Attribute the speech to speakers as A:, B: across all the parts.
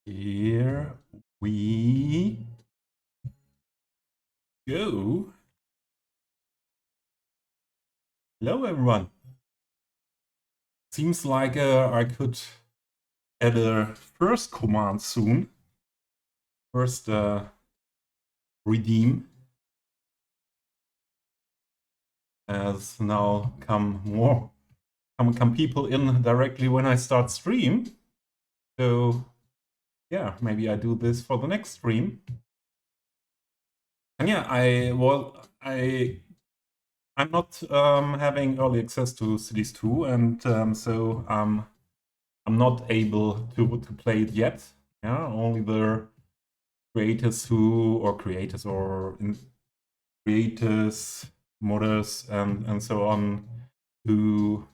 A: Here we go. Hello, everyone. Seems like I could add a first command soon. First, redeem, as now come people in directly when I start stream. So yeah, maybe I do this for the next stream. And yeah, I'm not having early access to Cities 2, and so I'm not able to play it yet. Yeah, only the creators modders, and so on, who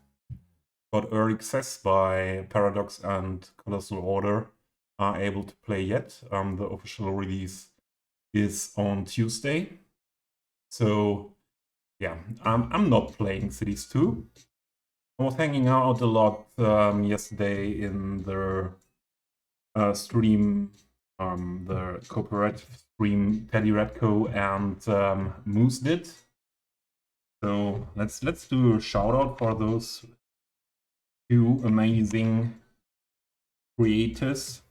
A: got early access by Paradox and Colossal Order are able to play yet. The official release is on Tuesday. So yeah, I'm not playing Cities 2. I was hanging out a lot yesterday in the stream, the cooperative stream Teddy Redco and Moose did. So let's do a shout out for those two amazing creators.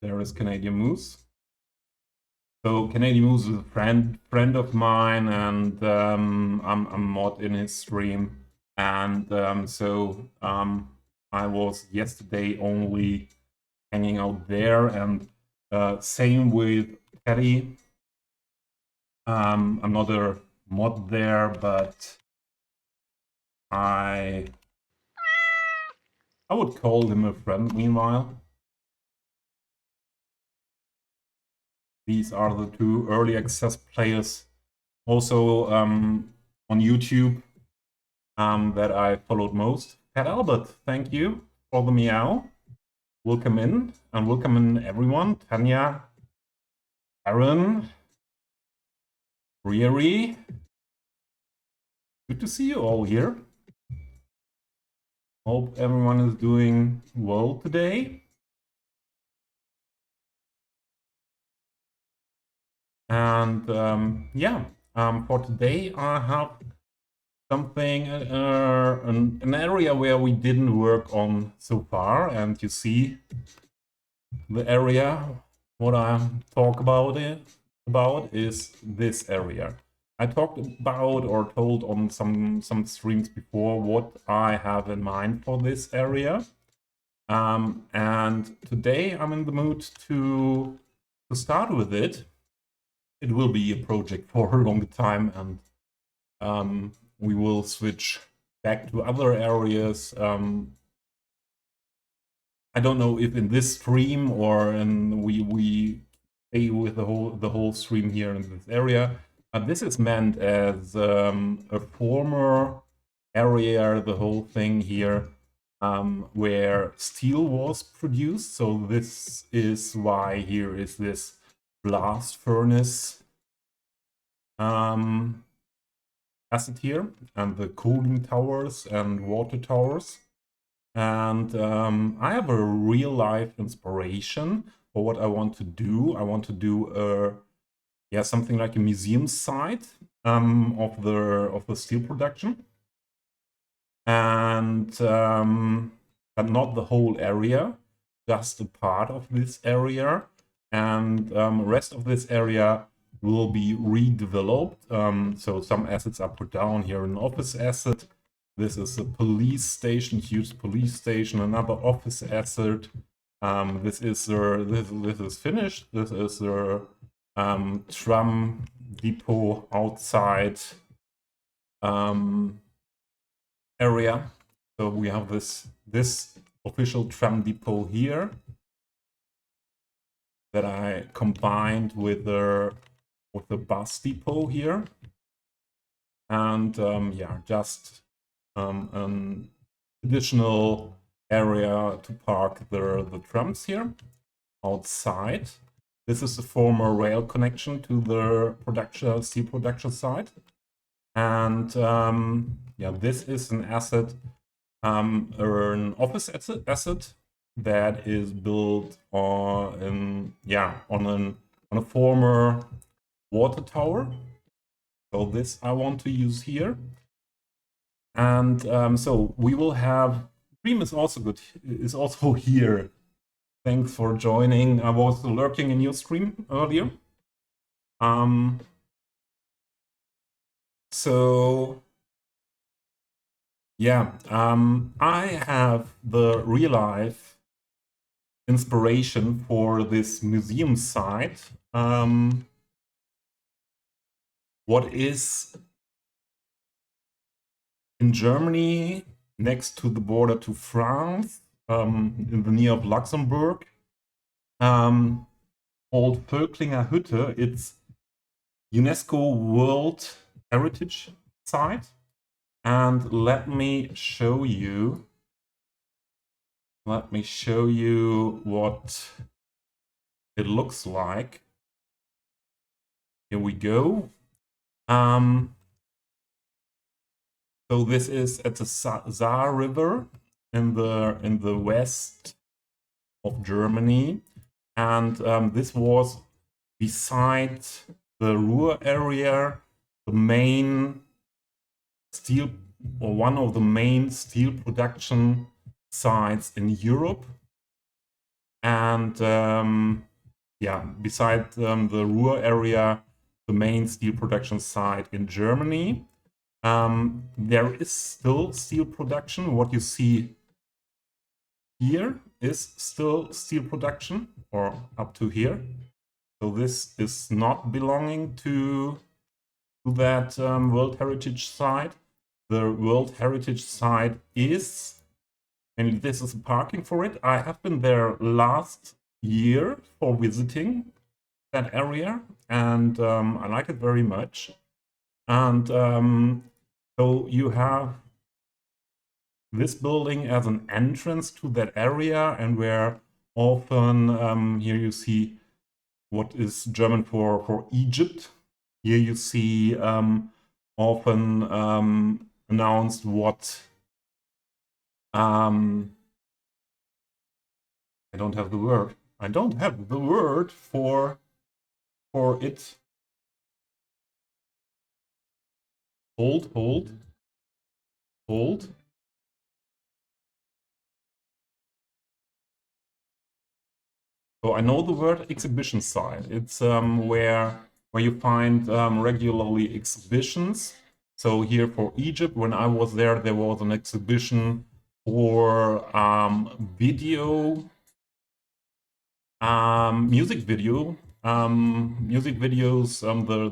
A: There is Canadian Moose. So Canadian Moose is a friend of mine, and I'm mod in his stream, and I was yesterday only hanging out there, and same with Teddy. I'm not a mod there, but I would call him a friend. Meanwhile, these are the two early access players, also on YouTube, that I followed most. Pat Albert, thank you for the meow. Welcome in, and welcome in everyone. Tanya, Aaron, Riri. Good to see you all here. Hope everyone is doing well today. And for today I have something, an area where we didn't work on so far, and you see the area what I talk about is this area. I talked about or told on some streams before what I have in mind for this area, and today I'm in the mood to start with it. It will be a project for a long time, and we will switch back to other areas. I don't know if in this stream or we stay with the whole stream here in this area. This is meant as a former area, the whole thing here, where steel was produced. So this is why here is this blast furnace asset here, and the cooling towers and water towers. And I have a real life inspiration for what I want to do. I want to do something like a museum site of the steel production, and but not the whole area, just a part of this area, and rest of this area will be redeveloped. So some assets are put down here, an office asset. This is a police station, huge police station, another office asset. This is finished. This is the tram depot outside area. So we have this official tram depot here that I combined with the bus depot here, and just an additional area to park the trams here. outside. This is the former rail connection to the steel production site. And yeah, this is an asset, an office asset that is built on a former water tower. So this I want to use here. And so we will have, Dream is also good, is also here. Thanks for joining. I was lurking in your stream earlier. So yeah, I have the real life inspiration for this museum site. What is in Germany, next to the border to France, in the near of Luxembourg, called Völklinger Hütte. It's UNESCO World Heritage Site. And let me show you what it looks like. Here we go. So this is at the Saar River in the west of Germany, and this was beside the Ruhr area, the main steel, or one of the main steel production sites in Europe. And yeah, beside the Ruhr area, the main steel production site in Germany. There is still steel production. What you see here is still steel production, or up to here. So this is not belonging to that World Heritage Site. The World Heritage Site is, and this is parking for it. I have been there last year for visiting that area, and I like it very much. And so you have this building as an entrance to that area, and where often here you see what is German for Egypt. Here you see often announced what I don't have the word. I don't have the word for it. Hold. So I know the word exhibition site. It's where you find regularly exhibitions. So here for Egypt, when I was there, there was an exhibition for music videos,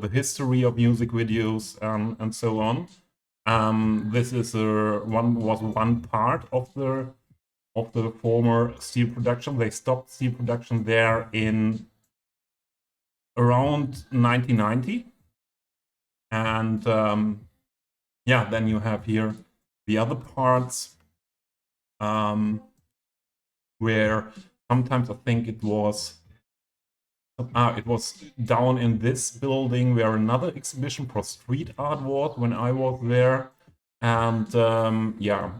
A: the history of music videos, and so on. This is one part of the former steel production. They stopped steel production there in around 1990, and yeah, then you have here the other parts where sometimes I think it was down in this building where another exhibition for street art was when I was there, and yeah,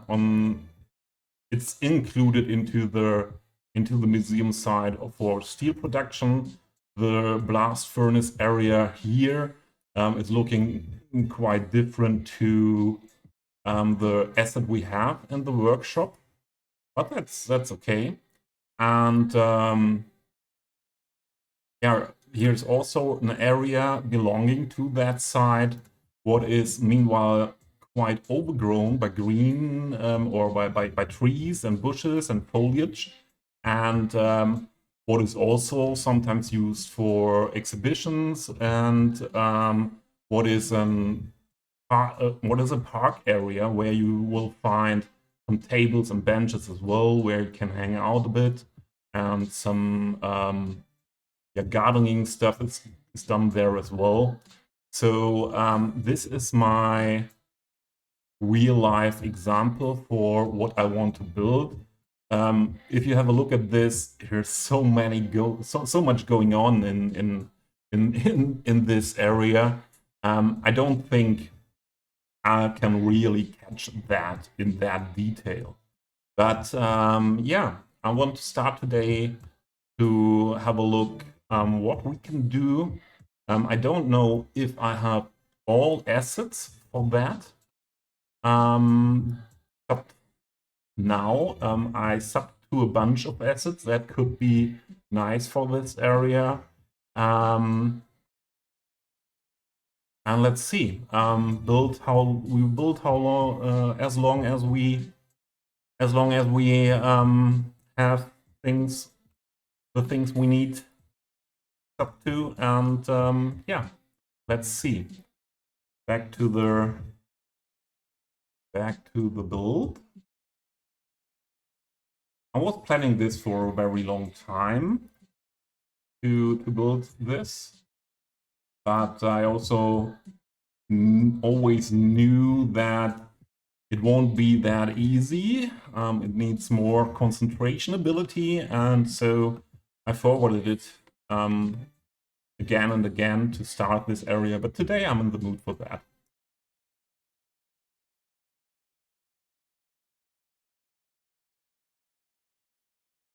A: it's included into the museum side for steel production. The blast furnace area here is looking quite different to the asset we have in the workshop, but that's okay. And yeah, here's also an area belonging to that site, what is meanwhile quite overgrown by green or by trees and bushes and foliage, and what is also sometimes used for exhibitions, and what is a park area where you will find some tables and benches as well, where you can hang out a bit, and some yeah, gardening stuff is done there as well. So this is my real life example for what I want to build. If you have a look at this, there's so much going on in this area. I don't think I can really catch that in that detail. But yeah, I want to start today to have a look what we can do. I don't know if I have all assets for that. But now I sub to a bunch of assets that could be nice for this area. And let's see, build how long as long as we have the things we need up to, and yeah, let's see. Back to the build. I was planning this for a very long time to build this, but I also always knew that it won't be that easy. It needs more concentration ability, and so I forwarded it again and again to start this area, but today I'm in the mood for that.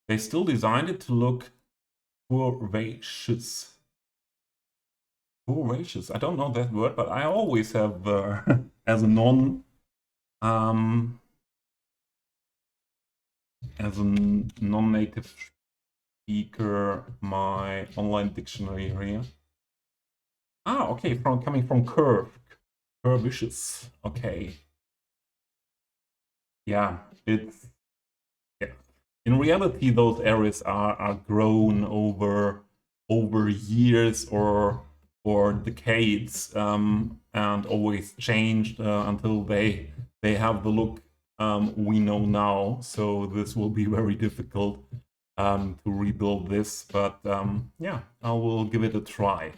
A: They still designed it to look curvaceous. Curvaceous. I don't know that word, but I always have, as a non-native speaker, my online dictionary here. Ah, okay, coming from curvaceous. Okay. Yeah, it's in reality, those areas are grown over years or decades, and always changed until they have the look we know now. So this will be very difficult to rebuild this, but yeah, I will give it a try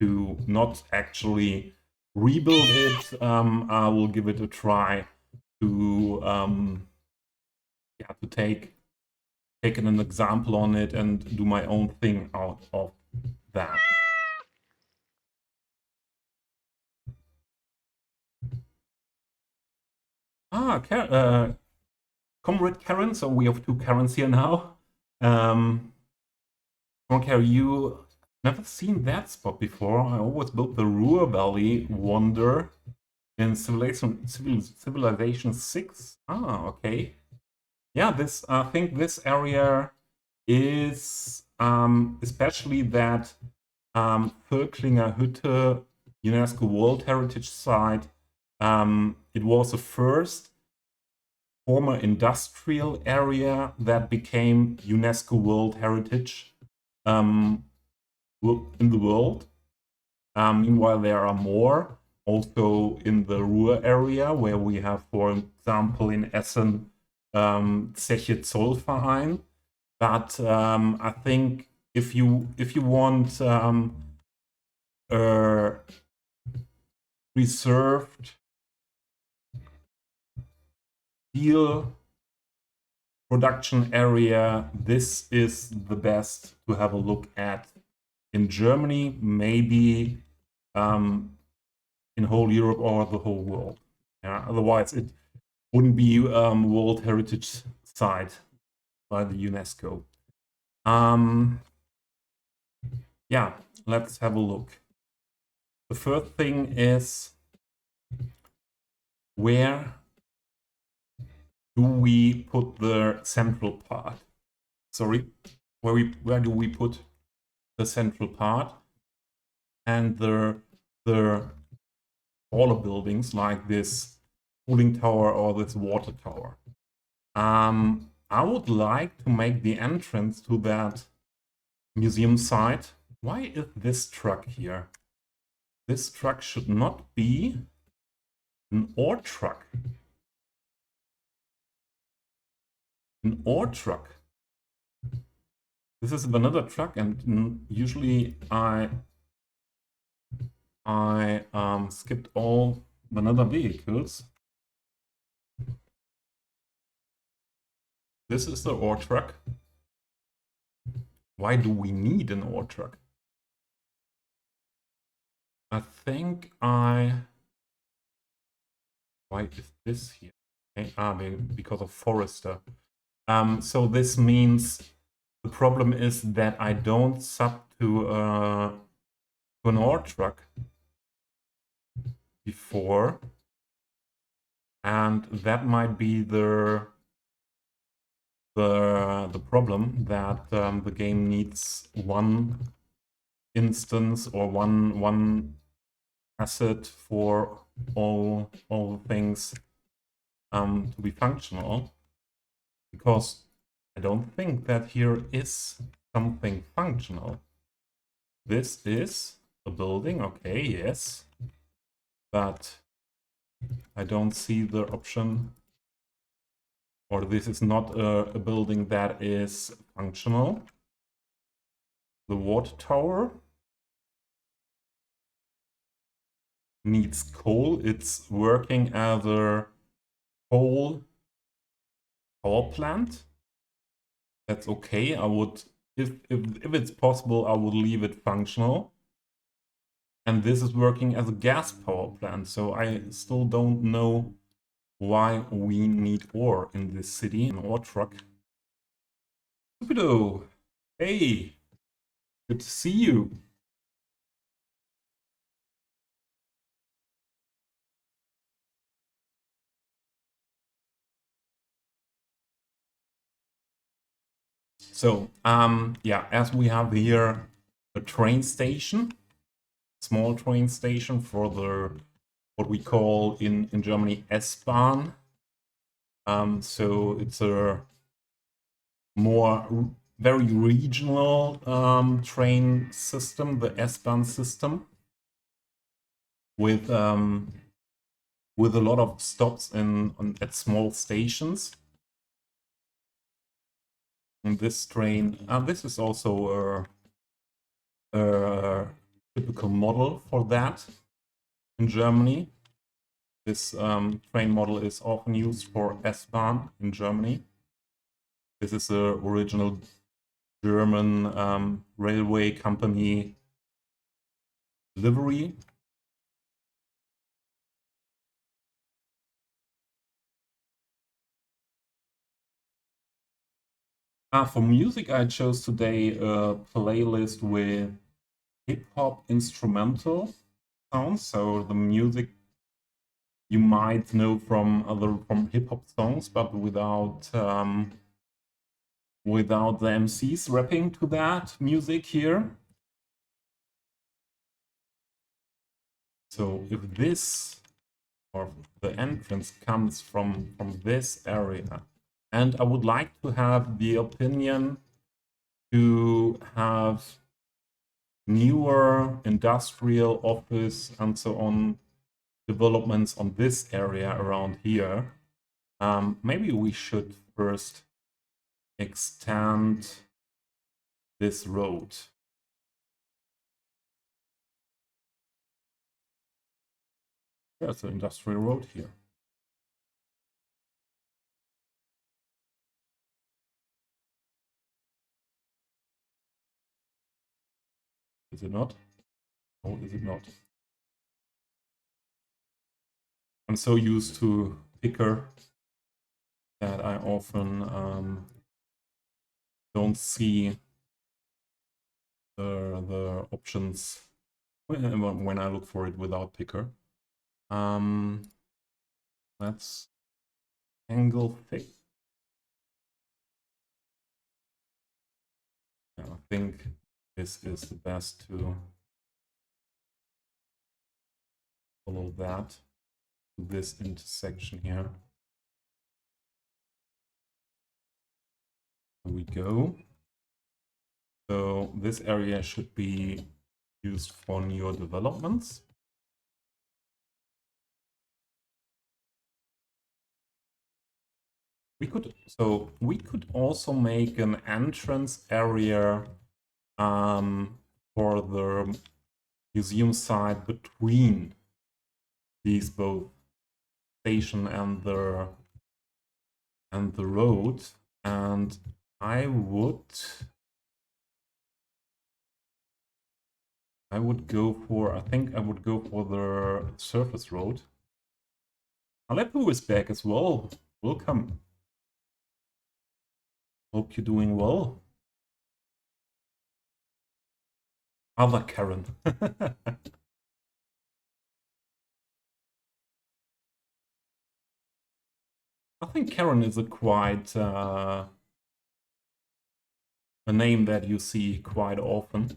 A: to not actually rebuild it. I will give it a try to yeah, to take an example on it and do my own thing out of that. Ah, Comrade Karen, so we have two Karens here now. Karen, you never seen that spot before. I always built the Ruhr Valley Wonder in Civilization 6. Ah, okay. Yeah, I think this area is especially that Völklinger Hütte UNESCO World Heritage Site. It was the first former industrial area that became UNESCO World Heritage in the world. Meanwhile, there are more also in the Ruhr area, where we have, for example, in Essen, Zeche Zollverein. But I think if you want a reserved steel production area, this is the best to have a look at in Germany, maybe in whole Europe or the whole world. Yeah, otherwise it wouldn't be World Heritage Site by the UNESCO. Yeah, let's have a look. The first thing is, where do we put the central part? Sorry, where do we put the central part? And the taller buildings like this cooling tower or this water tower. I would like to make the entrance to that museum site. Why is this truck here? This truck should not be an ore truck. An ore truck. This is another truck, and usually I skipped all vanilla vehicles. This is the ore truck. Why do we need an ore truck? I think why is this here? Okay. Because of Forester. So this means the problem is that I don't sub to an ore truck before, and that might be the problem, that the game needs one instance or one asset for all things to be functional, because I don't think that here is something functional. This is a building, okay, yes, but I don't see the option, or this is not a building that is functional. The water tower needs coal. It's working as a coal power plant. That's okay. I would, if it's possible, I would leave it functional. And this is working as a gas power plant, so I still don't know why we need ore in this city, an ore truck. Stupido! Hey! Good to see you! So, yeah, as we have here a train station, small train station for the, what we call in Germany, S-Bahn. So it's a more very regional train system, the S-Bahn system, with a lot of stops at small stations. And this train, this is also a typical model for that in Germany. This train model is often used for S-Bahn in Germany. This is the original German railway company livery. For music, I chose today a playlist with hip-hop instrumental sounds. So the music you might know from hip-hop songs, but without the MCs rapping to that music here. So if this, or the entrance, comes from this area, and I would like to have the opinion to have newer industrial, office, and so on developments on this area around here, maybe we should first extend this road. There's an industrial road here. Is it not? Oh, is it not? I'm so used to picker that I often don't see the options when I look for it without picker. Let's angle thick. Yeah, I think this is the best to follow that to this intersection here. Here we go. So this area should be used for newer developments. We could also make an entrance area for the museum side between these both station and the road. And I would go for, I think I would go for the surface road. Aleppo is back as well. Welcome. Hope you're doing well. Other Karen. I think Karen is a quite a name that you see quite often,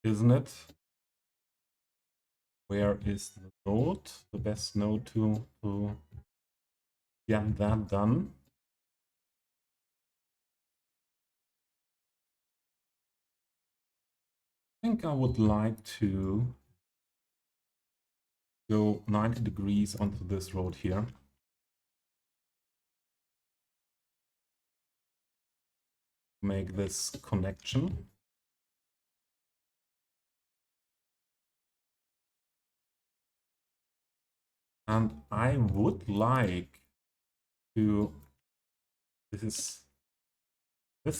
A: isn't it? Where is the node? The best node to get that done. I think I would like to go 90 degrees onto this road here. Make this connection. And I would like to, this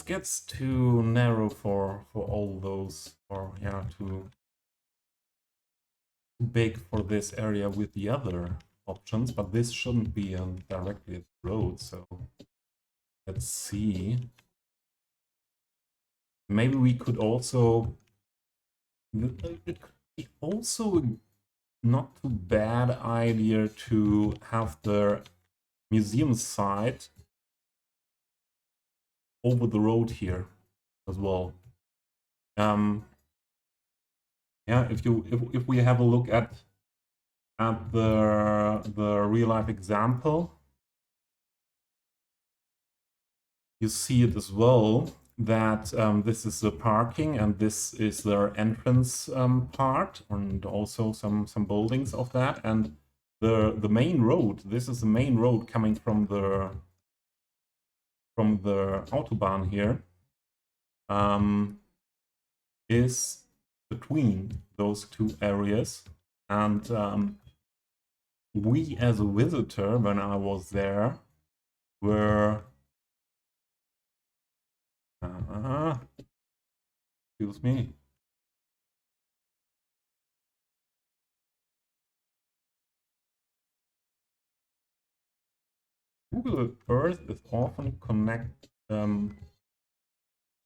A: gets too narrow for all those, or yeah, too big for this area with the other options, but this shouldn't be directly at the road, so let's see. Maybe we could also, it could be also not too bad idea to have the museum site over the road here as well. Yeah, if we have a look at the real life example, you see it as well that this is the parking and this is their entrance part, and also some buildings of that, and the main road. This is the main road coming from the autobahn here. Is between those two areas, and we as a visitor, when I was there, were excuse me. Google Earth is often connect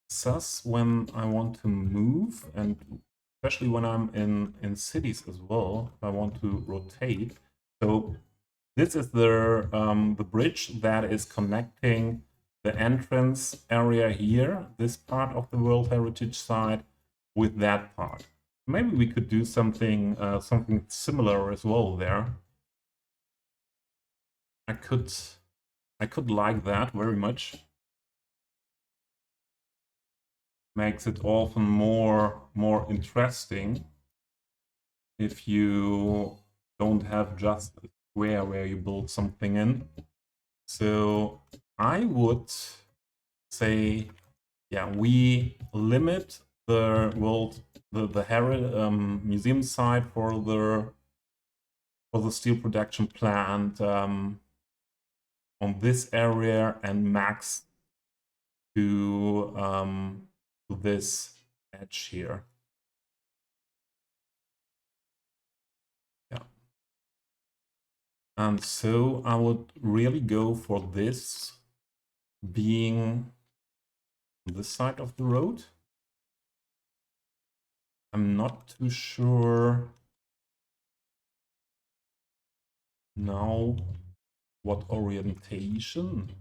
A: sus when I want to move, and especially when I'm in cities as well, if I want to rotate. So this is the bridge that is connecting the entrance area here, this part of the World Heritage Site, with that part. Maybe we could do something something similar as well there. I could like that very much. Makes it often more interesting if you don't have just a square where you build something in. So I would say, yeah, we limit the museum site for the steel production plant on this area, and max to this edge here. Yeah. And so I would really go for this being this side of the road. I'm not too sure now what orientation.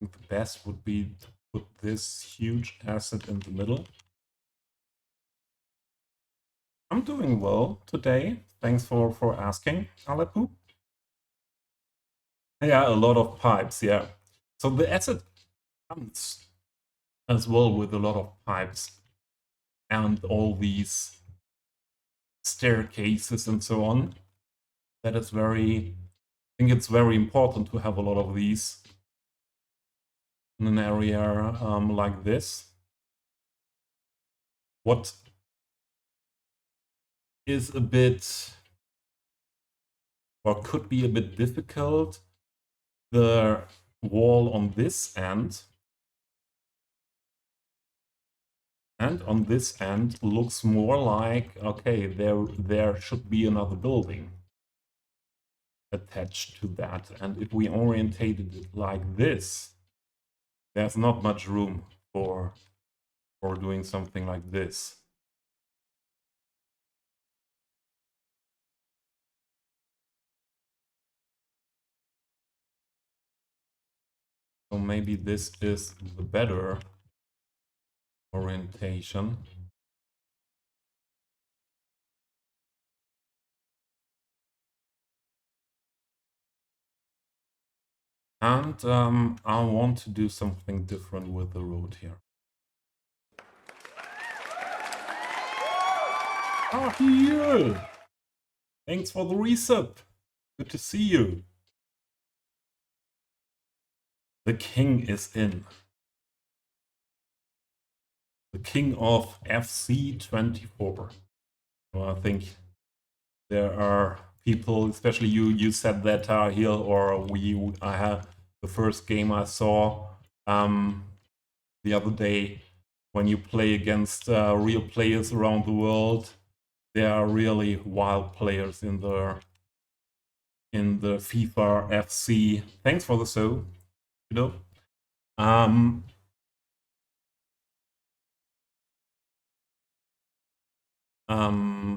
A: The best would be to put this huge asset in the middle. I'm doing well today. Thanks for asking, Aleppo. Yeah, a lot of pipes, yeah. So the asset comes as well with a lot of pipes. and all these staircases and so on. That is I think it's very important to have a lot of these in an area like this. What is a bit, or could be a bit difficult, the wall on this end and on this end looks more like, okay, there should be another building attached to that. And if we orientated it like this, there's not much room for doing something like this. So maybe this is the better orientation. And I want to do something different with the road here. Ah, here! Thanks for the resub. Good to see you. The king is in. The king of FC24. Well, I think there are people, especially you said that here, or I have the first game I saw the other day, when you play against real players around the world, there are really wild players in the FIFA FC. Thanks for the so, you know.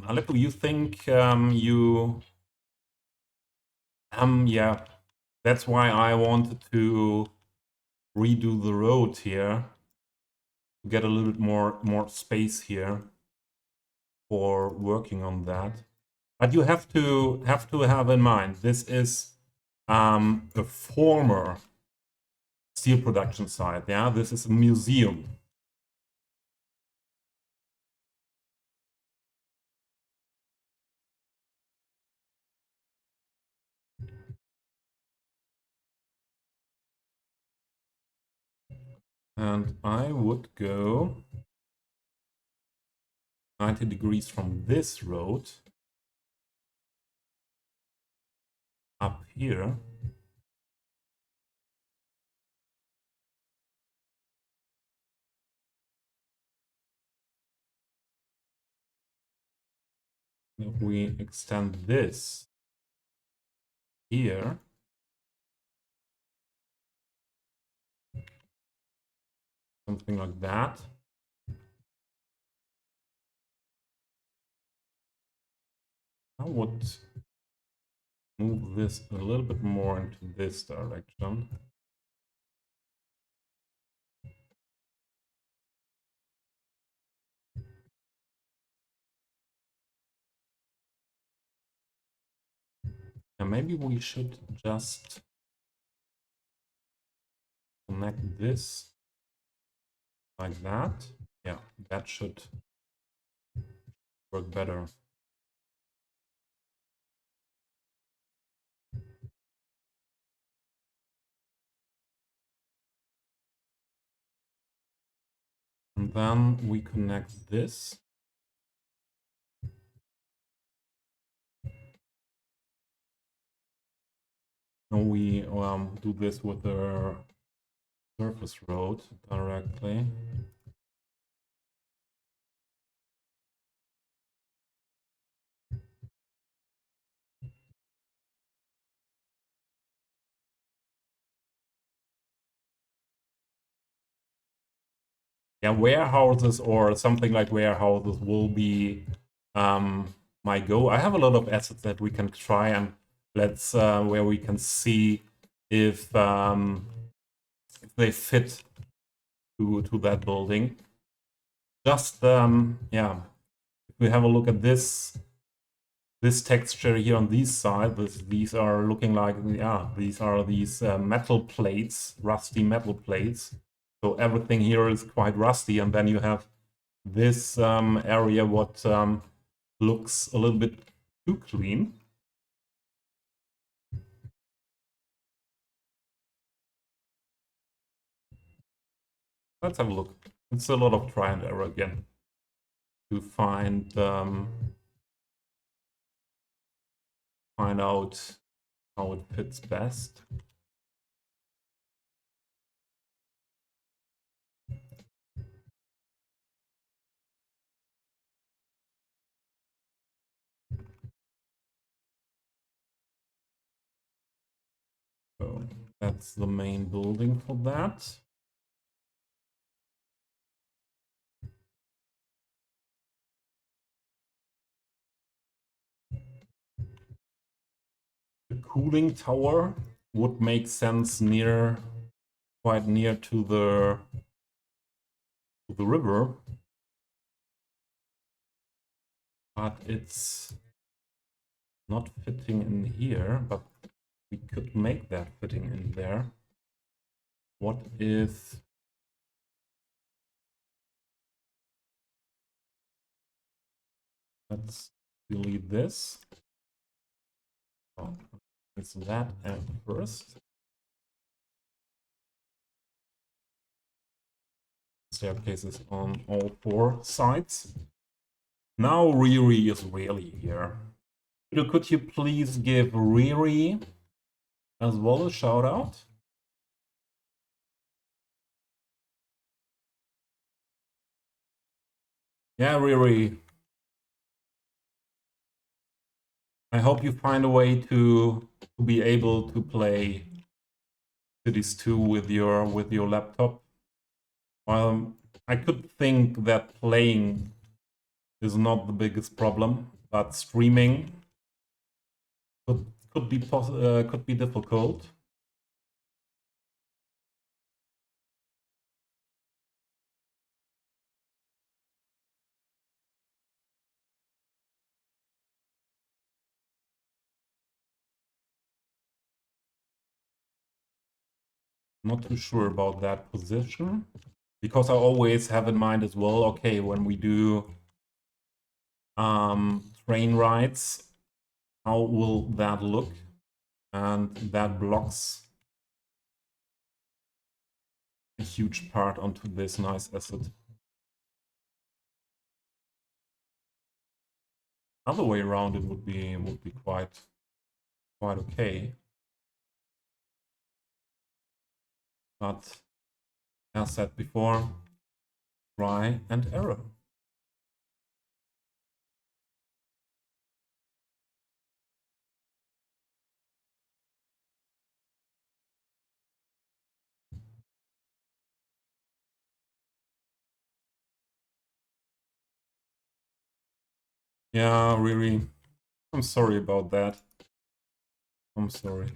A: Aleppo, you think yeah, that's why I wanted to redo the road here, to get a little bit more space here for working on that. But you have to have in mind, this is a former steel production site. Yeah, this is a museum. And I would go 90 degrees from this road up here. If we extend this here, something like that. I would move this a little bit more into this direction. And maybe we should just connect this like that. Yeah, that should work better. And then we connect this. And we do this with the surface road directly. Yeah, warehouses or something like warehouses will be my go. I have a lot of assets that we can try, and let's where we can see if they fit to that building. Just yeah, if we have a look at this texture here on these sides, these are looking like, yeah, these are these metal plates, rusty metal plates. So everything here is quite rusty, and then you have this area what looks a little bit too clean. Let's have a look. It's a lot of try and error again to find out how it fits best. So that's the main building for that. The cooling tower would make sense quite near to the river, but it's not fitting in here. But we could make that fitting in there. What if let's delete this. Oh, it's that at first. Staircases on all 4 sides. Now Riri is really here. Could you please give Riri as well a shout out? Yeah, Riri. I hope you find a way to be able to play Cities 2 with your laptop. I could think that playing is not the biggest problem, but streaming could be difficult. Not too sure about that position, because I always have in mind as well, okay, when we do train rides, how will that look? And that blocks a huge part onto this nice asset. Other way around, it would be quite okay. But as said before, try and error. Yeah, really. I'm sorry about that. I'm sorry.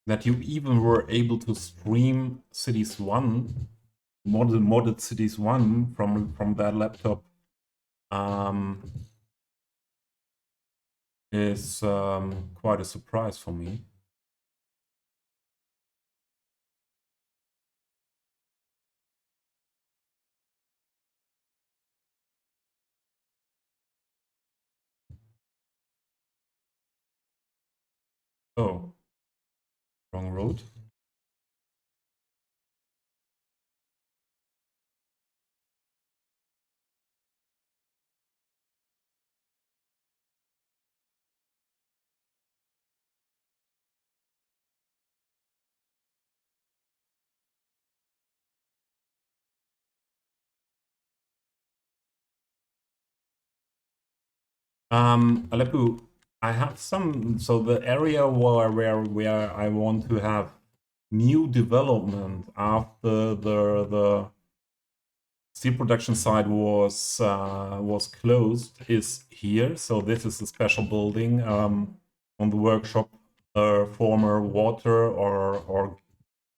A: That you even were able to stream Cities 1, modded Cities 1 from that laptop is quite a surprise for me. Oh, wrong road. Aleppo, I have some. So the area where I want to have new development after the steel production site was closed is here. So this is a special building on the workshop, former water or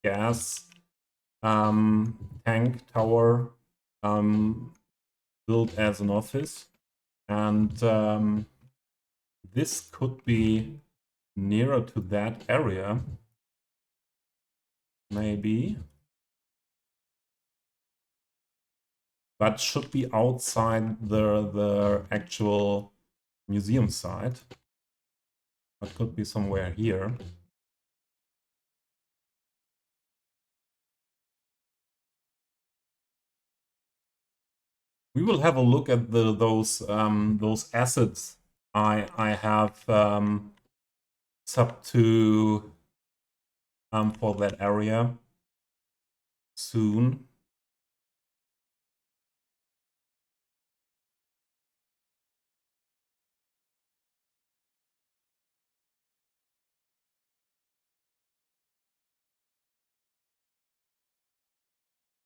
A: gas tank tower built as an office. And this could be nearer to that area, maybe. But should be outside the actual museum site. But could be somewhere here. We will have a look at those assets I have sub to for that area soon.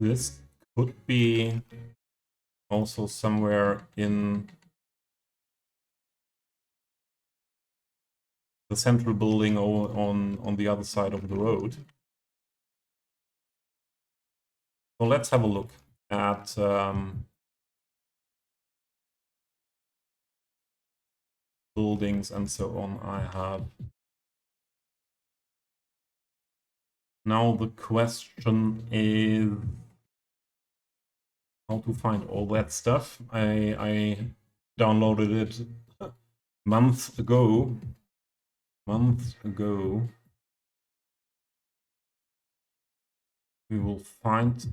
A: This could be also somewhere in the central building on the other side of the road. So let's have a look at buildings and so on I have. Now the question is how to find all that stuff. I downloaded it months ago. We will find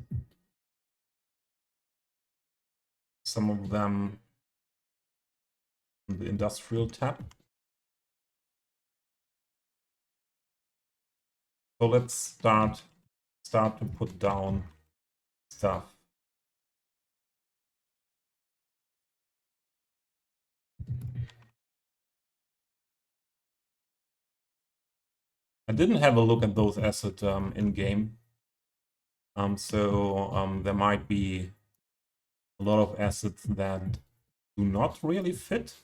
A: some of them in the industrial tab. So let's start to put down stuff. I didn't have a look at those assets in game. So there might be a lot of assets that do not really fit.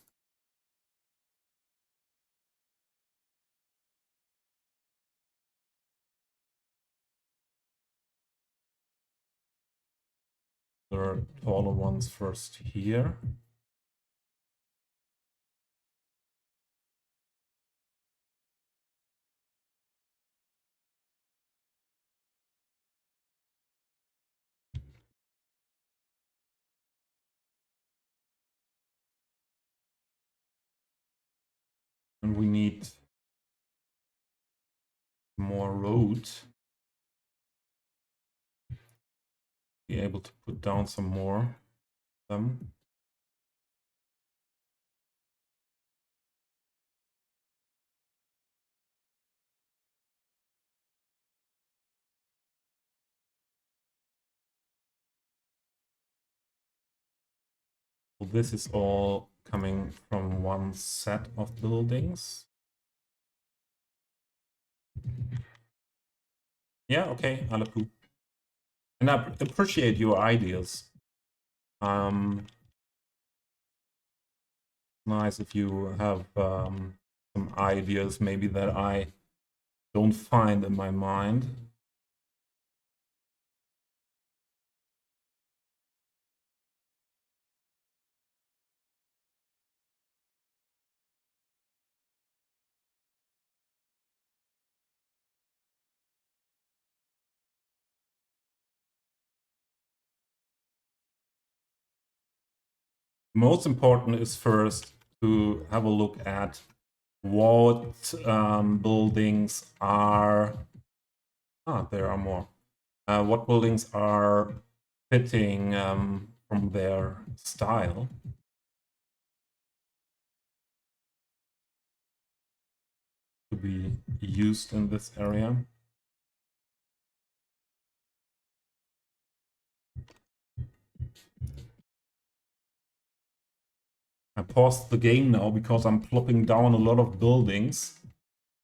A: There are taller ones first here. And we need more road. Be able to put down some more of them. So this is all coming from one set of buildings. Yeah, okay, Alapu. And I appreciate your ideas. Nice if you have some ideas maybe that I don't find in my mind. Most important is first to have a look at what buildings are... there are more. What buildings are fitting from their style. To be used in this area. I paused the game now because I'm plopping down a lot of buildings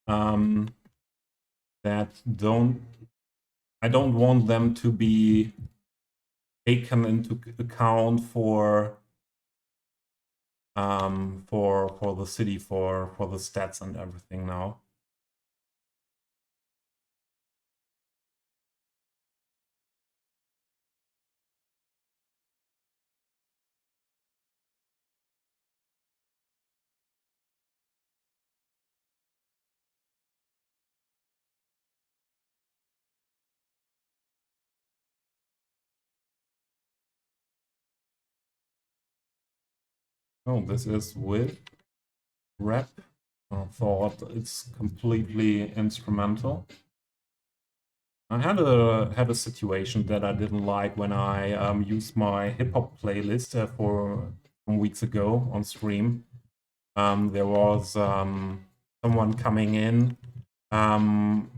A: that I don't want them to be taken into account for the city, for the stats and everything now. Oh, this is with rep. I thought it's completely instrumental. I had a situation that I didn't like when I used my hip hop playlist for some weeks ago on stream. There was someone coming in, someone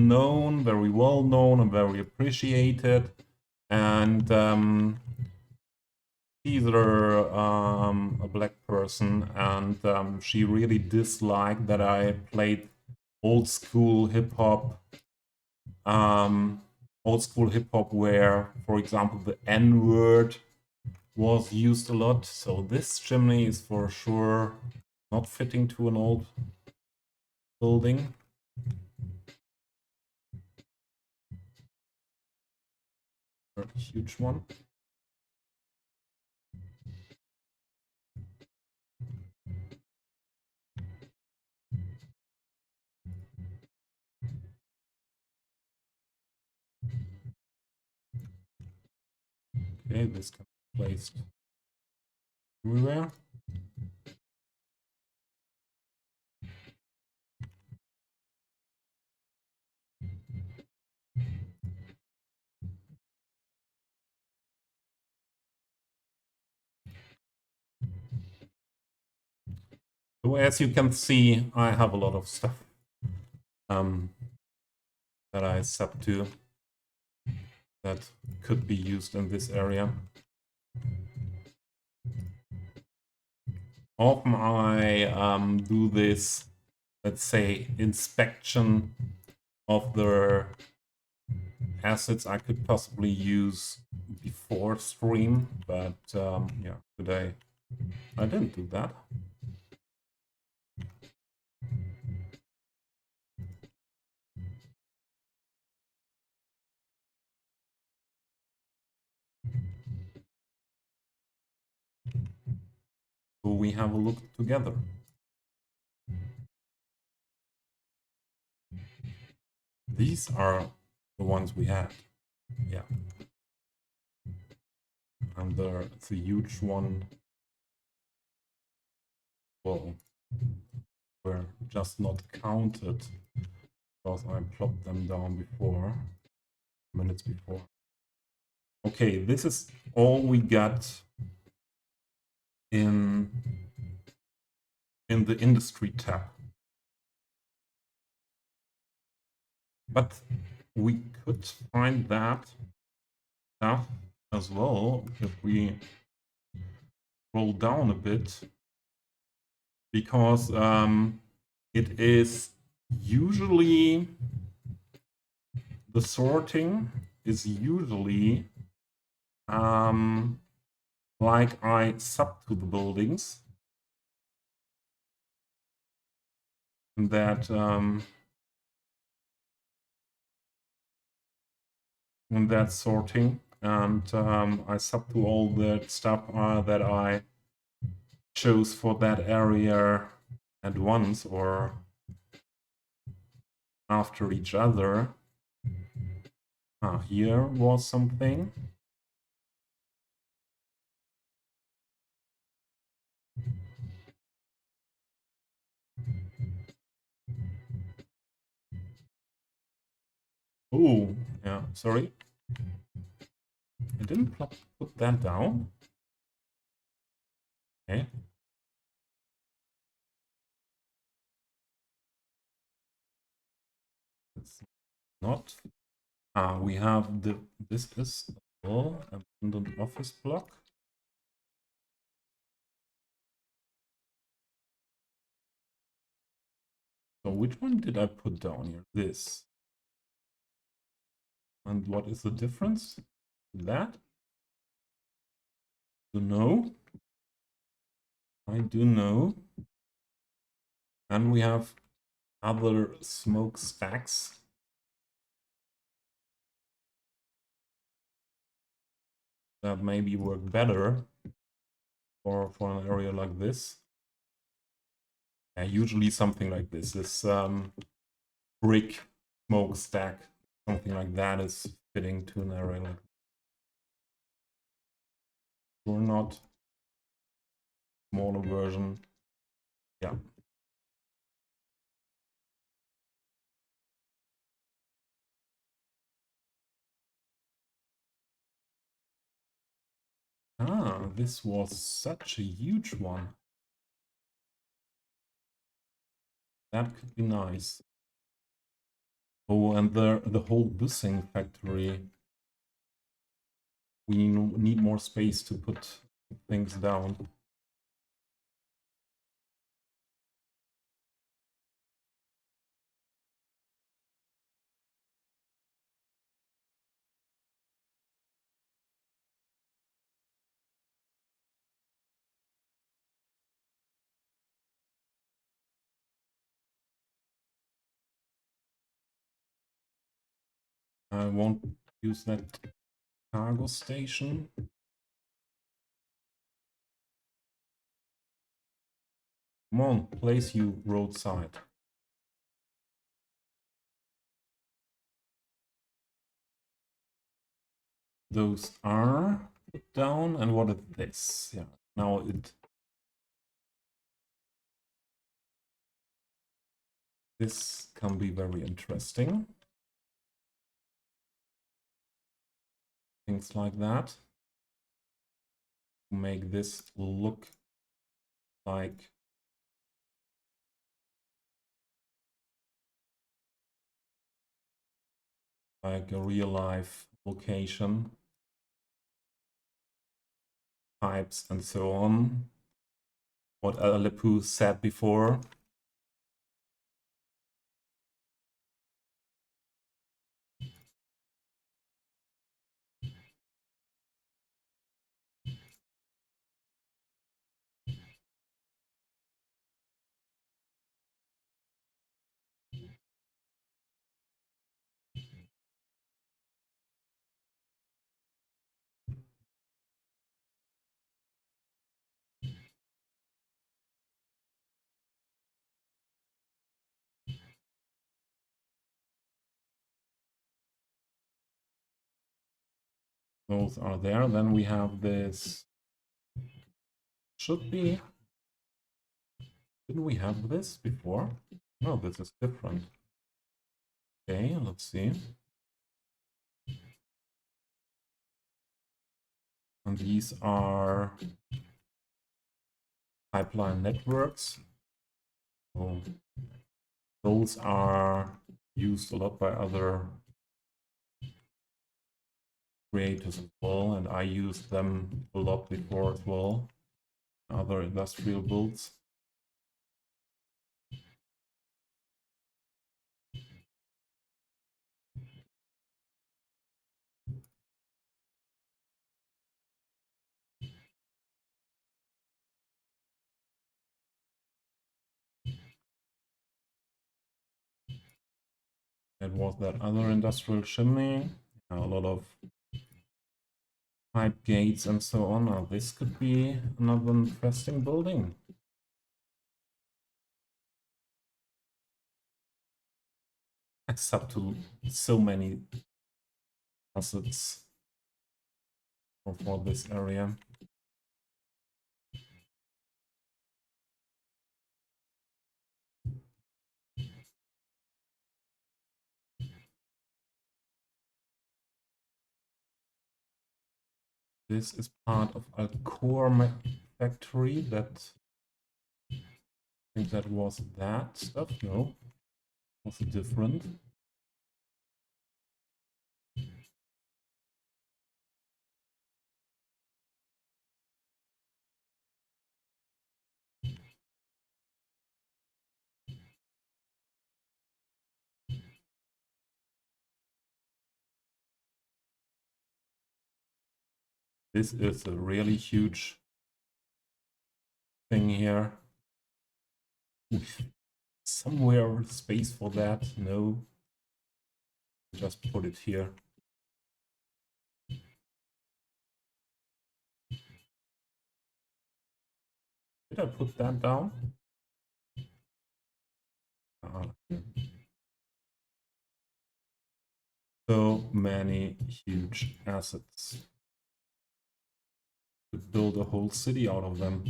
A: known, very well known and very appreciated, and either a black person, and she really disliked that I played old school hip hop. Old school hip hop where, for example, the N word was used a lot. So this chimney is for sure not fitting to an old building. A huge one. Okay, this can be placed everywhere. So as you can see, I have a lot of stuff that I set to that could be used in this area. Often I do this, let's say, inspection of the assets I could possibly use before stream, but yeah, today I didn't do that. So we have a look together. These are the ones we had. Yeah. And it's a huge one. Well, were just not counted because I plopped them down before, minutes before. Okay, this is all we got in the industry tab. But we could find that stuff as well if we roll down a bit, because it is usually the sorting is usually like I sub to the buildings, and that in that sorting, and I sub to all the stuff that I chose for that area at once or after each other. Here was something. Oh, yeah, sorry. I didn't put that down. Okay. It's not. We have this is all abandoned office block. So which one did I put down here? This. And what is the difference? That? You know? I do know. And we have other smokestacks. That maybe work better for an area like this. Usually something like this brick smokestack, something like that is fitting to an area like that. Or not. smaller version. Yeah. Ah, this was such a huge one. That could be nice. Oh, and the whole bussing factory. We need more space to put things down. I won't use that cargo station. Come on, place you roadside. Those are put down, and what is this? Yeah, now this can be very interesting. Things like that. Make this look like a real life location. Pipes and so on. What Aleppo said before. Those are there. Then we have this. Should be. Didn't we have this before? No, this is different. Okay, let's see. And these are pipeline networks. So those are used a lot by other creators as well, and I used them a lot before as well. Other industrial builds. It was that other industrial chimney, a lot of pipe gates and so on. Now this could be another interesting building. It's up to so many assets for this area. This is part of a core factory that I think that was that stuff. No, was different. This is a really huge thing here. Somewhere space for that? No. Just put it here. Did I put that down? So many huge assets. Could build a whole city out of them.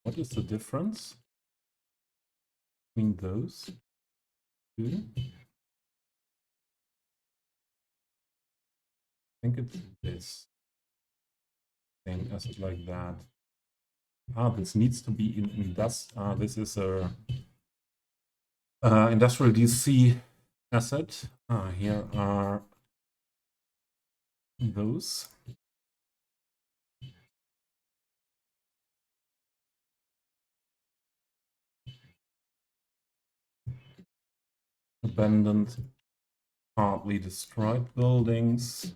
A: What is the difference between those two? I think it's this. Same asset like that. This needs to be in this. This is a industrial DC asset. Here are those. Abandoned, partly destroyed buildings.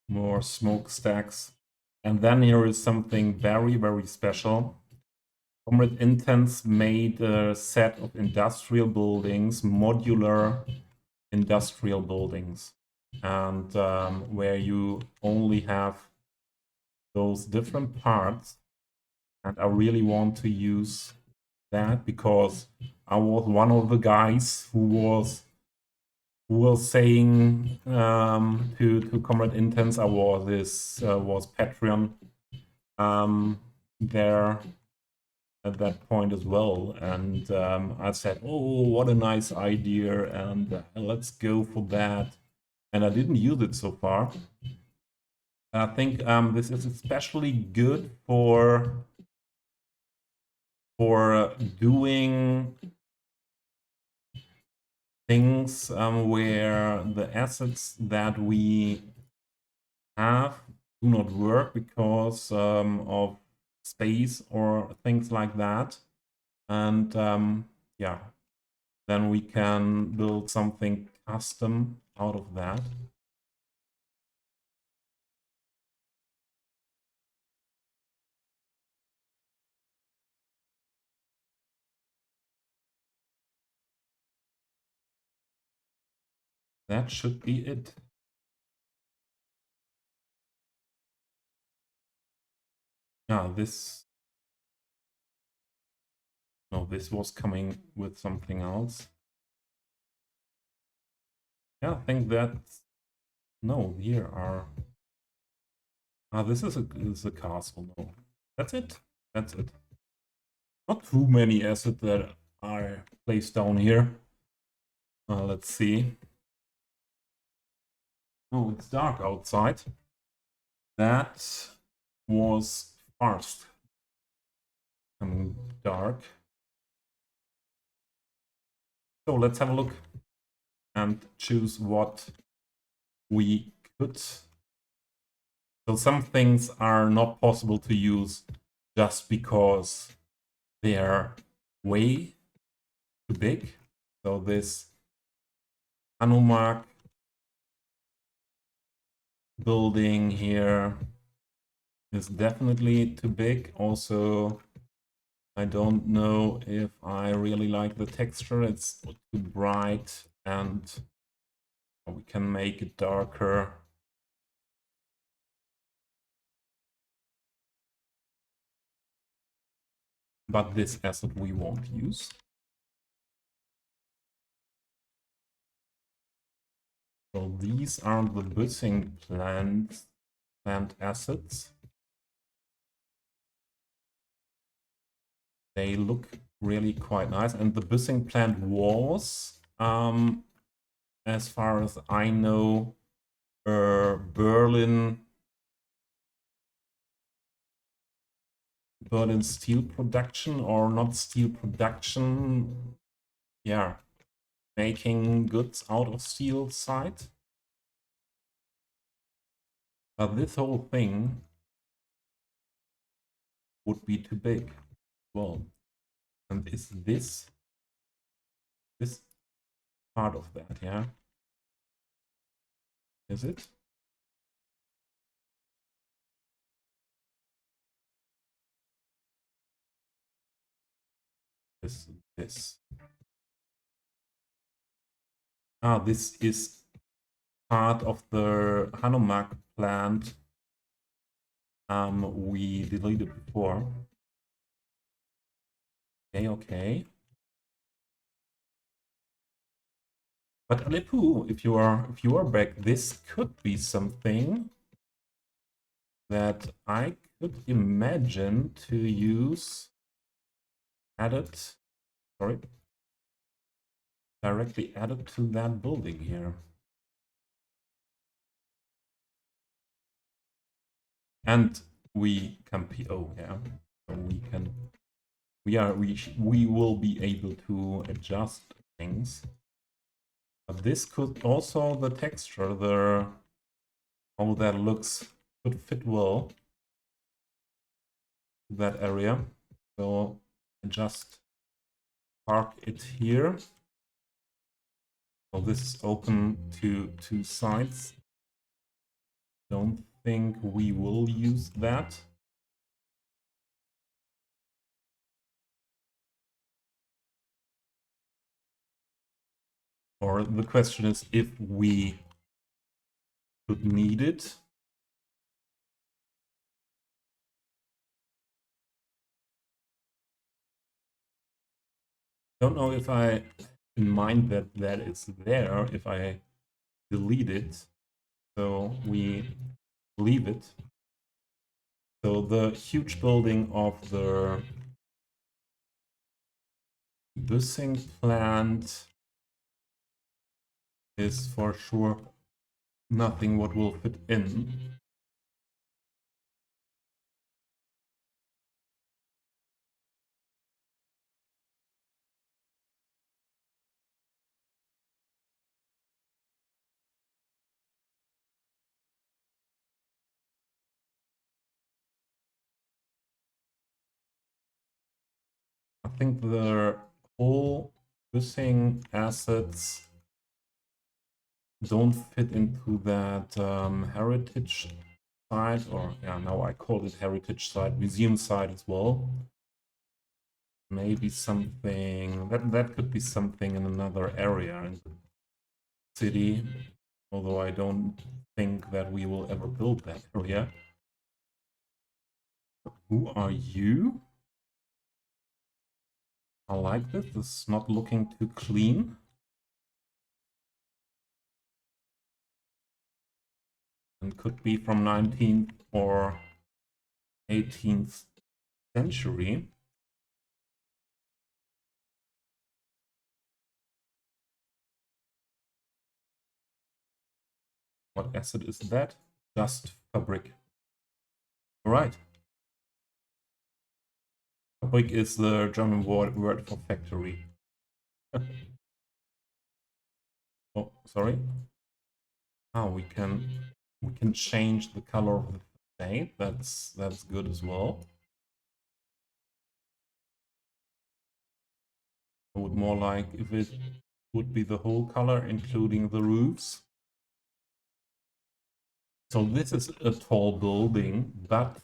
A: More smokestacks. And then here is something very, very special. Comrade Intense made a set of industrial buildings, modular industrial buildings, and where you only have those different parts. And I really want to use that because I was one of the guys who was saying to Comrade Intense, I was Patreon there at that point as well, and I said, oh, what a nice idea, and let's go for that. And I didn't use it so far. I think this is especially good for doing things where the assets that we have do not work because of space or things like that. And yeah, then we can build something custom out of that. That should be it. Yeah, this... No, this was coming with something else. Yeah, I think that's... No, here are... this is a castle. No, that's it. That's it. Not too many assets that are placed down here. Let's see. Oh, it's dark outside. That was fast. Dark. So let's have a look and choose what we could. So some things are not possible to use just because they are way too big. So this Hanumak building here is definitely too big. Also, I don't know if I really like the texture. It's too bright, and we can make it darker. But this asset we won't use. So these are the bussing plant assets. They look really quite nice, and the bussing plant was, as far as I know, Berlin steel production, or not steel production. Yeah, making goods out of steel side. But this whole thing would be too big. Well, and is this part of that? Yeah, is it? This this is part of the Hanumak plant we deleted before. Okay. But Aleppo, if you are back, this could be something that I could imagine to use added, sorry, directly added to that building here. And we can PO, yeah. So we will be able to adjust things. But this could also, the texture, how that looks, could fit well to that area. So just park it here. So this is open to two sides. Don't think we will use that. Or the question is if we would need it. Don't know if I in mind that that is there, if I delete it. So we leave it. So the huge building of the busing plant is for sure nothing what will fit in. I think the whole busing assets don't fit into that heritage side, or yeah, now I call it heritage side, museum side as well. Maybe something that could be something in another area in the city, although I don't think that we will ever build that area. Who are you? I like this. This is not looking too clean. And could be from 19th or 18th century. What acid is that? Dust fabric. All right. Fabrik is the German word for factory. Oh, sorry. Oh, we can change the color of the paint. That's good as well. I would more like if it would be the whole color, including the roofs. So this is a tall building, but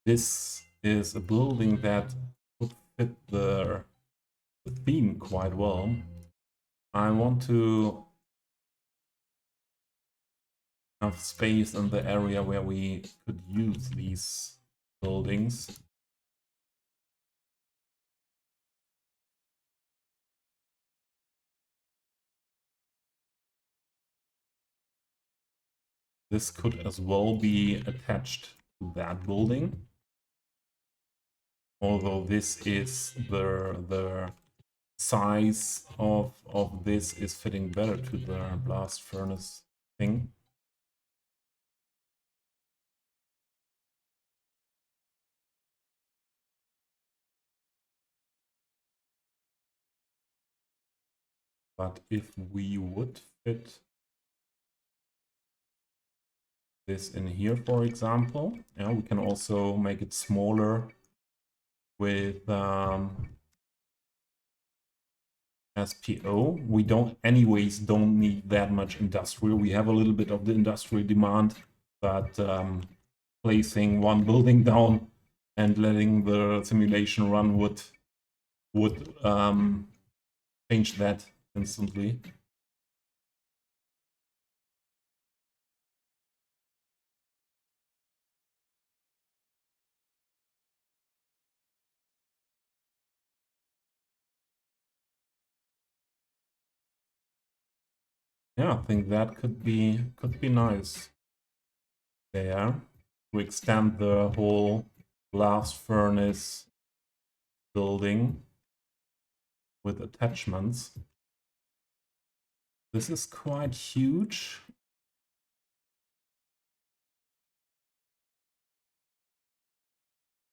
A: this is a building that would fit the theme quite well. I want to have space in the area where we could use these buildings. This could as well be attached to that building. Although this is the size of this is fitting better to the blast furnace thing. But if we would fit this in here, for example, yeah, we can also make it smaller with SPO. We don't need that much industrial. We have a little bit of the industrial demand, but placing one building down and letting the simulation run would change that instantly. Yeah, I think that could be nice there to extend the whole blast furnace building with attachments. This is quite huge.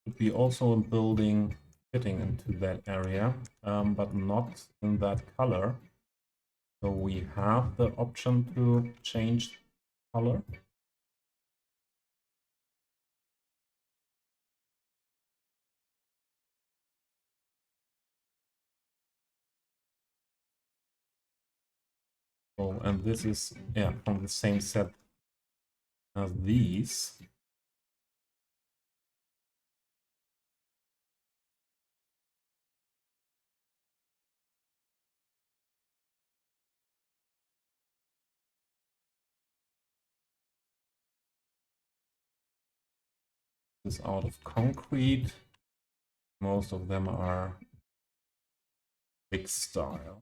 A: Could be also a building fitting into that area, but not in that color. So we have the option to change color. Oh, and this is, yeah, from the same set as these. This is out of concrete. Most of them are big style.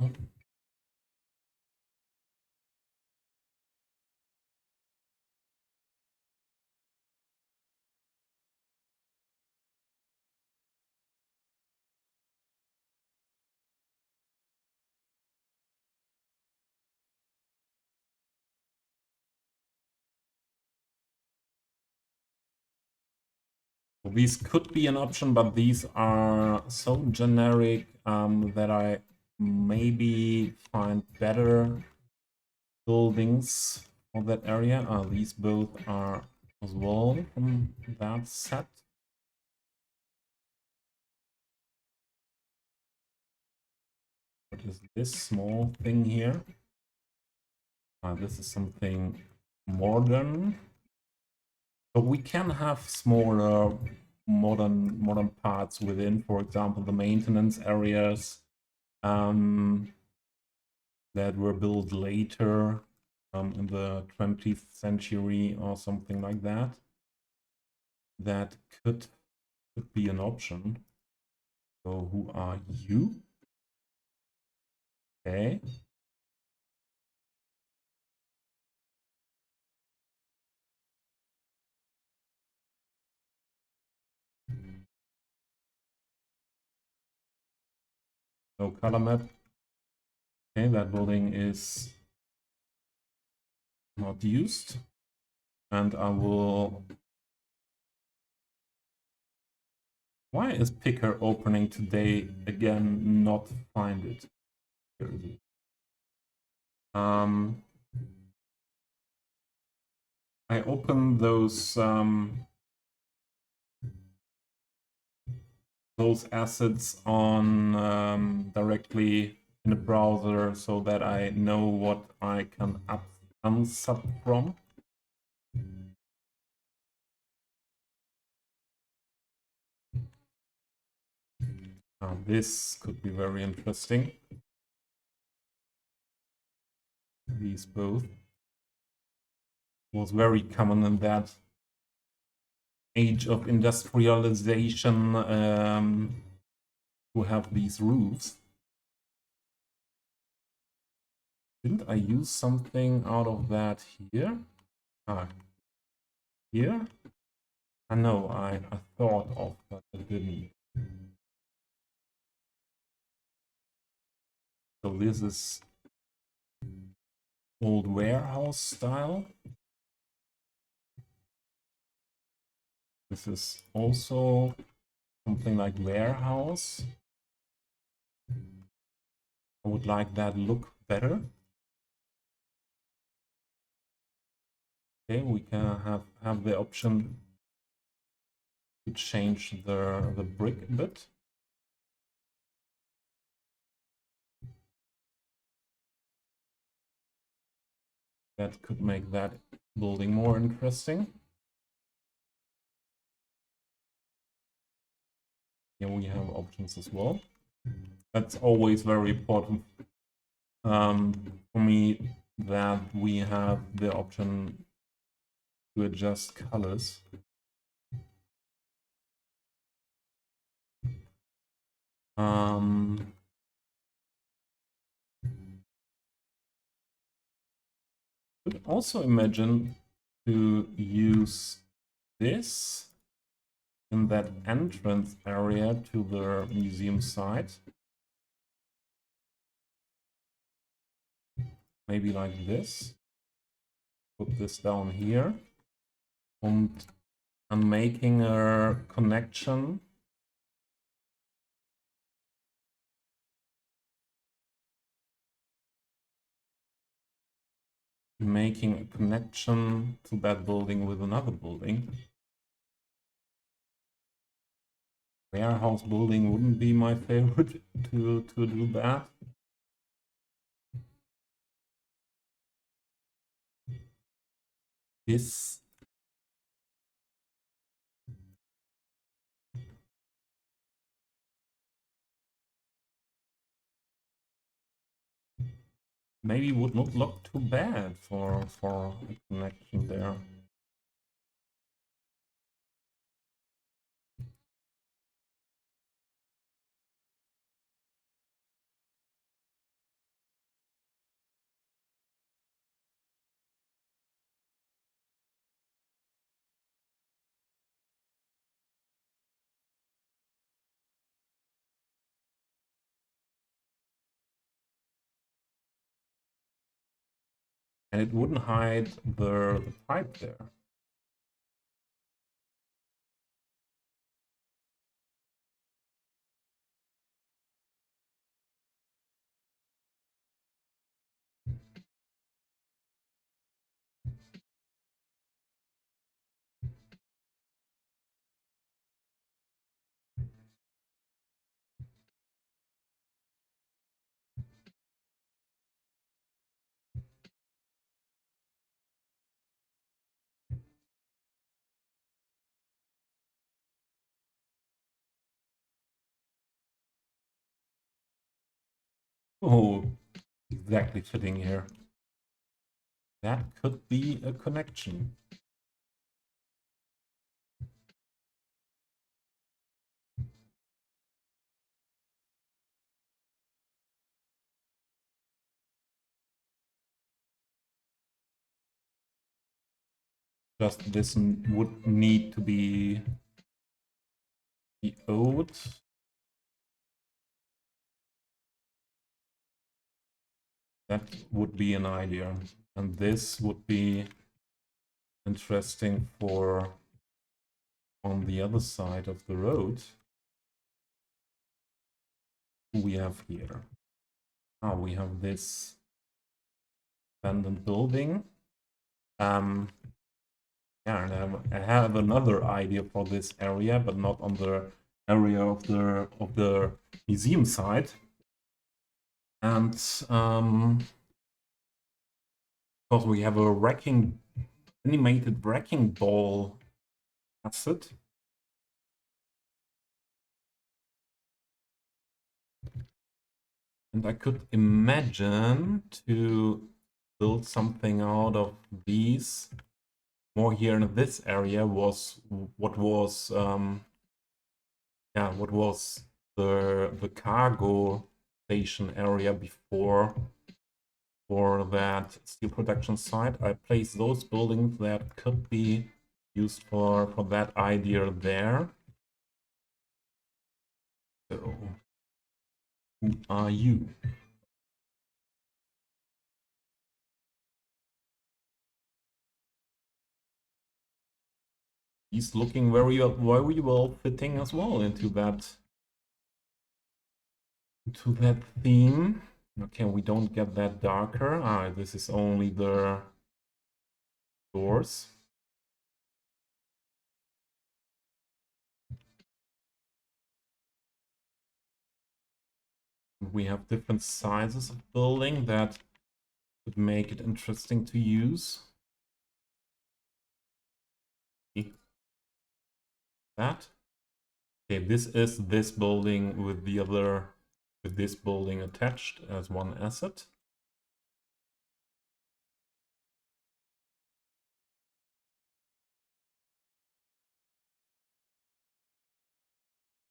A: These could be an option, but these are so generic that I maybe find better buildings for that area. These both are as well from that set. What is this small thing here? This is something modern. But we can have smaller modern parts within, for example, the maintenance areas that were built later in the 20th century or something like that. That could be an option. So who are you? Okay. No color map. Okay, that building is not used. And I will... Why is Picker opening today again? Not find it. Here it is. I open those assets on directly in the browser so that I know what I can unsub from. This could be very interesting. These both was very common in that age of industrialization to have these roofs. Didn't I use something out of that here? Here? I know, I thought of, but I didn't. So this is old warehouse style. This is also something like warehouse. I would like that look better. Okay, we can have the option to change the brick a bit. That could make that building more interesting. Here we have options as well. That's always very important for me, that we have the option to adjust colors. also imagine to use this in that entrance area to the museum site. Maybe like this. Put this down here. And making a connection. Making a connection to that building with another building. Warehouse building wouldn't be my favorite to do that. This maybe would not look too bad for a connection there. And it wouldn't hide the pipe there. Oh, exactly fitting here. That could be a connection. Just this would need to be the ode. That would be an idea. And this would be interesting for on the other side of the road. Who we have here? Ah, we have this abandoned building. Yeah, and I have another idea for this area, but not on the area of the museum side. And because we have a animated wrecking ball asset. And I could imagine to build something out of these. More here in this area was what was the cargo station area before for that steel production site. I placed those buildings that could be used for that idea there. So, who are you? He's looking very well fitting as well into that theme. Okay, we don't get that darker. Ah, this is only the doors. We have different sizes of building that would make it interesting to use. That. Okay, this is this building with this building attached as one asset.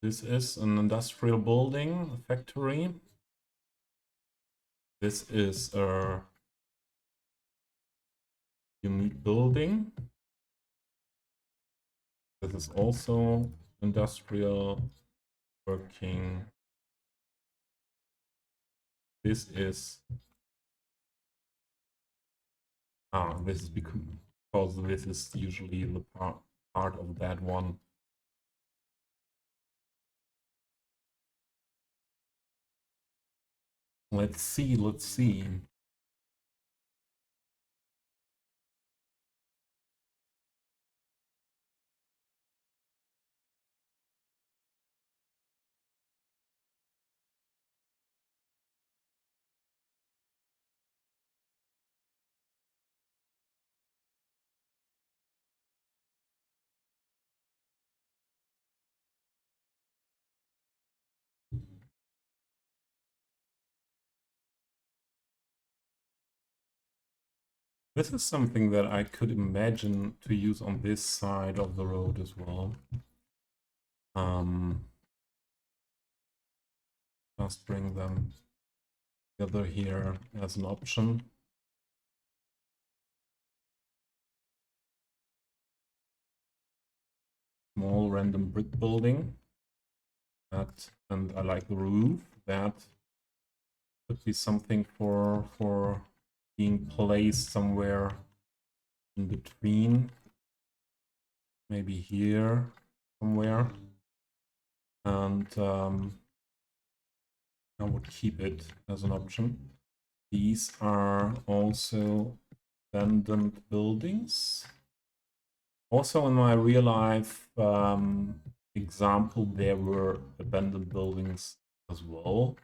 A: This is an industrial building, a factory. This is a unique building. This is also industrial working. This is this is because this is usually the part of that one. Let's see, let's see. This is something that I could imagine to use on this side of the road as well. Just bring them together here as an option. Small random brick building. That, and I like the roof. That could be something for being placed somewhere in between. Maybe here somewhere. And I would keep it as an option. These are also abandoned buildings. Also in my real life example, there were abandoned buildings as well.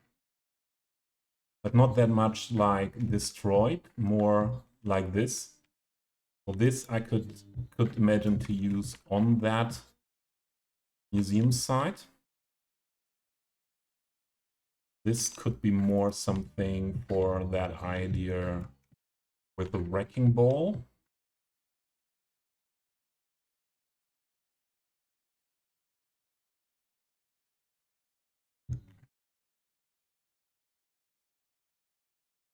A: But not that much like destroyed, more like this. So this I could imagine to use on that museum site. This could be more something for that idea with the wrecking ball.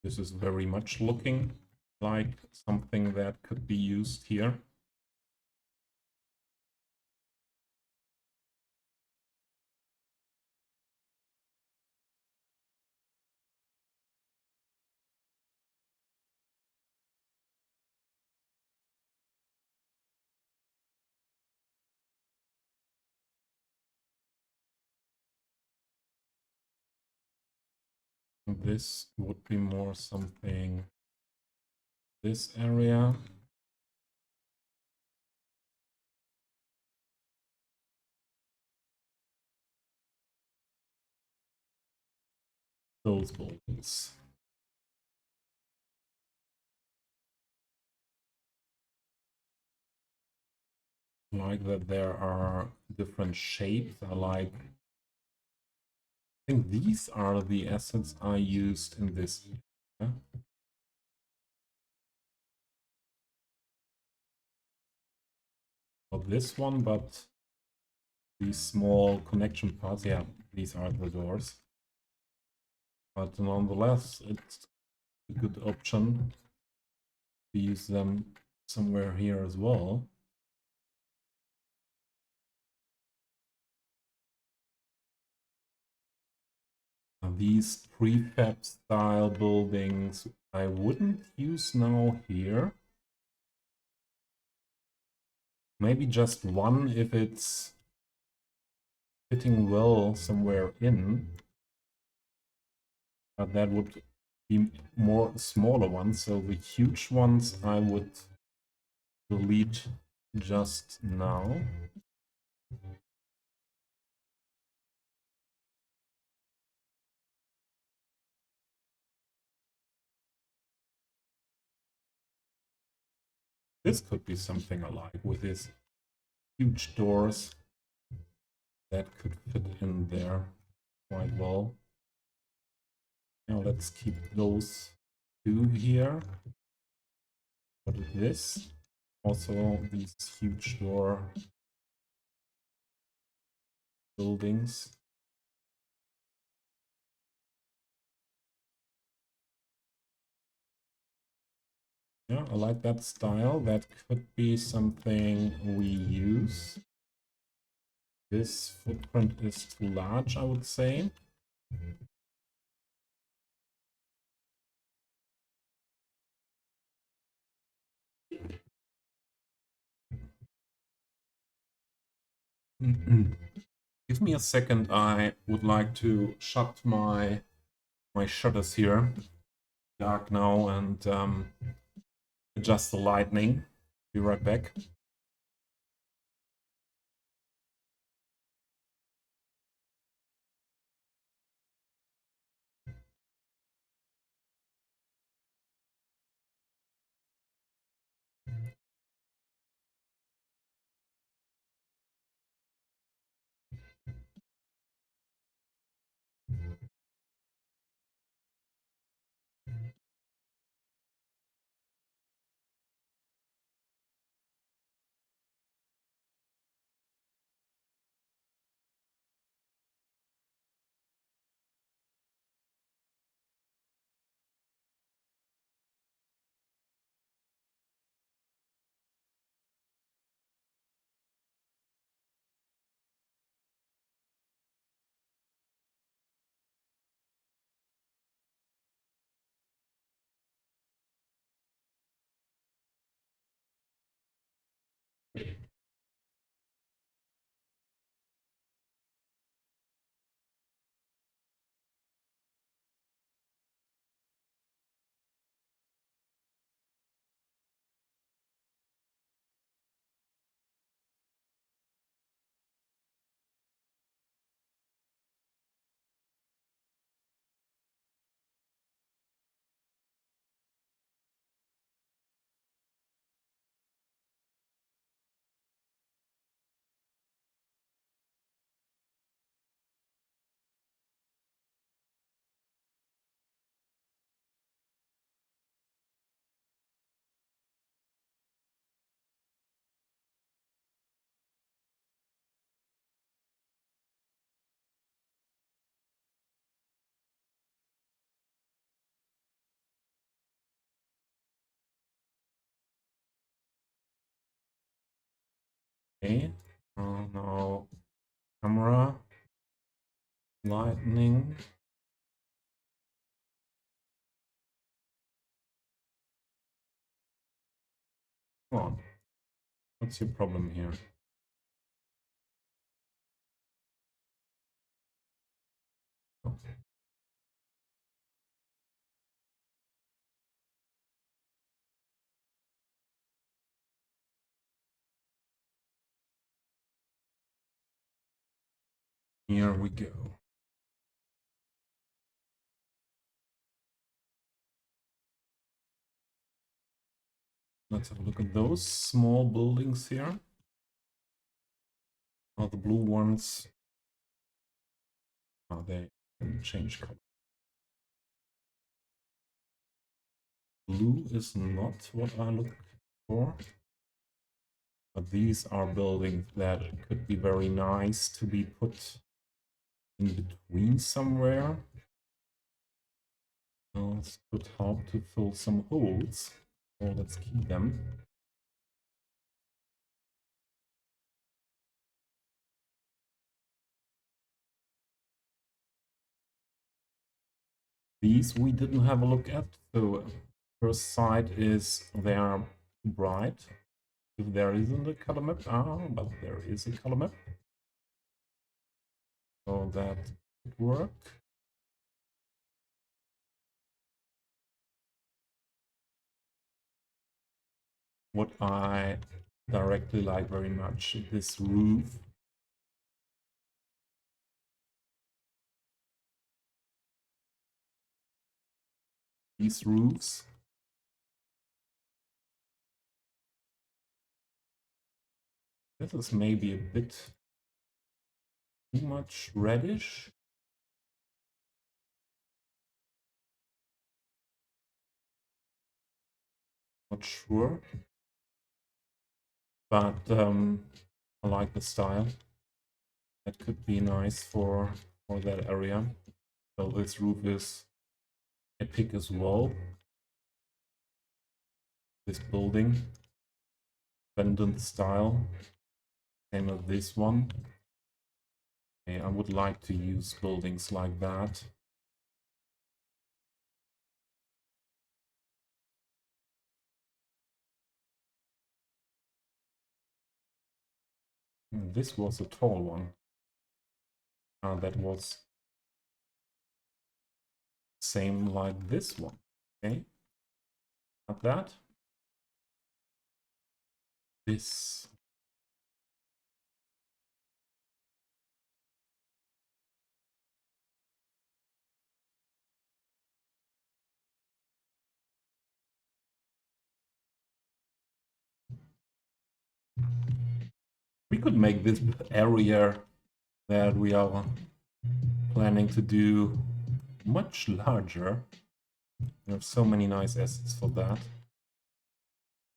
A: This is very much looking like something that could be used here. This would be more something this area. Those buildings. Like that there are different shapes. I think these are the assets I used in this. Not this one, but these small connection parts. Yeah, these are the doors. But nonetheless, it's a good option to use them somewhere here as well. These prefab style buildings I wouldn't use now here. Maybe just one if it's fitting well somewhere in. But that would be more smaller ones. So the huge ones I would delete just now. This could be something I like with these huge doors that could fit in there quite well. Now let's keep those two here. What is this? Also these huge door buildings. Yeah, I like that style. That could be something we use. This footprint is too large, I would say. Give me a second. I would like to shut my shutters here. Dark now, and adjust the lighting. Be right back. Okay. Now camera, lightning. Come on. What's your problem here? Oh, here we go. Let's have a look at those small buildings here. Are the blue ones? Are they change color? Blue is not what I look for. But these are buildings that could be very nice to be put in between somewhere. This could help to fill some holes. So let's keep them. These we didn't have a look at. So first sight is they are too bright. If there isn't a color map, but there is a color map. So that could work. What I directly like very much, this roof. These roofs. This is maybe a bit too much reddish. Not sure. But I like the style. That could be nice for that area. So this roof is epic as well. this building. Pendant style. Same as this one. Okay, I would like to use buildings like that. This was a tall one. That was same like this one. Okay, not that. This. We could make this area that we are planning to do much larger. We have so many nice assets for that.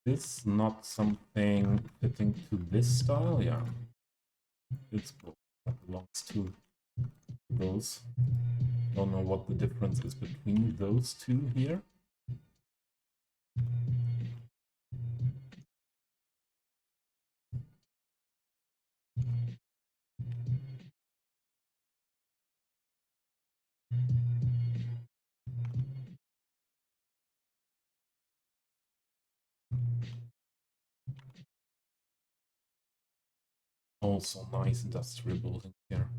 A: This not something fitting to this style, yeah. It's that belongs to those. Don't know what the difference is between those two here. Also nice industrial building here.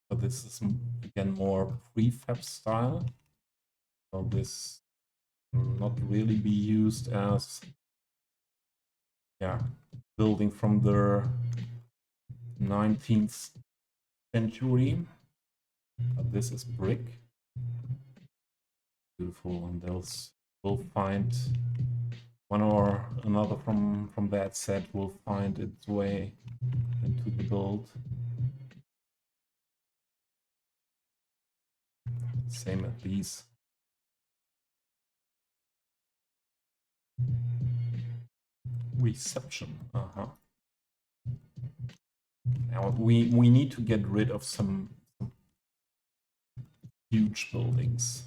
A: But this is again more prefab style. So this not really be used as building from the 19th century. But this is brick. Beautiful, and those will find one or another from that set will find its way into the build. Same as these. Reception. Now we need to get rid of some huge buildings.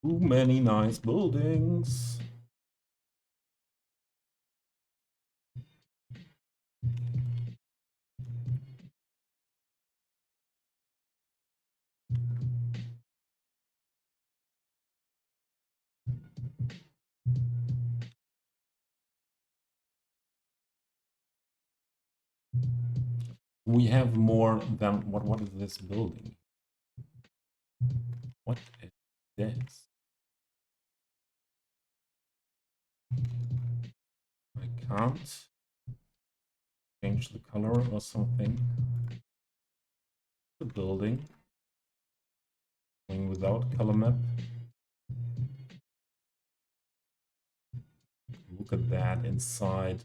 A: Too many nice buildings. We have more than what is this building? What is this? I can't change the color or something. The building going without color map. Look at that inside.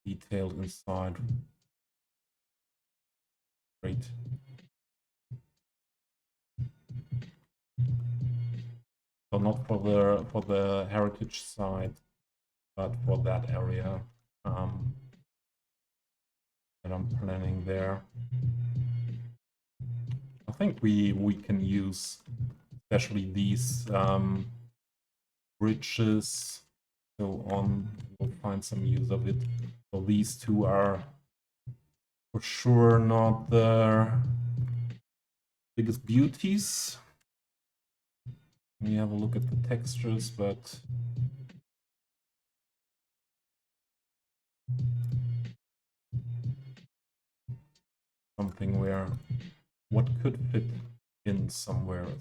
A: Detailed inside. Great. So not for the heritage side, but for that area that I'm planning there. I think we can use especially these bridges, so on. We'll find some use of it. So these two are for sure not the biggest beauties. We have a look at the textures, but something where what could fit in somewhere as well.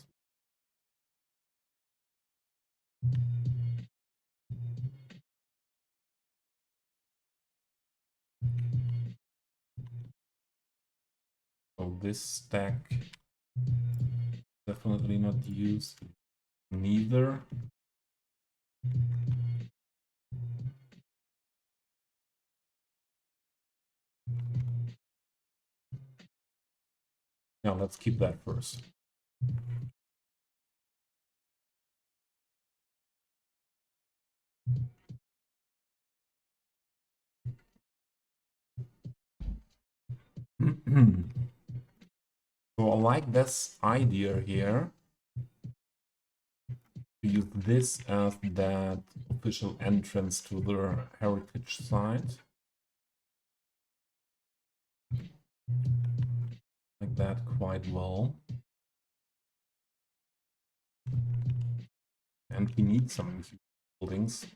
A: So this stack definitely not used, neither. Yeah, let's keep that first. So I like this idea here, to use this as that official entrance to the heritage site. Like that quite well. And we need some buildings.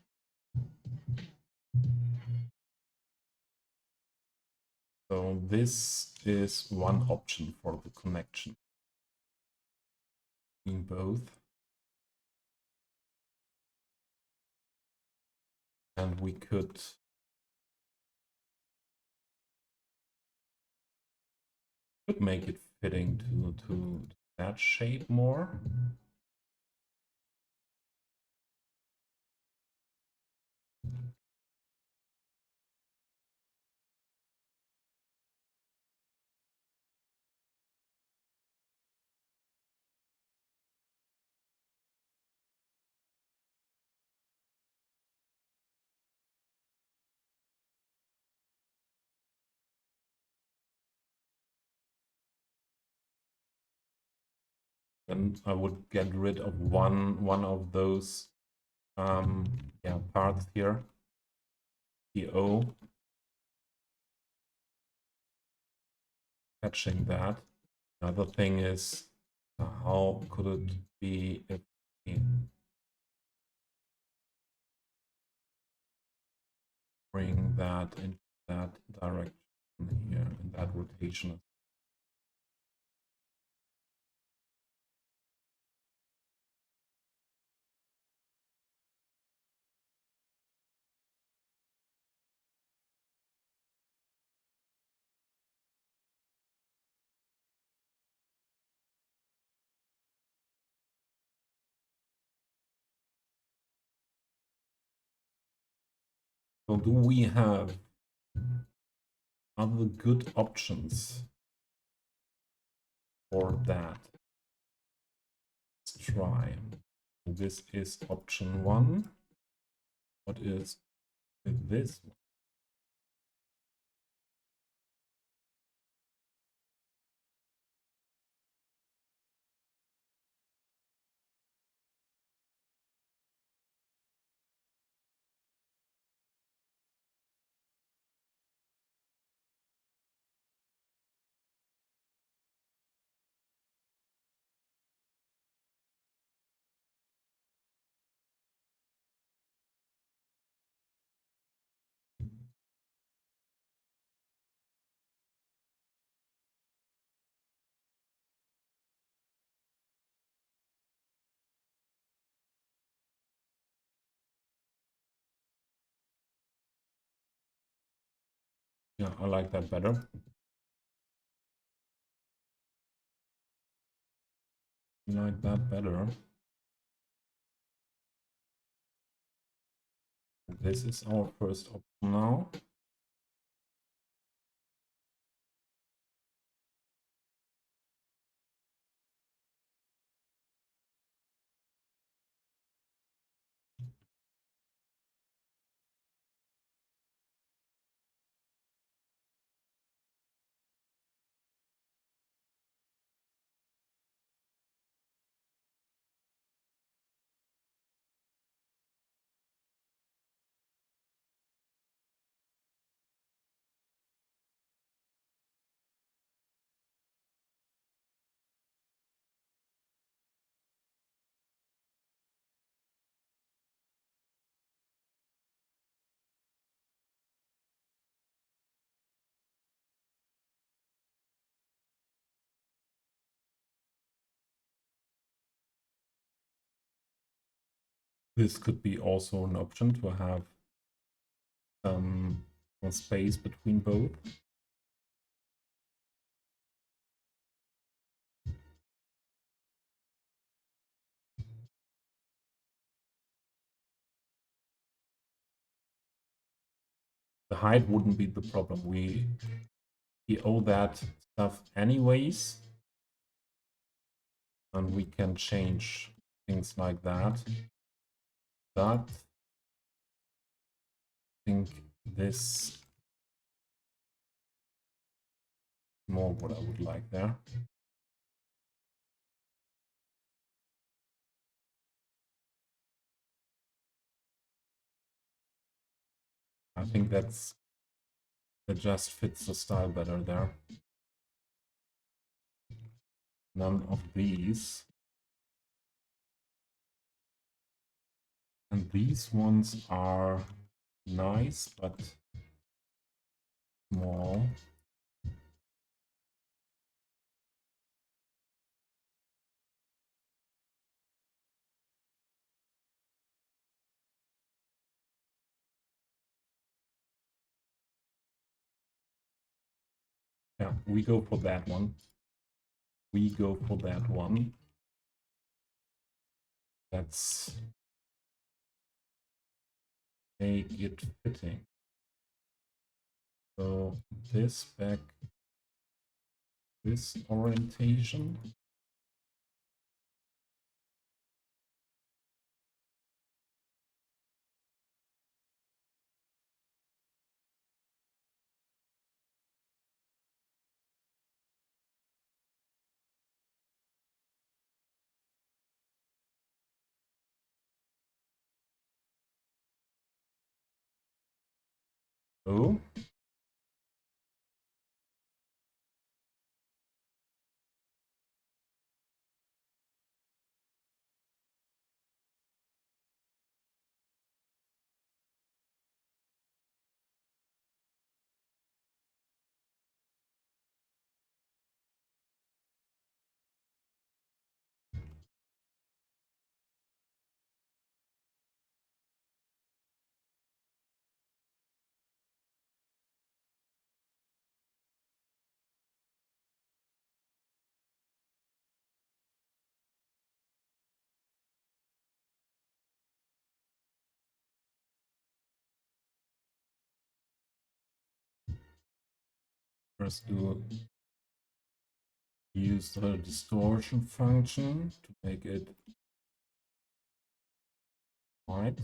A: So this is one option for the connection between both. And we could make it fitting to that shape more. Then I would get rid of one of those parts here, the O, catching that. Another thing is, how could it be if we bring that into that direction here, in that rotation? So do we have other good options for that? Let's try. This is option 1. What is with this one? Yeah, I like that better. I like that better. This is our first option now. This could be also an option to have some space between both. The height wouldn't be the problem. We owe that stuff anyways. and we can change things like that. But I think this more what I would like there. I think that just fits the style better there. None of these. And these ones are nice, but small. Yeah, we go for that one. We go for that one. Let's make it fitting. So this back, this orientation. Oh, first use the distortion function to make it white.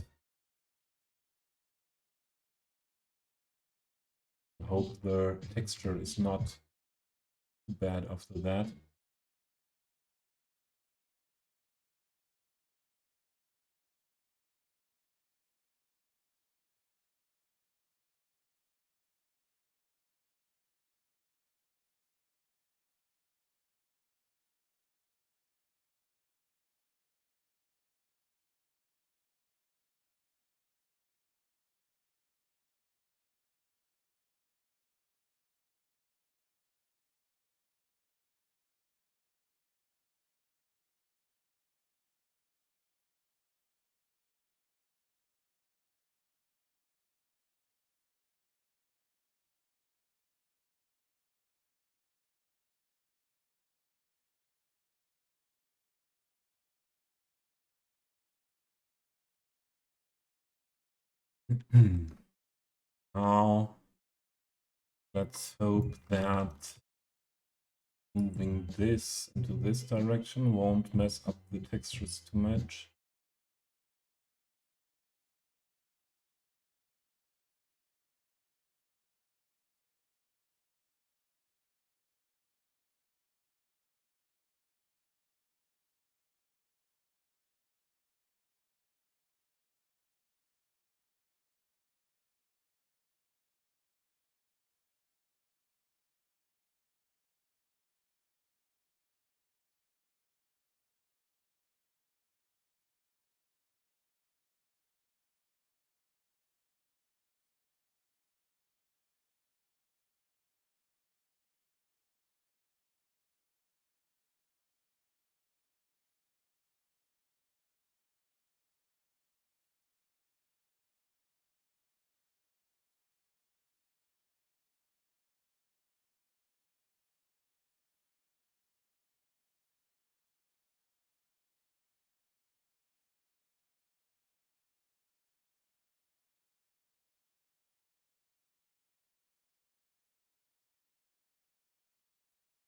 A: I hope the texture is not too bad after that. Now, let's hope that moving this into this direction won't mess up the textures too much.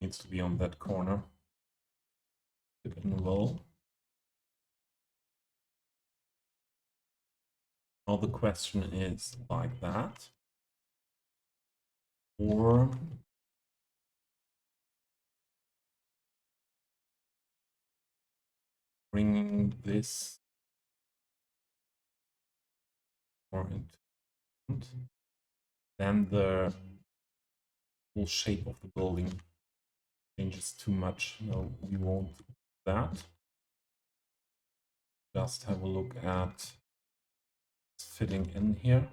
A: Needs to be on that corner. fit in well. Now the question is like that, or bringing this more into, then the whole shape of the building changes too much. No, we won't do that. Just have a look at fitting in here.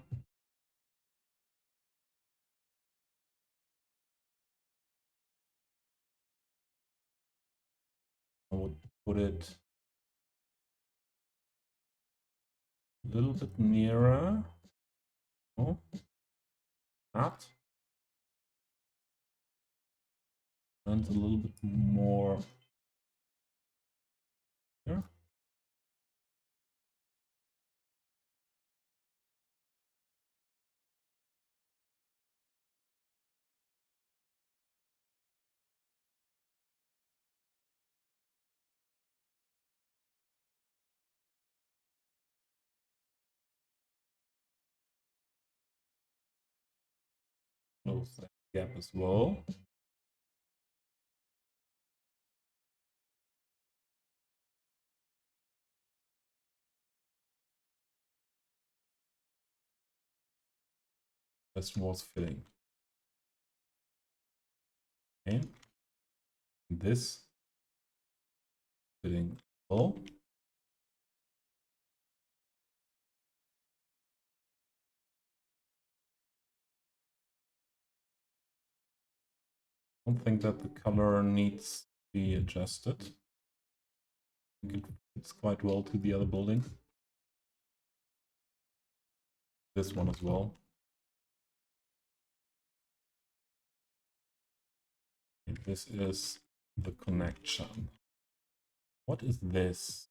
A: I would put it a little bit nearer. Oh, that. And a little bit more here. Close that gap as well. This was fitting. Okay. This fitting well. I don't think that the color needs to be adjusted. I think it fits quite well to the other building. This one as well. And this is the connection. What is this?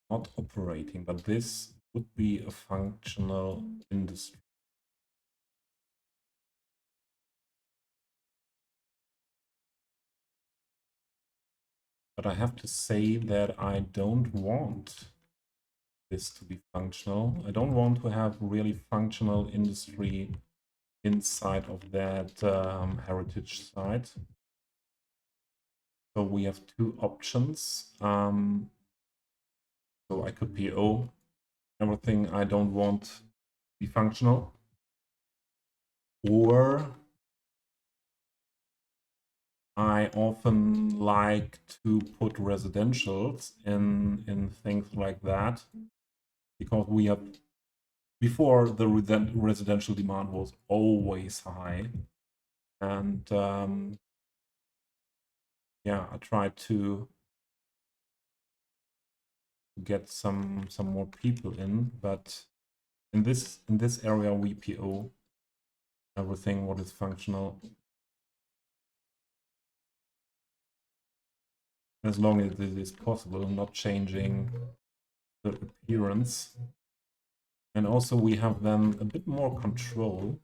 A: Not operating, but this would be a functional industry. But I have to say that I don't want this to be functional. I don't want to have really functional industry inside of that heritage site. So we have two options. So I could PO everything I don't want to be functional, or I often like to put residentials in things like that, because we have, before the residential demand was always high, and yeah, I tried to get some more people in, but in this area we PO everything what is functional, as long as it is possible, not changing the appearance. And also we have then a bit more control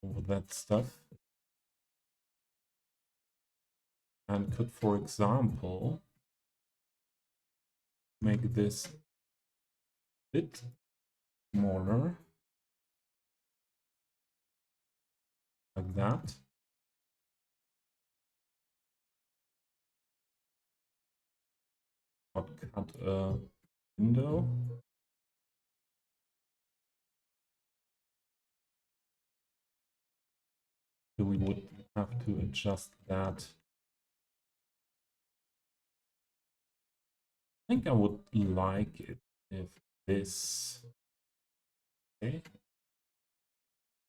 A: over that stuff, and could, for example, make this a bit smaller, like that. Not cut a window. So we would have to adjust that. I think I would like it if this, okay,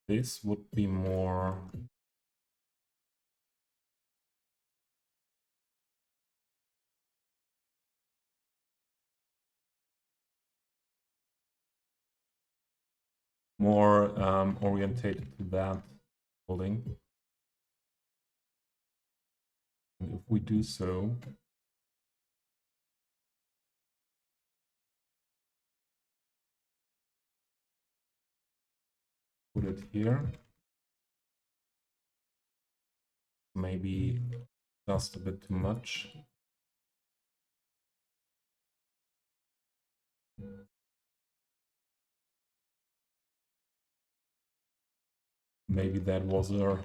A: this would be more orientated to that building. And if we do so, put it here, maybe Just a bit too much. Maybe that was a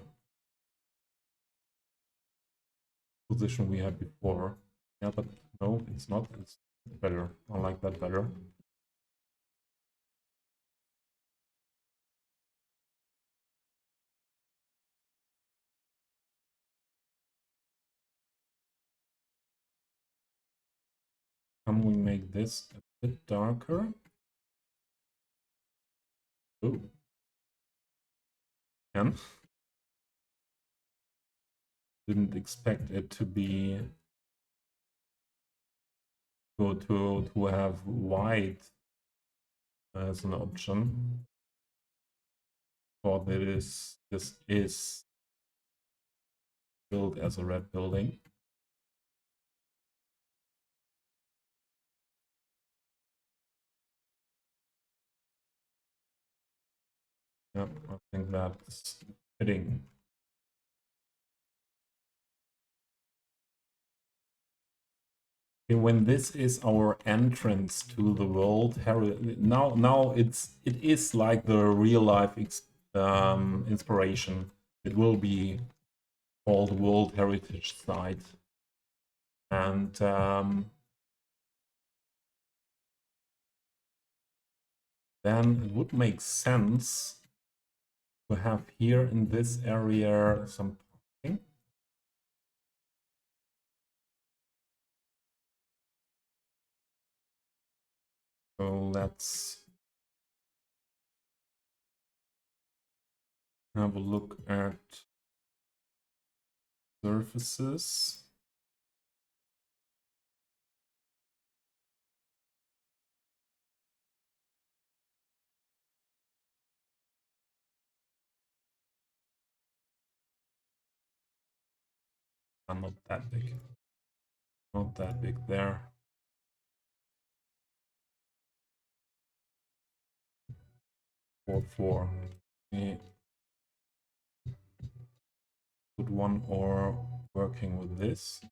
A: position we had before. Yeah, but no, it's not. It's better. I like that better. Can we make this a bit darker? Oh, can. Didn't expect it to be to have white as an option. For this is built as a red building. Yeah, I think that's fitting. When this is our entrance to the world, now it is like the real life inspiration. It will be called World Heritage Site, and then it would make sense to have here in this area some parking. So let's have a look at surfaces. Not that big. Not that big there. Four. Okay. Good one, or working with this.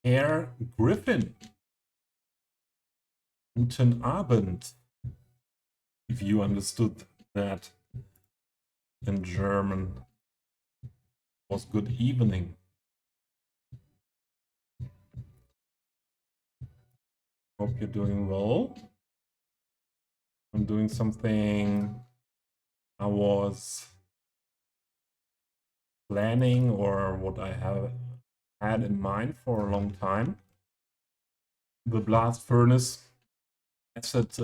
A: Herr Griffin. Guten Abend. If you understood that in German. Was good evening. Hope you're doing well. I'm doing something I was planning or what I have had in mind for a long time. The blast furnace asset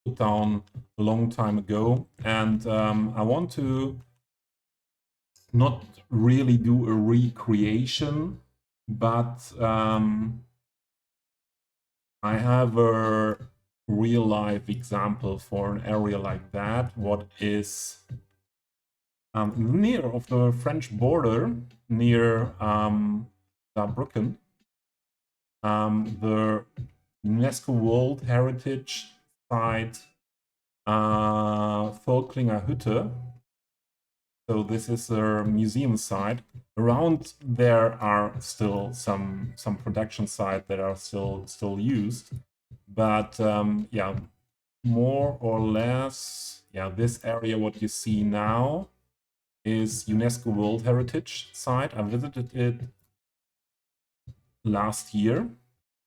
A: put down a long time ago, and I want to not really do a recreation, but I have a real life example for an area like that. What is near of the French border, near Saarbrücken, the UNESCO World Heritage Site Völklinger Hütte. So this is a museum site. Around there are still some production sites that are still used, but yeah, more or less, yeah, this area what you see now is UNESCO World Heritage Site. I visited it last year,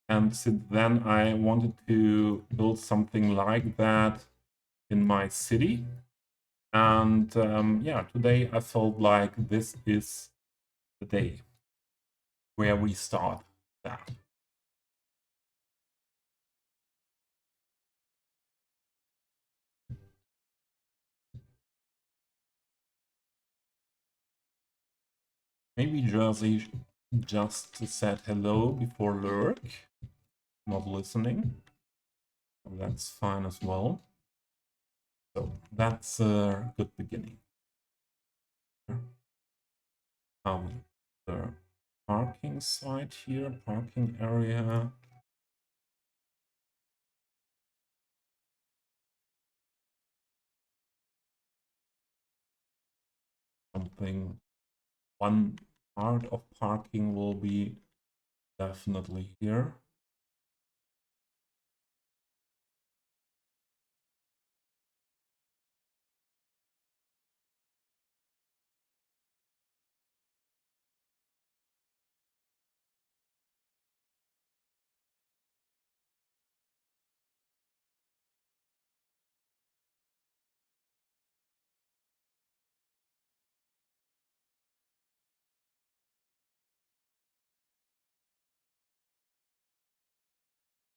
A: and since then I wanted to build something like that in my city. And yeah, today I felt like this is the day. where we start that. Maybe Jersey just said hello before lurk, not listening. That's fine as well. So that's a good beginning. The parking site here, parking area. Something, one part of parking will be definitely here.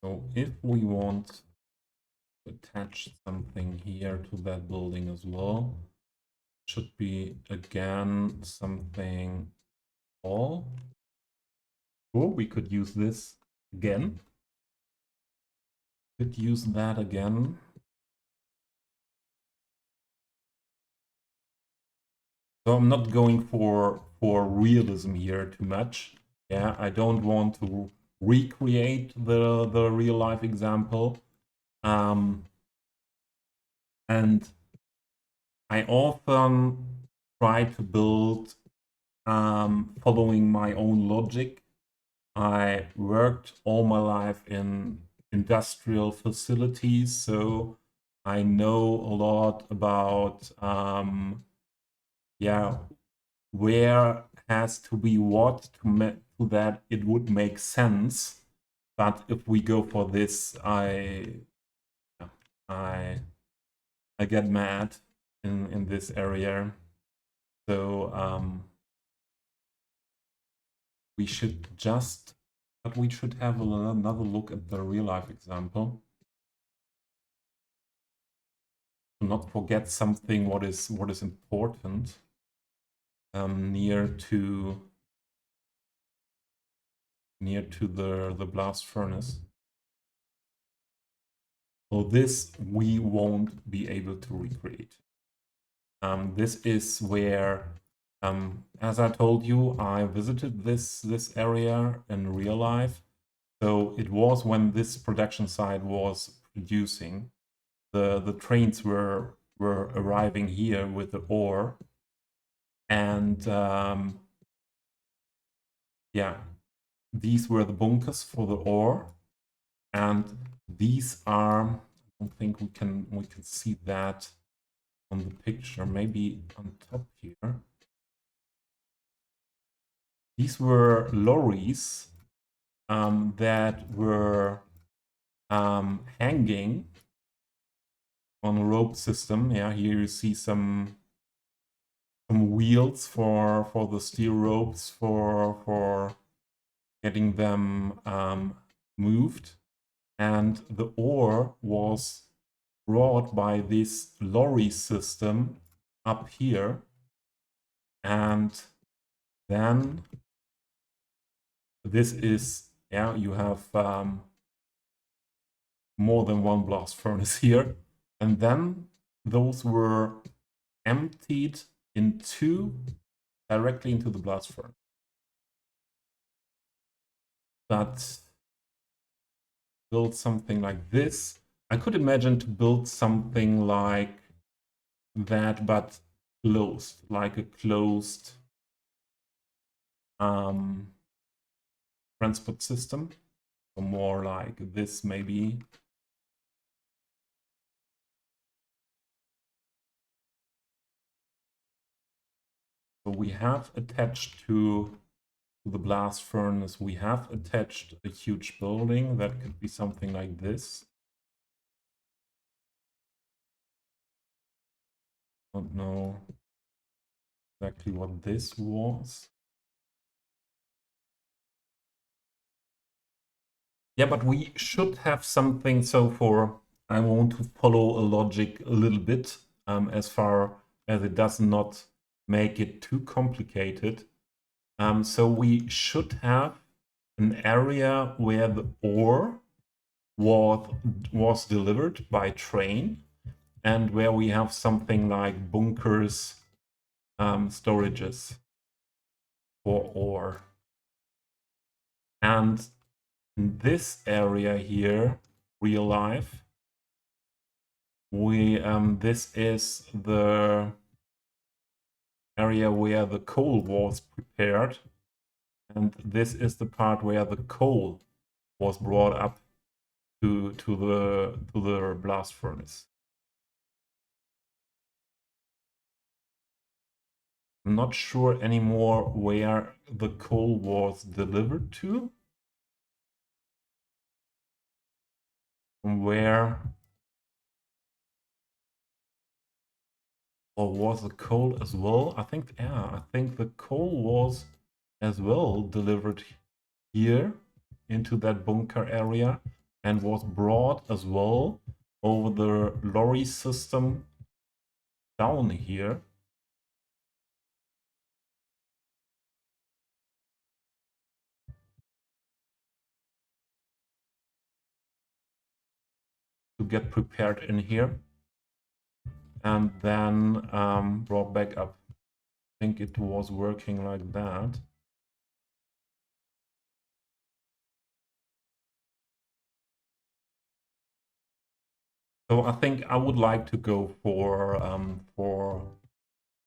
A: So if we want to attach something here to that building as well, should be again something all. Or we could use this again. Could use that again. So I'm not going for realism here too much. Yeah, I don't want to recreate the real life example. And I often try to build following my own logic. I worked all my life in industrial facilities, so I know a lot about yeah, where has to be what to that it would make sense. But if we go for this, I get mad in this area. So we should just, but we should have another look at the real life example. To not forget something what is important near to the blast furnace. So this we won't be able to recreate. This is where, as I told you, I visited this area in real life. So it was when this production site was producing. The trains were arriving here with the ore, and yeah, these were the bunkers for the ore, and these are, I don't think we can see that on the picture, maybe on top here. These were lorries that were hanging on a rope system. Yeah, here you see some wheels for the steel ropes for getting them moved, and the ore was brought by this lorry system up here, and then this is, yeah, you have more than one blast furnace here, and then those were emptied directly into the blast furnace. But build something like this. I could imagine to build something like that, but closed, like a closed transport system, or more like this maybe. So we have attached to the blast furnace, we have attached a huge building that could be something like this. Don't know exactly what this was. Yeah, but we should have something. So for I want to follow a logic a little bit, as far as it does not make it too complicated. So we should have an area where the ore was delivered by train, and where we have something like bunkers, storages for ore. And in this area here, real life, we this is the area where the coal was prepared, and this is the part where the coal was brought up to the blast furnace. I'm not sure anymore where the coal was delivered to, and where, or was the coal as well? I think, yeah, I think the coal was as well delivered here into that bunker area, and was brought as well over the lorry system down here. To get prepared in here, and then brought back up. I think it was working like that. So I think I would like to go for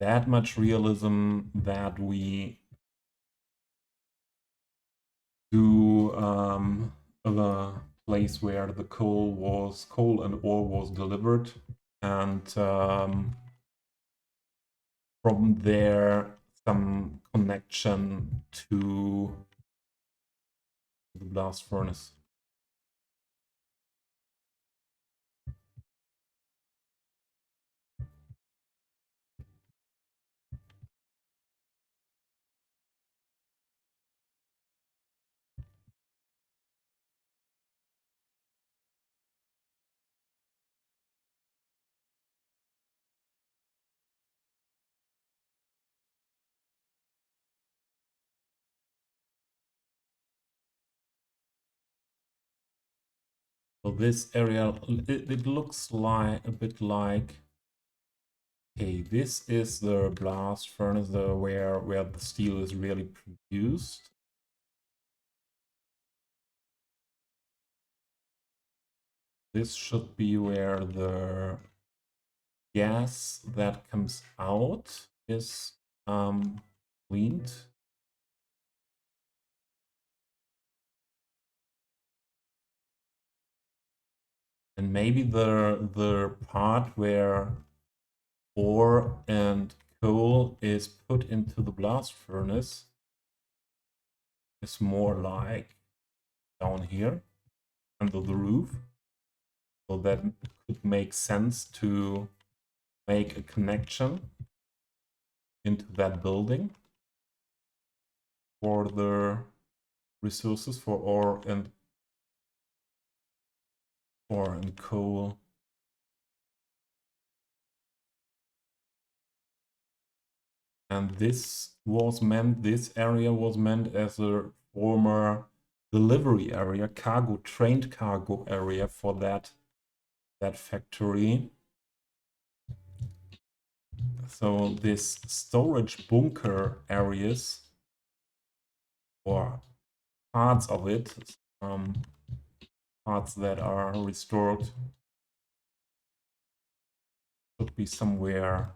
A: that much realism, that we do a place where the coal and ore was delivered, and from there some connection to the blast furnace. So this area, it looks like a bit like, okay, this is the blast furnace, where the steel is really produced. This should be where the gas that comes out is cleaned. And maybe the part where ore and coal is put into the blast furnace is more like down here under the roof. So that could make sense to make a connection into that building for the resources for ore and coal. And this area was meant as a former delivery area, trained cargo area for that factory. So this storage bunker areas, or parts of it, parts that are restored, should be somewhere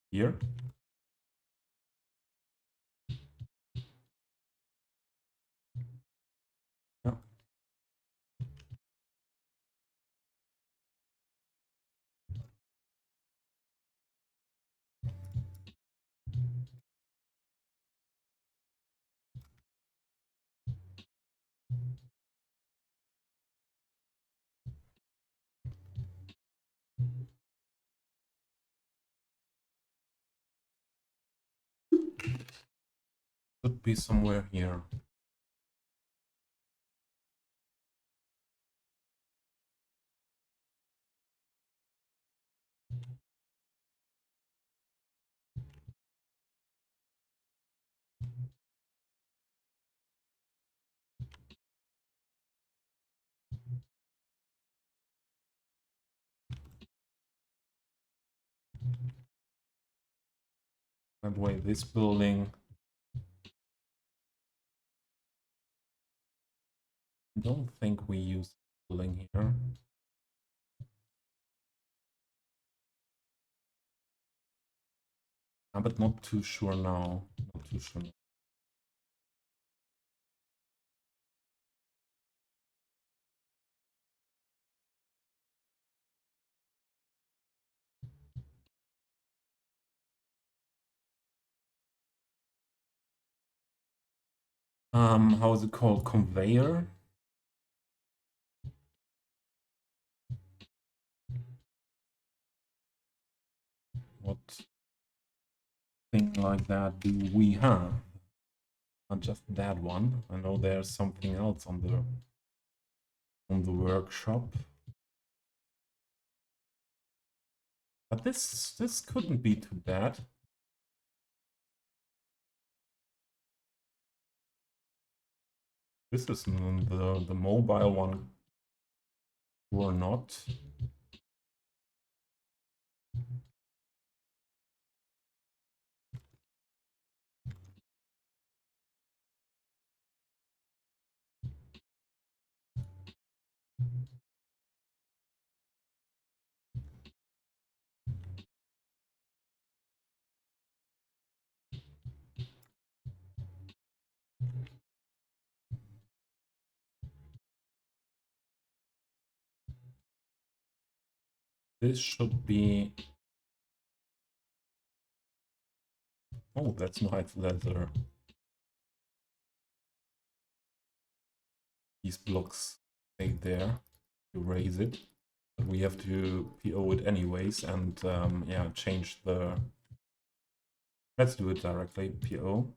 A: here. Yeah. Should be somewhere here. By the way, this building, I don't think we use building here. But not too sure now. Not too sure. How is it called? Conveyor? What thing like that do we have? Not just that one. I know there's something else on the workshop. But this couldn't be too bad. This is the mobile one or not. This should be... Oh, that's nice leather. These blocks stay there. You raise it. But we have to PO it anyways and yeah, change the... Let's do it directly, PO.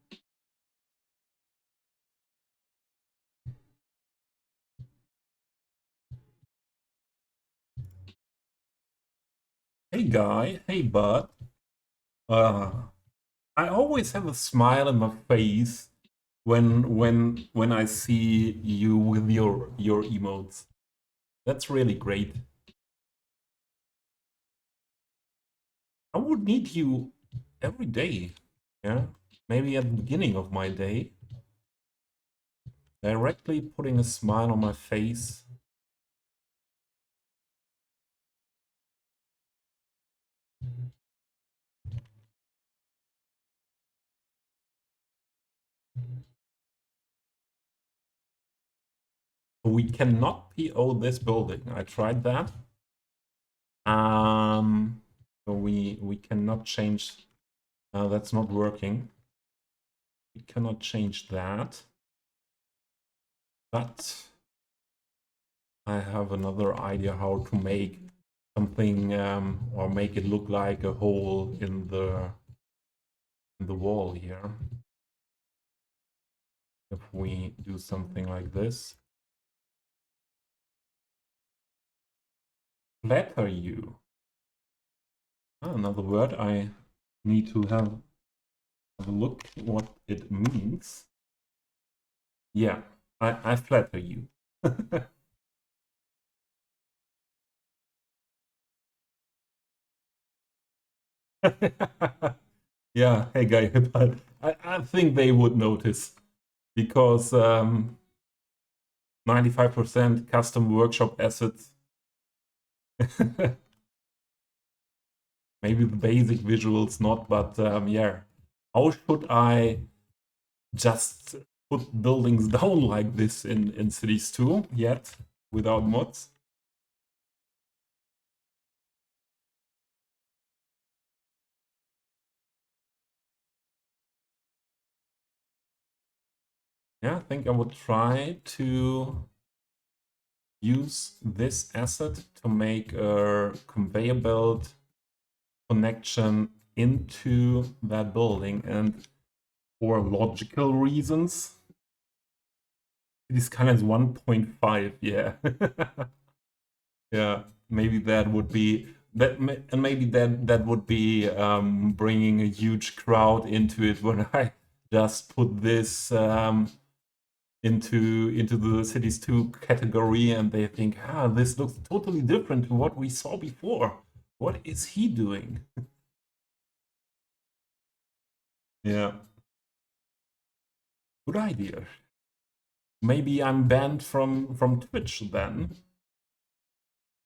A: Hey guy, hey bud. I always have a smile on my face when I see you with your emotes. That's really great. I would need you every day. Yeah, maybe at the beginning of my day. Directly putting a smile on my face. We cannot PO this building. I tried that. So we cannot change. That's not working. We cannot change that. But I have another idea how to make something or make it look like a hole in the wall here. If we do something like this. Flatter you. Another word I need to have a look what it means. Yeah, I flatter you. Yeah, hey guy, but I think they would notice because 95% custom workshop assets. Maybe the basic visuals not, but yeah. How should I just put buildings down like this in Cities 2 yet without mods? Yeah, I think I would try to use this asset to make a conveyor belt connection into that building, and for logical reasons this kind of 1.5, yeah. Yeah, maybe that would be that, and maybe that would be bringing a huge crowd into it when I just put this into the Cities 2 category, and they think, this looks totally different to what we saw before. What is he doing? Yeah. Good idea. Maybe I'm banned from Twitch then.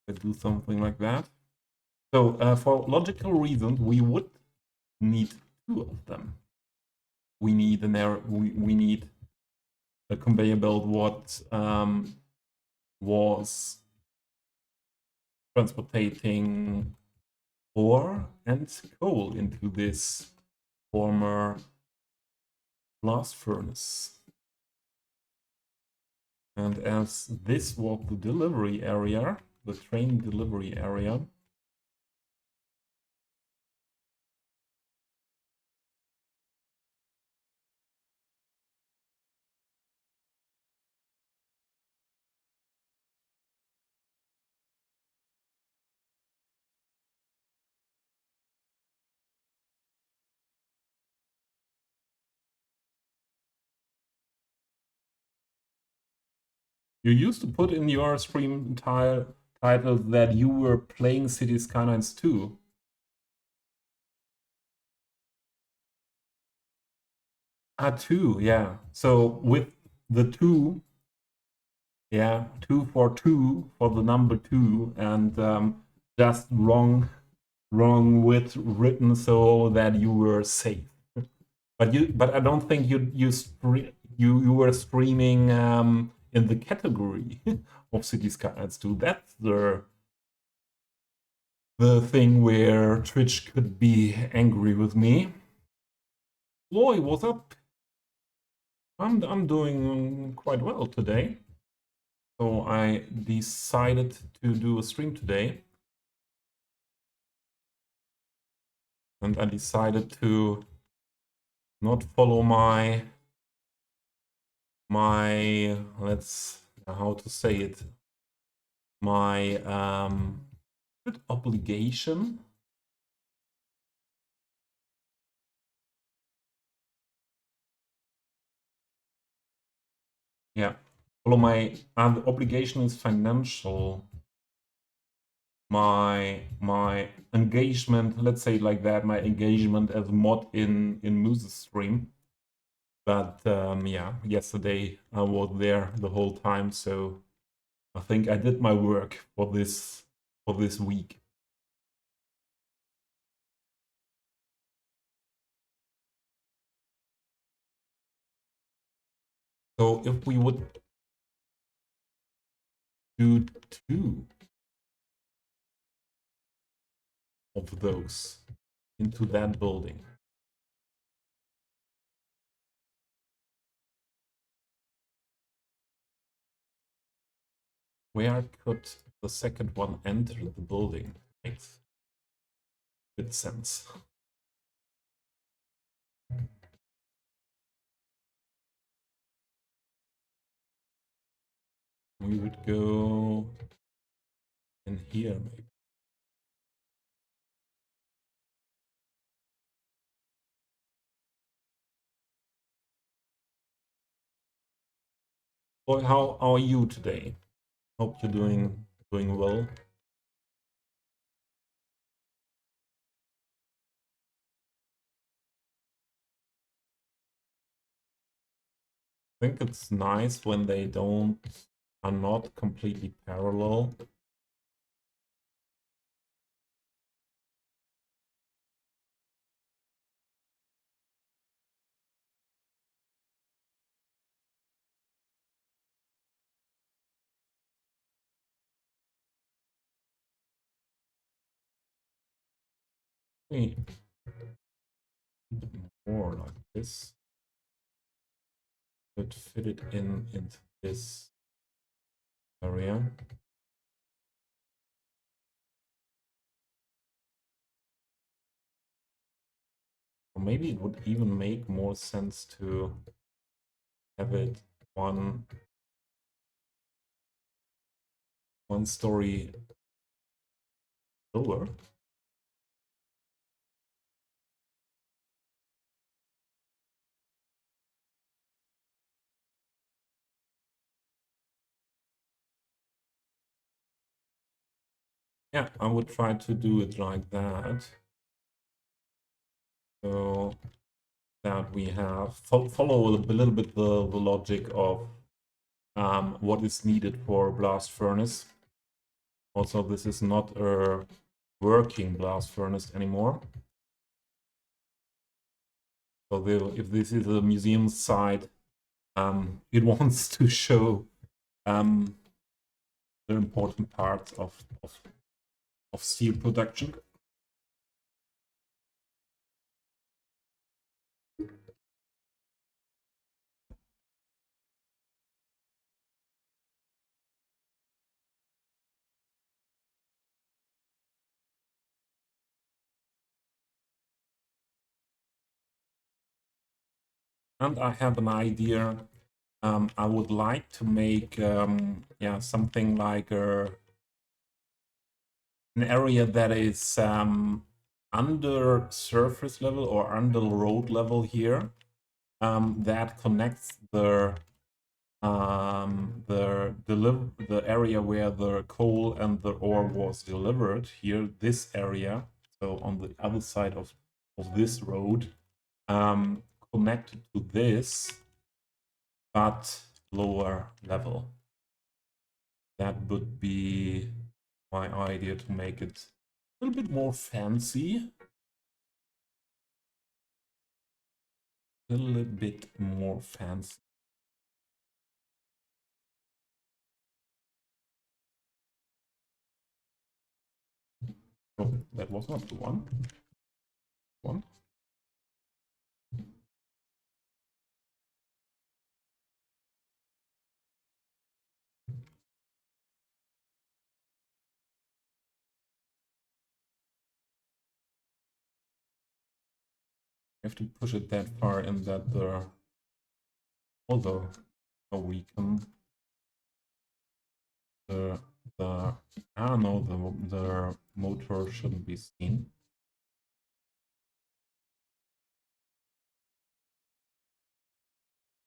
A: I do something like that. So for logical reasons, we would need two of them. We need we need a conveyor belt what was transporting ore and coal into this former blast furnace. And as this was the delivery area, the train delivery area, you used to put in your stream title that you were playing City Skylines 2. Ah, 2, yeah. So with the 2, yeah, 2 for the number 2, and just wrong with written so that you were safe. But I don't think you were streaming in the category of City Skylines 2. That's the thing where Twitch could be angry with me. Loy, what's up? I'm doing quite well today. So I decided to do a stream today. And I decided to not follow my let's how to say it, my obligation. Yeah, follow my obligation is financial. My engagement, let's say it like that, my engagement as mod in Moose's stream. But yeah, yesterday I was there the whole time, so I think I did my work for this week. So if we would do 2 of those into that building, where could the second one enter the building? Makes good sense. We would go in here, maybe. Boy, how are you today? Hope you're doing well. I think it's nice when they are not completely parallel. Hey, a bit more like this. Could fit it into this area. Or maybe it would even make more sense to have it one story lower. Yeah, I would try to do it like that. So that we have follow a little bit the logic of what is needed for blast furnace. Also, this is not a working blast furnace anymore. So if this is a museum site, it wants to show the important parts of steel production. And I have an idea. I would like to make something like an area that is under surface level or under road level here, that connects the area where the coal and the ore was delivered here, this area, so on the other side of this road, connected to this, but lower level. That would be my idea, to make it a little bit more fancy. A little bit more fancy. Oh, that was not the one. One. I have to push it that far in that the, although we can the no, the motor shouldn't be seen.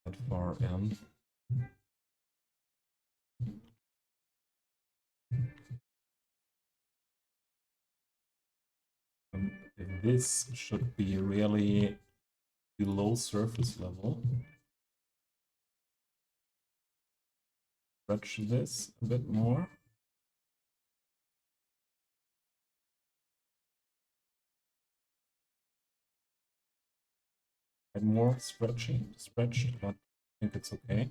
A: That far in. This should be really below surface level. Stretch this a bit more. And more stretched, but I think it's okay.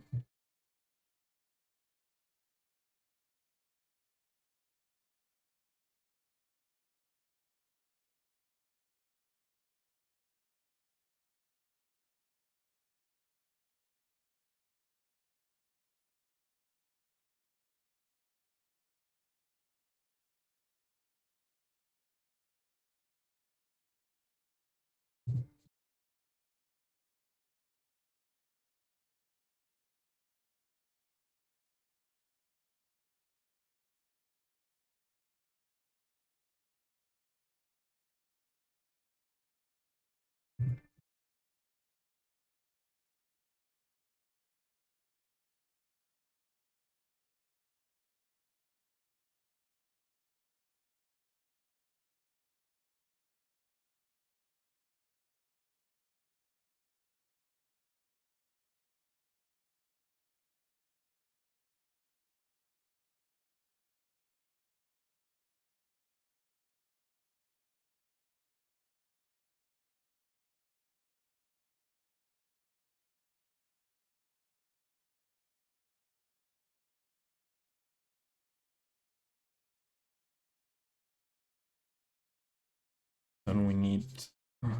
A: Then we need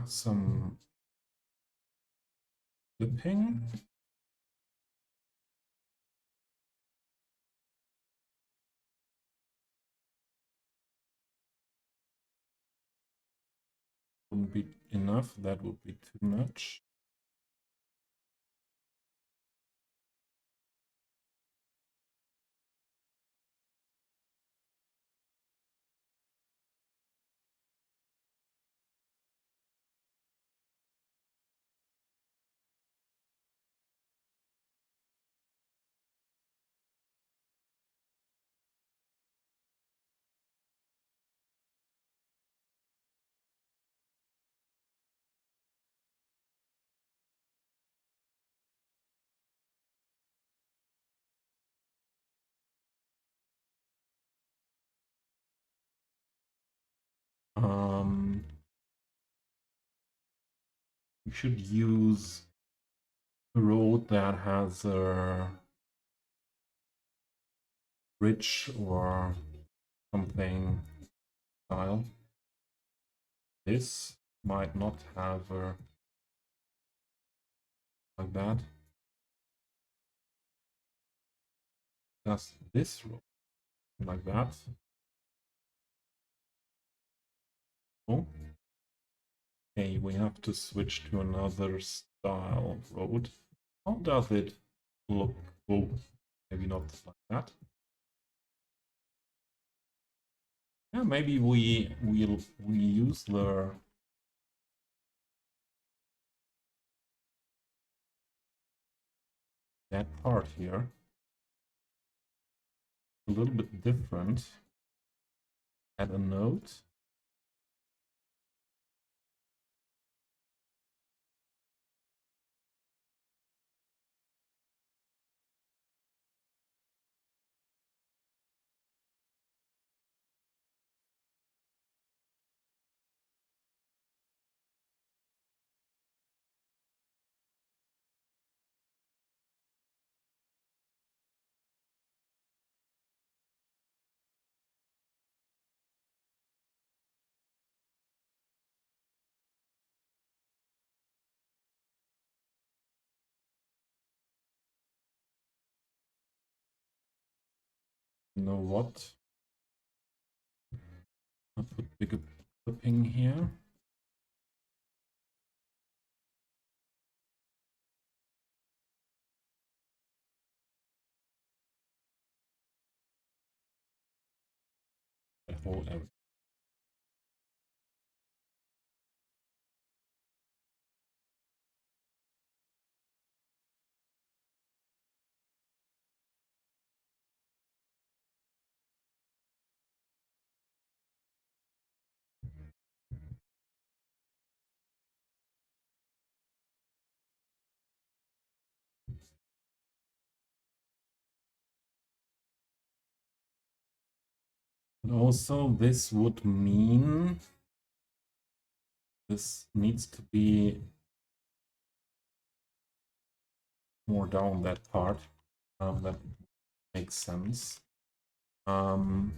A: some clipping. Wouldn't be enough, that would be too much. we should use a road that has a bridge or something style. This might not have a like that. Does this road like that? Oh. Okay, we have to switch to another style road. How does it look? Oh, maybe not like that. Yeah, maybe we use that part here a little bit different. Add a node. You know what? I'll put bigger clipping here. The whole area. And also, this would mean this needs to be more down that part. That makes sense. And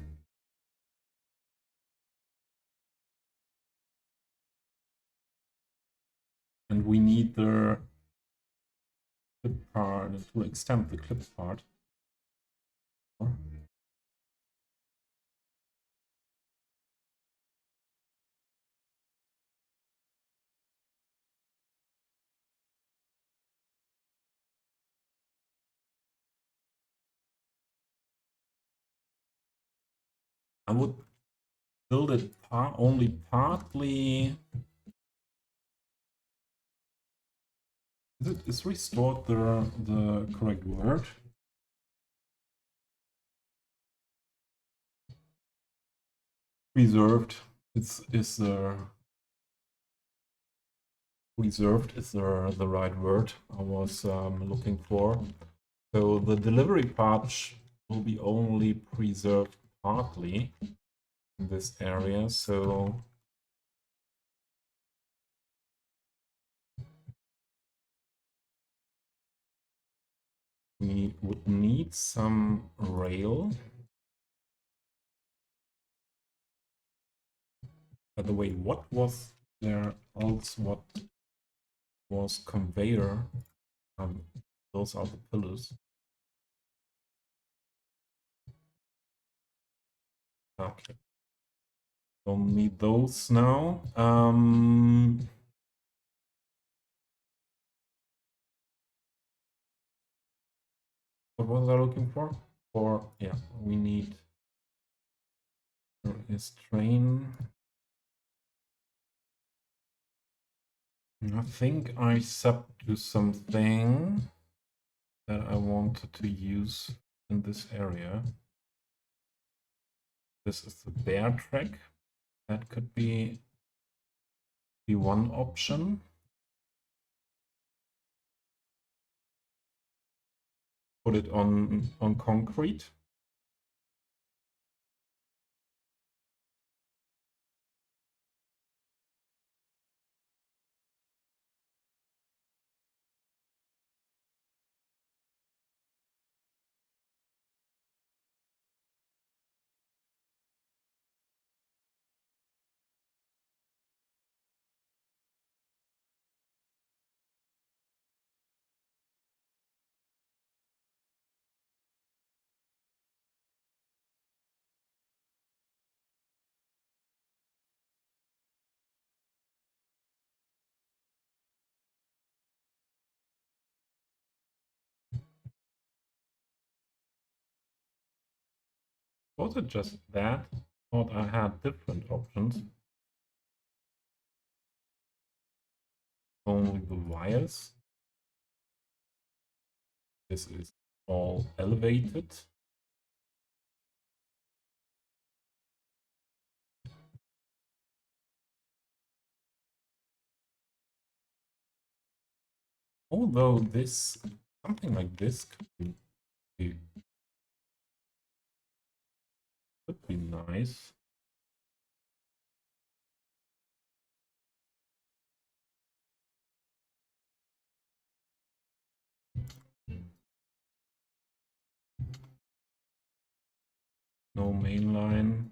A: we need the clip part to extend the clip part. I would build it only partly. Is restored the correct word? Preserved. Is preserved is the right word I was looking for. So the delivery part will be only preserved partly in this area. So we would need some rail. By the way, what was there else? What was conveyor? Those are the pillars. Okay. Don't need those now. What was I looking for? Yeah, we need. There is train. I think I subbed to something that I wanted to use in this area. This is the bear track. That could be one option. Put it on concrete. Was it just that? Thought I had different options. Only the wires. This is all elevated. Although this, something like this could be nice. No main line.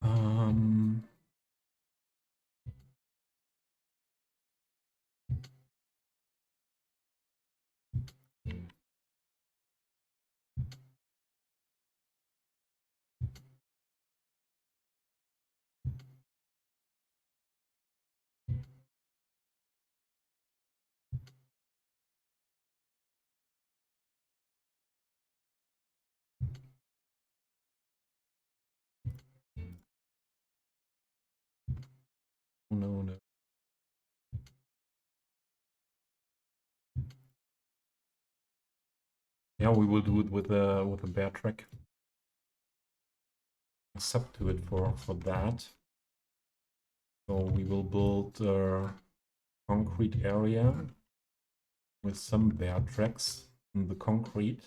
A: Um, no. Yeah, we will do it with a bear track. Sub to it for that. So we will build a concrete area with some bear tracks in the concrete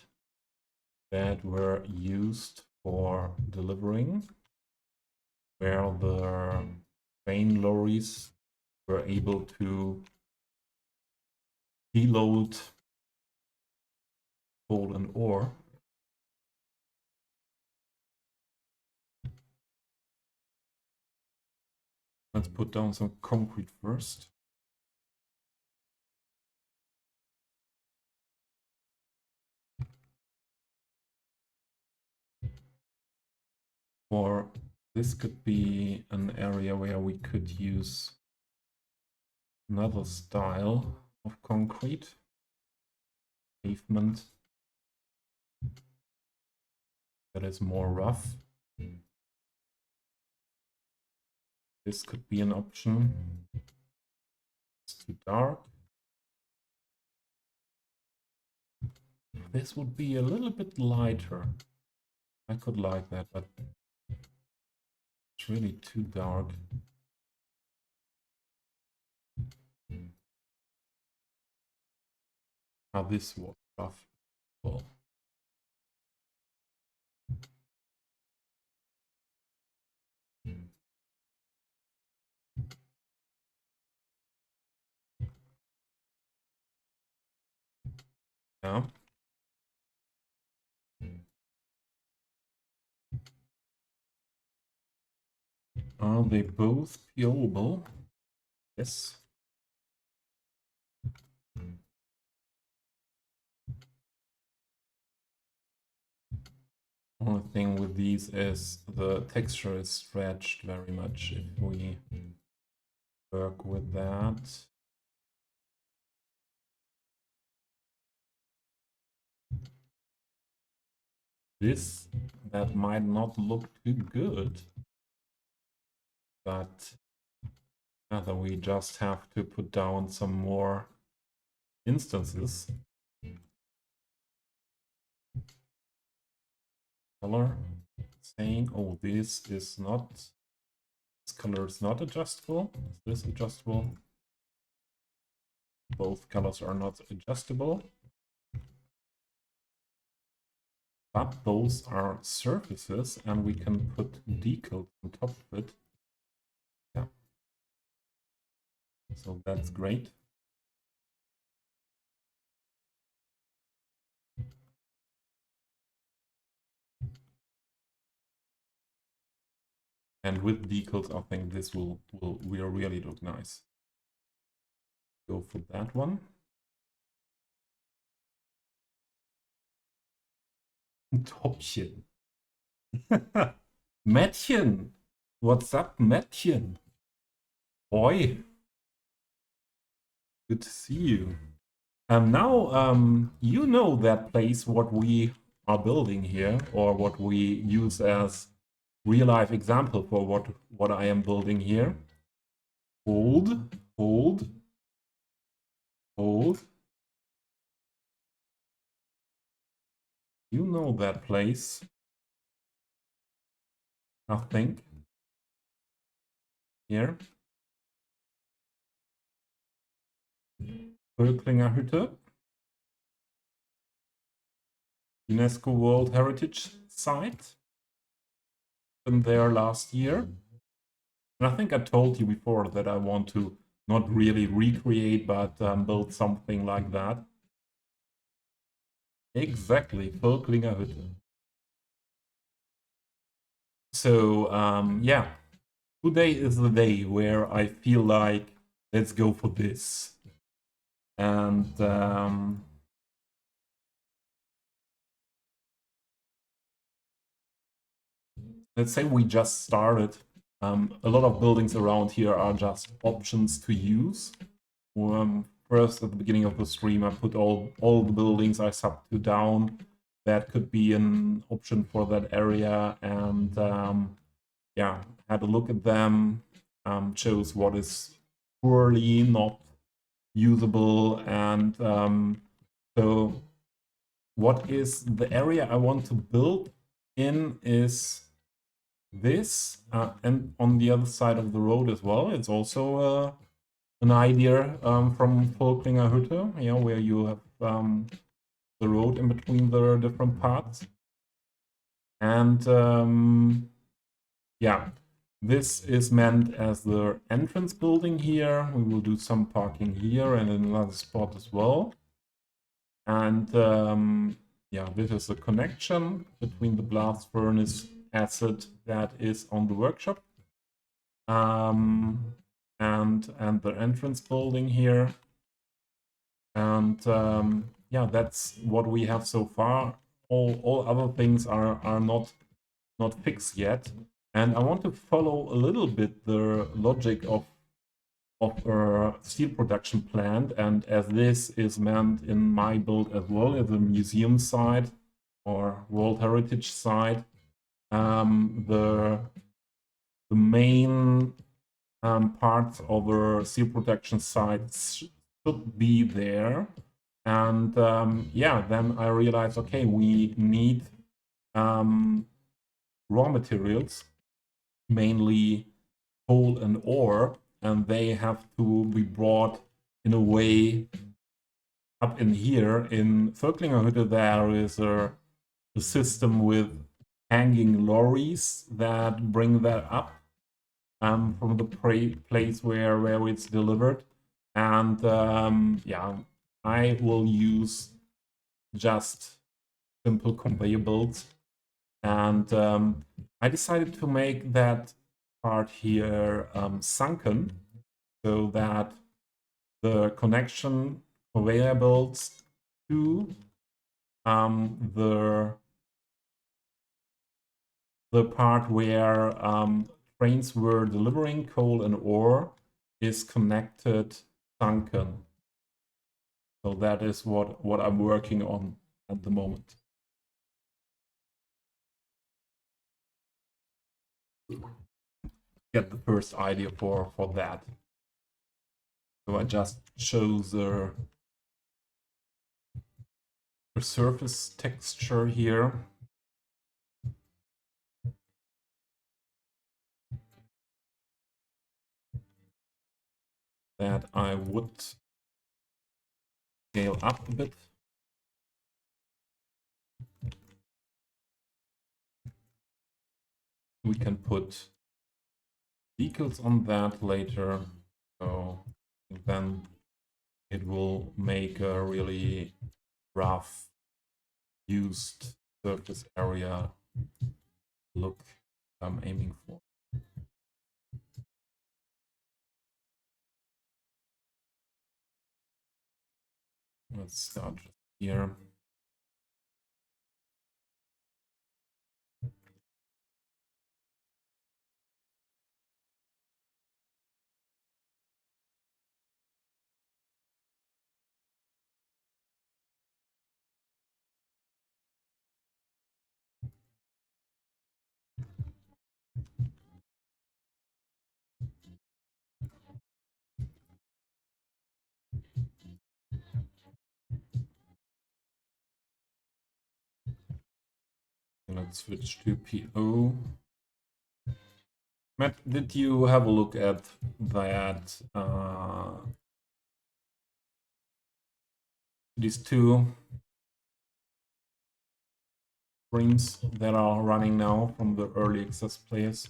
A: that were used for delivering, where the train lorries were able to deload coal and ore. Let's put down some concrete first. Or this could be an area where we could use another style of concrete pavement that is more rough. This could be an option. It's too dark. This would be a little bit lighter. I could like that, but it's really too dark. Now this was rough. Well, yeah. Are they both peelable? Yes. Only thing with these is the texture is stretched very much if we work with that. That might not look too good, but either we just have to put down some more instances. Color saying, oh, this is not, this color is not adjustable. Is this adjustable? Both colors are not adjustable. But those are surfaces and we can put decals on top of it. Yeah. So that's great. And with decals, I think this will really look nice. Go for that one. Toppchen. Mädchen. What's up, Mädchen? Boy. Good to see you. Now, you know that place, what we are building here, or what we use as real-life example for what I am building here. Hold, hold, hold. You know that place, I think. Here. Völklinger Hütte. UNESCO World Heritage Site. Been there last year. And I think I told you before that I want to not really recreate, but build something like that. Exactly, Völklinger Hütte. So, yeah, today is the day where I feel like, let's go for this. And let's say we just started. A lot of buildings around here are just options to use. First, at the beginning of the stream, I put all the buildings I sub to down. That could be an option for that area, and yeah, had a look at them, chose what is poorly not usable, and so what is the area I want to build in is this, and on the other side of the road as well. It's also an idea from Völklinger Hütte, yeah, where you have the road in between the different parts. And yeah, this is meant as the entrance building here. We will do some parking here and in another spot as well. And yeah, this is the connection between the blast furnace asset that is on the workshop and the entrance building here. And yeah, that's what we have so far. All other things are not fixed yet. And I want to follow a little bit the logic of a steel production plant, and as this is meant in my build as well as a museum site or World Heritage site, the main parts of a steel production site should be there. And yeah, then I realized, okay, we need raw materials, mainly coal and ore, and they have to be brought in a way up in here. In Völklinger Hütte, there is a system with hanging lorries that bring that up from the place where it's delivered. And yeah, I will use just simple conveyor belts. And I decided to make that part here sunken, so that the connection conveyor belts to the part where trains were delivering coal and ore is connected sunken. So that is what I'm working on at the moment. Get the first idea for that. So I just chose the surface texture here. That I would scale up a bit. We can put decals on that later, so then it will make a really rough, used surface area look I'm aiming for. let's start here. Let's switch to PO. Matt, did you have a look at that? These two streams that are running now from the early access players.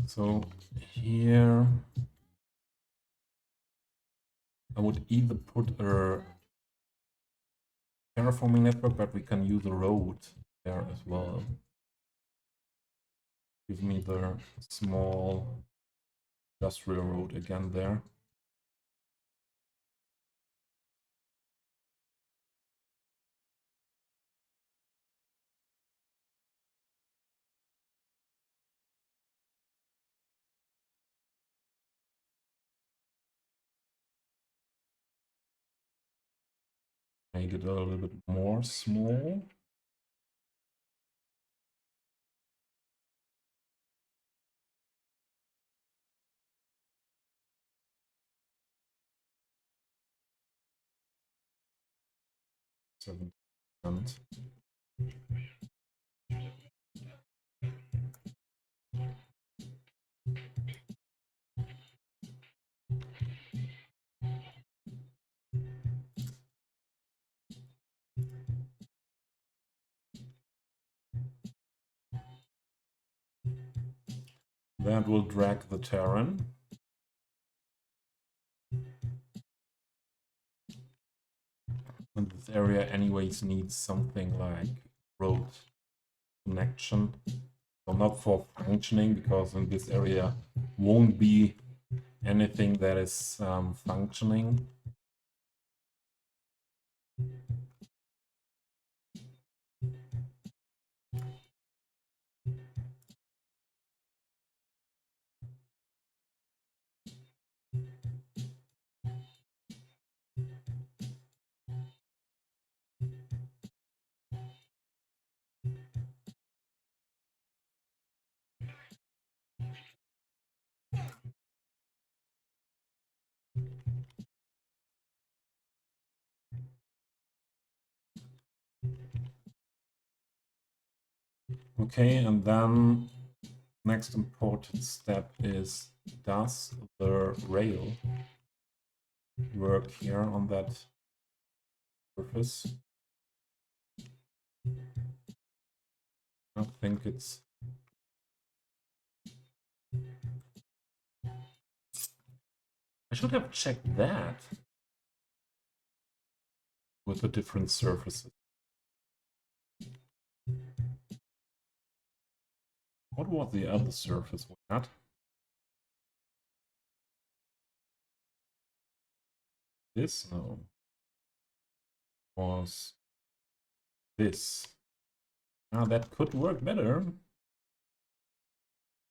A: So here I would either put a terraforming network, but we can use a road there as well. Give me the small industrial road again there. Make it a little bit more small. %. That will drag the terrain. And this area anyways needs something like road connection. So not for functioning, because in this area won't be anything that is functioning. Okay, and then next important step is, does the rail work here on that surface? I think it's... I should have checked that with the different surfaces. What was the other surface with that? This? No. Was this. Now that could work better.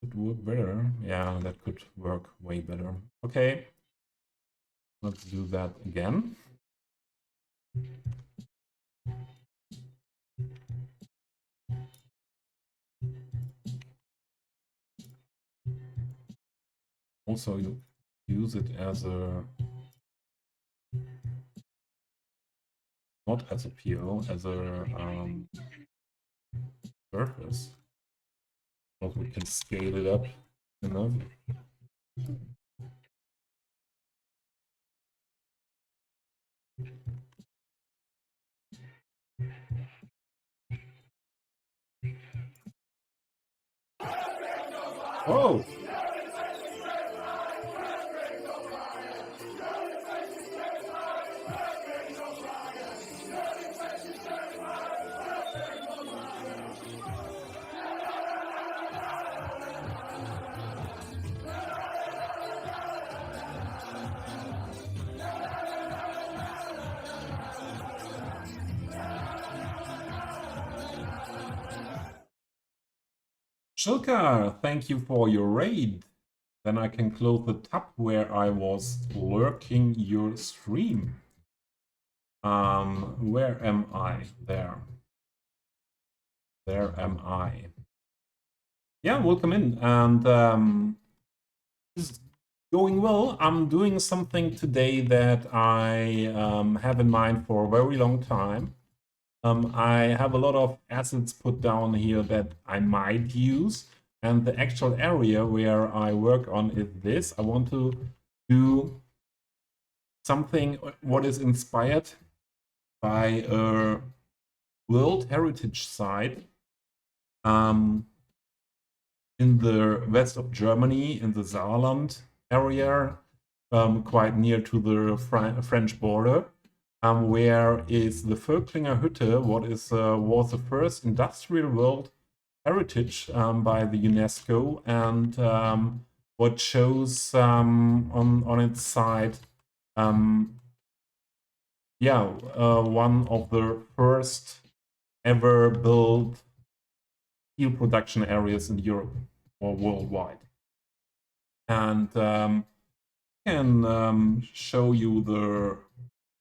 A: Could work better. Yeah, that could work way better. Okay. Let's do that again. Also, you use it as a... not as a PO, as a surface. But we can scale it up enough. Oh! Shilka, thank you for your raid. Then I can close the tab where I was lurking your stream. Where am I? There. There am I. Yeah, welcome in. And it's going well. I'm doing something today that I have in mind for a very long time. I have a lot of assets put down here that I might use. And the actual area where I work on is this. I want to do something what is inspired by a World Heritage Site in the west of Germany, in the Saarland area, quite near to the French border, where is the Völklinger Hütte, what is was the first industrial world heritage by the UNESCO, and what shows on its side, one of the first ever built steel production areas in Europe or worldwide. And can show you the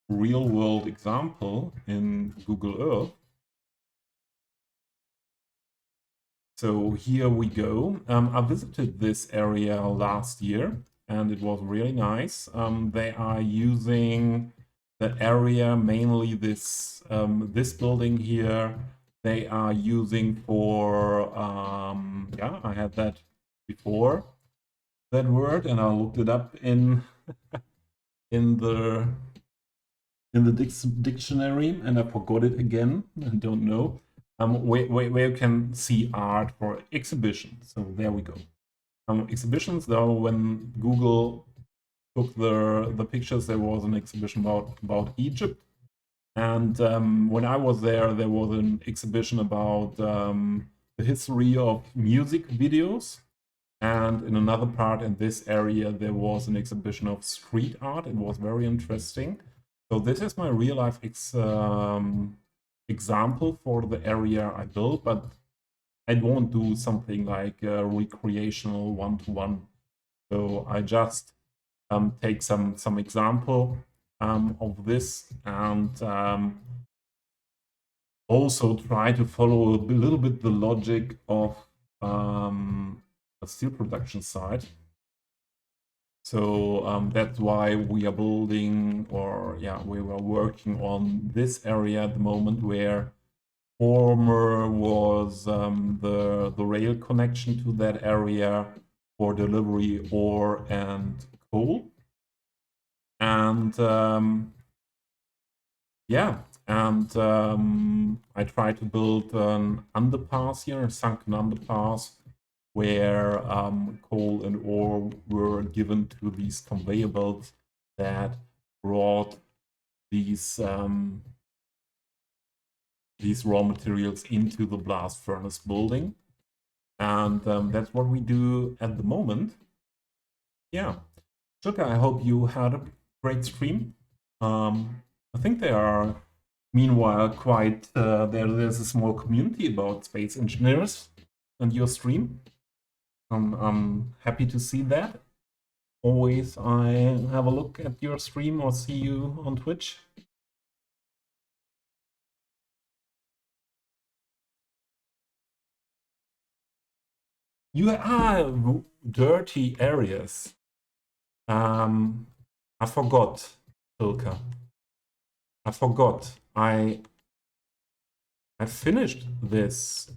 A: real world example in Google Earth. So here we go. I visited this area last year and it was really nice. They are using the area, mainly this this building here, they are using for, yeah, I had that before, that word, and I looked it up in the dictionary and I forgot it again. I don't know. Where you can see art for exhibitions. So there we go. Exhibitions, though, when Google took the pictures, there was an exhibition about Egypt. And when I was there was an exhibition about the history of music videos. And in another part in this area, there was an exhibition of street art. It was very interesting. So this is my real life example for the area I built, but I won't do something like recreational one-to-one. So I just take some example of this and also try to follow a little bit the logic of a steel production site. So that's why we are building, or yeah, we were working on this area at the moment, where former was the rail connection to that area for delivery ore and coal. And yeah, and I tried to build an underpass here, a sunken underpass, where coal and ore were given to these conveyor belts that brought these raw materials into the blast furnace building. And that's what we do at the moment. Yeah. Shuka, I hope you had a great stream. I think there are, meanwhile, quite, there's a small community about space engineers on your stream. I'm happy to see that. Always I have a look at your stream or see you on Twitch. You have dirty areas. I forgot, Ilka. I forgot. I finished this.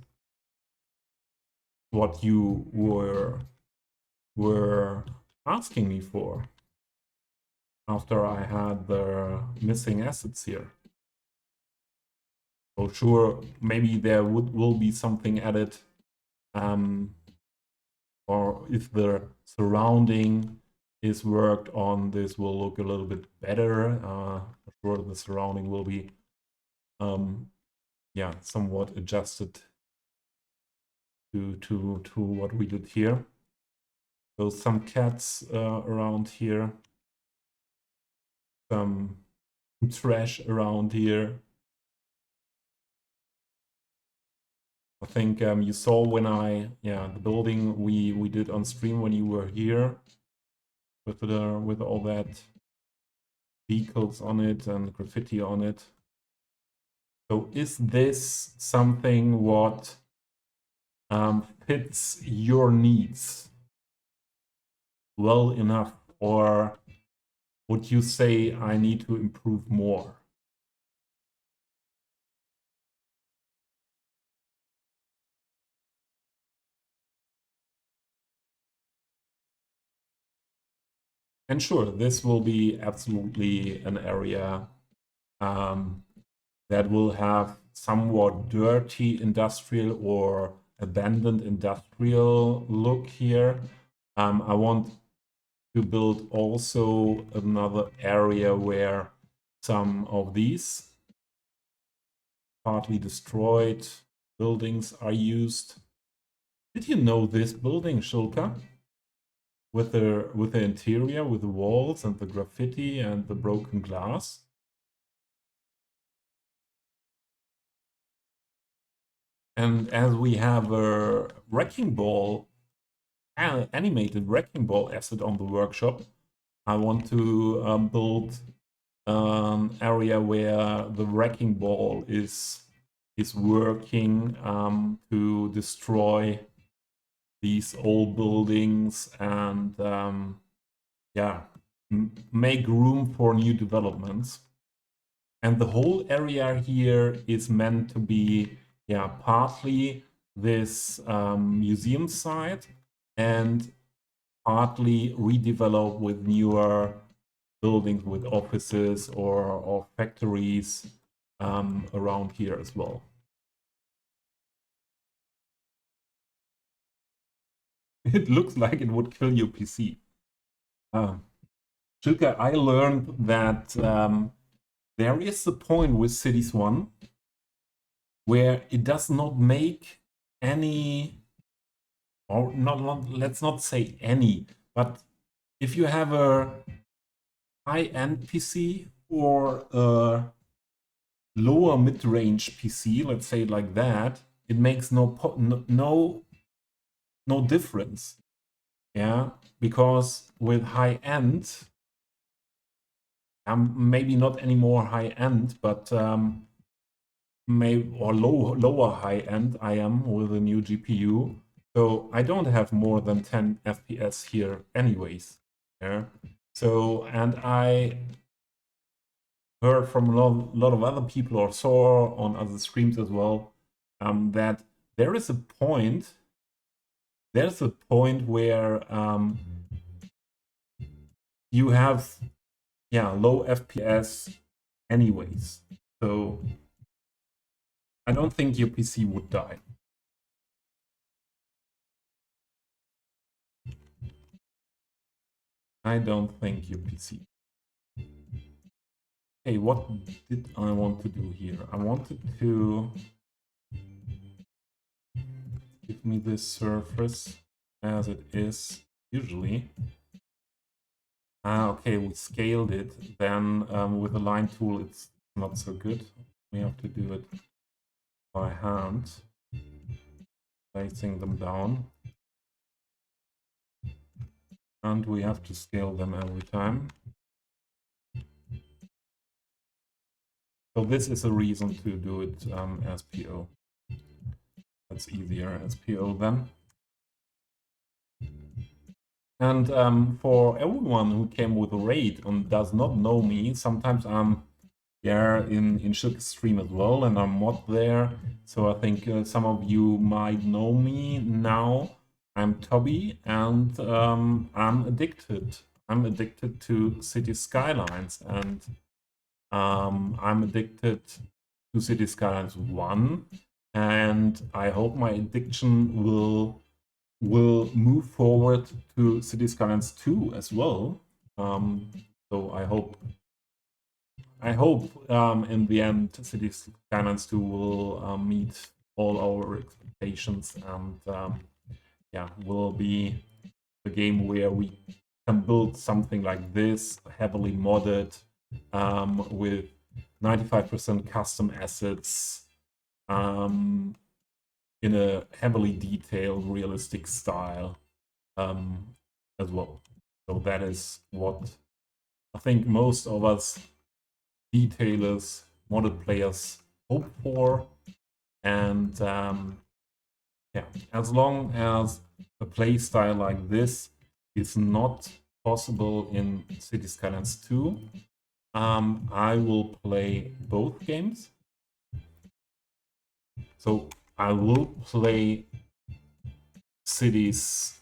A: What you were asking me for after I had the missing assets here. So sure, maybe there will be something added, or if the surrounding is worked on, this will look a little bit better. For sure, the surrounding will be, yeah, somewhat adjusted to what we did here. So some cats around here, some trash around here. I think you saw when the building we did on stream when you were here with all that vehicles on it and graffiti on it. So is this something what fits your needs well enough, or would you say I need to improve more? And sure, this will be absolutely an area that will have somewhat dirty industrial or abandoned industrial look here. I want to build also another area where some of these partly destroyed buildings are used. Did you know this building, Shulka? With the interior, with the walls and the graffiti and the broken glass? And as we have a wrecking ball, animated wrecking ball asset on the workshop, I want to build an area where the wrecking ball is working to destroy these old buildings and make room for new developments. And the whole area here is meant to be partly this museum site and partly redeveloped with newer buildings with offices or factories around here as well. It looks like it would kill your PC. Chilka, I learned that there is a point with Cities 1 where it does not make any, or not let's not say any, but if you have a high-end PC or a lower mid-range PC, let's say it like that, it makes no difference. Yeah, because with high-end, maybe not anymore high-end, but lower high-end I am with a new GPU. So I don't have more than 10 FPS here anyways. Yeah. So, and I heard from a lot of other people or saw on other streams as well that there's a point where you have low FPS anyways. So I don't think your PC would die. I don't think your PC. Hey, what did I want to do here? I wanted to give me this surface as it is usually. Okay, we scaled it. Then with the line tool, it's not so good. We have to do it by hand, placing them down. And we have to scale them every time. So this is a reason to do it as PO. That's easier as PO then. And for everyone who came with a raid and does not know me, sometimes I'm in Shilka's stream as well, and I'm mod there. So I think some of you might know me now. I'm Toby, and I'm addicted. I'm addicted to City Skylines, and I'm addicted to City Skylines 1, and I hope my addiction will move forward to City Skylines 2 as well. So I hope in the end City Skylines 2 will meet all our expectations and will be the game where we can build something like this, heavily modded, with 95% custom assets, in a heavily detailed, realistic style as well. So that is what I think most of us detailers, model players hope for. And yeah, as long as a play style like this is not possible in City Skylines 2, I will play both games. So I will play Cities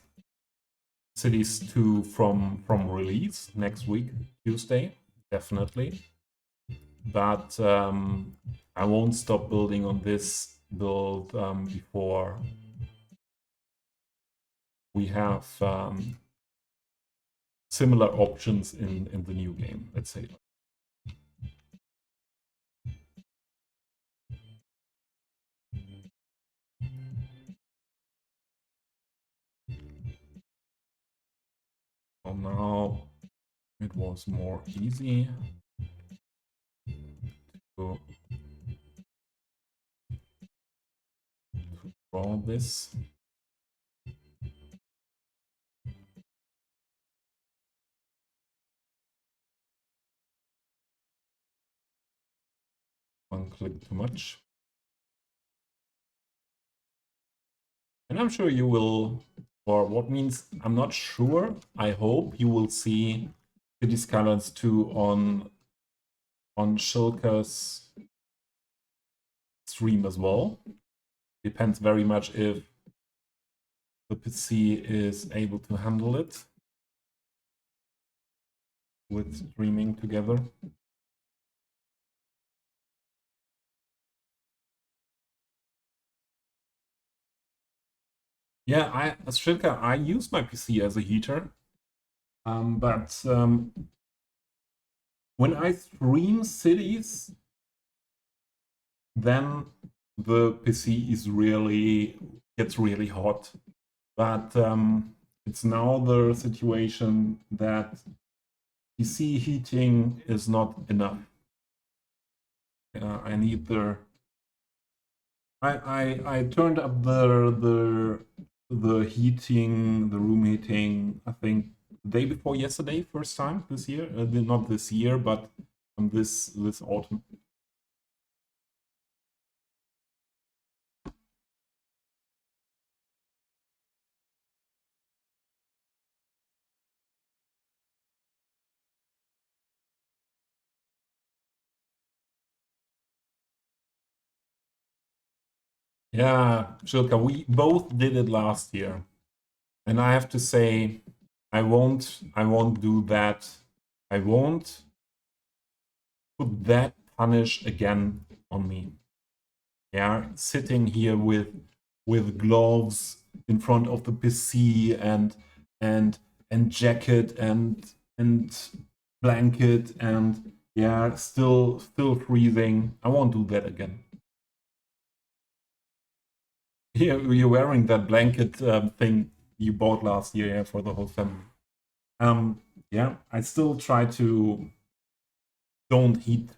A: 2 from release next week, Tuesday, definitely. But I won't stop building on this build before we have similar options in the new game, let's say. So now it was more easy to draw this. One click too much. And I'm sure you will, or what means I'm not sure, I hope you will see City Skylines 2 on Shilka's stream as well. Depends very much if the PC is able to handle it with streaming together. Yeah, Shilka, I use my PC as a heater, but when I stream cities, then the PC gets really hot. But it's now the situation that PC heating is not enough. I need the. I turned up the heating, the room heating. I think the day before yesterday, first time this year. Not this year, but this autumn. Yeah, Shilka, we both did it last year. And I have to say, I won't do that. I won't put that punish again on me. Yeah, sitting here with gloves in front of the PC and jacket and blanket and yeah, still freezing. I won't do that again. Yeah, you're wearing that blanket thing you bought last year, yeah, for the whole family. Yeah, I still try to don't heat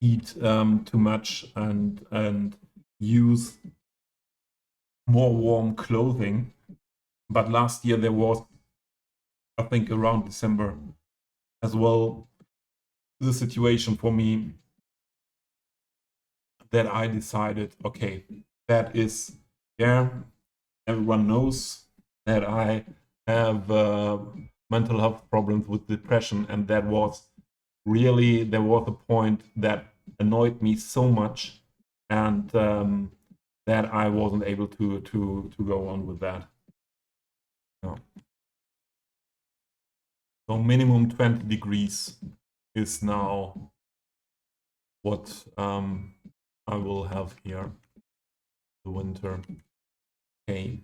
A: too much and use more warm clothing. But last year there was, I think, around December as well, the situation for me that I decided, okay, that is, yeah, everyone knows that I have mental health problems with depression, and that was really, there was a point that annoyed me so much, and that I wasn't able to go on with that. No. So minimum 20 degrees is now what I will have here the winter. Okay.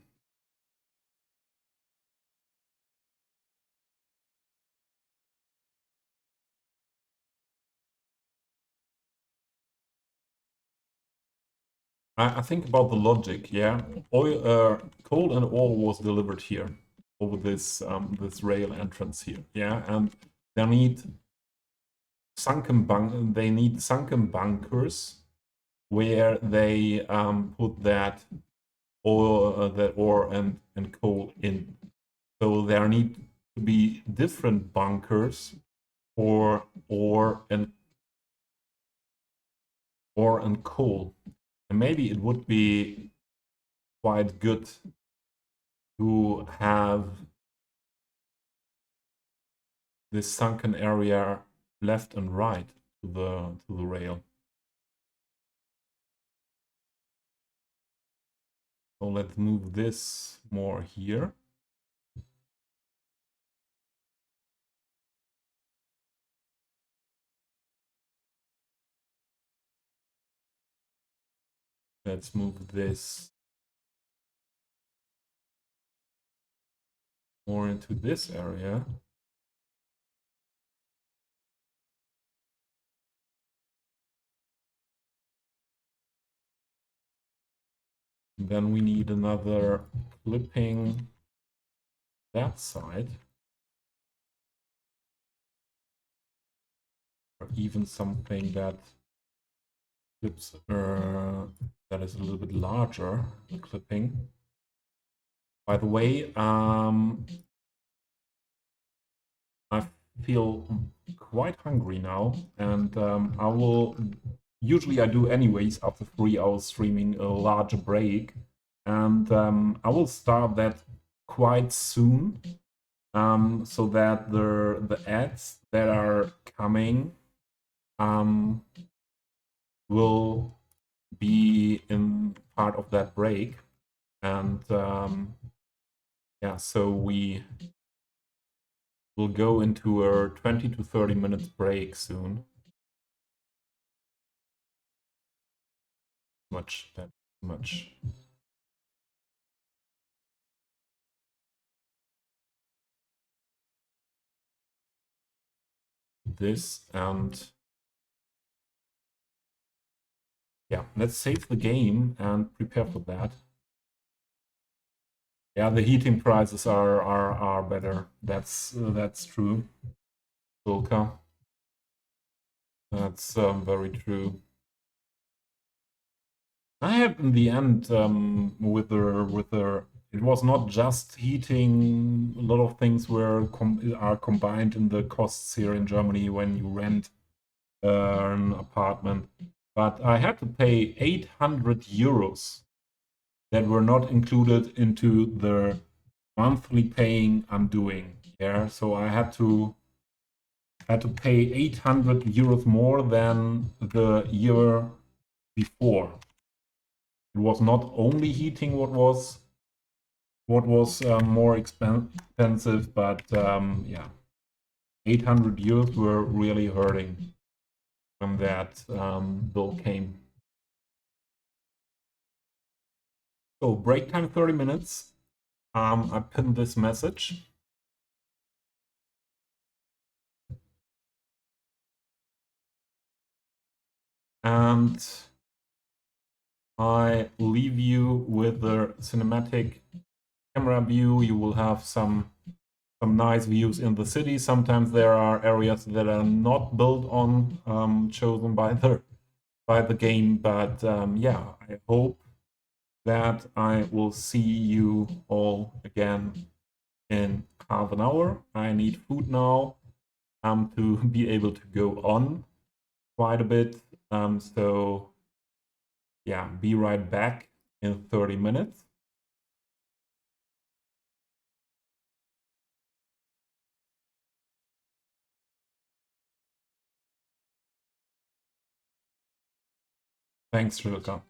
A: I think about the logic, yeah. Coal and ore was delivered here over this this rail entrance here, yeah, and they need sunken bunkers where they put that ore and coal in. So there need to be different bunkers for ore and coal. And maybe it would be quite good to have this sunken area left and right to the rail. So let's move this more here. Let's move this more into this area. Then we need another clipping that side. Or even something that clips that is a little bit larger, the clipping. By the way, I feel quite hungry now, and I will usually I do anyways after 3 hours streaming a larger break, and I will start that quite soon, so that the ads that are coming will be in part of that break, and yeah, so we will go into a 20 to 30 minutes break soon. Much. This and yeah, let's save the game and prepare for that. Yeah, the heating prices are better. That's true. Volka. That's very true. I have in the end with the it was not just heating. A lot of things are combined in the costs here in Germany when you rent an apartment. But I had to pay 800 euros that were not included into the monthly paying I'm doing. Yeah, so I had to pay 800 euros more than the year before. It was not only heating what was more expensive, but yeah, 800 euros were really hurting when that bill came. So break time 30 minutes. I pinned this message. And I leave you with the cinematic camera view. You will have some nice views in the city. Sometimes there are areas that are not built on, chosen by the game. But yeah, I hope that I will see you all again in half an hour. I need food now to be able to go on quite a bit. So yeah, be right back in 30 minutes. Thanks, Rilka.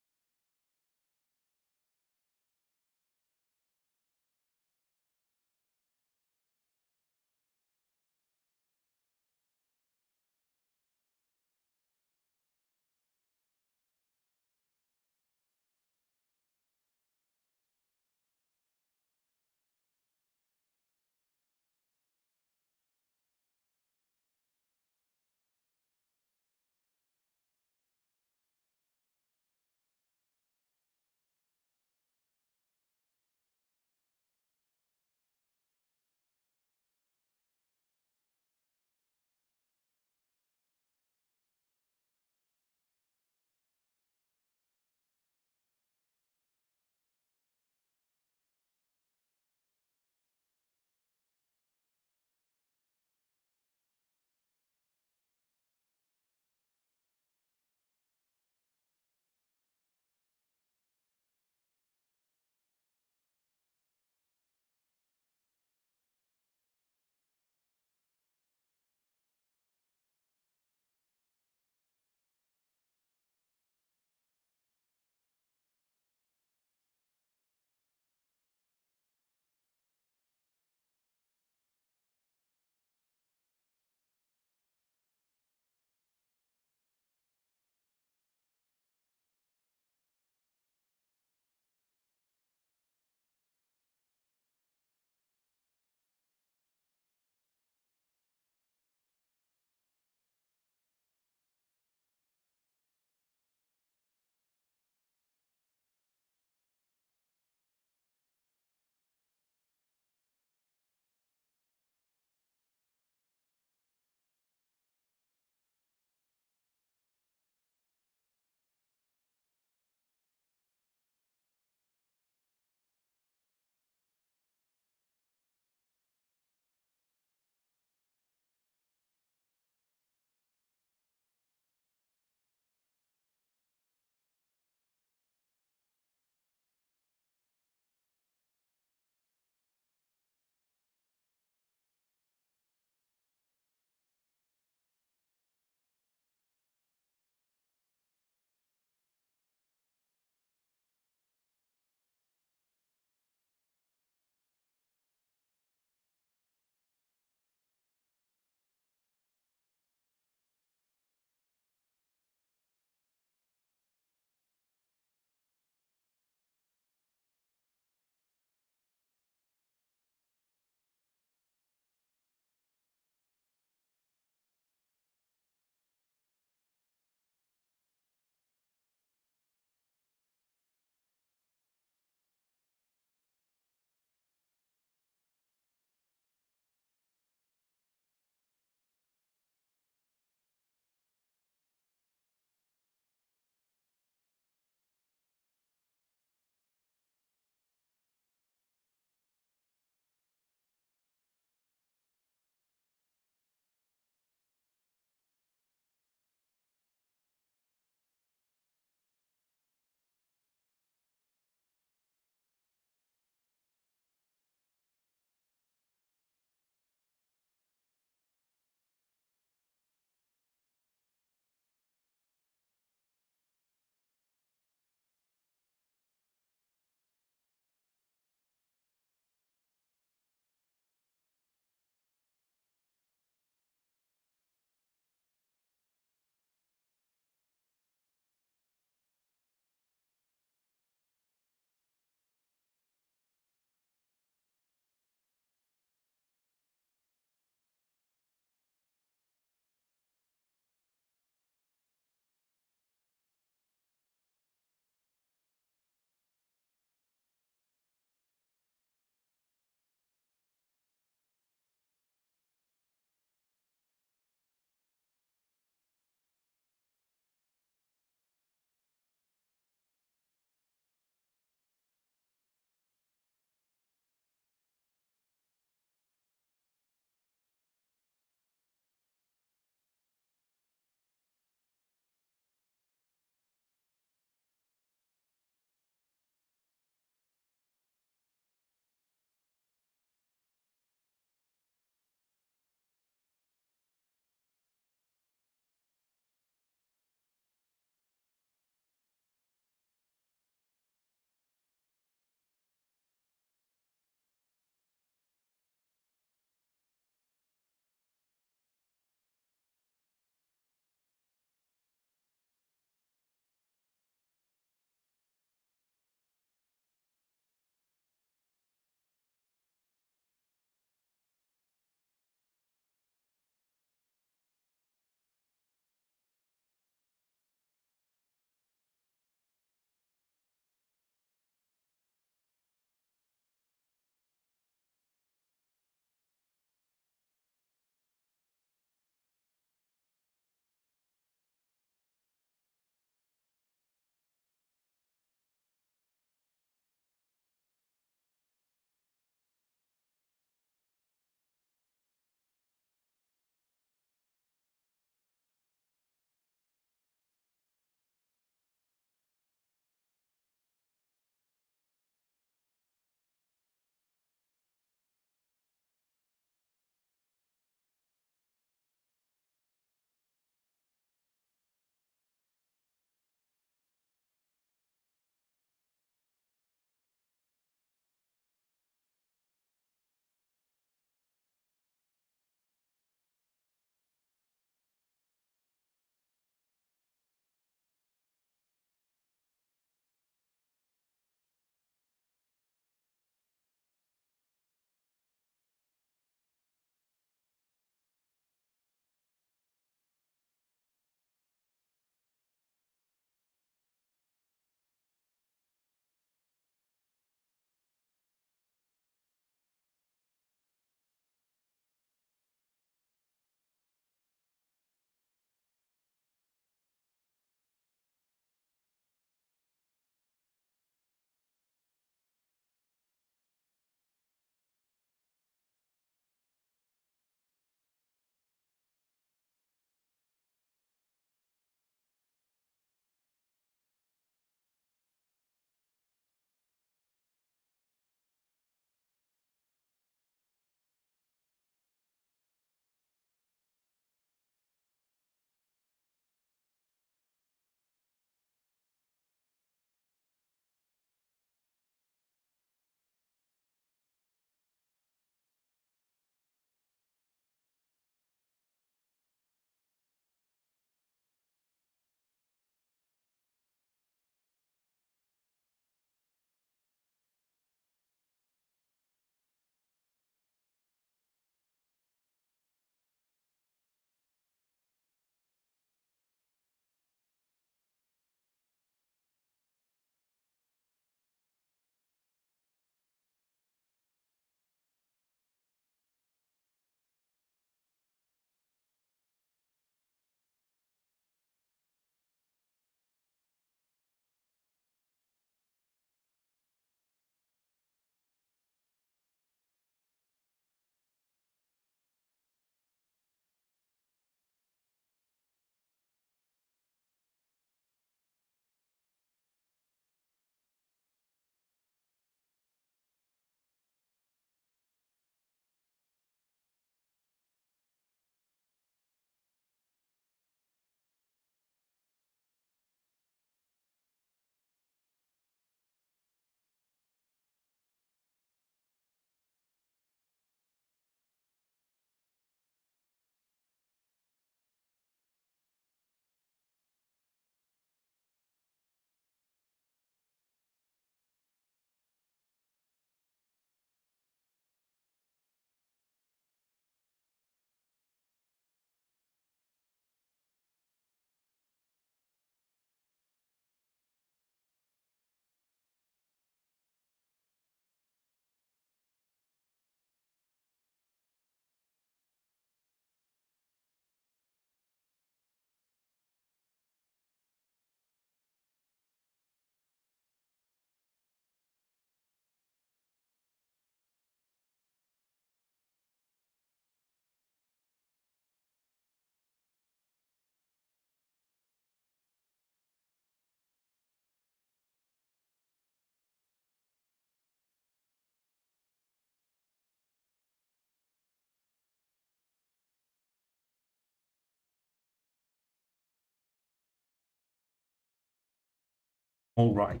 A: All right.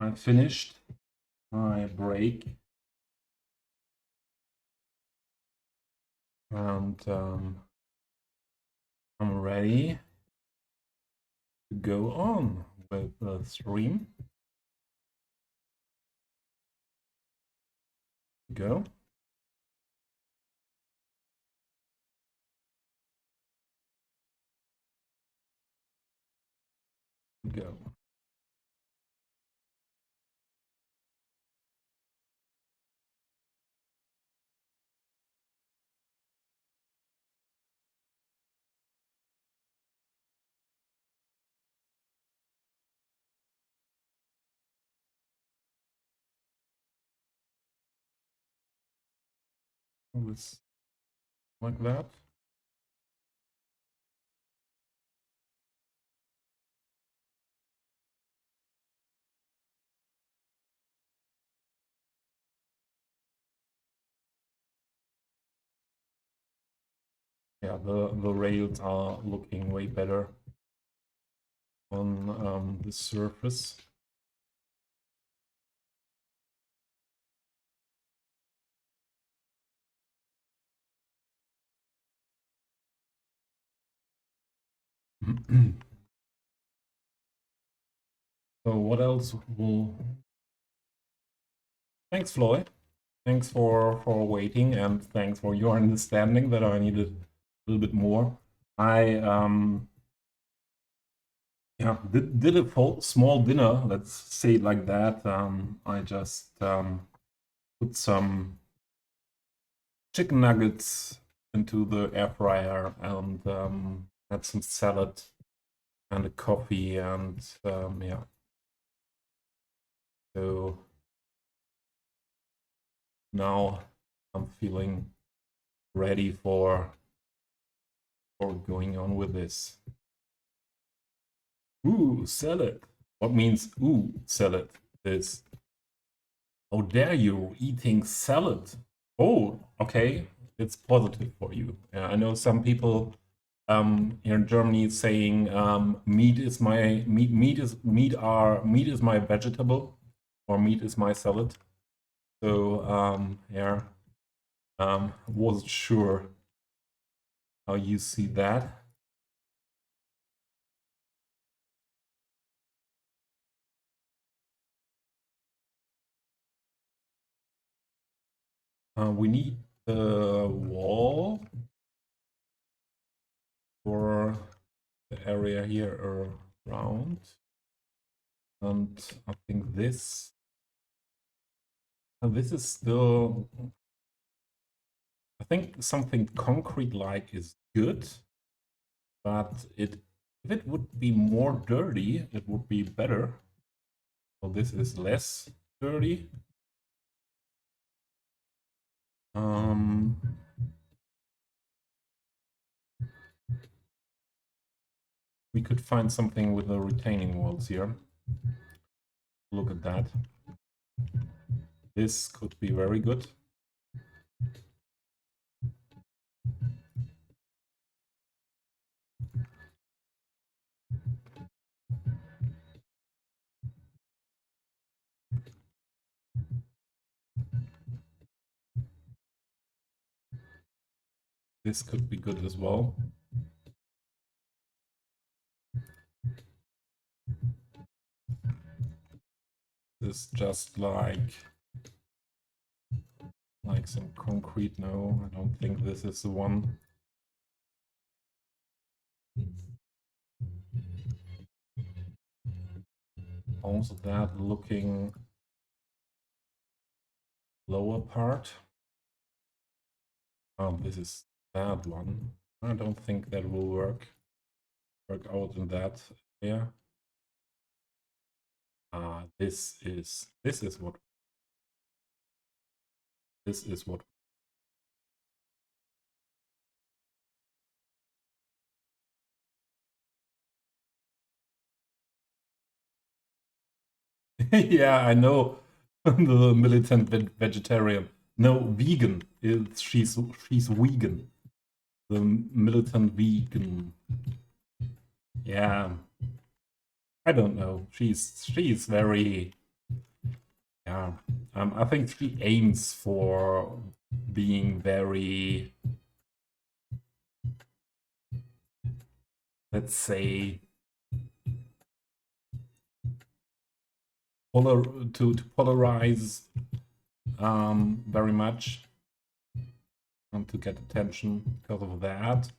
A: I finished my break. And I'm ready to go on with the stream. Go. Go. This like that. Yeah, the rails are looking way better on the surface. So what else will... Thanks, Floyd. Thanks for waiting, and thanks for your understanding that I needed a little bit more. I yeah, did a small dinner, let's say it like that. I just put some chicken nuggets into the air fryer and had some salad and a coffee, and yeah. So now I'm feeling ready for going on with this. Ooh, salad. What means ooh, salad? Is how dare you eating salad? Oh, okay. It's positive for you. I know some people here in Germany saying meat is my meat is my vegetable, or meat is my salad. So yeah, wasn't sure how you see that. We need the wall for the area here around, and I think this is still, I think something concrete-like is good, but if it would be more dirty, it would be better. So this is less dirty. We could find something with the retaining walls here. Look at that. This could be very good. This could be good as well. This just like some concrete. No, I don't think this is the one. Also that looking lower part. Oh, this is that one. I don't think that will work out in that area. This is what yeah, I know. The militant vegetarian. No, vegan. She's vegan. The militant vegan. Yeah. I don't know. She's very, yeah. I think she aims for being very, let's say, to polarize very much and to get attention because of that.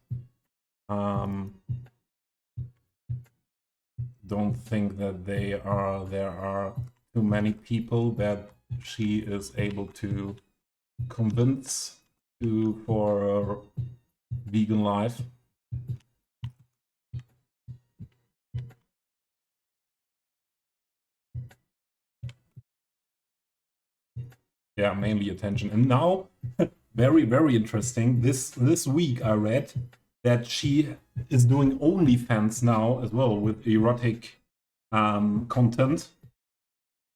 A: Don't think that there are too many people that she is able to convince for a vegan life. Yeah, mainly attention. And now, very, very interesting. This week I read that she is doing OnlyFans now as well with erotic content.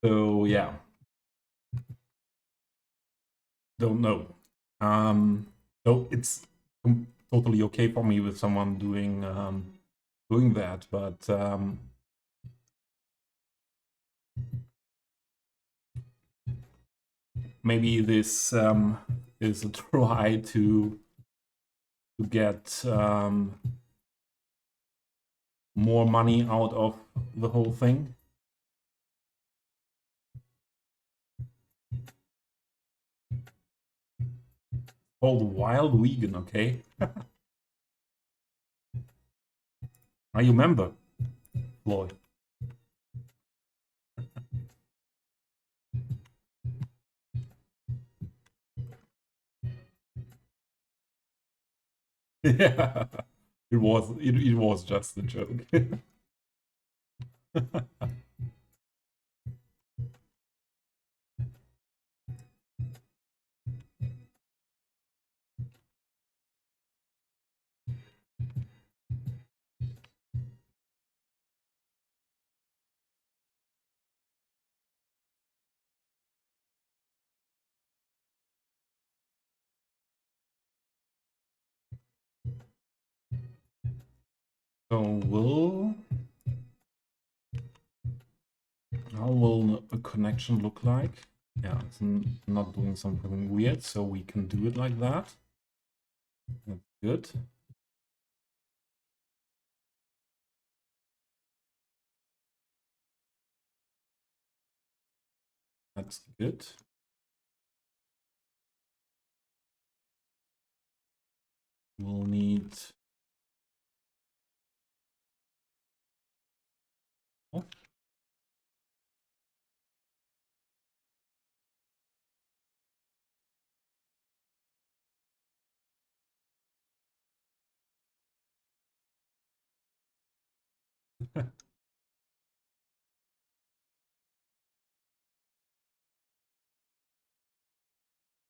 A: So yeah, don't know. So it's totally okay for me with someone doing that, but maybe this is a try to get more money out of the whole thing. Called Wild Vegan, okay? I remember, Floyd. Yeah, it was just a joke. So how will a connection look like? Yeah, it's not doing something weird, so we can do it like that. That's good. That's good. We'll need... Oh.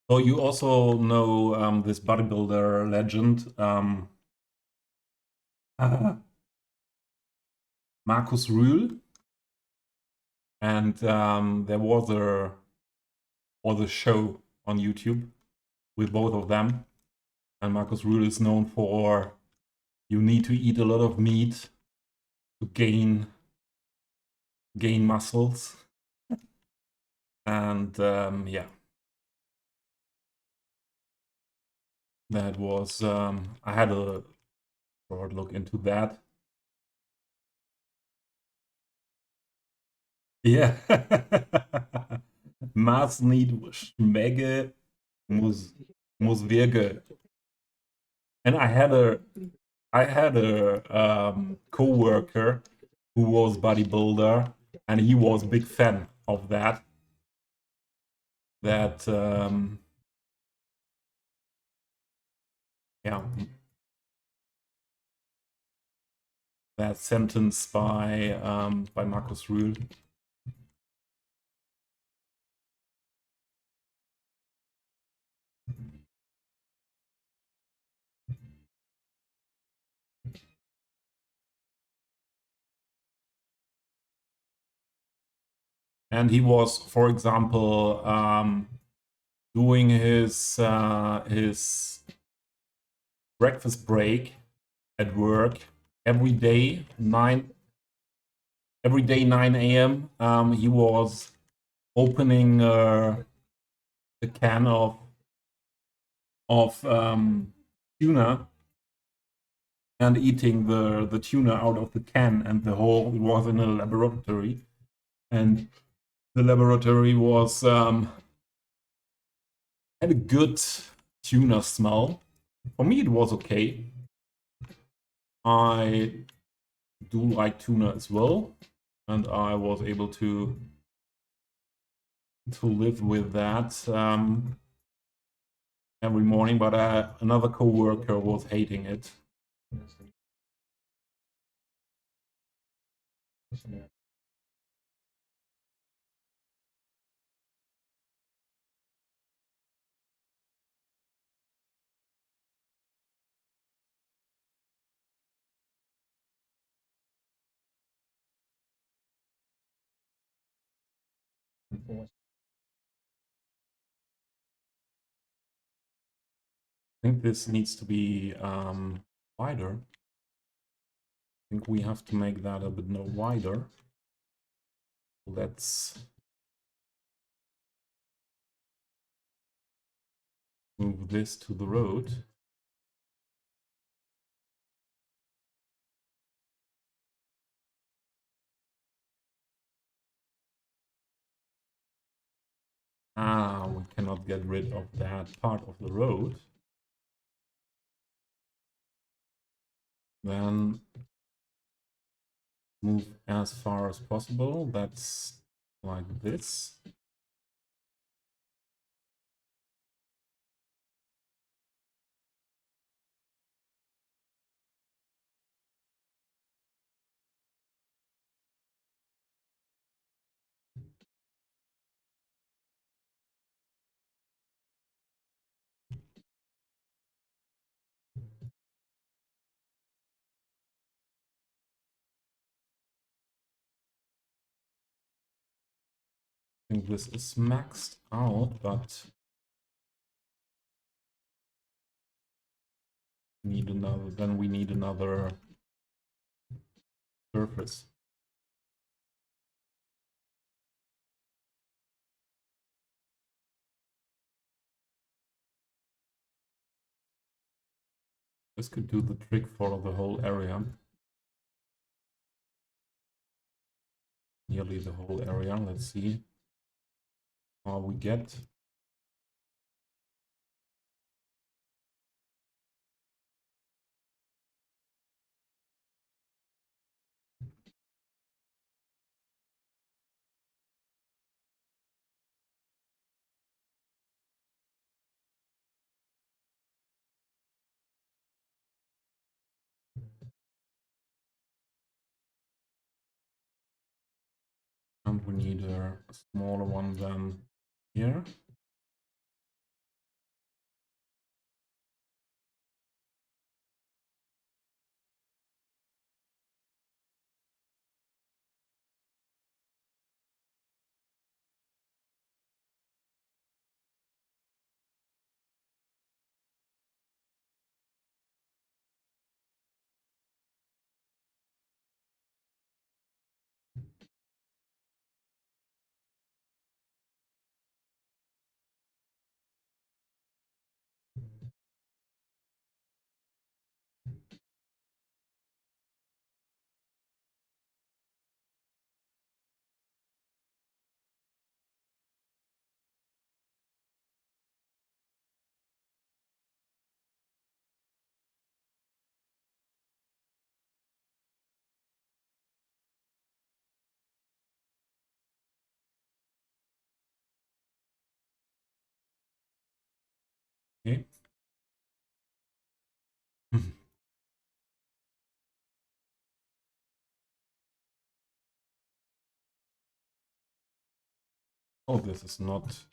A: So you also know this bodybuilder legend, Markus Rühl, and there was a show on YouTube with both of them, and Markus Rühl is known for you need to eat a lot of meat to gain muscles, and yeah, that was I had a short look into that. Yeah. Maß nicht schmecke, muss wirke. And I had a co-worker who was bodybuilder, and he was a big fan of that. Yeah, that sentence by Markus Rühl. And he was, for example, doing his breakfast break at work every day, 9 every day 9 a.m. He was opening the can of tuna and eating the tuna out of the can, and the whole it was in a laboratory, and the laboratory was had a good tuna smell. For me, it was okay. I do like tuna as well, and I was able to live with that every morning. But another coworker was hating it. I think this needs to be wider. I think we have to make that a bit no wider. Let's move this to the road. We cannot get rid of that part of the road. Then move as far as possible. That's like this. I think this is maxed out, but need another. Then we need another surface. This could do the trick for the whole area. Nearly the whole area. Let's see how we get. And we need a smaller one than here. Okay. Oh, this is not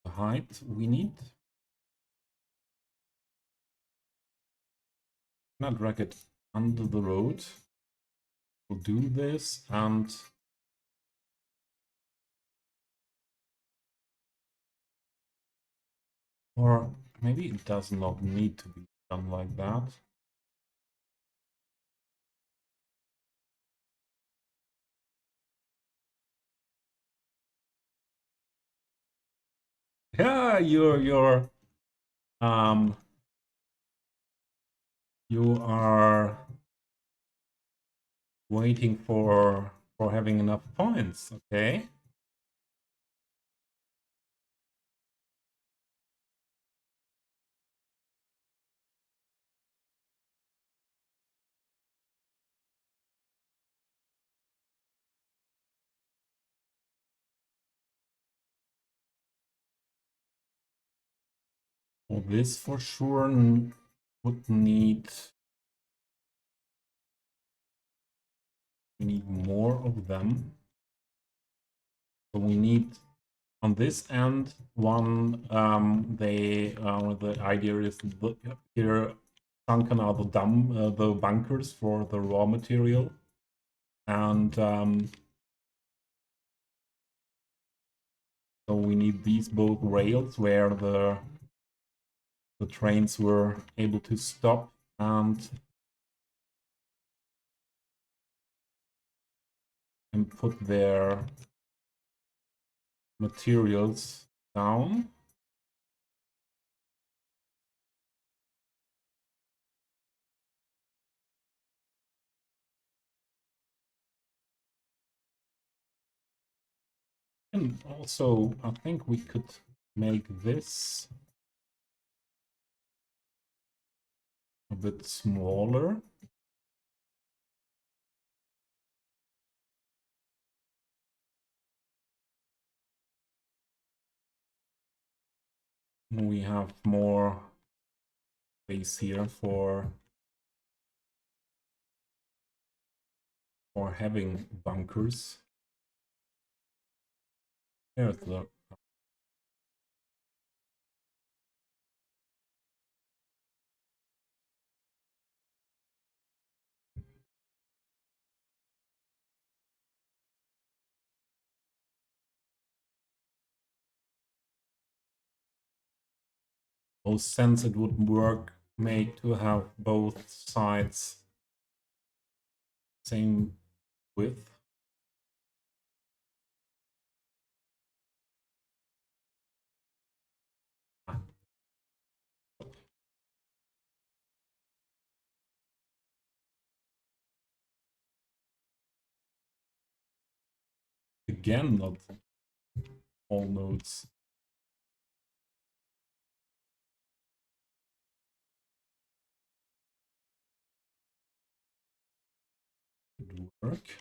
A: the height we need. Now drag it under the road. We'll do this, and or maybe it does not need to be done like that. Yeah, um you are waiting for having enough points, okay? Well, this for sure would need we need more of them. So we need on this end one the idea is here sunken are the bunkers for the raw material, and so we need these both rails where the trains were able to stop and put their materials down. And also, I think we could make this a bit smaller. We have more space here for having bunkers. There's the most sense it would make to have both sides same width. Again, not all nodes. Would work.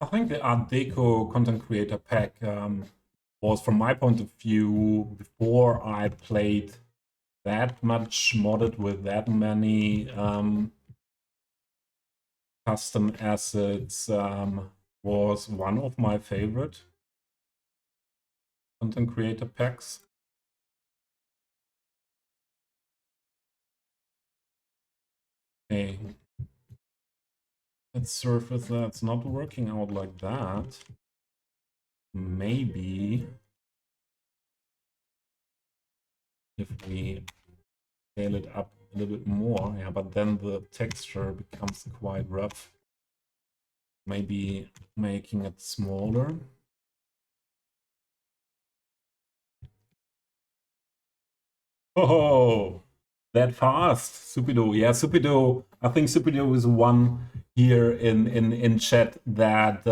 A: I think the Art Deco content creator pack was, from my point of view, before I played that much modded with that many custom assets, was one of my favorite content creator packs. Okay, that surface that's not working out like that. Maybe if we scale it up a little bit more, yeah, but then the texture becomes quite rough. Maybe making it smaller. Oh, that fast, Supido. Yeah, Supido. I think Supido is one here in chat that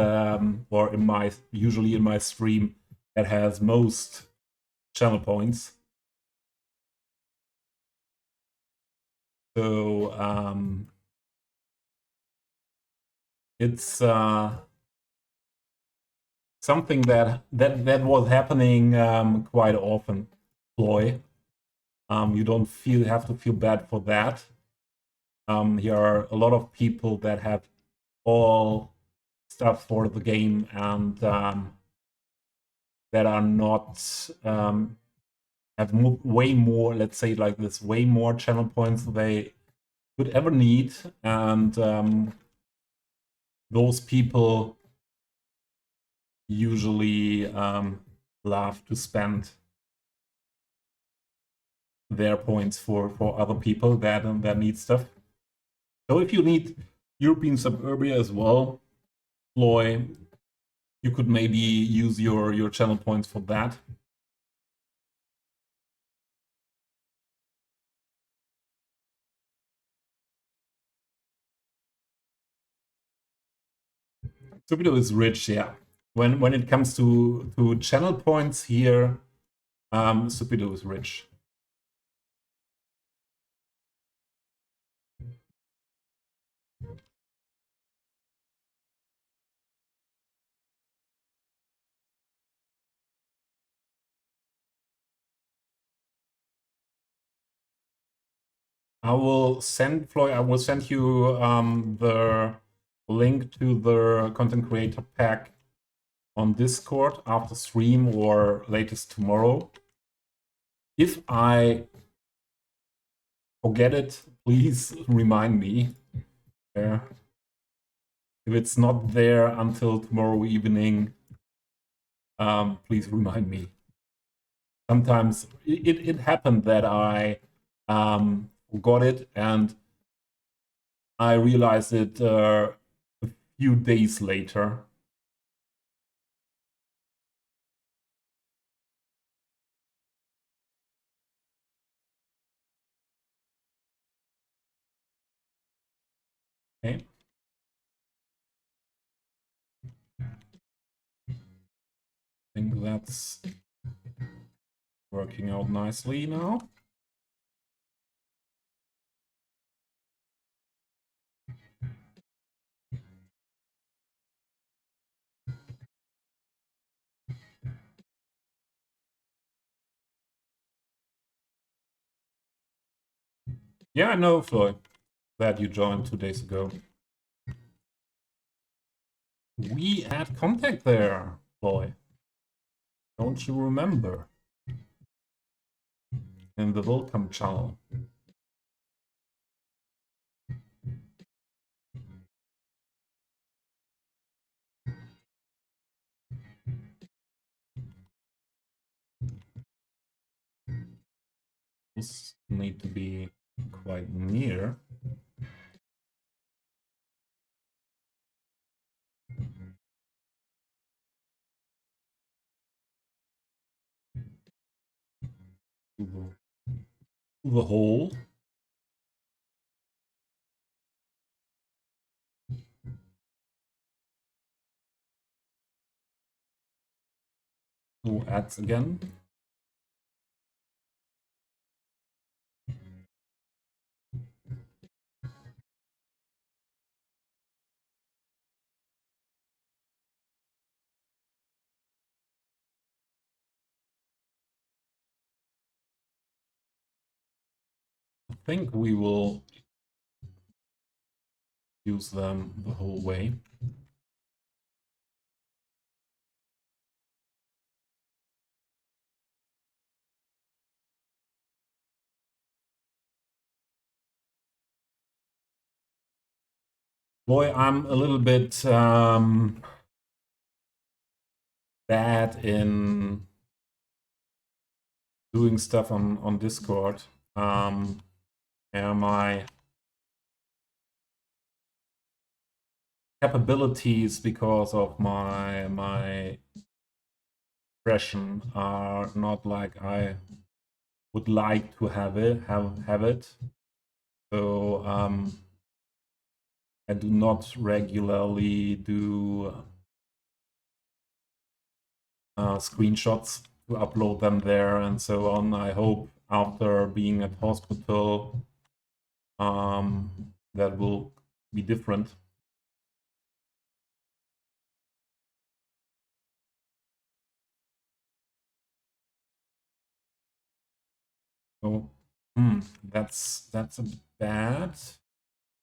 A: or in my usually in my stream that has most channel points. So it's something that was happening quite often, Ploy. You don't have to feel bad for that. Here are a lot of people that have all stuff for the game and that are not have way more, let's say like this, way more channel points they could ever need, and those people usually love to spend their points for other people that need stuff. So if you need European Suburbia as well, Ploy, you could maybe use your channel points for that. Stupido is rich, yeah. When it comes to channel points here, Stupido is rich. I will send Floyd. I will send you the link to the content creator pack on Discord after stream or latest tomorrow. If I forget it, please remind me. If it's not there until tomorrow evening, please remind me. Sometimes it happened that I forgot it and I realized it a few days later. Okay. I think that's working out nicely now. Yeah, I know, Floyd. Glad you joined 2 days ago. We had contact there, Floyd. Don't you remember? In the welcome channel. This need to be quite near. To the hole. To ads again. I think we will use them the whole way. Boy, I'm a little bit bad in doing stuff on Discord. My capabilities because of my impression are not like I would like to have it. So I do not regularly do screenshots to upload them there and so on. I hope after being at hospital that will be different. So that's a bit bad.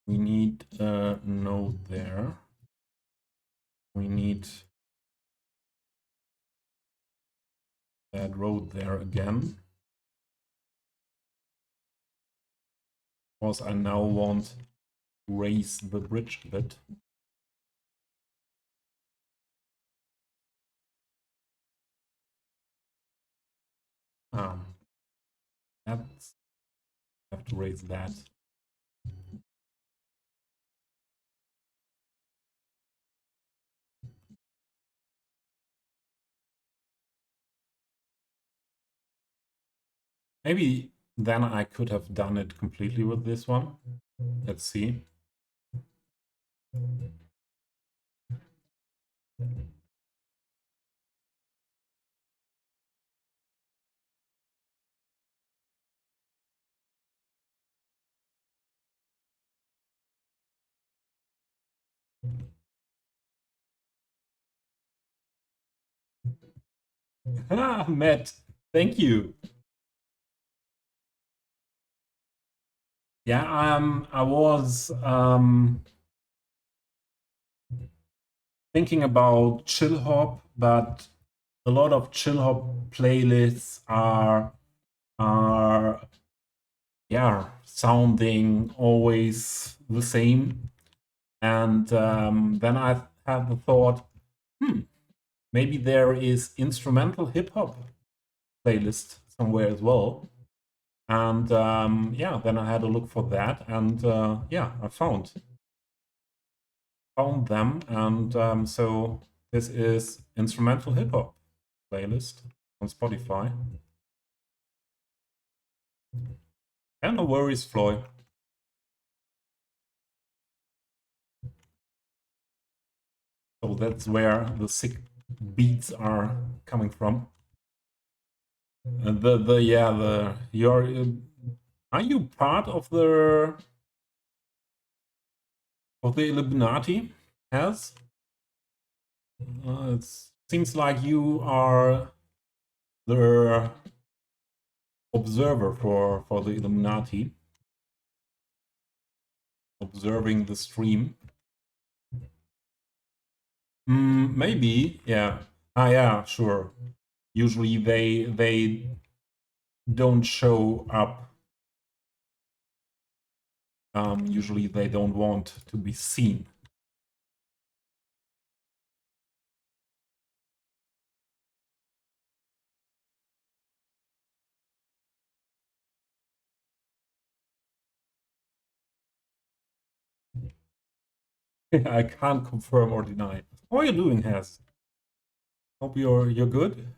A: We need a node there. We need that road there again. Of course, I now want to raise the bridge a bit. That's have to raise that. Maybe then I could have done it completely with this one. Let's see. Ah, Matt, thank you. Yeah, I was thinking about chill hop, but a lot of chill hop playlists are yeah, sounding always the same. And then I had the thought, maybe there is instrumental hip hop playlist somewhere as well. And yeah, then I had a look for that, and yeah, I found them, and so this is instrumental hip hop playlist on Spotify. And no worries, Floyd. So that's where the sick beats are coming from. You're are you part of the Illuminati? Has it seems like you are the observer for the Illuminati, observing the stream. Maybe, yeah. Yeah, sure. Usually they don't show up. Usually they don't want to be seen. I can't confirm or deny. How are you doing, Has? Hope you're good.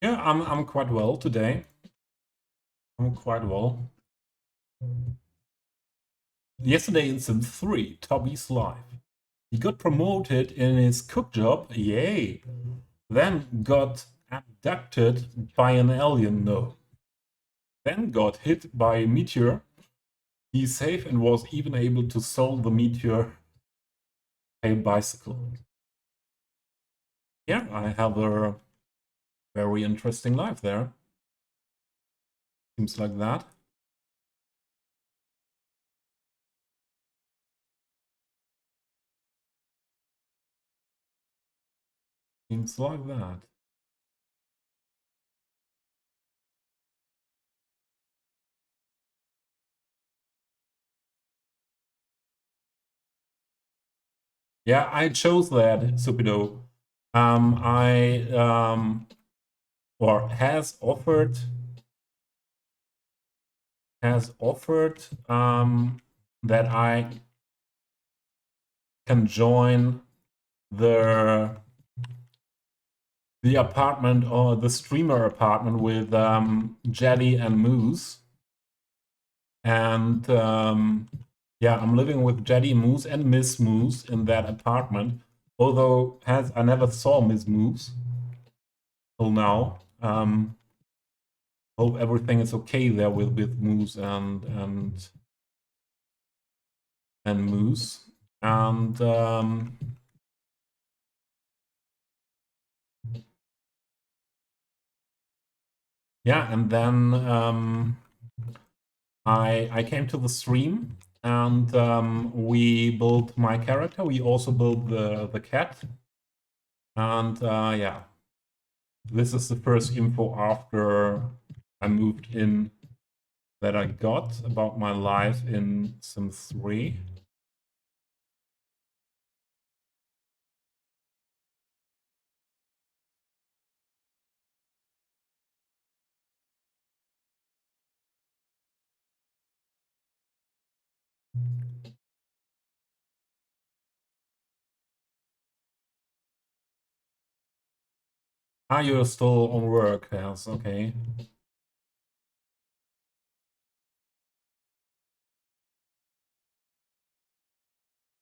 A: Yeah, I'm quite well today. I'm quite well. Yesterday in Sim 3, Toby's live. He got promoted in his cook job, yay! Then got abducted by an alien, no. Then got hit by a meteor. He's safe and was even able to solve the meteor by a bicycle. Yeah, I have a very interesting life there. Seems like that. Seems like that. Yeah, I chose that, Supido. or has offered that I can join the apartment, or the streamer apartment, with Jelly and Moose. And yeah, I'm living with Jelly, Moose, and Miss Moose in that apartment. Although I never saw Miss Moose till now. Hope everything is okay there with Moose and Moose. And yeah, and then I came to the stream, and we built my character. We also built the cat. And yeah, this is the first info after I moved in that I got about my life in Sim 3. Ah, you're still on work, yes, okay.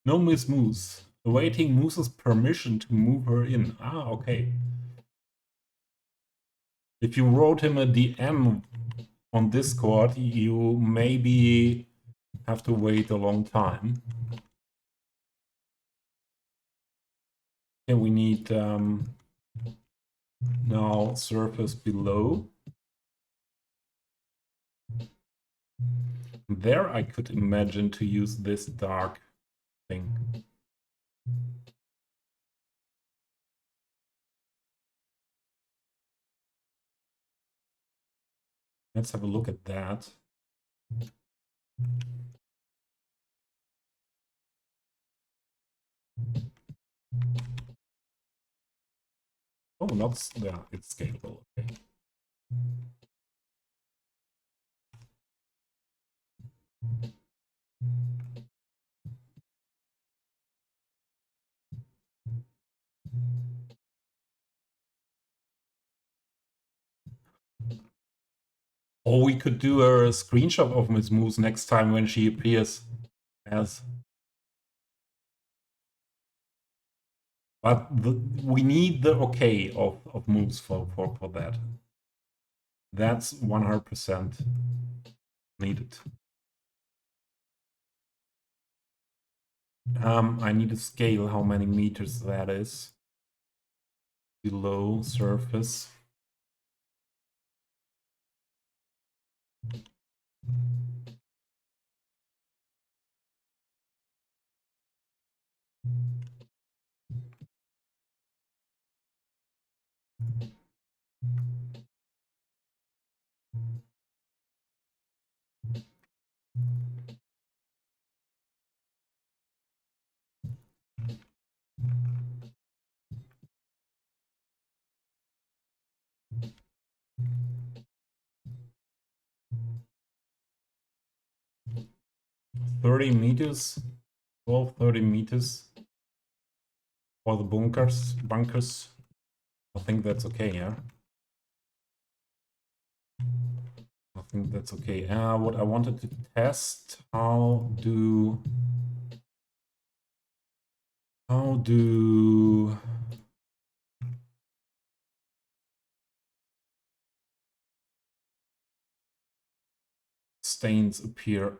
A: No Miss Moose. Awaiting Moose's permission to move her in. Ah, okay. If you wrote him a DM on Discord, you maybe have to wait a long time. And we need now surface below. There I could imagine to use this dark thing. Let's have a look at that. Oh, not, yeah, it's scalable, okay. Or we could do a screenshot of Miss Moose next time when she appears as. But we need the okay of Moose for that. That's 100% needed. I need to scale how many meters that is. Below surface. $30 meters, 30 meters for the bunkers. I think that's okay, yeah. I think that's okay. What I wanted to test, how do stains appear?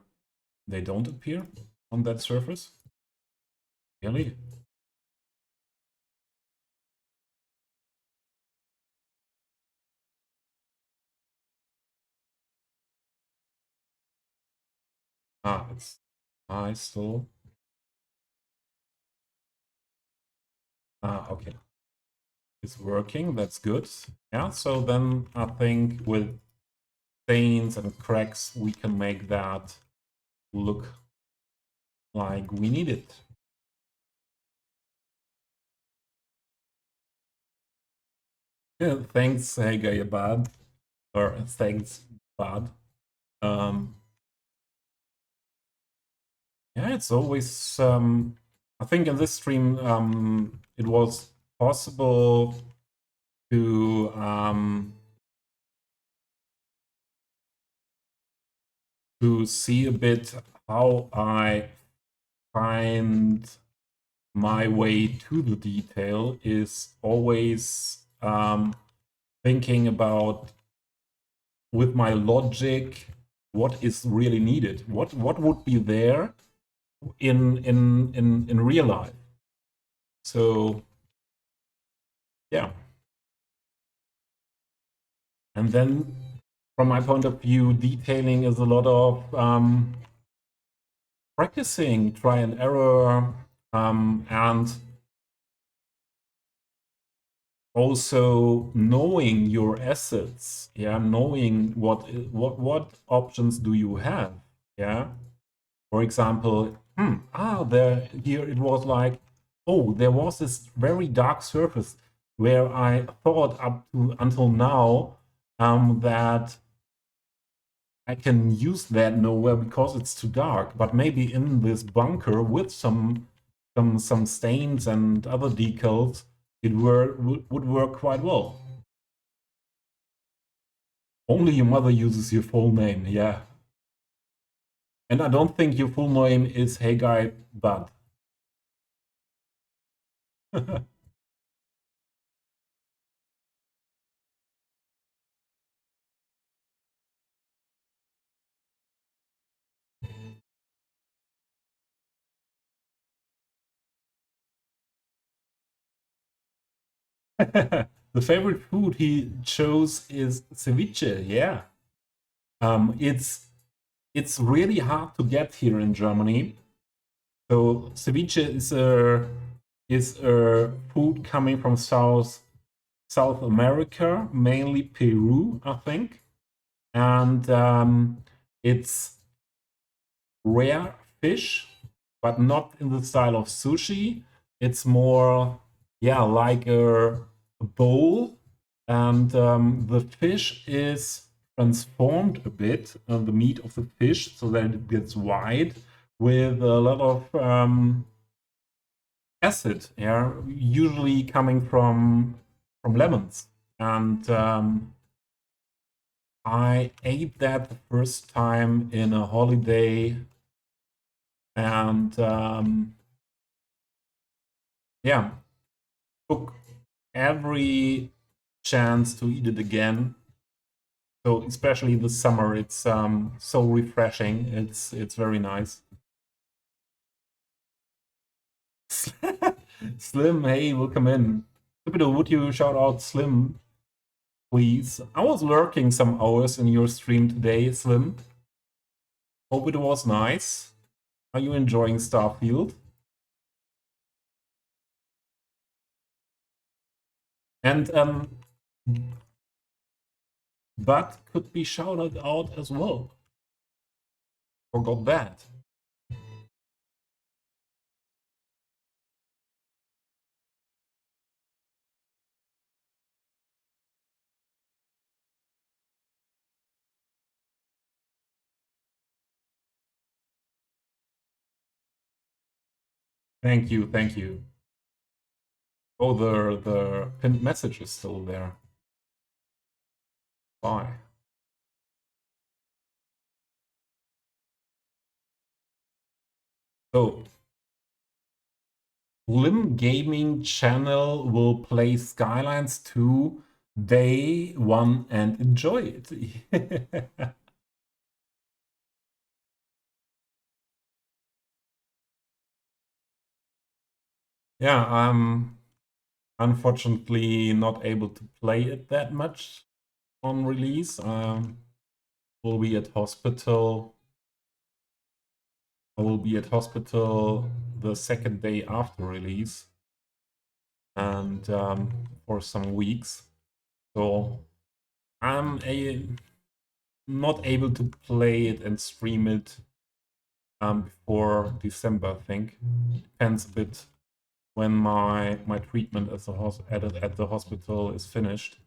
A: They don't appear on that surface? Really? Ah, it's high still. Ah, okay. It's working, that's good. Yeah, so then I think with stains and cracks, we can make that look like we need it. Thanks, Hey Bad, or thanks, Bad. Um, yeah, it's always. I think in this stream, it was possible to see a bit how I find my way to the detail is always thinking about with my logic what is really needed, what would be there in real life. So yeah, and then from my point of view, detailing is a lot of practicing, try and error, and also knowing your assets. Yeah, knowing what options do you have. Yeah, for example, there here it was like, oh, there was this very dark surface where I thought up to until now that I can use that nowhere because it's too dark. But maybe in this bunker with some stains and other decals, it would work quite well. Only your mother uses your full name, yeah. And I don't think your full name is Hey Guy Bud. The favorite food he chose is ceviche. Yeah, it's really hard to get here in Germany. So ceviche is a food coming from South America, mainly Peru, I think, and it's rare fish, but not in the style of sushi. It's more, yeah, like a bowl, and the fish is transformed a bit, the meat of the fish, so that it gets wide with a lot of acid, yeah, usually coming from lemons. And I ate that the first time in a holiday, and yeah, took every chance to eat it again. So especially this summer, it's so refreshing. It's very nice. Slim, hey, welcome in. Typical, would you shout out Slim, please? I was lurking some hours in your stream today, Slim. Hope it was nice. Are you enjoying Starfield? And but could be shouted out as well. Forgot that. Thank you, thank you. Oh, the pinned message is still there. Bye. So, Lim Gaming Channel will play Skylines 2 day one and enjoy it. Yeah, I'm unfortunately not able to play it that much on release. Will be at hospital. I will be at hospital the second day after release, and for some weeks. So not able to play it and stream it before December, I think. Depends a bit when my treatment at the hospital is finished.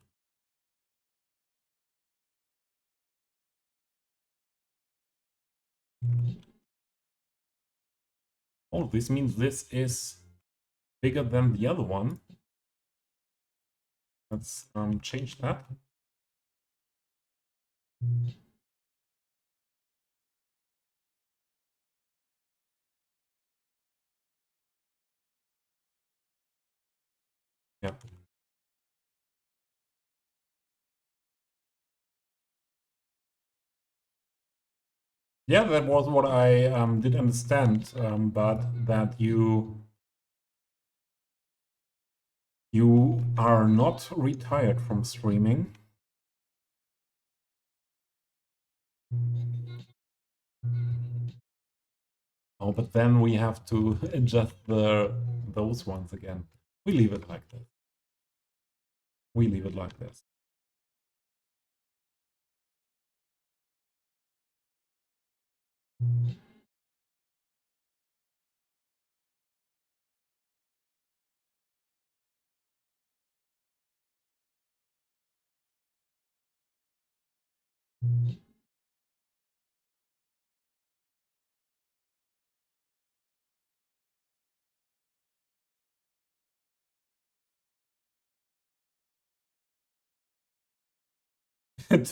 A: Oh, this means this is bigger than the other one. Let's change that. Yeah. Yeah, that was what I did understand, but that you are not retired from streaming. Oh, but then we have to adjust those ones again. We leave it like this. We leave it like this.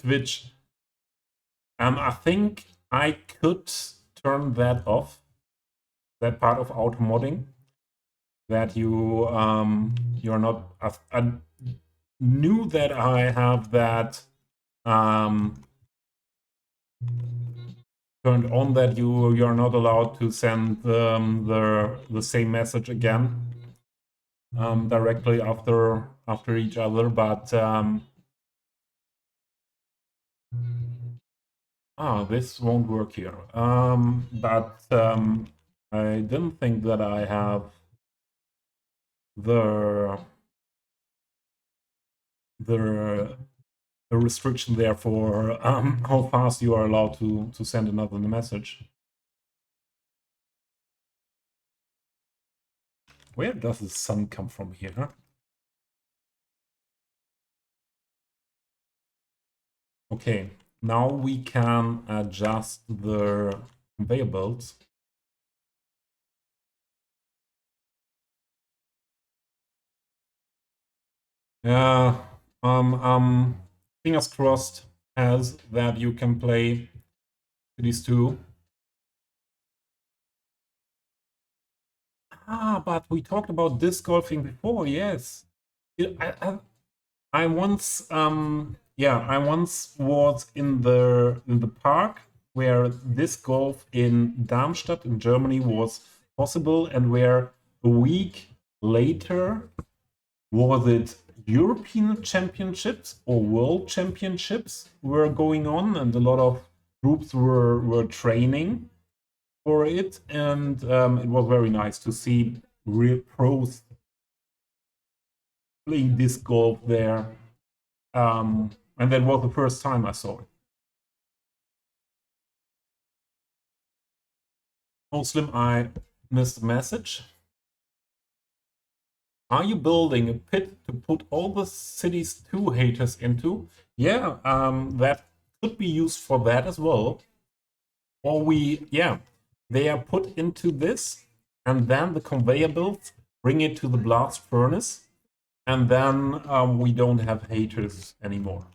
A: Twitch. I think I could turn that off, that part of auto modding, that you're not. I knew that I have that turned on, that you're not allowed to send the same message again directly after each other, but this won't work here. But I didn't think that I have the restriction there for how fast you are allowed to send another message. Where does the sun come from here? Okay, now we can adjust the conveyor belts. Yeah, fingers crossed as that you can play these two. But we talked about disc golfing before, yes. I once I once was in the park where disc golf in Darmstadt in Germany was possible, and where a week later, was it European Championships or World Championships were going on, and a lot of groups were training for it, and it was very nice to see real pros playing disc golf there. And that was the first time I saw it. Muslim, I missed a message. Are you building a pit to put all the city's 2 haters into? Yeah, that could be used for that as well. Or they are put into this, and then the conveyor belts bring it to the blast furnace, and then we don't have haters anymore.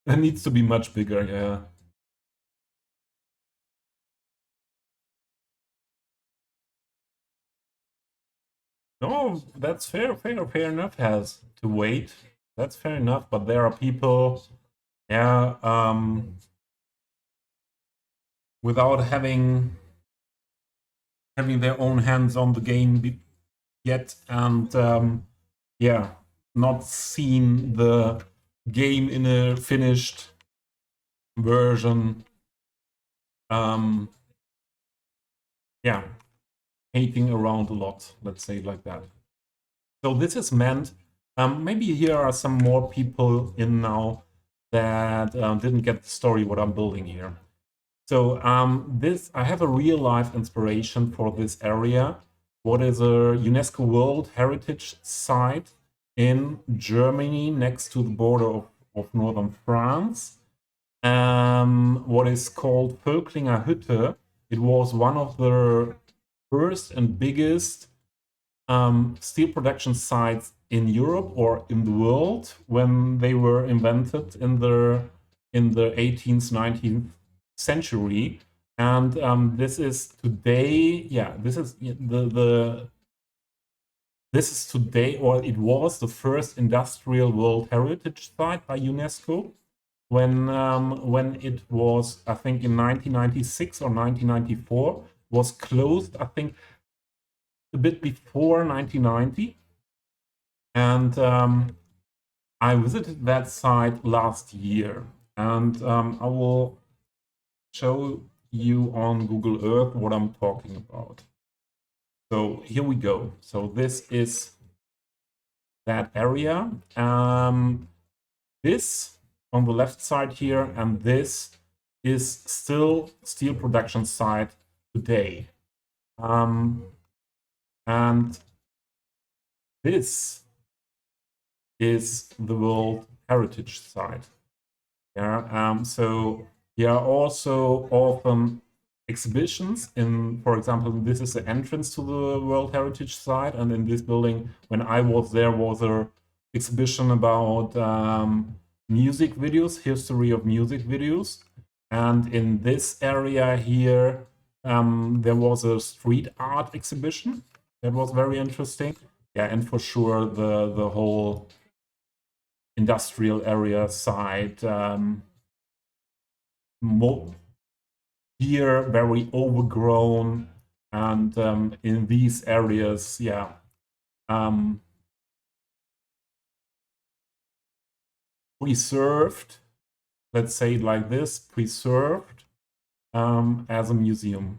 A: It needs to be much bigger, yeah. No, that's fair enough, has to wait. That's fair enough, but there are people, yeah, without having their own hands on the game yet, and yeah, not seen the game in a finished version. Yeah, hating around a lot, let's say it like that. So this is meant, maybe here are some more people in now that didn't get the story what I'm building here. So I have a real life inspiration for this area. What is a UNESCO World Heritage Site in Germany, next to the border of northern France. what is called Völklinger Hütte. It was one of the first and biggest steel production sites in Europe or in the world when they were invented in the 18th, 19th century. And this is today, this is today, or it was the first industrial World Heritage Site by UNESCO. When it was, I think, in 1996 or 1994, was closed, I think, a bit before 1990. And I visited that site last year. And I will show you on Google Earth what I'm talking about. So here we go. So this is that area. This on the left side here, and this is still steel production site today. And this is the World Heritage Site. Yeah, so there are also often exhibitions in, for example, this is the entrance to the World Heritage Site, and in this building, when I was there, was a exhibition about music videos, history of music videos. And in this area here, there was a street art exhibition that was very interesting. Yeah, and for sure the whole industrial area side here very overgrown, and in these areas, yeah, preserved, let's say it like this, preserved as a museum.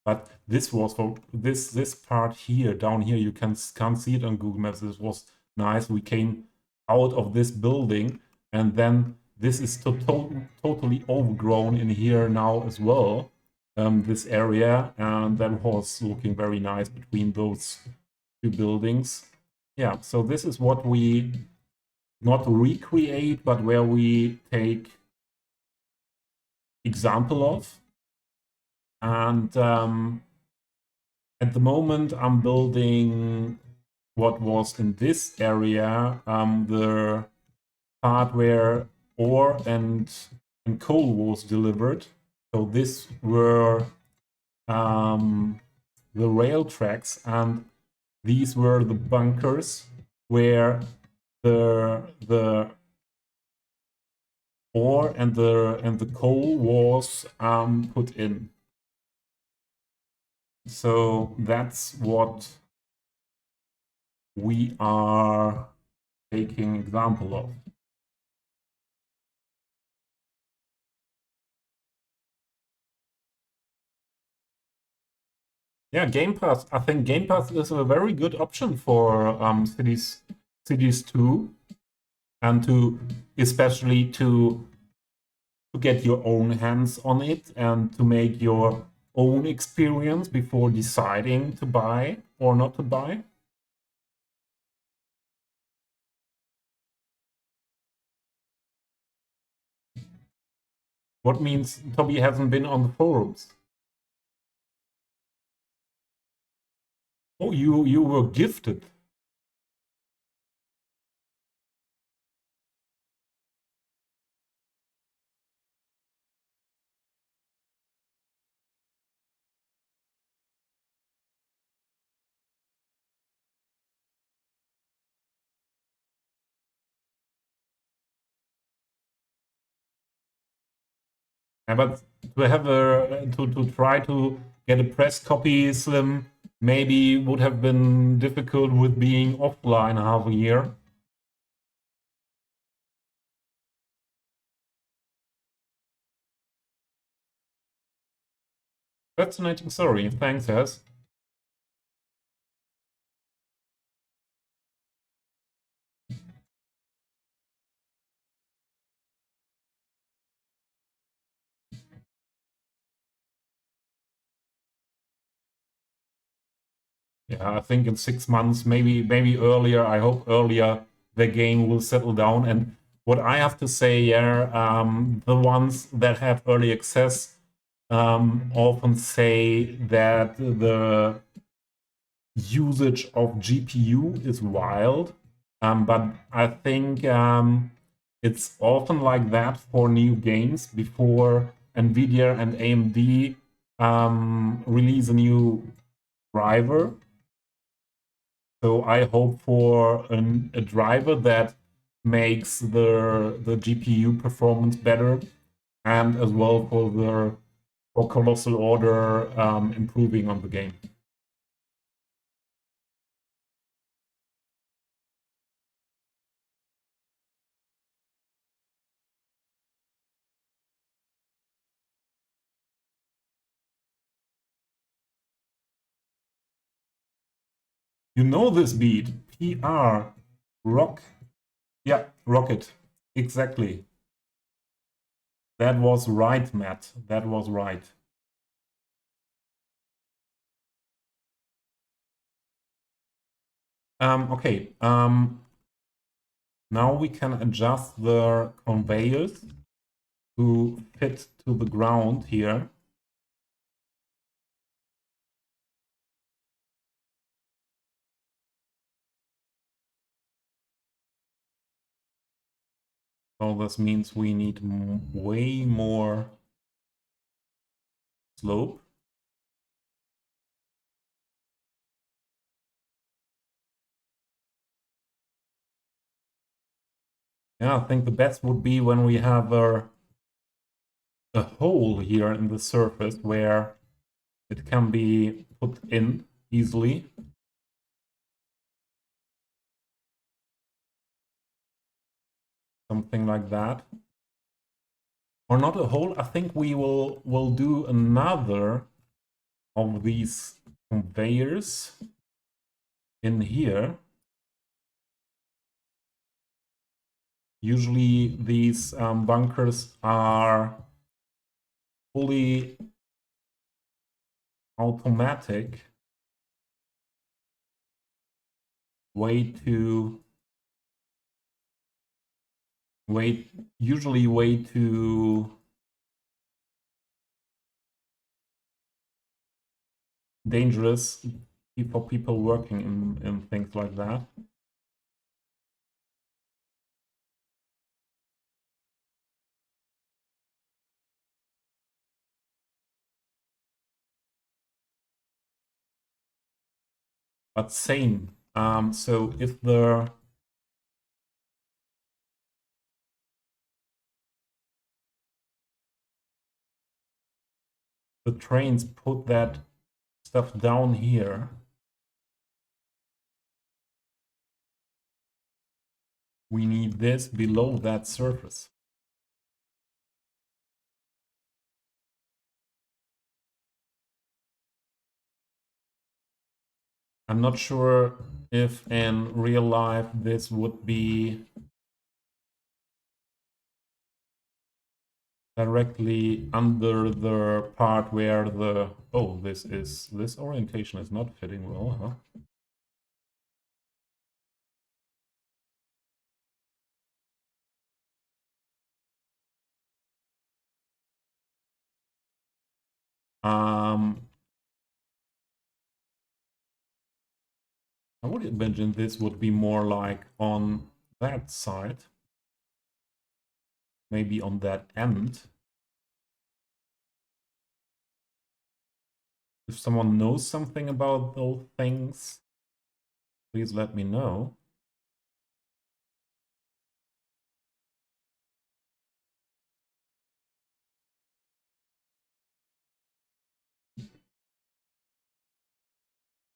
A: But this was for this part here, down here, you can't see it on Google Maps. This was nice. We came out of this building, and then this is totally overgrown in here now as well, this area, and that was looking very nice between those two buildings. Yeah, so this is what we not recreate, but where we take example of. And at the moment, I'm building what was in this area, the part where ore and coal was delivered. So this were the rail tracks, and these were the bunkers where the ore and the coal was put in. So that's what we are taking example of. Yeah, Game Pass. I think Game Pass is a very good option for cities too, and to especially to get your own hands on it and to make your own experience before deciding to buy or not to buy. What means Toby hasn't been on the forums? Oh, you were gifted. Yeah, but to have to try to get a press copy, Slim, maybe would have been difficult with being offline half a year. Fascinating story. Thanks, Ez. Yeah, I think in 6 months, maybe earlier. I hope earlier the game will settle down, and what I have to say here, the ones that have early access often say that the usage of GPU is wild, but I think it's often like that for new games before NVIDIA and AMD release a new driver. So I hope for a driver that makes the GPU performance better, and as well for Colossal Order improving on the game. You know this beat, PR, rock. Yeah, rocket. Exactly. That was right, Matt. That was right. Okay. Now we can adjust the conveyors to fit to the ground here. So this means we need way more slope. Yeah, I think the best would be when we have a hole here in the surface where it can be put in easily. Something like that. Or not a hole. I think we will do another of these conveyors in here. Usually these bunkers are fully automatic. Usually way too dangerous for people working in things like that. But same. So if the trains put that stuff down here, we need this below that surface. I'm not sure if in real life this would be directly under the part where the... Oh, this orientation is not fitting well, huh? I would imagine this would be more like on that side. Maybe on that end. If someone knows something about those things, please let me know.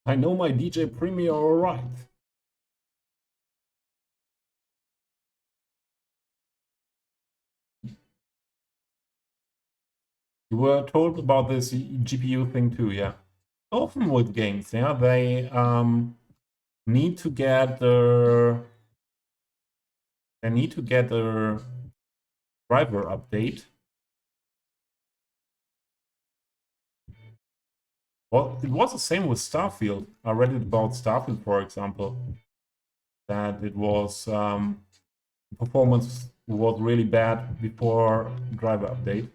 A: I know my DJ Premier all right. You were told about this GPU thing too, yeah. Often with games, yeah, they need to get a driver update. Well, it was the same with Starfield. I read it about Starfield, for example, that it was performance was really bad before driver update.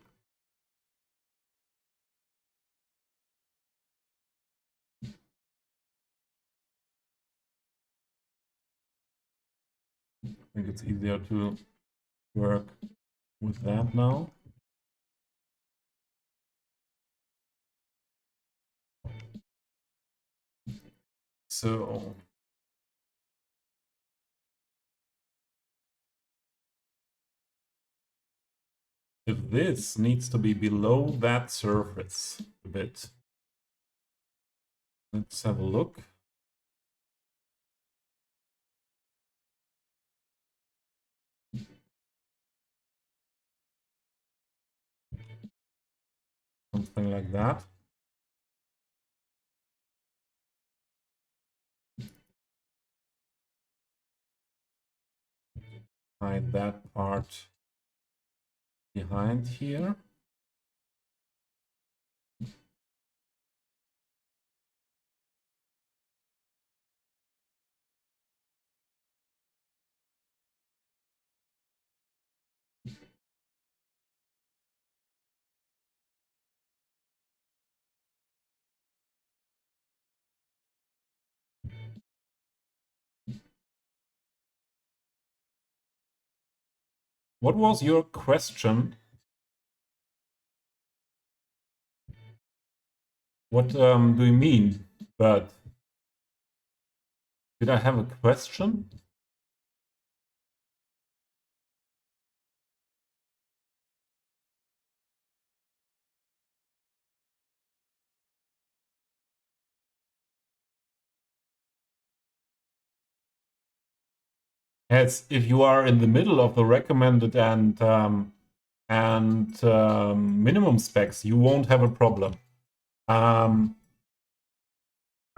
A: I think it's easier to work with that now. So if this needs to be below that surface a bit, let's have a look. Something like that. Hide that part behind here. What was your question? What do you mean? But did I have a question? Yes, if you are in the middle of the recommended and minimum specs, you won't have a problem. I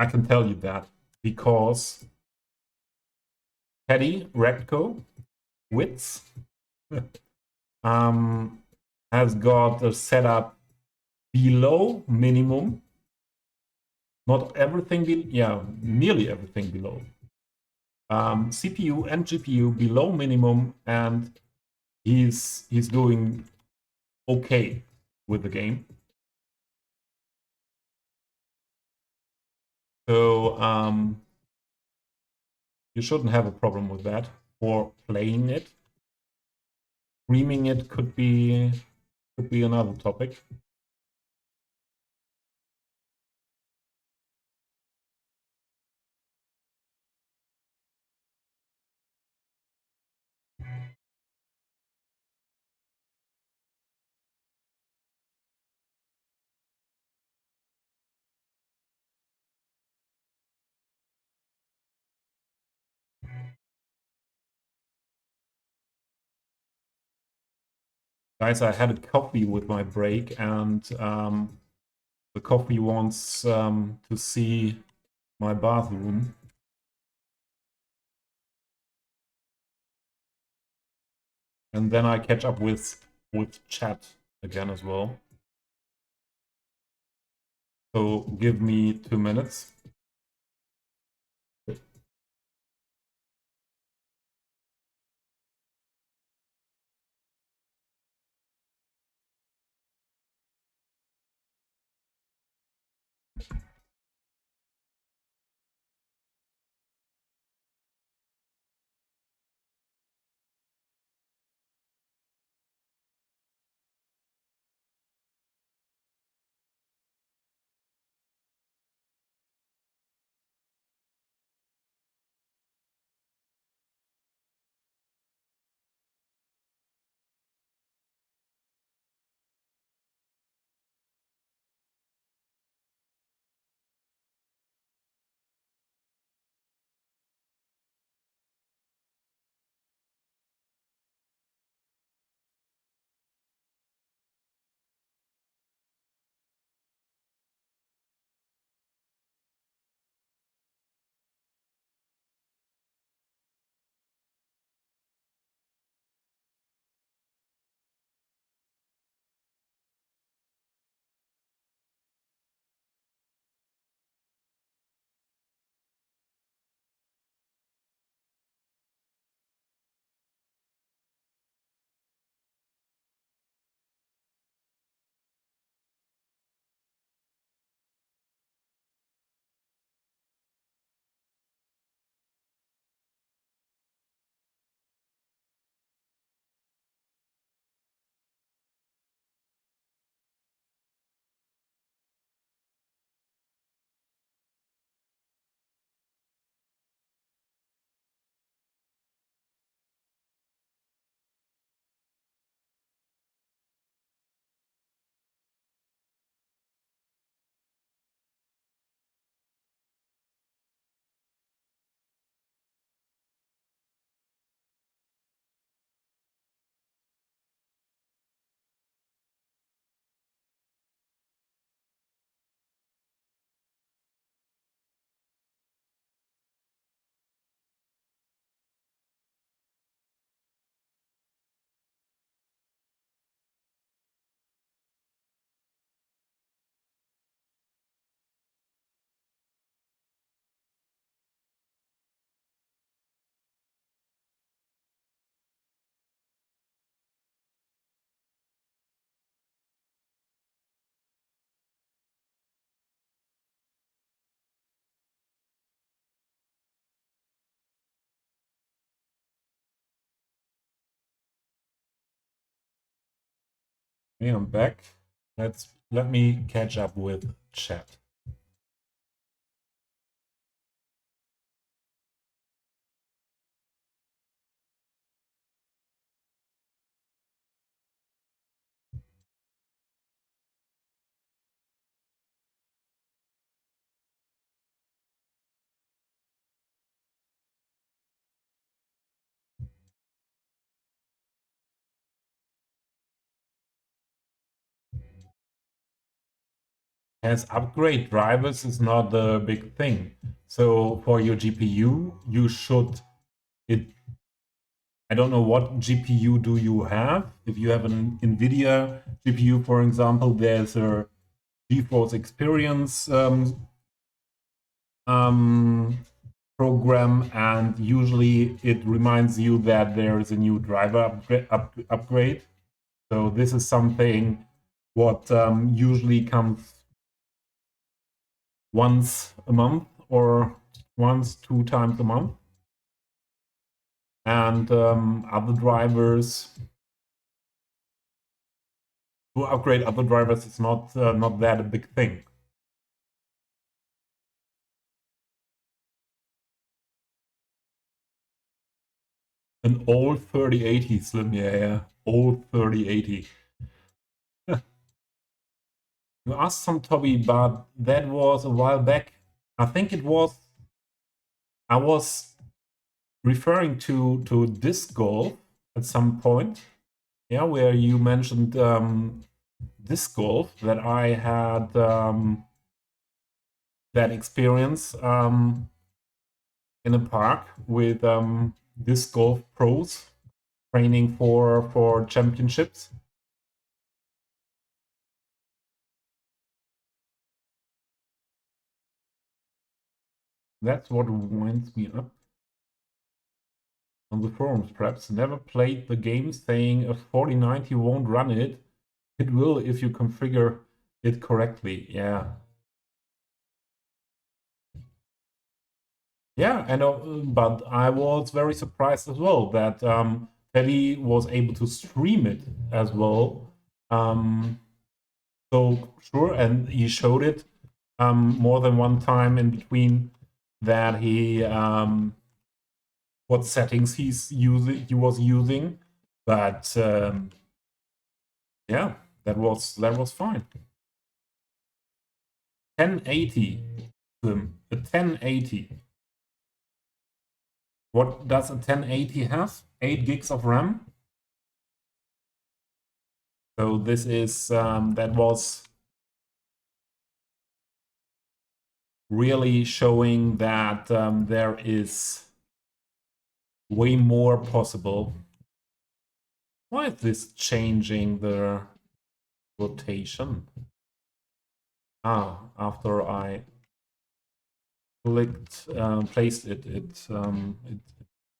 A: can tell you that because Paddy Redco Wits has got a setup below minimum. Not everything, nearly everything below. CPU and GPU below minimum, and he's doing okay with the game. So you shouldn't have a problem with that for playing it. Streaming it could be another topic. Guys, I had a coffee with my break, and the coffee wants to see my bathroom. And then I catch up with chat again as well. So give me 2 minutes. Okay, I'm back. Let me catch up with chat. As upgrade drivers is not the big thing. So for your GPU, you should it. I don't know what GPU do you have. If you have an NVIDIA GPU, for example, there's a GeForce Experience program, and usually it reminds you that there is a new driver upgrade. So this is something what usually comes once a month or two times a month. And other drivers, to upgrade other drivers, it's not that a big thing. An old 3080 Slim, yeah, old 3080. You asked some Toby, but that was a while back. I think it was. I was referring to disc golf at some point. Yeah, where you mentioned disc golf, that I had that experience in a park with disc golf pros training for championships. That's what winds me up on the forums. Perhaps never played the game, saying a 4090 won't run it. It will if you configure it correctly. Yeah. Yeah, I know, but I was very surprised as well that Teddy was able to stream it as well. So sure, and he showed it more than one time in between that he what settings he was using, but yeah, that was fine. 1080, a 1080. What does a 1080 have? 8 gigs of RAM. So this is that was really showing that there is way more possible. Why is this changing the rotation? After I clicked, placed it, it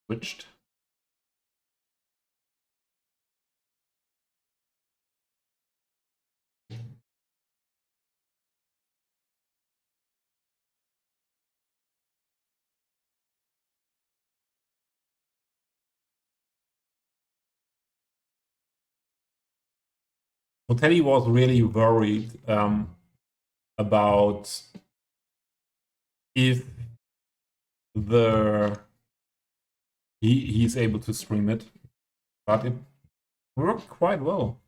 A: switched. So Teddy was really worried about if he's able to stream it, but it worked quite well.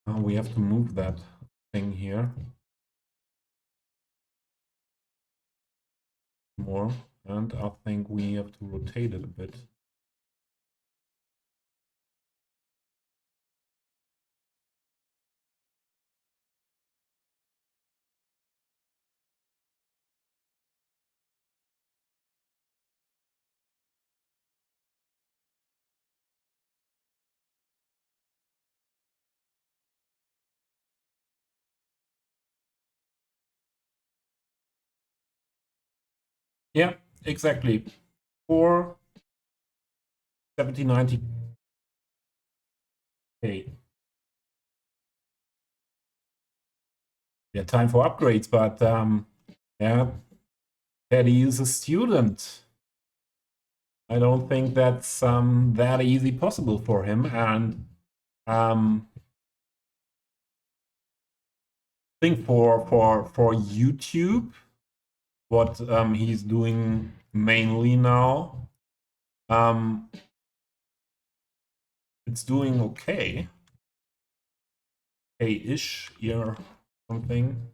A: We have to move that thing here more, and I think we have to rotate it a bit. Yeah, exactly. For 7090K. yeah, time for upgrades, but yeah, Teddy is a student. I don't think that's that easy possible for him, and I think for YouTube, what he's doing mainly now, it's doing okay, ish here, something.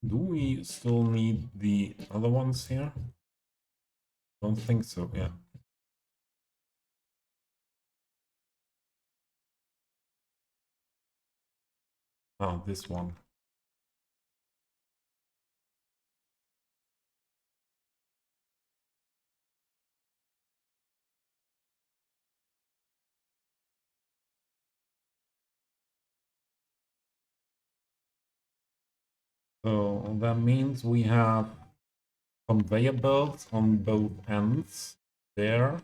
A: Do we still need the other ones here? Don't think so, yeah. Oh, this one. So that means we have conveyor belts on both ends there.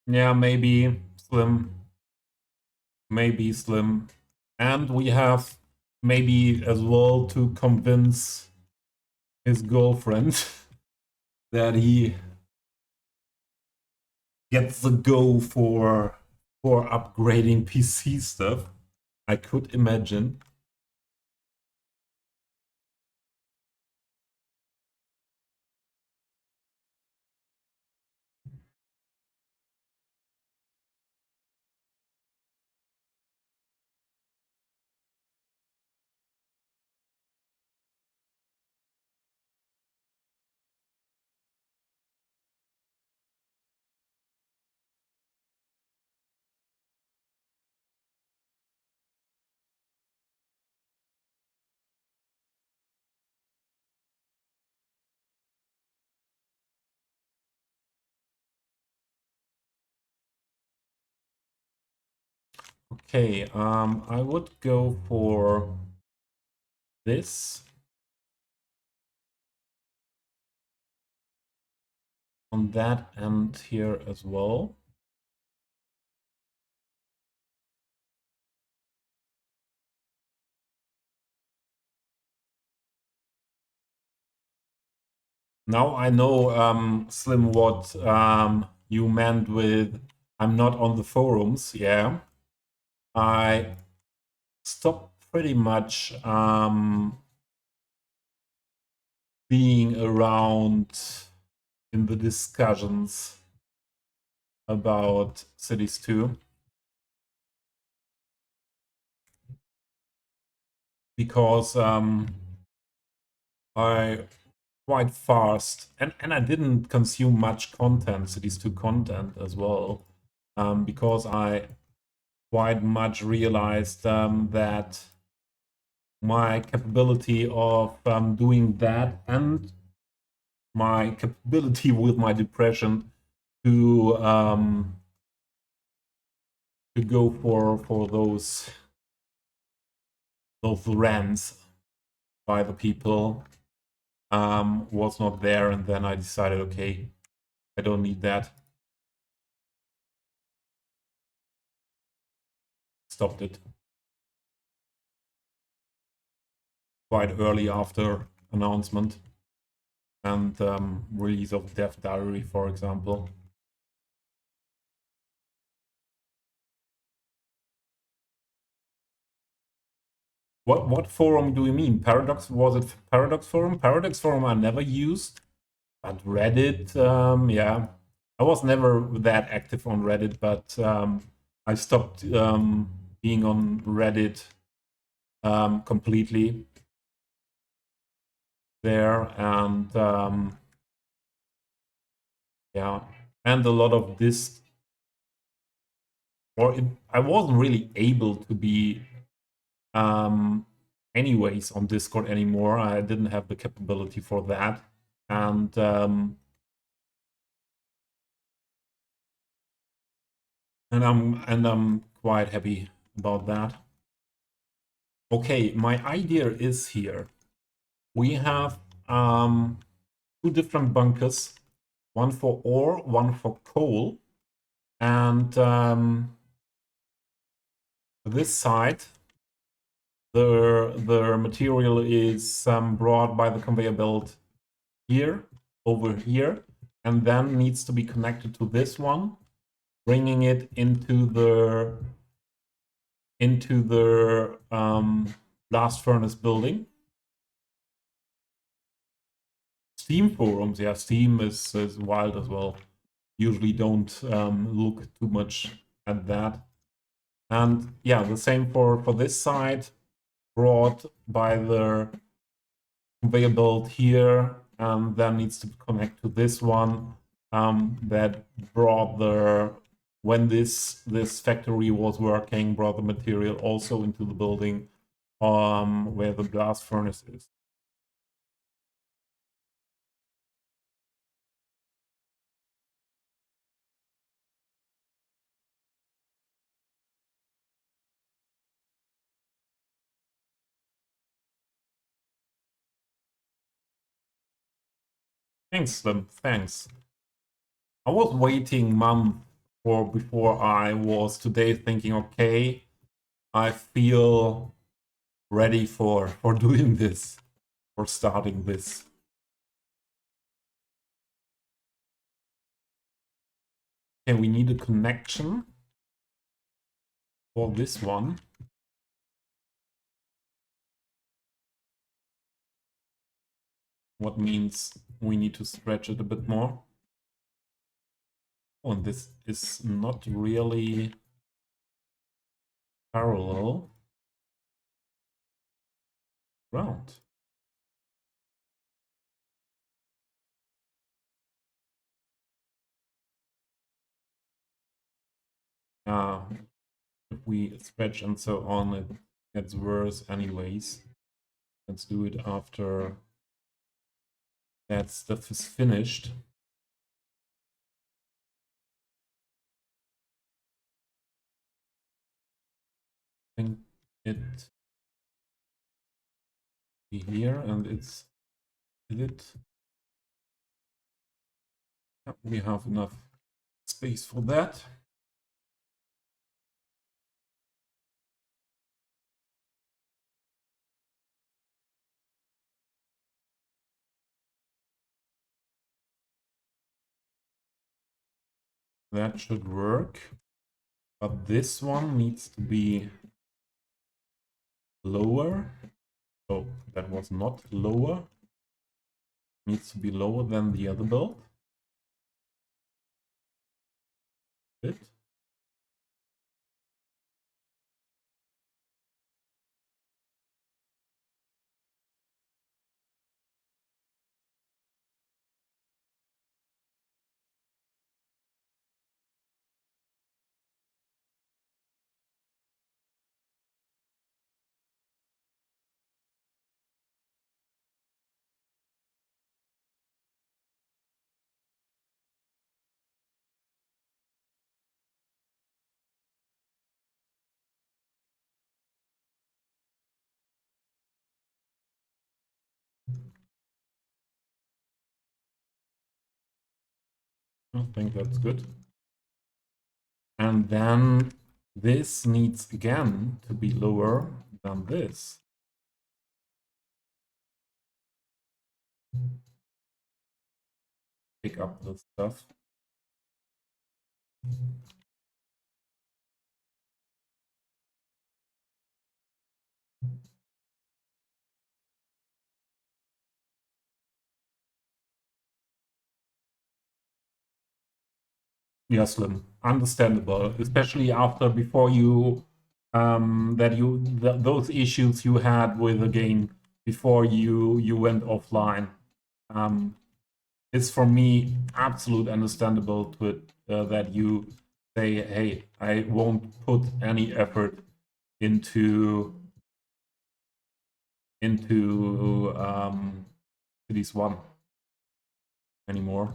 A: Yeah, maybe Slim. Maybe Slim. And we have maybe as well to convince his girlfriend that he gets the go for upgrading PC stuff. I could imagine. Okay, I would go for this on that end here as well. Now I know, Slim, what you meant with I'm not on the forums. Yeah, I stopped pretty much being around in the discussions about Cities 2 because I quite fast and I didn't consume much content, Cities 2 content as well, because I quite much realized that my capability of doing that and my capability with my depression to go for those rants by the people was not there, and then I decided, okay, I don't need that. Stopped it quite early after announcement and release of Death Diary, for example. What forum do you mean? Paradox, was it Paradox forum? Paradox forum I never used, but Reddit, yeah. I was never that active on Reddit, but I stopped being on Reddit completely there, and yeah, and a lot of this, I wasn't really able to be anyways on Discord anymore. I didn't have the capability for that, and I'm quite happy about that. Okay, my idea is here. We have two different bunkers, one for ore, one for coal, and this side, the material is brought by the conveyor belt here, over here, and then needs to be connected to this one, bringing it into the blast furnace building. Steam forums, yeah, Steam is wild as well. Usually don't look too much at that. And yeah, the same for this side, brought by the conveyor belt here, and then needs to connect to this one that brought the, when this factory was working, brought the material also into the building where the blast furnace is. Thanks, Slim. Thanks. I was waiting month before I was today thinking, okay, I feel ready for doing this, for starting this. Okay, we need a connection for this one. What means we need to stretch it a bit more. Oh, and this is not really parallel. Ground. If we stretch and so on, it gets worse anyways. Let's do it after that stuff is finished. I think it be here, and it's, is it? We have enough space for that. That should work. But this one needs to be lower. Oh, that was not lower. Needs to be lower than the other belt. Good. I think that's good. And then this needs again to be lower than this. Pick up the stuff. Yeah, Slim. Understandable, especially after before you those issues you had with the game before you went offline. Um, it's for me absolute understandable to it that you say, hey, I won't put any effort into Cities 1 anymore.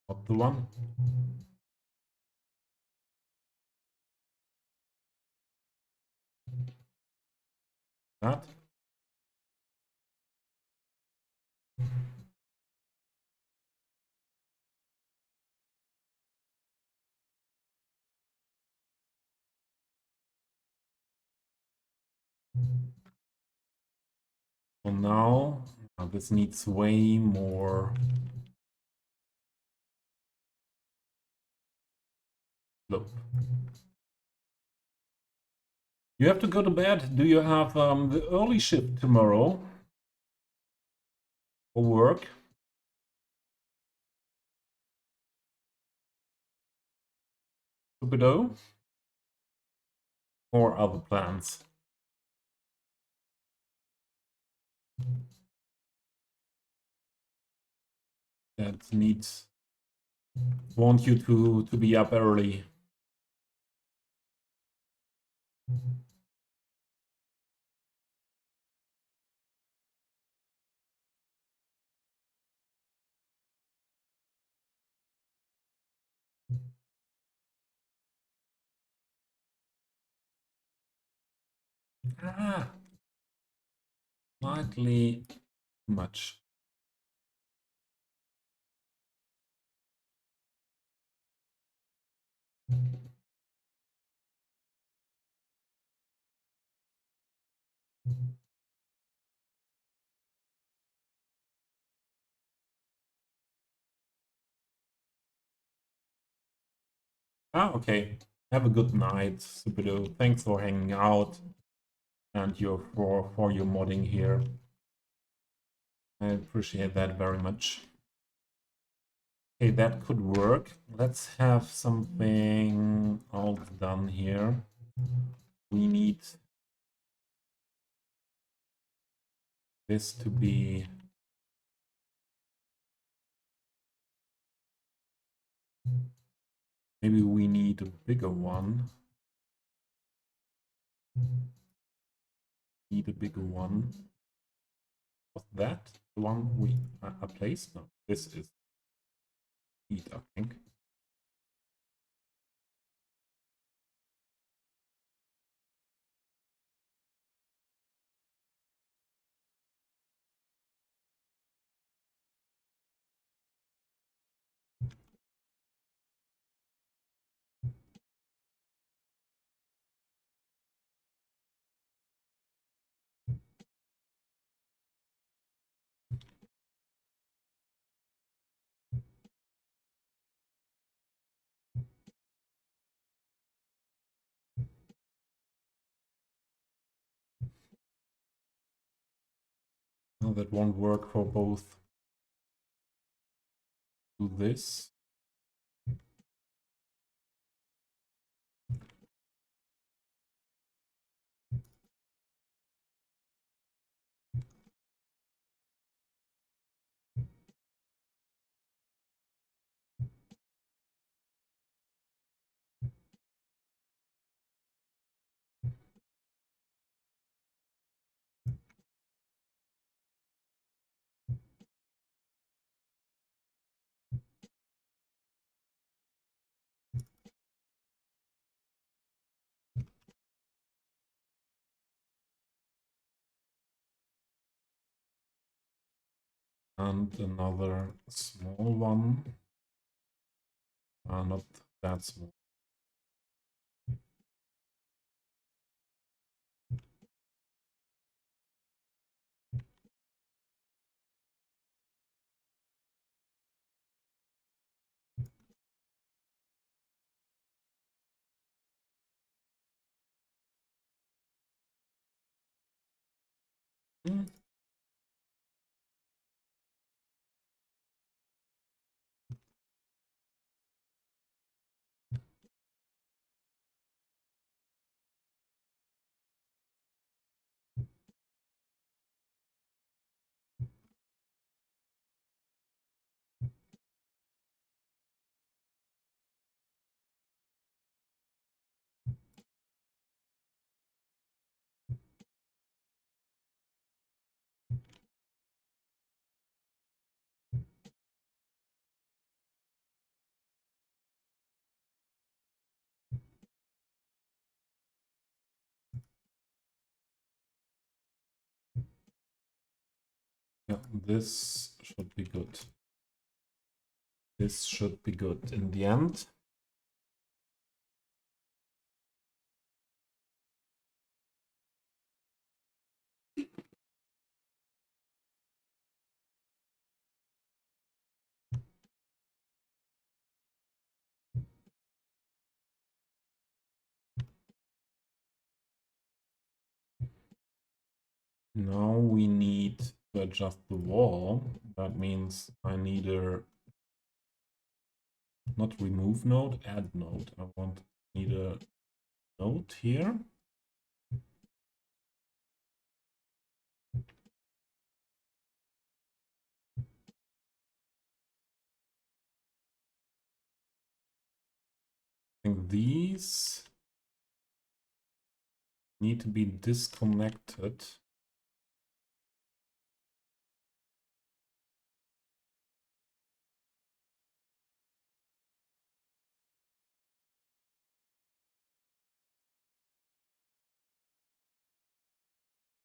A: Not the one. That. So now this needs way more look. You have to go to bed. Do you have the early shift tomorrow for work? Stupido? Or other plans? That needs want you to be up early. Ah, slightly much. Ah, okay. Have a good night, Stupido. Thanks for hanging out and for your modding here. I appreciate that very much. Okay, that could work. Let's have something all done here. We need this to be maybe we need a bigger one. Need a bigger one. Was that the one we placed? No, this is heat, I think. No, that won't work for both. Do this. And another small one. Not that small. Yeah, this should be good. This should be good in the end. Now we need to adjust the wall. That means I need a not remove node, add node. Need a node here. I think these need to be disconnected.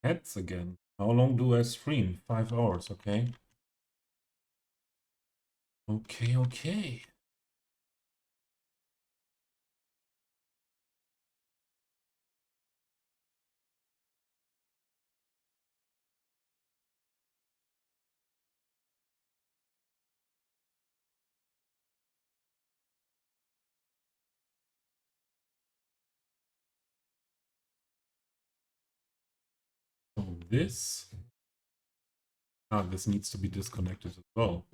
A: Heads again. How long do I stream? 5 hours, okay. Okay. So this needs to be disconnected as well.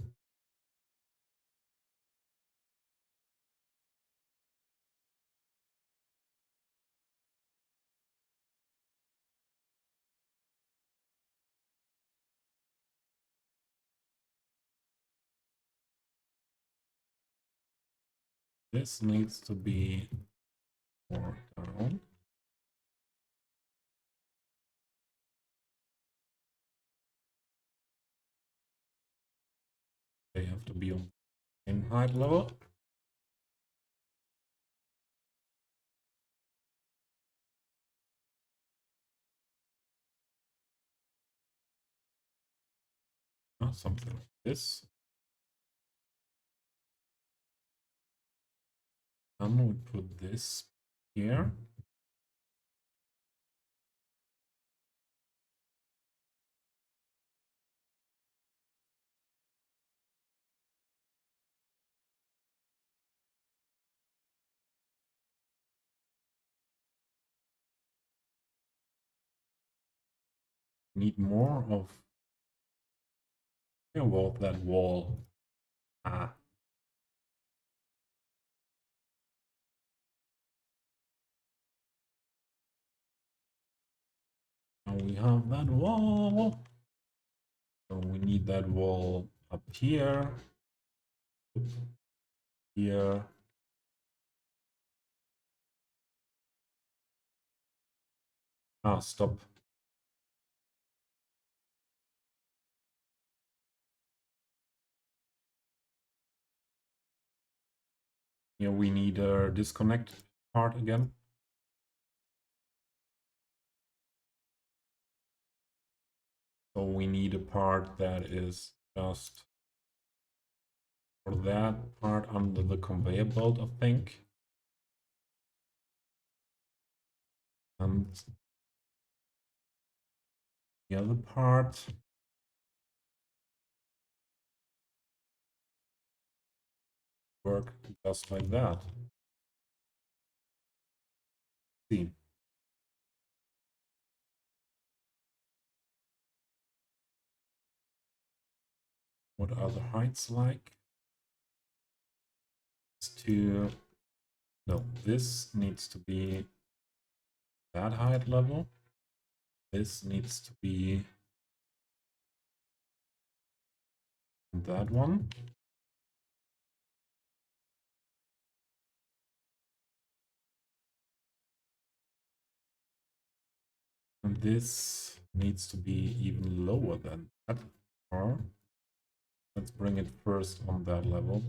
A: This needs to be more down. They have to be on the same height level. Something like this. And we put this here. Need more of that wall. Now we have that wall. So we need that wall up here. Here. Stop. Here we need a disconnect part again. So we need a part that is just for that part under the conveyor belt, I think. And the other part work just like that. See. What are the heights like? No, this needs to be that height level. This needs to be that one. And this needs to be even lower than that. Or let's bring it first on that level.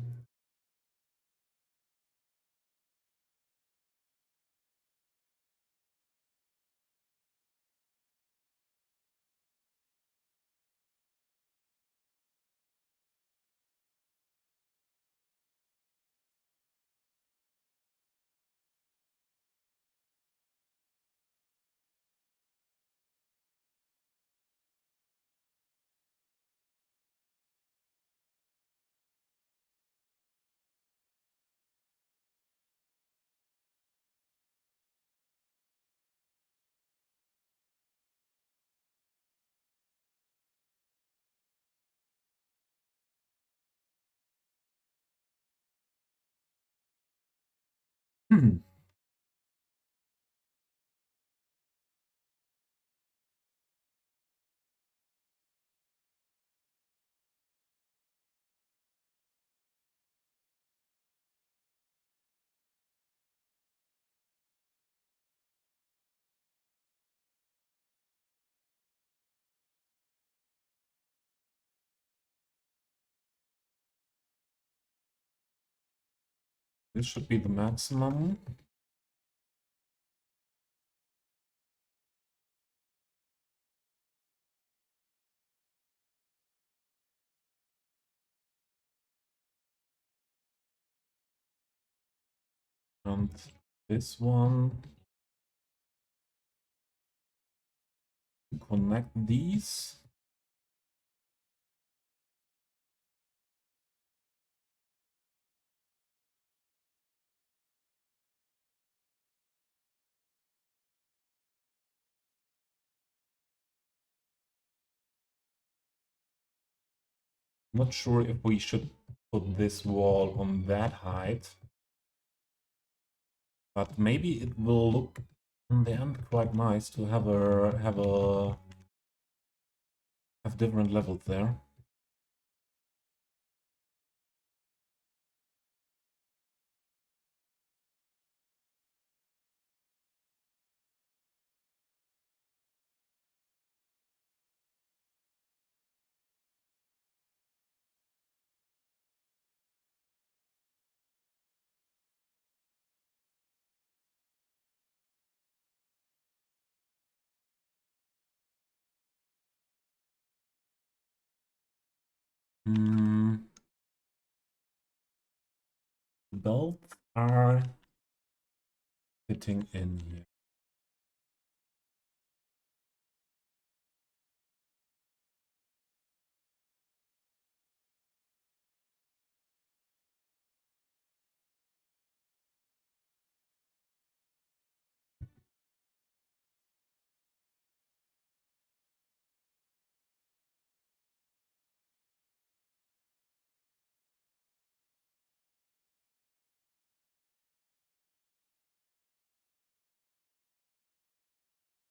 A: This should be the maximum. And this one, connect these. Not sure if we should put this wall on that height, but maybe it will look in the end quite nice to have different levels there. The belts are fitting in here.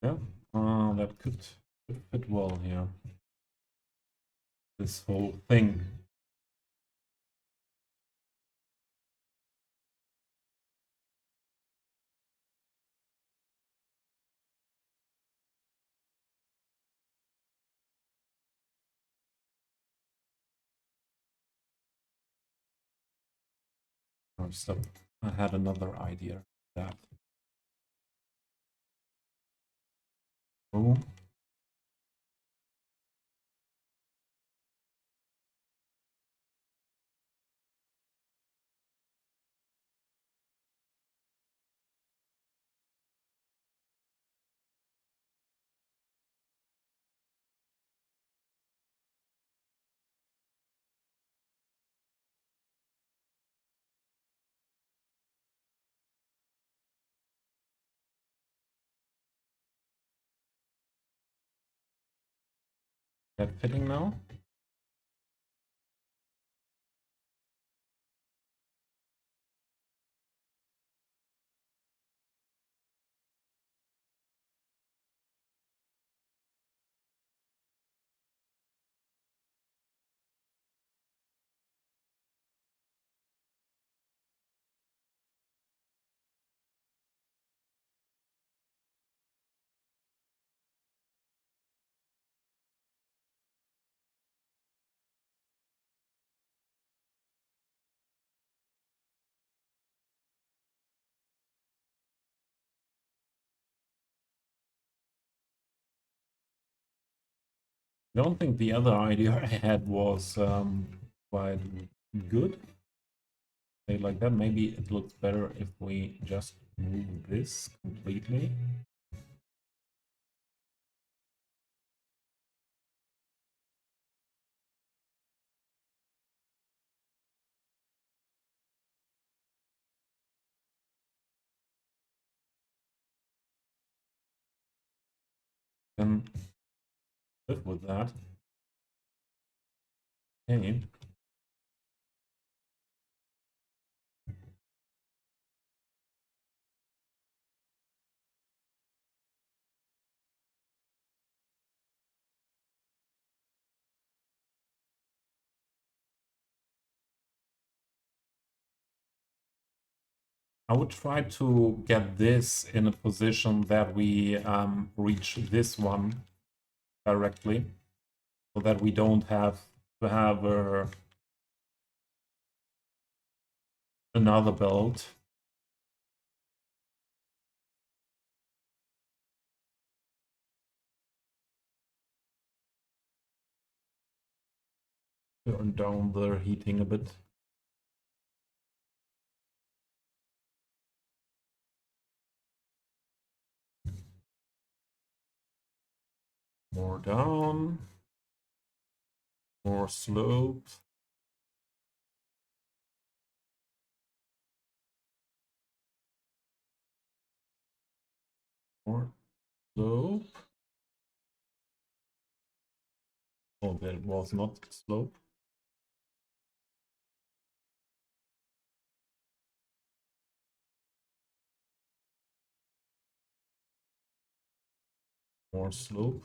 A: Yeah, that could fit well here. This whole thing. Or stop. I had another idea. That. Oh. That fitting now? I don't think the other idea I had was quite good. Say like that, maybe it looks better if we just move this completely. Can live with that. Okay. I would try to get this in a position that we reach this one directly, so that we don't have to have another belt. Turn down the heating a bit. More down. More slope. More slope. Oh, that was not slope. More slope.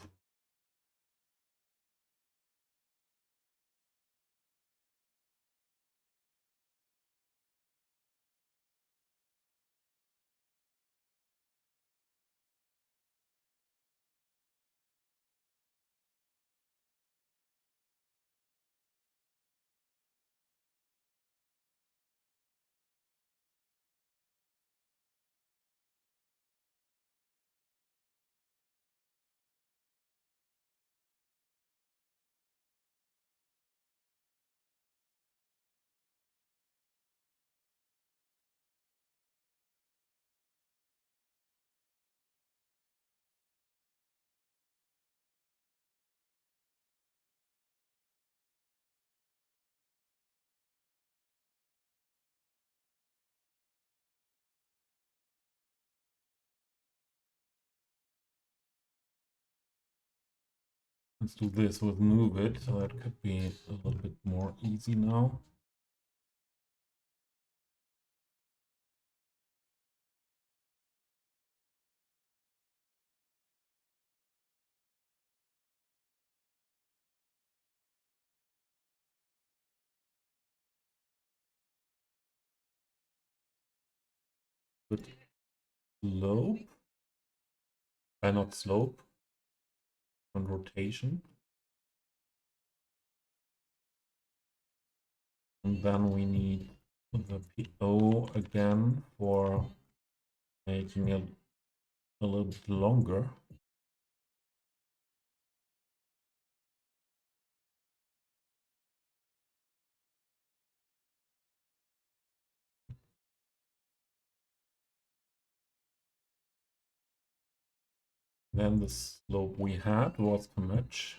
A: Let's do this with move it, so that could be a little bit more easy now. But slope, not slope, on rotation. And then we need the PO again for making it a little bit longer. Then the slope we had was to match.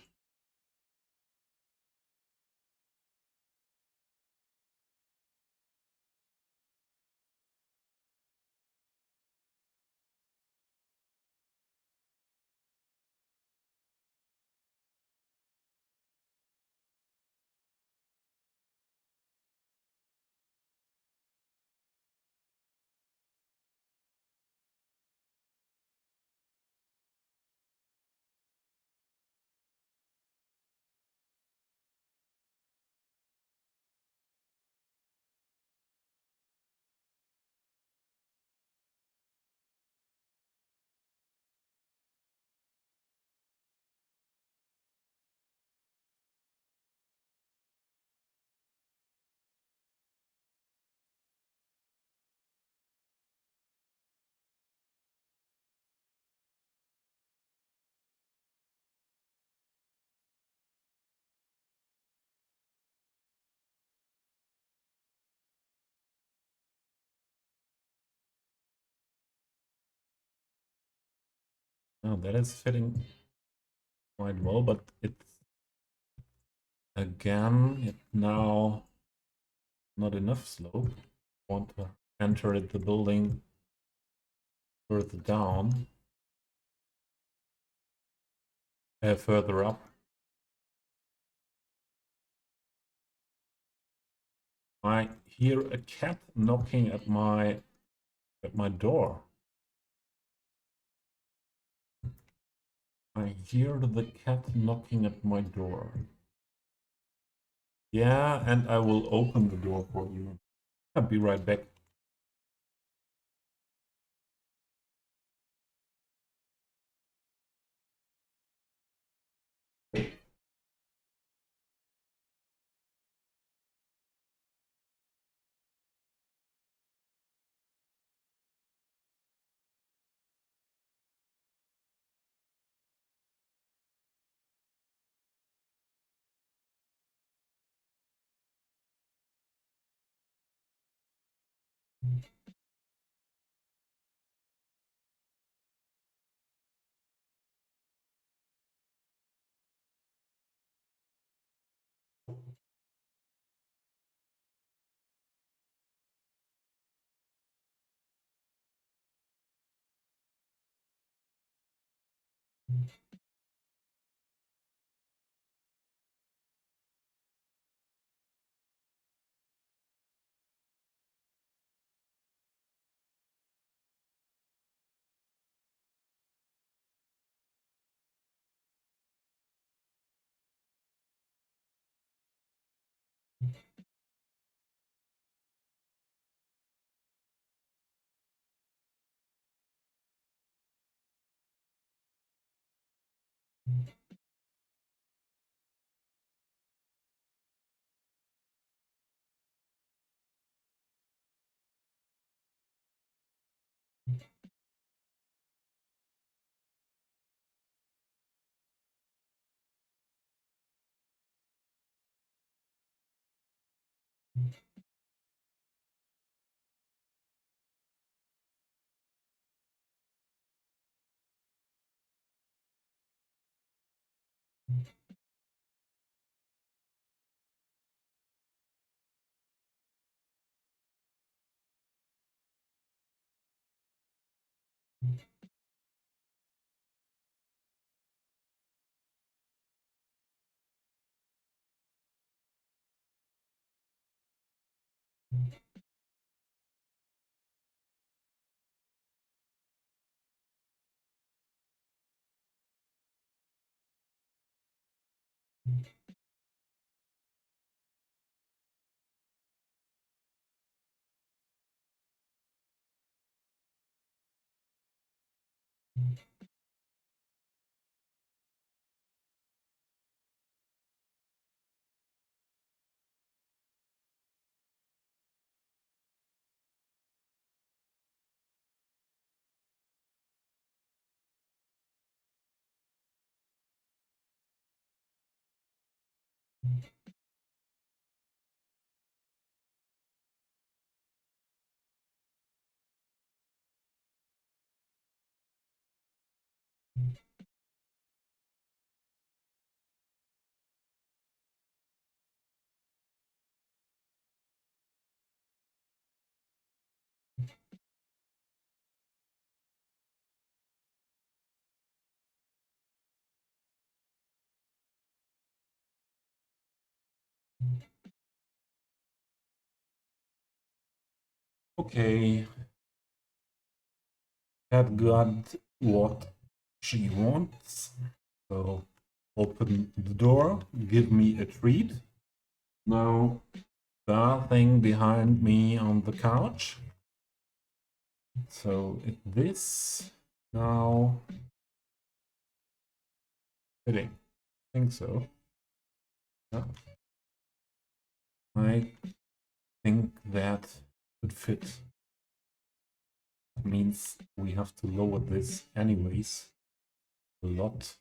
A: Yeah, that is fitting quite well, but it's again, it now not enough slope. I want to enter the building further down, further up. I hear a cat knocking at my door. I hear the cat knocking at my door. Yeah, and I will open the door for you. I'll be right back. Okay, cat got what she wants. So open the door, give me a treat. Now, that thing behind me on the couch. So this now fitting. I think so. Yeah. I think that would fit. That means we have to lower this anyways a lot.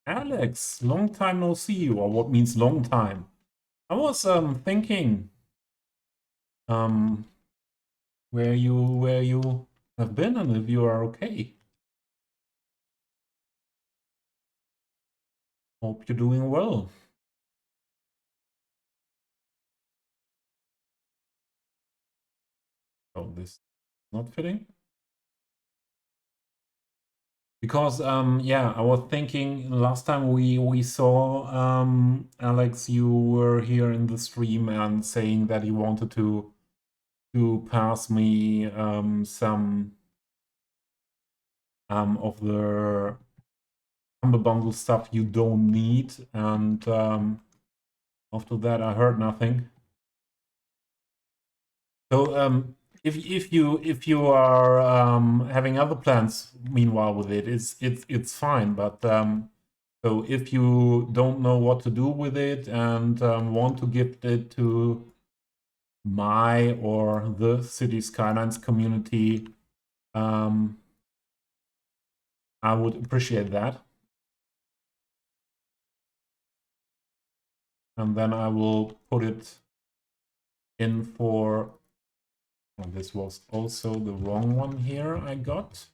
A: Alex, long time no see, or what means long time? I was thinking um where you have been and if you are okay. Hope you're doing well. Oh, this is not fitting. Because yeah, I was thinking last time we saw Alex, you were here in the stream and saying that you wanted to pass me some of the Humble Bundle stuff you don't need, and after that I heard nothing. So if you are having other plans meanwhile with it, it's fine. But so if you don't know what to do with it and want to give it to my or the City Skylines community, I would appreciate that. And then I will put it in for... Oh, this was also the wrong one here I got.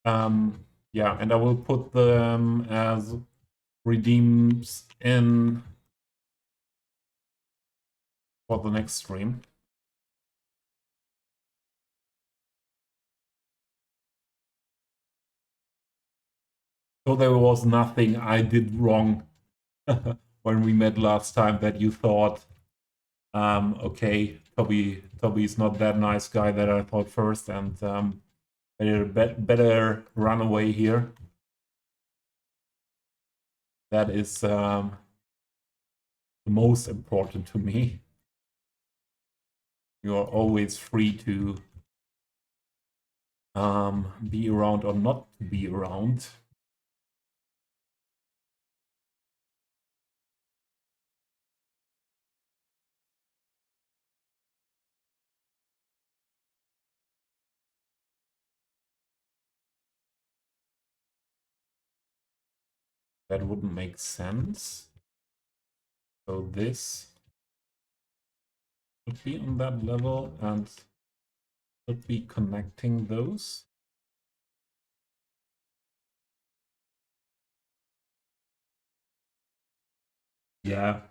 A: Yeah, and I will put them as redeems in for the next stream. So there was nothing I did wrong when we met last time that you thought, okay, Toby's not that nice guy that I thought first, and better run away here. That is the most important to me. You are always free to be around or not be around. That wouldn't make sense. So this should be on that level and should be connecting those. Yeah.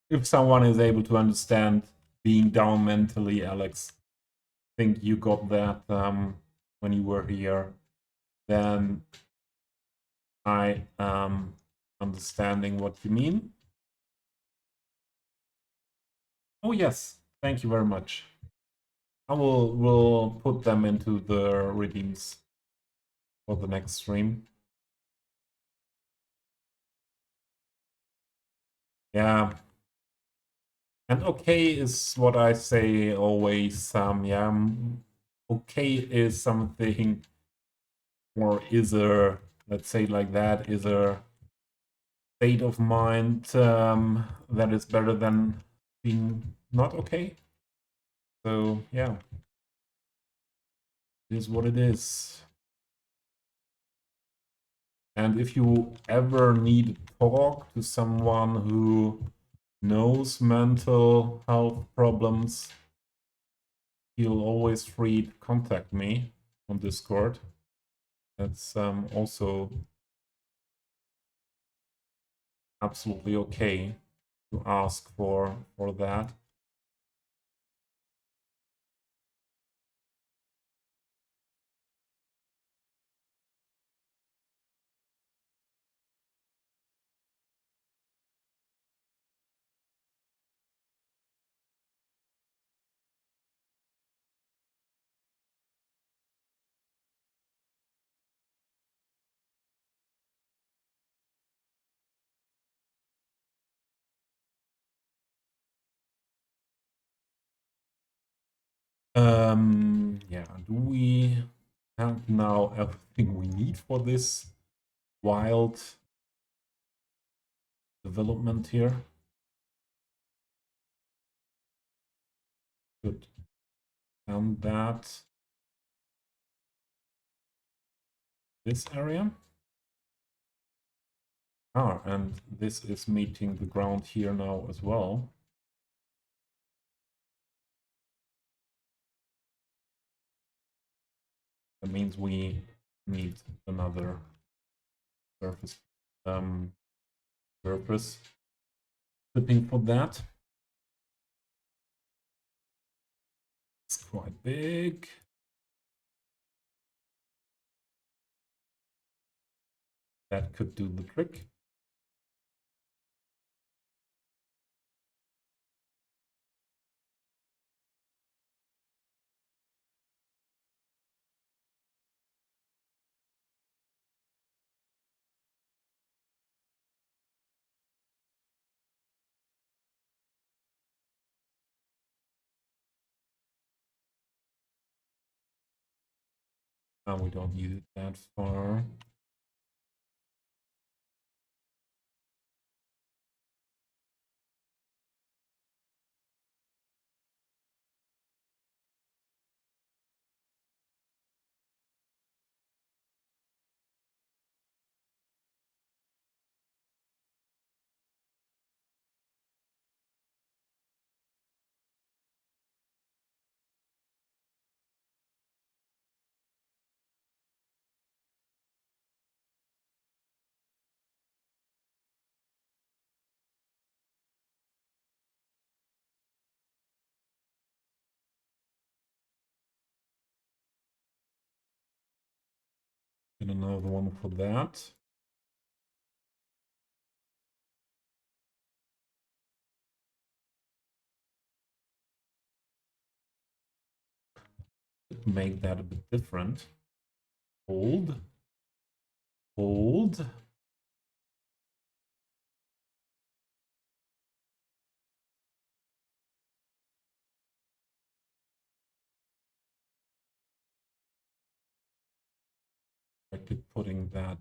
A: If someone is able to understand being down mentally, Alex, I think you got that when you were here, then I am understanding what you mean. Oh yes, thank you very much. I will put them into the redeems for the next stream. Yeah. And okay is what I say always. Yeah, okay is something, or is a, let's say like that, is a state of mind that is better than being not okay. So yeah, it is what it is. And if you ever need to talk to someone who knows mental health problems, feel always free to contact me on Discord. That's also absolutely okay to ask for that. Yeah, do we have now everything we need for this wild development here? Good. And that this area. Ah, and this is meeting the ground here now as well. That means we need another surface surface clipping for that. It's quite big. That could do the trick. Now we don't need it that far. And another one for that. Make that a bit different. Hold. Hold. Like putting that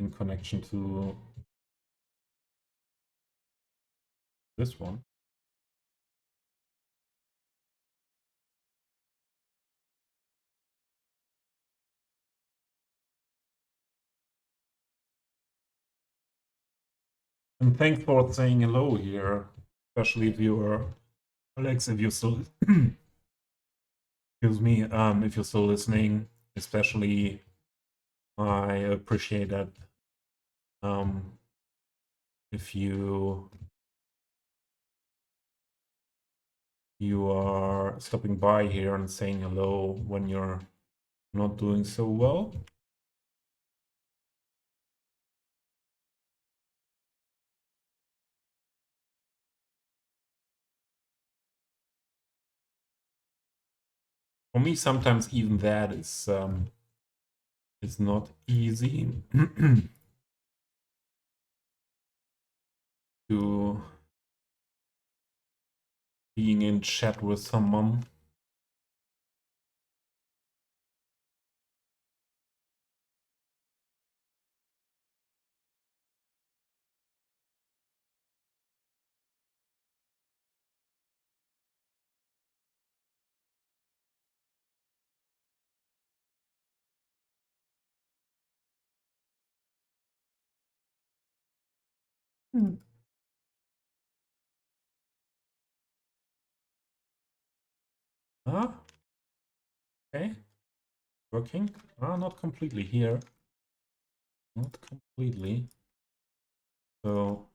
A: in connection to this one. And thanks for saying hello here, especially if you're Alex, if you're still excuse me, if you're still listening, especially I appreciate that. If you are stopping by here and saying hello when you're not doing so well. For me, sometimes even that is not easy to being in chat with someone. Ah, okay, working. Ah, not completely here. Not completely. So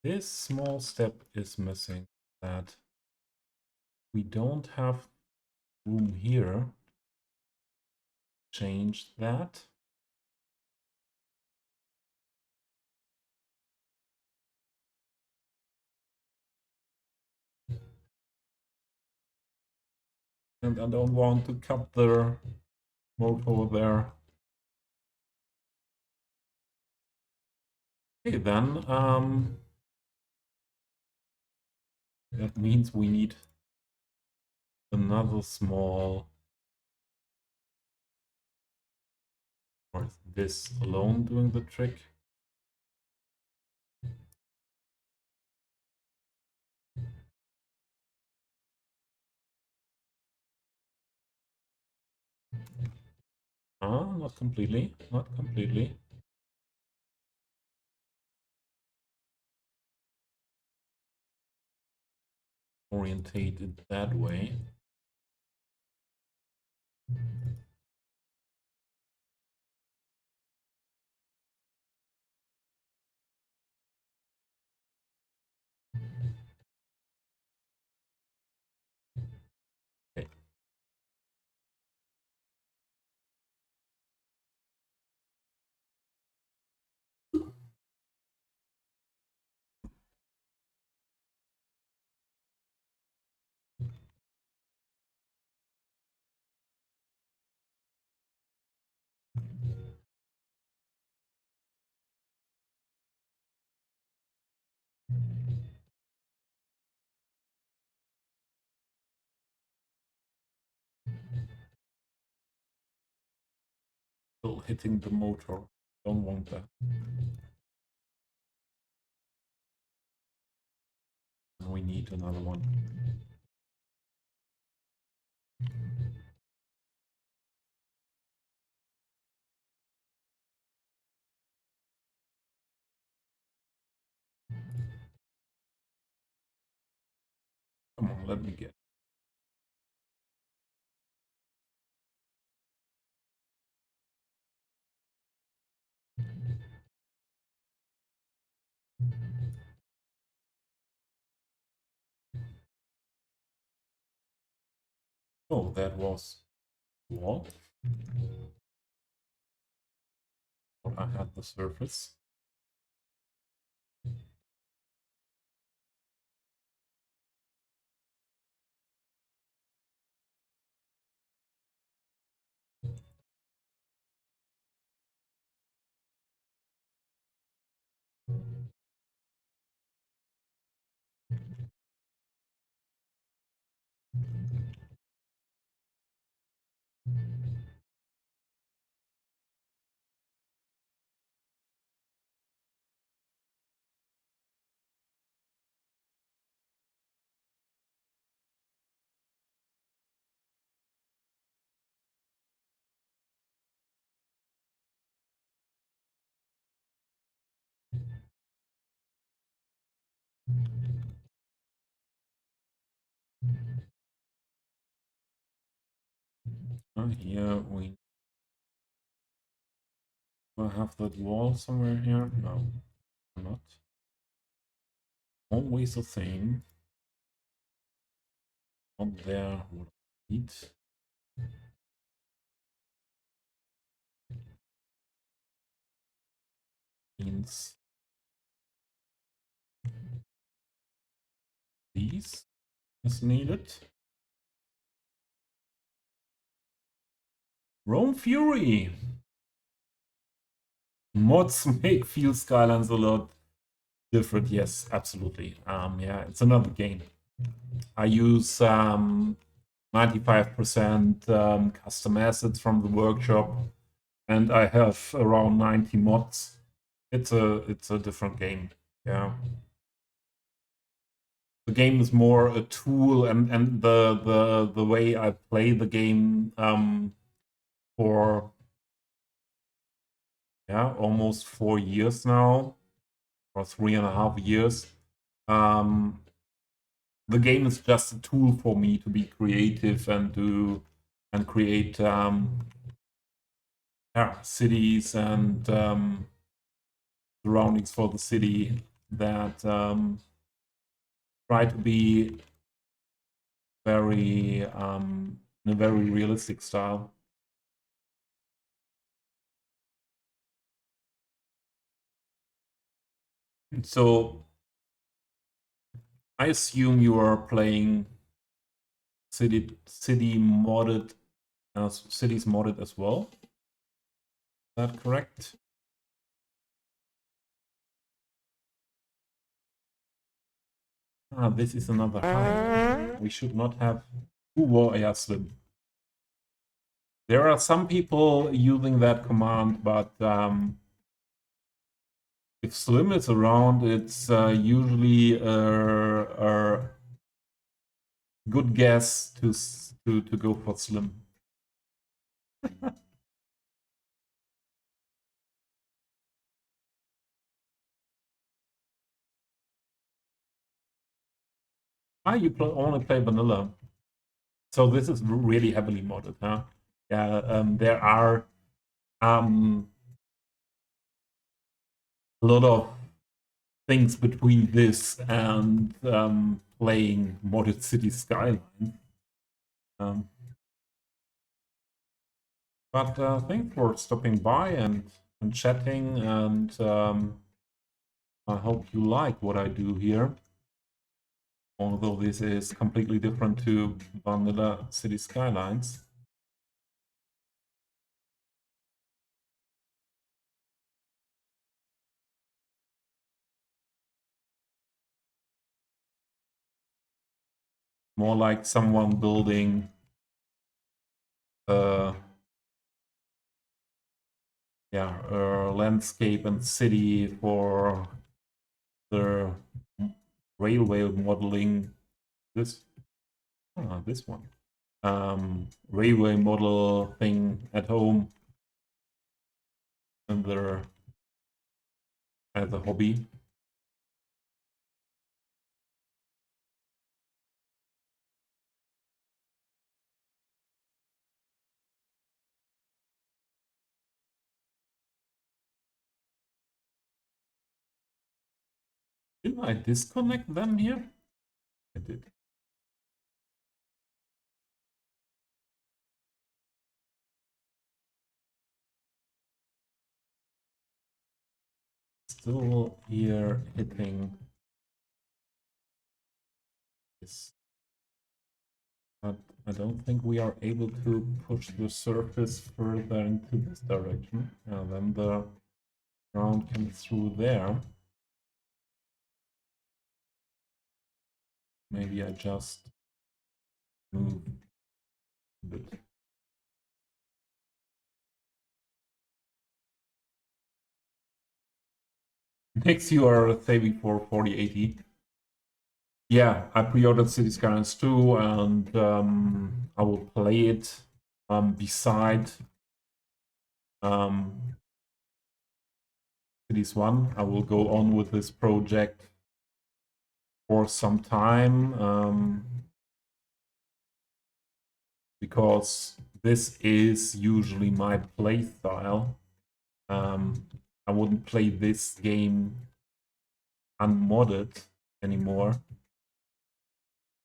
A: this small step is missing, that we don't have room here. Change that. And I don't want to cut the motor there. Okay, then that means we need another small, or is this alone doing the trick? Not completely. Not completely. Orientate it that way. Okay. Still hitting the motor. Don't want that. We need another one. Come on, let me get. Oh, that was wall. But I had the surface. Here we do I have that wall somewhere here? No, not. Always a thing. Not there. What I need. Means these is needed. Rome Fury. Mods make feel Skylines a lot different. Yes, absolutely. Yeah, it's another game. I use 95% custom assets from the workshop, and I have around 90 mods. It's a different game. Yeah. The game is more a tool, and the way I play the game for almost 4 years now, or 3.5 years. The game is just a tool for me to be creative and create cities and surroundings for the city that try to be very in a very realistic style. So I assume you are playing city modded cities modded as well. Is that correct? This is another high. We should not have two warrior slim. There are some people using that command, but if slim is around, it's usually a good guess to go for slim. You only play vanilla. So this is really heavily modded, huh? Yeah, there are a lot of things between this and playing modded City Skylines. But thanks for stopping by and chatting, and I hope you like what I do here. Although this is completely different to vanilla City Skylines. More like someone building landscape and city for the railway modeling. This one. Railway model thing at home and there as a hobby. Didn't I disconnect them here? I did. Still here hitting this. But I don't think we are able to push the surface further into this direction. And then the ground comes through there. Maybe I just move a bit. Next, you are saving for 4080. Yeah, I pre-ordered City Skylines 2, and I will play it beside Cities 1. I will go on with this project for some time, because this is usually my play style. I wouldn't play this game unmodded anymore.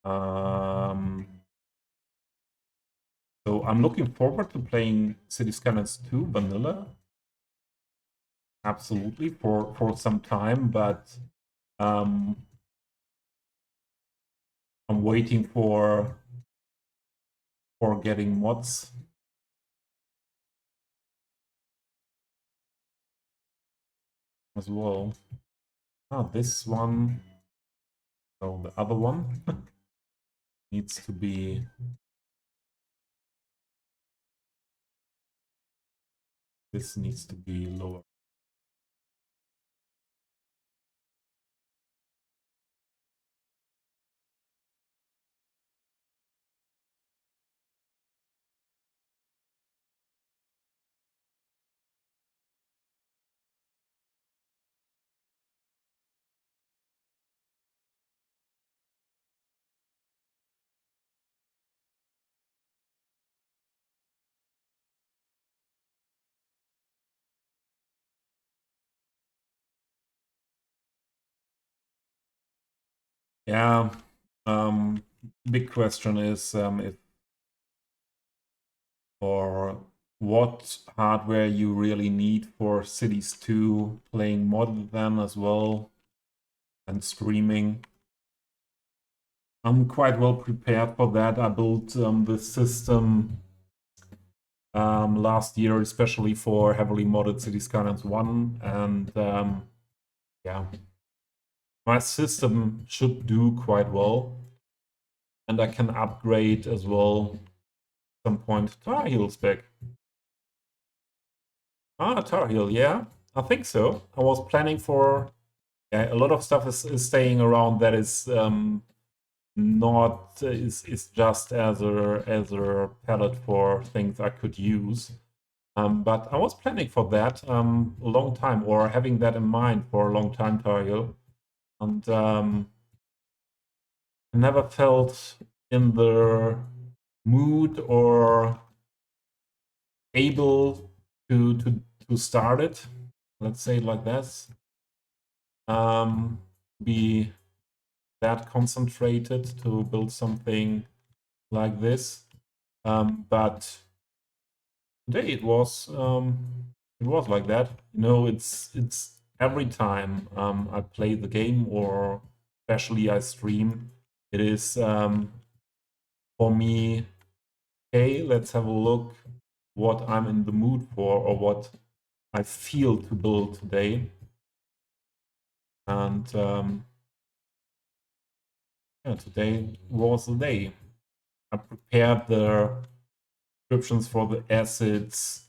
A: So I'm looking forward to playing City Skylines 2 vanilla. Absolutely, for some time, but I'm waiting for getting mods. As well. This one, so the other one needs to be lower. Yeah, big question is if or what hardware you really need for Cities 2 playing modded then as well and streaming. I'm quite well prepared for that. I built the system last year, especially for heavily modded City Skylines 1, and yeah, my system should do quite well, and I can upgrade as well at some point. Tar Heel's back. Tar Heel, yeah, I think so. I was planning for, yeah, a lot of stuff is staying around that is not is just as a palette for things I could use. But I was planning for that a long time, or having that in mind for a long time, Tar Heel. And never felt in the mood or able to start it. Let's say it like this. Be that concentrated to build something like this. But today it was like that. You know, it's every time I play the game or especially I stream, it is for me, hey, let's have a look what I'm in the mood for or what I feel to build today. And yeah, today was the day. I prepared the descriptions for the assets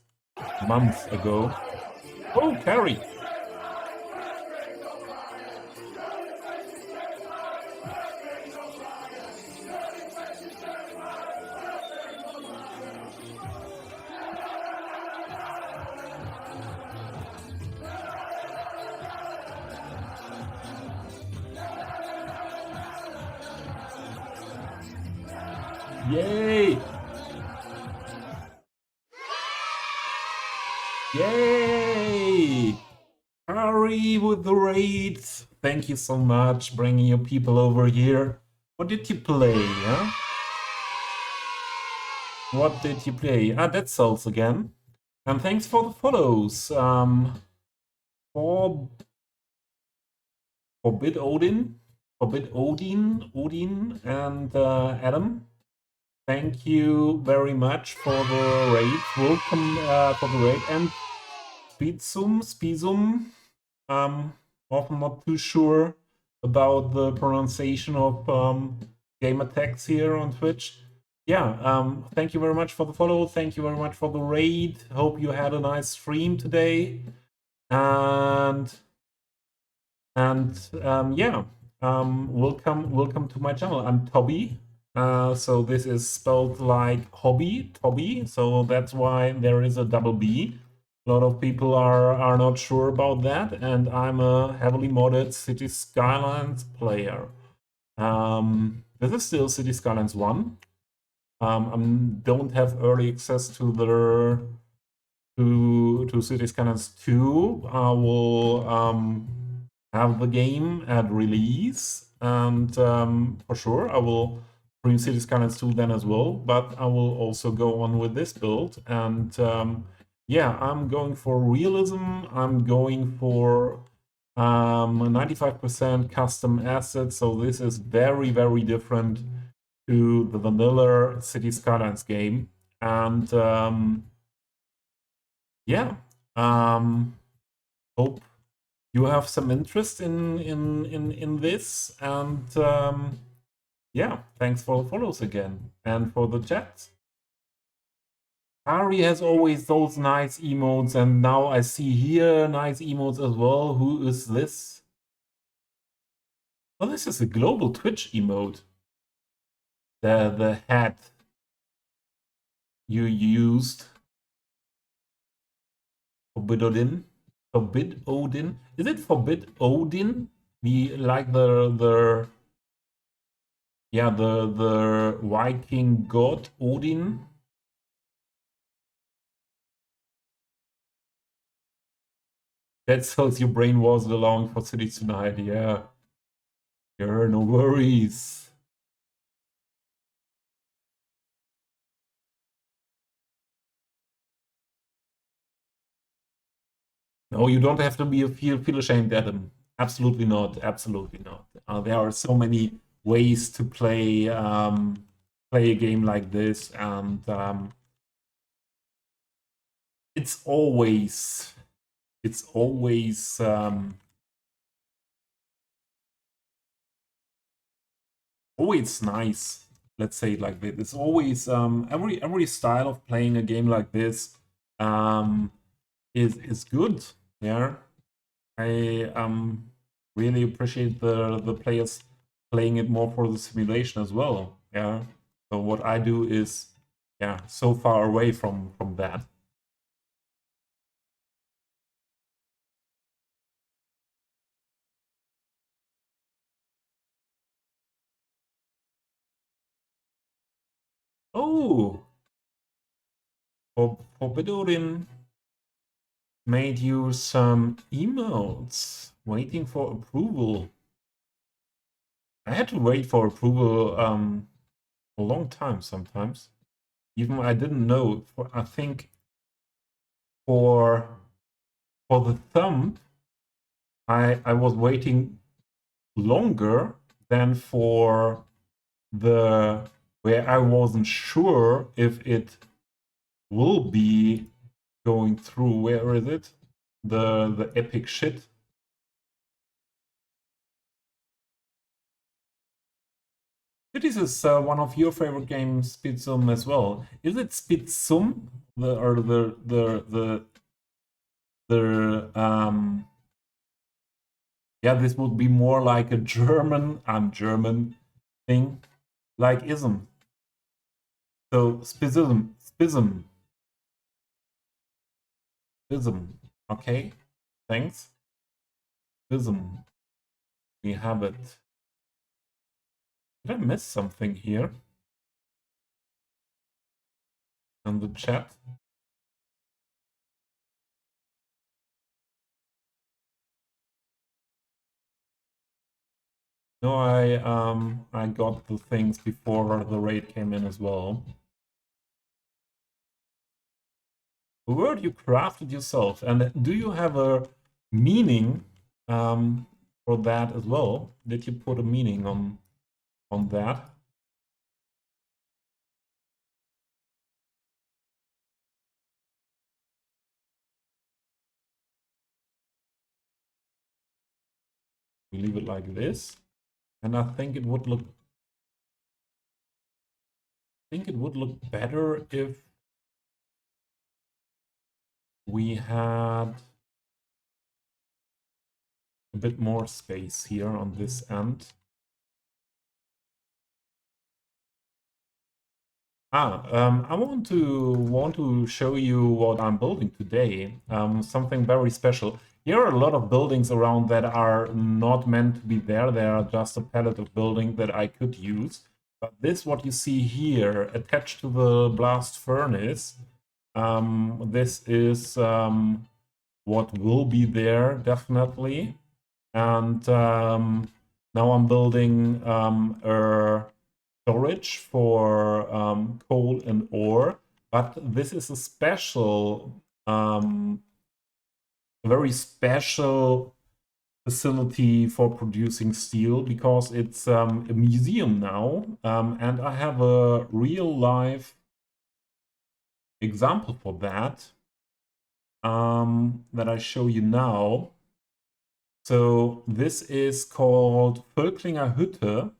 A: months ago. Oh, carry! Yay! Yay! Hurry with the raids! Thank you so much, bringing your people over here. What did you play, huh? What did you play? Ah, Dead Cells again. And thanks for the follows. For Forbid Odin, Odin, and Adam. Thank you very much for the raid. Welcome for the raid. And Spizum. Often not too sure about the pronunciation of gamer tags here on Twitch. Yeah, thank you very much for the follow. Thank you very much for the raid. Hope you had a nice stream today. And yeah, welcome to my channel. I'm Toby. So this is spelled like hobby, Toby. So that's why there is a double B. A lot of people are not sure about that, and I'm a heavily modded City Skylines player. This is still City Skylines 1. I don't have early access to the to City Skylines 2. I will have the game at release, and for sure I will stream City Skylines 2 then as well, but I will also go on with this build. And yeah, I'm going for realism. I'm going for 95% custom assets, so this is very, very different to the vanilla City Skylines game. And yeah, hope you have some interest in this. And yeah, thanks for the follows again and for the chat. Ari has always those nice emotes, and now I see here nice emotes as well. Who is this? Oh, this is a global Twitch emote. The hat you used. Forbid Odin. Forbid Odin. Is it Forbid Odin? Like the yeah, the Viking god Odin. That shows your brain was allowing for cities tonight. Yeah. Yeah, no worries. No, you don't have to feel ashamed, Adam. Absolutely not. Absolutely not. There are so many ways to play a game like this, and it's always always nice. Let's say it like this. It's always every style of playing a game like this is good. Yeah, I really appreciate the players playing it more for the simulation as well. Yeah. So what I do is yeah so far away from that. Oh, Forbidorin made you some emotes waiting for approval. I had to wait for approval a long time sometimes. Even I didn't know. I think for the thumb, I was waiting longer than for the where I wasn't sure if it will be going through. Where is it? The epic shit. This is one of your favorite games, Spitzum, as well. Is it Spitzum? The yeah, this would be more like a German, I'm German thing, like ism. So spism. Okay, thanks. Spism. We have it. Did I miss something here? In the chat? No, I got the things before the raid came in as well. A word you crafted yourself, and do you have a meaning for that as well? Did you put a meaning on that? We leave it like this, and I think it would look better if we had a bit more space here on this end. I want to show you what I'm building today. Something very special. Here are a lot of buildings around that are not meant to be there. They are just a palette of building that I could use. But this, what you see here, attached to the blast furnace, this is what will be there definitely. And now I'm building a storage for coal and ore, but this is a special, very special facility for producing steel because it's a museum now, and I have a real life example for that that I show you now. So this is called Völklinger Hütte.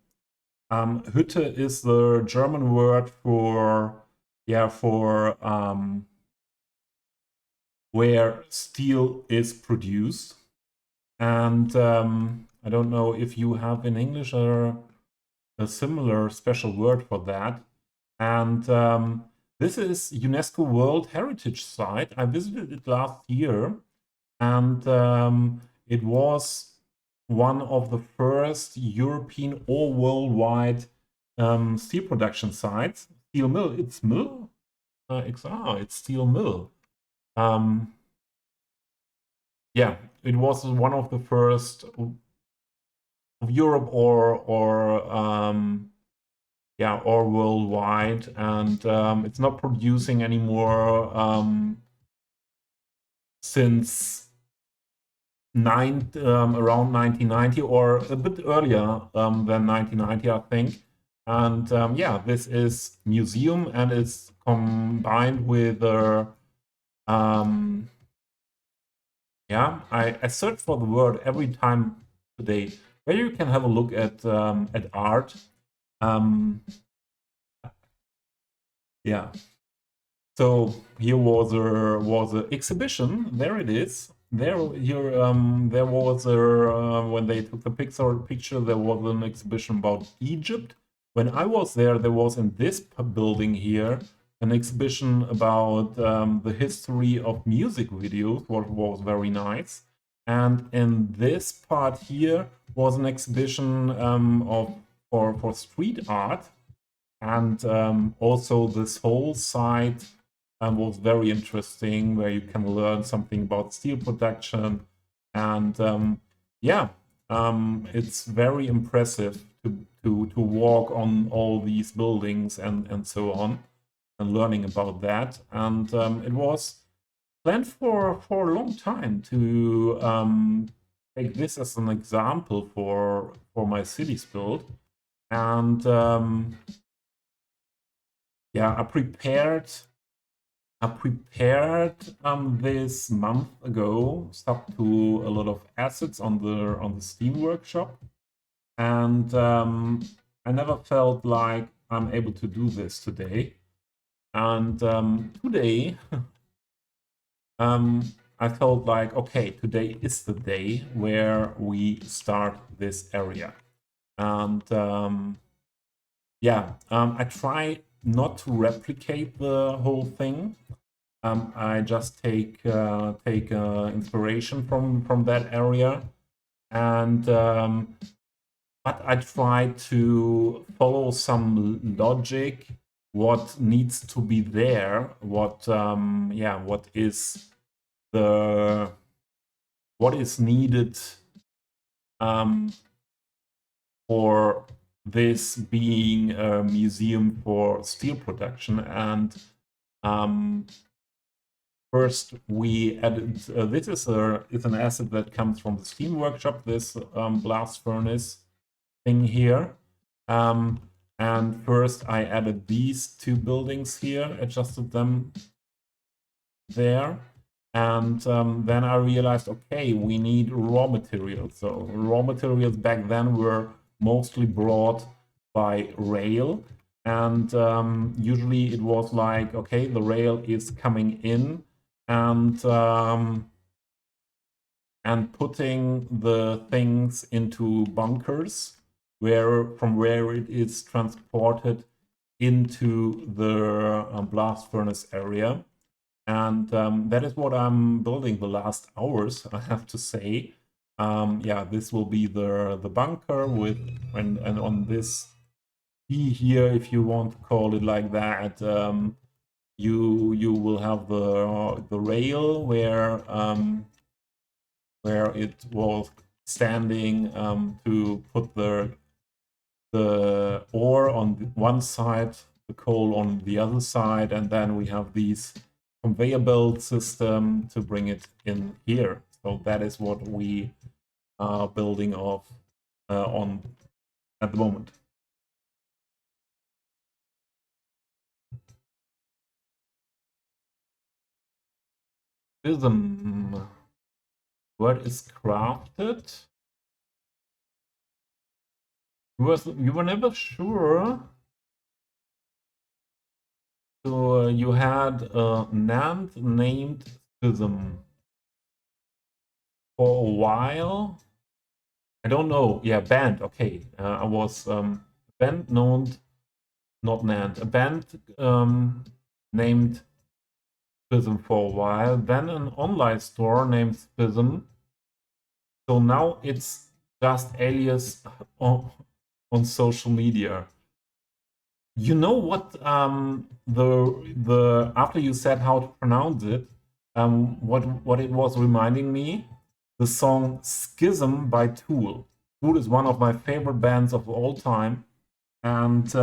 A: Hütte is the German word for where steel is produced. And I don't know if you have in English a similar special word for that. And this is UNESCO World Heritage Site. I visited it last year, and it was one of the first European or worldwide steel production sites. Steel mill, it's mill? It's steel mill. Yeah, it was one of the first of Europe or worldwide, and it's not producing anymore since around 1990 or a bit earlier than 1990, I think. And yeah, this is museum, and it's combined with yeah, I search for the word every time today where you can have a look at art. Yeah. So here was a exhibition. There it is. There was when they took the picture, there was an exhibition about Egypt. When I was there was in this building here an exhibition about the history of music videos, what was very nice. And in this part here was an exhibition for street art. And also this whole site was very interesting, where you can learn something about steel production. And yeah, it's very impressive to walk on all these buildings and so on, and learning about that. And it was planned for a long time to take this as an example for my cities build. And yeah, I prepared this month ago, stuck to a lot of assets on the Steam workshop, and I never felt like I'm able to do this today. And today, I felt like, okay, today is the day where we start this area. And yeah, I try not to replicate the whole thing. I just take inspiration from that area, and but I try to follow some logic. What needs to be there? The what is needed um, for this being a museum for steel production. And first, we added this is an asset that comes from the Steam workshop. This blast furnace thing here. And first, I added these two buildings here, adjusted them there. And then I realized, okay, we need raw materials. So raw materials back then were mostly brought by rail. And usually it was like, okay, the rail is coming in, and putting the things into bunkers from where it is transported into the blast furnace area. And that is what I'm building the last hours, I have to say. Yeah, this will be the bunker with, and on this key here, if you want to call it like that, you will have the rail where it was standing to put the ore on one side, the coal on the other side, and then we have these conveyor belt system to bring it in here. So that is what we are building on at the moment. Prism. Word is crafted. You were never sure. So you had a NAND named Prism for a while. I don't know. Yeah, band. Okay, I was band known, not NAND. A band named Prism for a while. Then an online store named Prism. So now it's just alias on social media. You know what? The after you said how to pronounce it, what it was reminding me, the song "Schism" by Tool. Tool is one of my favorite bands of all time, and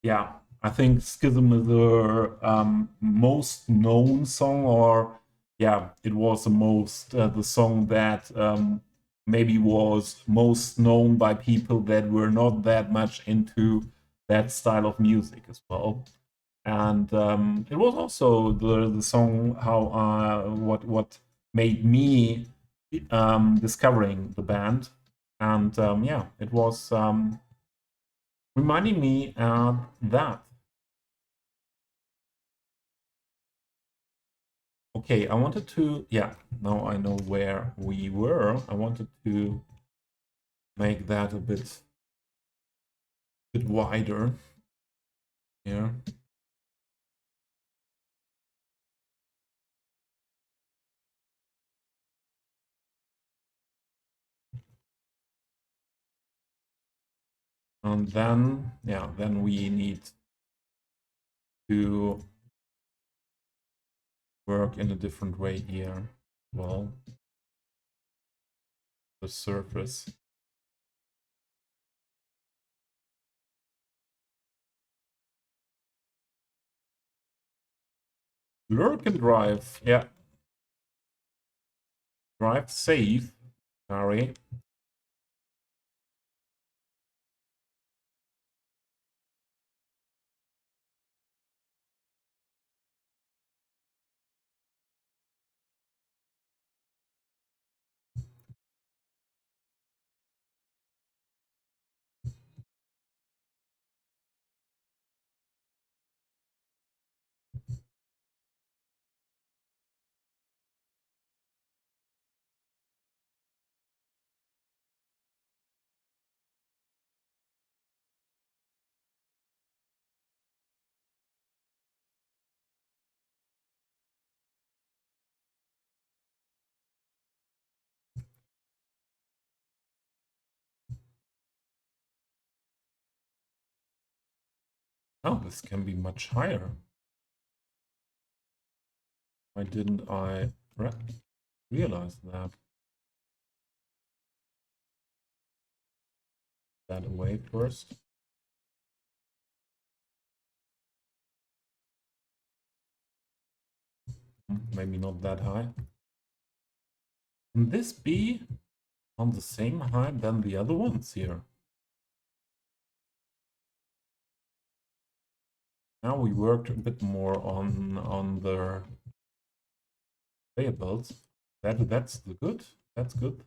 A: yeah, I think "Schism" is the most known song, or yeah, it was the song that maybe was most known by people that were not that much into that style of music as well. And it was also the song how what made me discovering the band. And yeah, it was reminding me that. Okay, I wanted to, yeah, now I know where we were. I wanted to make that a bit wider here. And then, yeah, then we need to work in a different way here. Well, the surface. Lurk and drive, yeah. Drive safe, sorry. Oh, this can be much higher. Why didn't I realize that? That away first. Maybe not that high. Can this be on the same height than the other ones here? Now we worked a bit more on the variables. That's the good. That's good.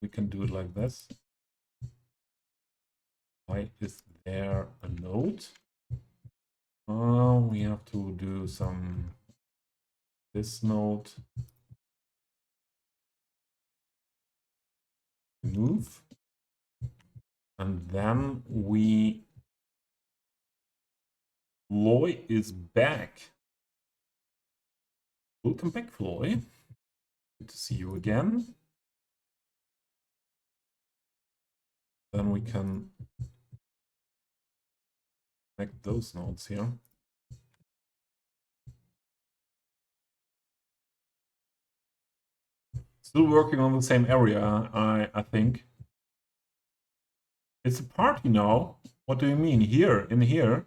A: We can do it like this. Why is there a node? We have to do some this node move, and then Floy is back. Welcome back, Floy. Good to see you again. Then we can connect those nodes here. Still working on the same area, I think. It's a party now. What do you mean? Here, in here?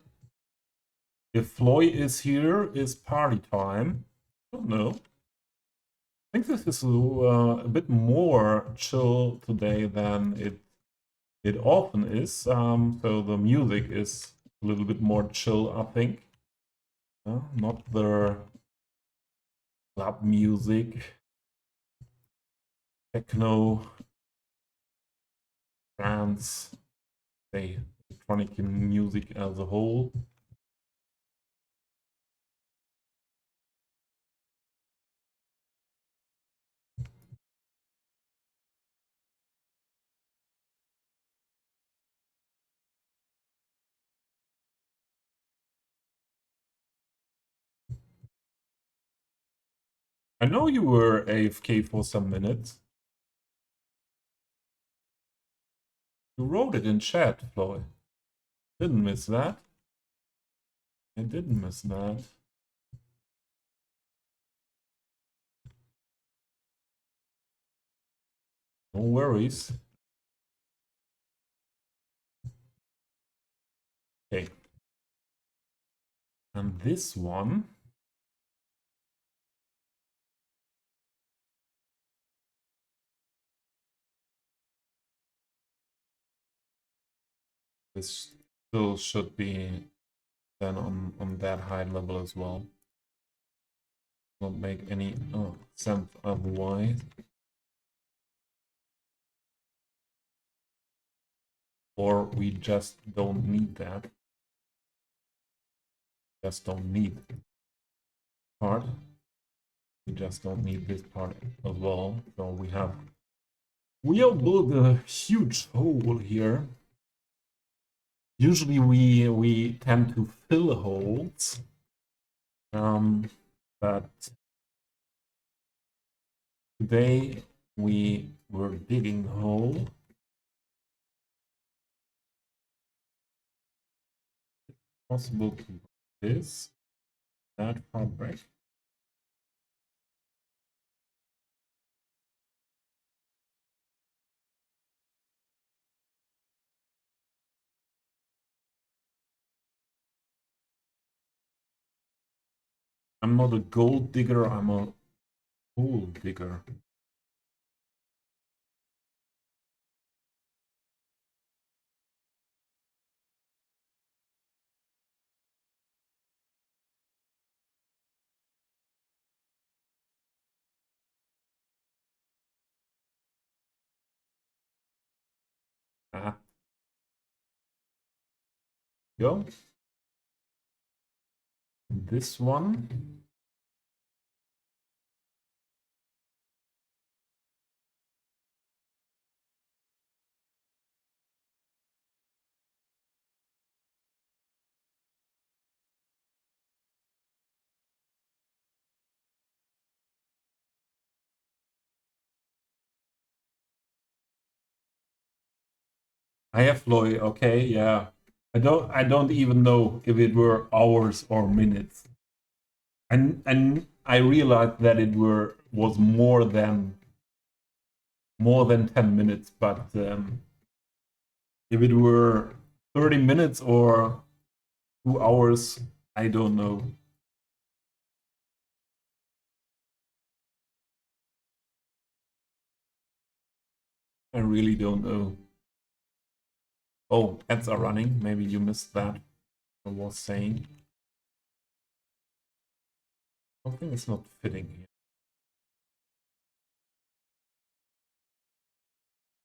A: If Floy is here, is party time. I don't know. I think this is a bit more chill today than it often is. So the music is a little bit more chill, I think. Not the club music, techno, trance, say electronic music as a whole. I know you were AFK for some minutes. You wrote it in chat, Floyd. Didn't miss that. I didn't miss that. No worries. Okay. And this one this still should be then on that high level as well. Won't make any sense otherwise. Or we just don't need that. Just don't need part. We just don't need this part as well. So we have built a huge hole here. Usually we tend to fill holes, but today we were digging a hole. possible to put this that far back? I'm not a gold digger, I'm a hole digger. Ah, go. This one. I have Floy, okay, yeah. I don't even know if it were hours or minutes. And I realized that it was more than 10 minutes, but if it were 30 minutes or 2 hours, I don't know. I really don't know. Oh, ads are running. Maybe you missed that. I was saying. Something is not fitting here.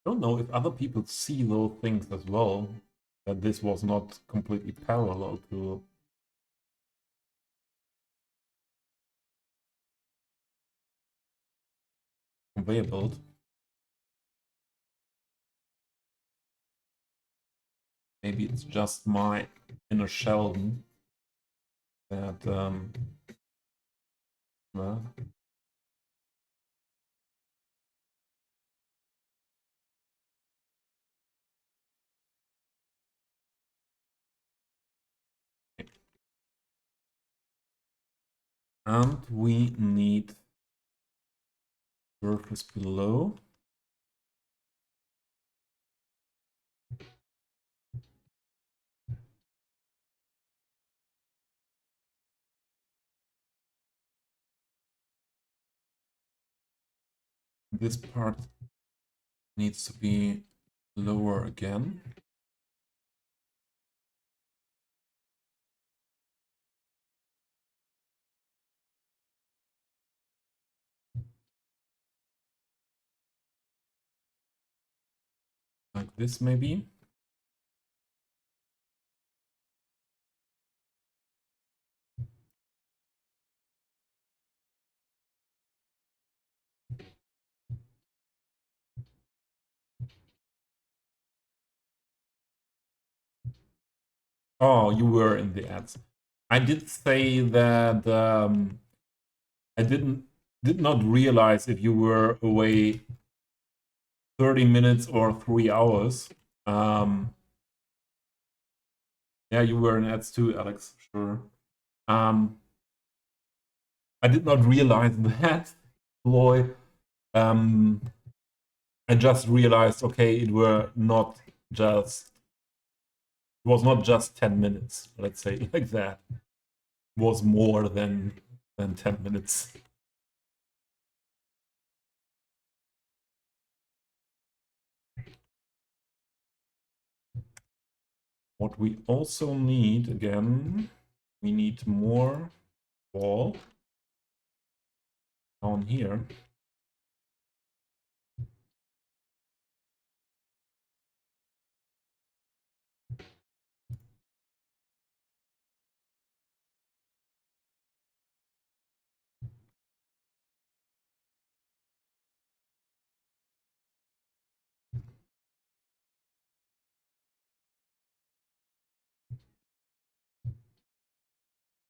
A: I don't know if other people see those things as well. That this was not completely parallel to conveyor belt. Maybe it's just my inner Sheldon that well, and we need surface below. This part needs to be lower again. Like this maybe. Oh, you were in the ads. I did say that I did not realize if you were away 30 minutes or 3 hours. Yeah, you were in ads too, Alex, sure. I did not realize that, Loy. I just realized, okay, it was not just 10 minutes, let's say like that. It was more than 10 minutes. What we also need, again, we need more wall down here.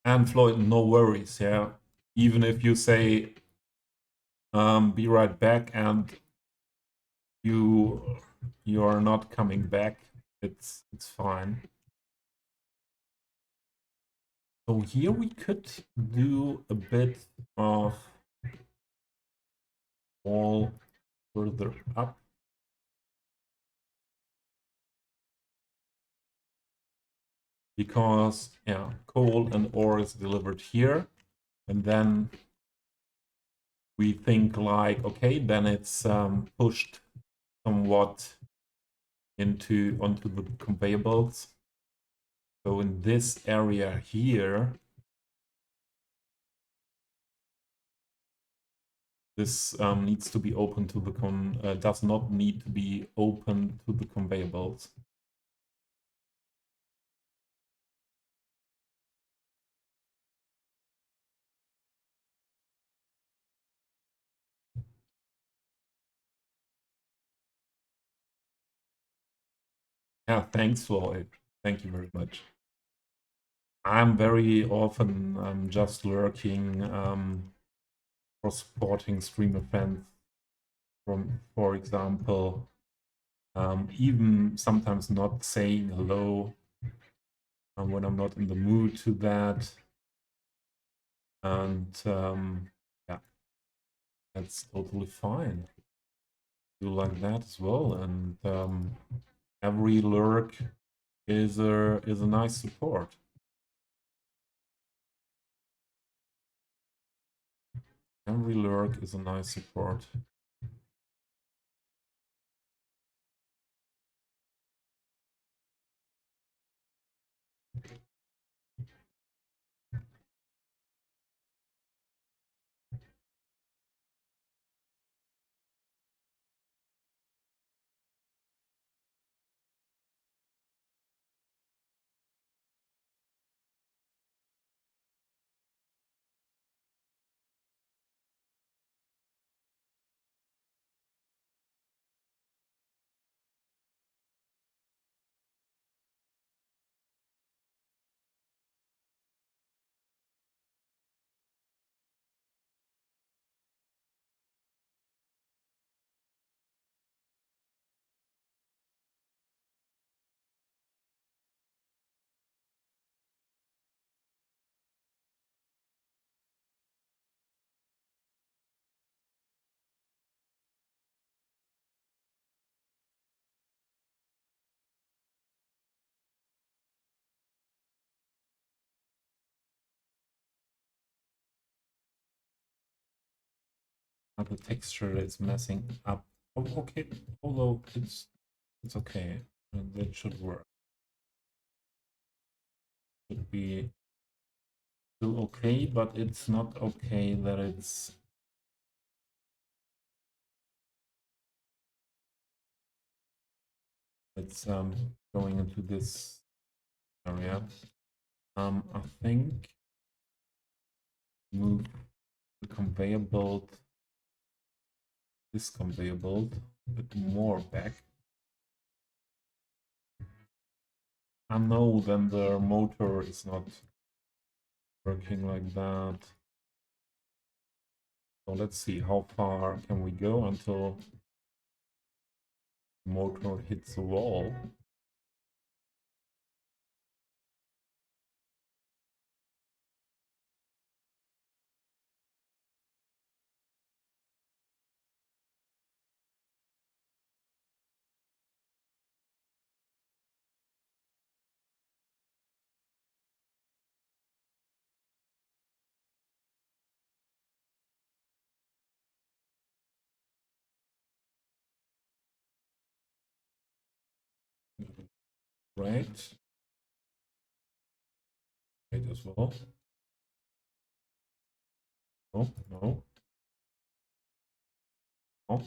A: And Floyd, no worries, yeah. Even if you say be right back and you are not coming back, it's fine. So here we could do a bit of all further up. Because, yeah, coal and ore is delivered here. And then we think like, okay, then it's pushed somewhat onto the conveyor belts. So in this area here, this needs to be open to the does not need to be open to the conveyor belts. Yeah, thanks, Floyd. Thank you very much. I'm very often just lurking for supporting stream events from, for example, even sometimes not saying hello when I'm not in the mood to that. And yeah, that's totally fine. Do like that as well. And every lurk is a nice support. Every lurk is a nice support. The texture is messing up. Oh, okay, although it's okay. That should work. Should be still okay, but it's not okay that it's going into this area. I think move the conveyor belt, this conveyor belt, a bit more back. I know then the motor is not working like that. So let's see, how far can we go until the motor hits the wall? Right. Right as well. No, no. No.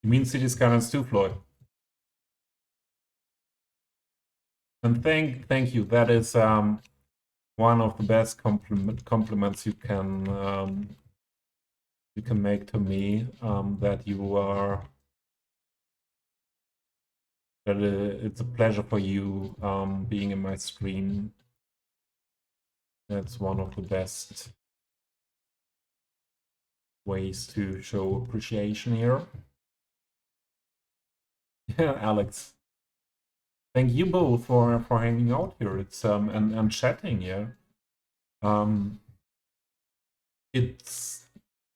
A: You mean City Skylines too, Floyd? And thank you. That is one of the best compliments you can you can make to me, that you are that it's a pleasure for you being in my stream. That's one of the best ways to show appreciation here. Yeah, Alex. Thank you both for hanging out here. It's and chatting here. It's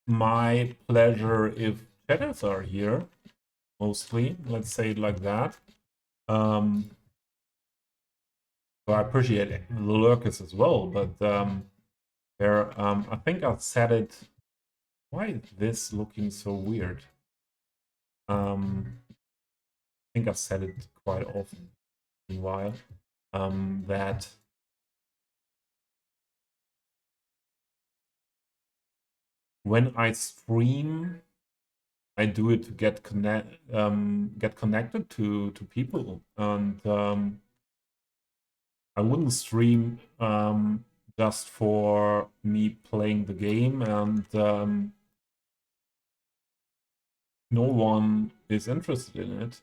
A: my pleasure if chatters are here, mostly. Let's say it like that. So I appreciate the lurkers as well, but I think I said it. Why is this looking so weird? I think I've said it quite often in a while. That when I stream, I do it to get connected to people, and I wouldn't stream just for me playing the game, and no one is interested in it.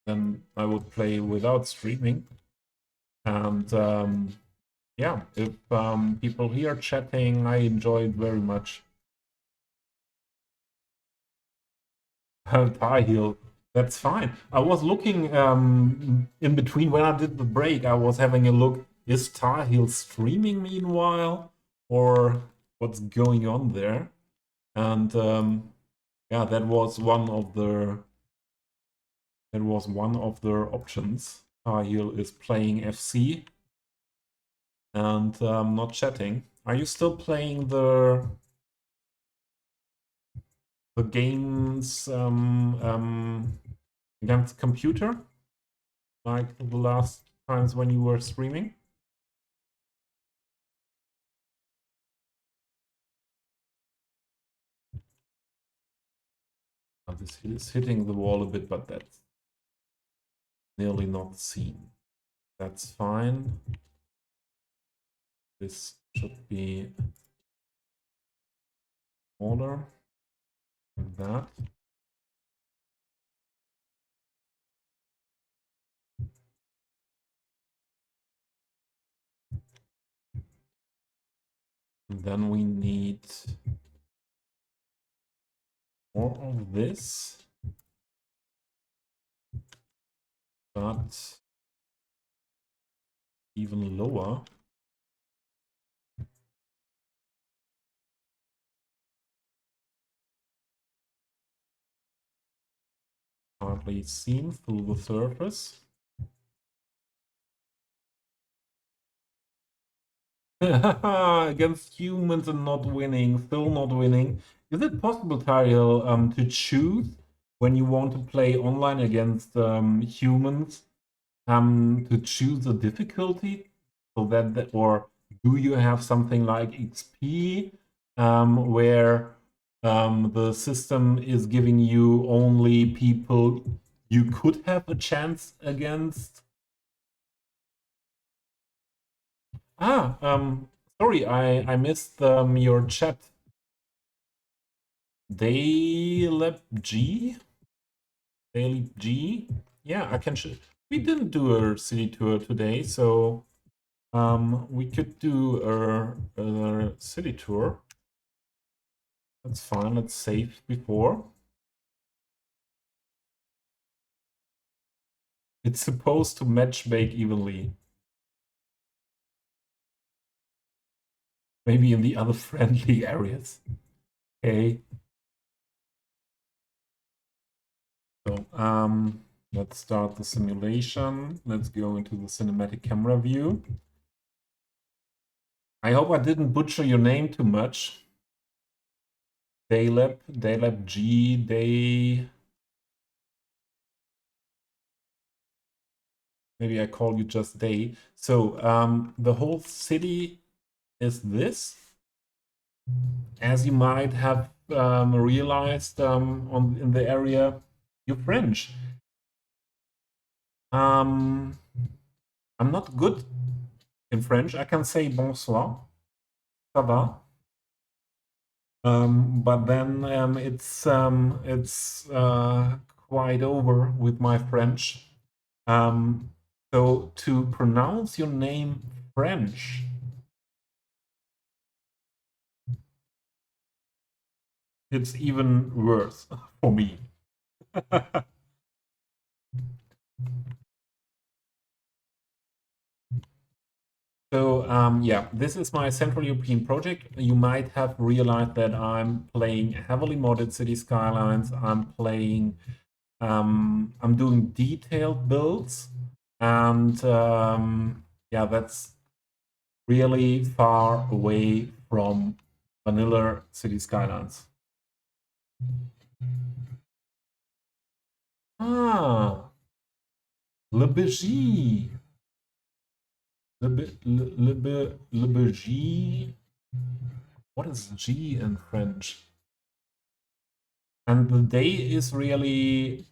A: Then I would play without streaming, and yeah, if people here chatting, I enjoy it very much. Tie heel, that's fine. I was looking in between when I did the break. I was having a look. Is Tie heel streaming meanwhile, or what's going on there? And yeah, that was one of the options. Tie heel is playing FC and not chatting. Are you still playing the games against computer, like the last times when you were streaming? This is hitting the wall a bit, but that's nearly not seen. That's fine. This should be smaller, like that. And then we need more of this, but even lower. Hardly seen through the surface. Against humans and not winning, still not winning. Is it possible, Tariel, to choose when you want to play online against humans, to choose a difficulty, so that or do you have something like XP, where the system is giving you only people you could have a chance against? Sorry, I missed your chat. Daylab G? Daily G? Yeah, I can. We didn't do a city tour today, so we could do a city tour. That's fine. Let's save before. It's supposed to matchmake evenly. Maybe in the other friendly areas. Okay. So let's start the simulation. Let's go into the cinematic camera view. I hope I didn't butcher your name too much. Daylab G, Day. Maybe I call you just Day. So the whole city is this. As you might have realized in the area, you're French. I'm not good in French. I can say bonsoir. Ça va? But then it's quite over with my French. So to pronounce your name French, it's even worse for me. So yeah, this is my Central European project. You might have realized that I'm playing heavily modded City Skylines. I'm doing detailed builds, and yeah, that's really far away from vanilla City Skylines. Ah, Le Bégie. Le Bégie. What is G in French? And the day is really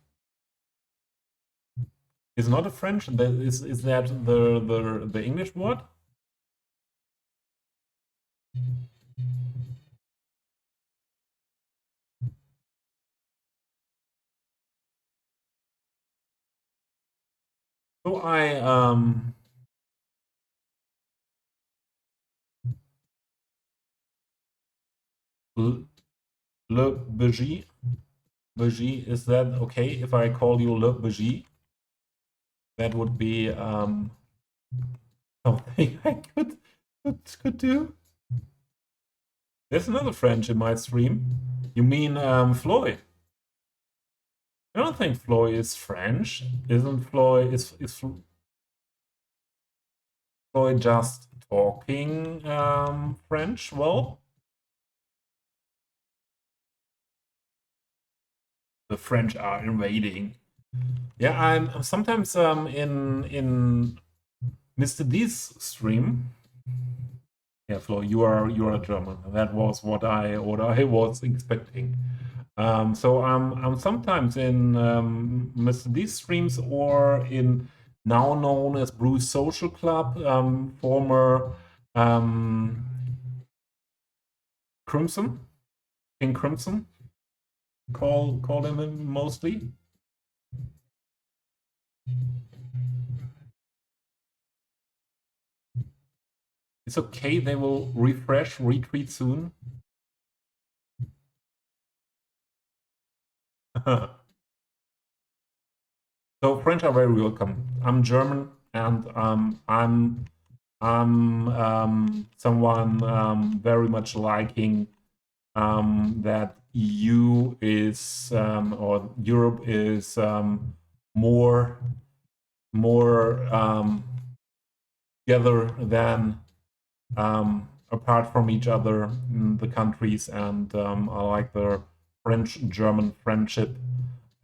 A: is not a French. Is that the English word? So I Le Bégie. Bégie, is that okay if I call you Le Bégie? That would be something I could do. There's another French in my stream. You mean Floyd? I don't think Floyd is French. Isn't Floyd? Is Floyd just talking French? Well, the French are invading. Yeah, I'm sometimes in Mr. D's stream. Yeah, Flo, you are German. That was what I was expecting. So I'm sometimes in Mr. D's streams or in now known as Bruce Social Club, former Crimson, King Crimson, call him mostly. It's okay. They will retweet soon. So French are very welcome. I'm German, and I'm someone very much liking that EU is or Europe is more together than apart from each other in the countries, and I like the French-German friendship,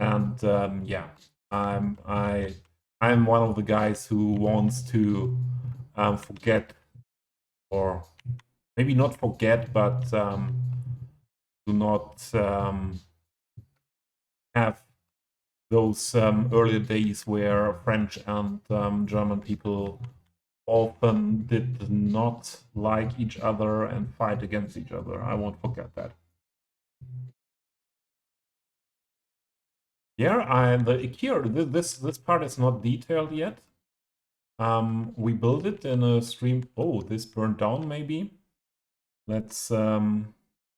A: and yeah, I'm one of the guys who wants to forget, or maybe not forget, but do not have those earlier days where French and German people often did not like each other and fight against each other. I won't forget that. Yeah, the IKEA, this part is not detailed yet. We built it in a stream. Oh, this burned down maybe. Let's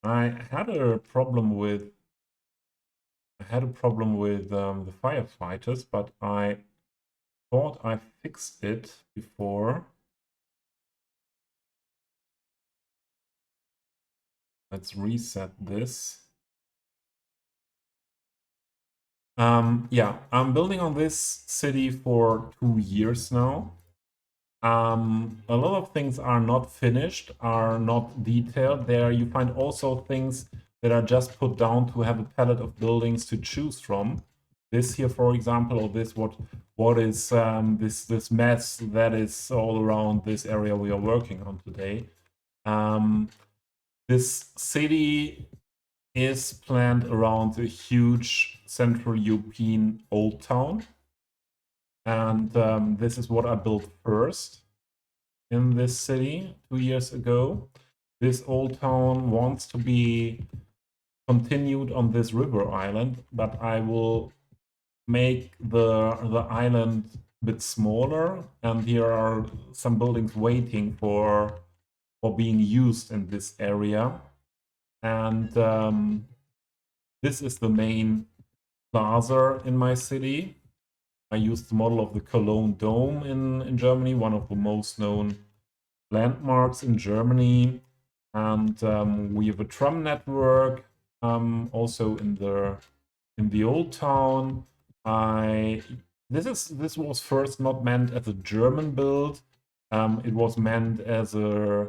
A: I had a problem with the firefighters, but I thought I fixed it before. Let's reset this. Yeah, I'm building on this city for 2 years now. A lot of things are not finished, are not detailed. There you find also things that are just put down to have a palette of buildings to choose from. This here, for example, or this what is this mess that is all around this area we are working on today. This city is planned around a huge Central European old town. And this is what I built first in this city 2 years ago. this old town wants to be continued on this river island, but I will make the island a bit smaller, and here are some buildings waiting for being used in this area. And this is the main plaza in my city. I used the model of the Cologne Dome in Germany, one of the most known landmarks in Germany. And we have a tram network also in the old town. This was first not meant as a German build. It was meant as a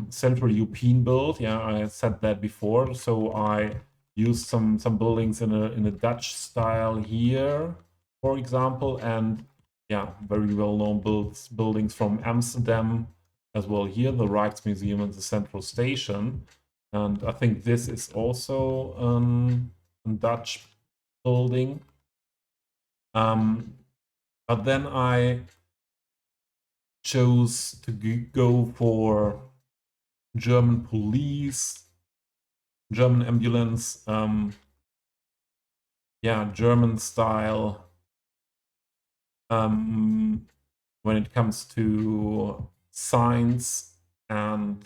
A: Central European build. Yeah, I said that before. So I used some buildings in a Dutch style here, for example, and yeah, very well-known buildings from Amsterdam as well here, the Rijksmuseum and the Central Station. And I think this is also a Dutch building. But then I chose to go for German police, German ambulance, yeah, German style when it comes to signs and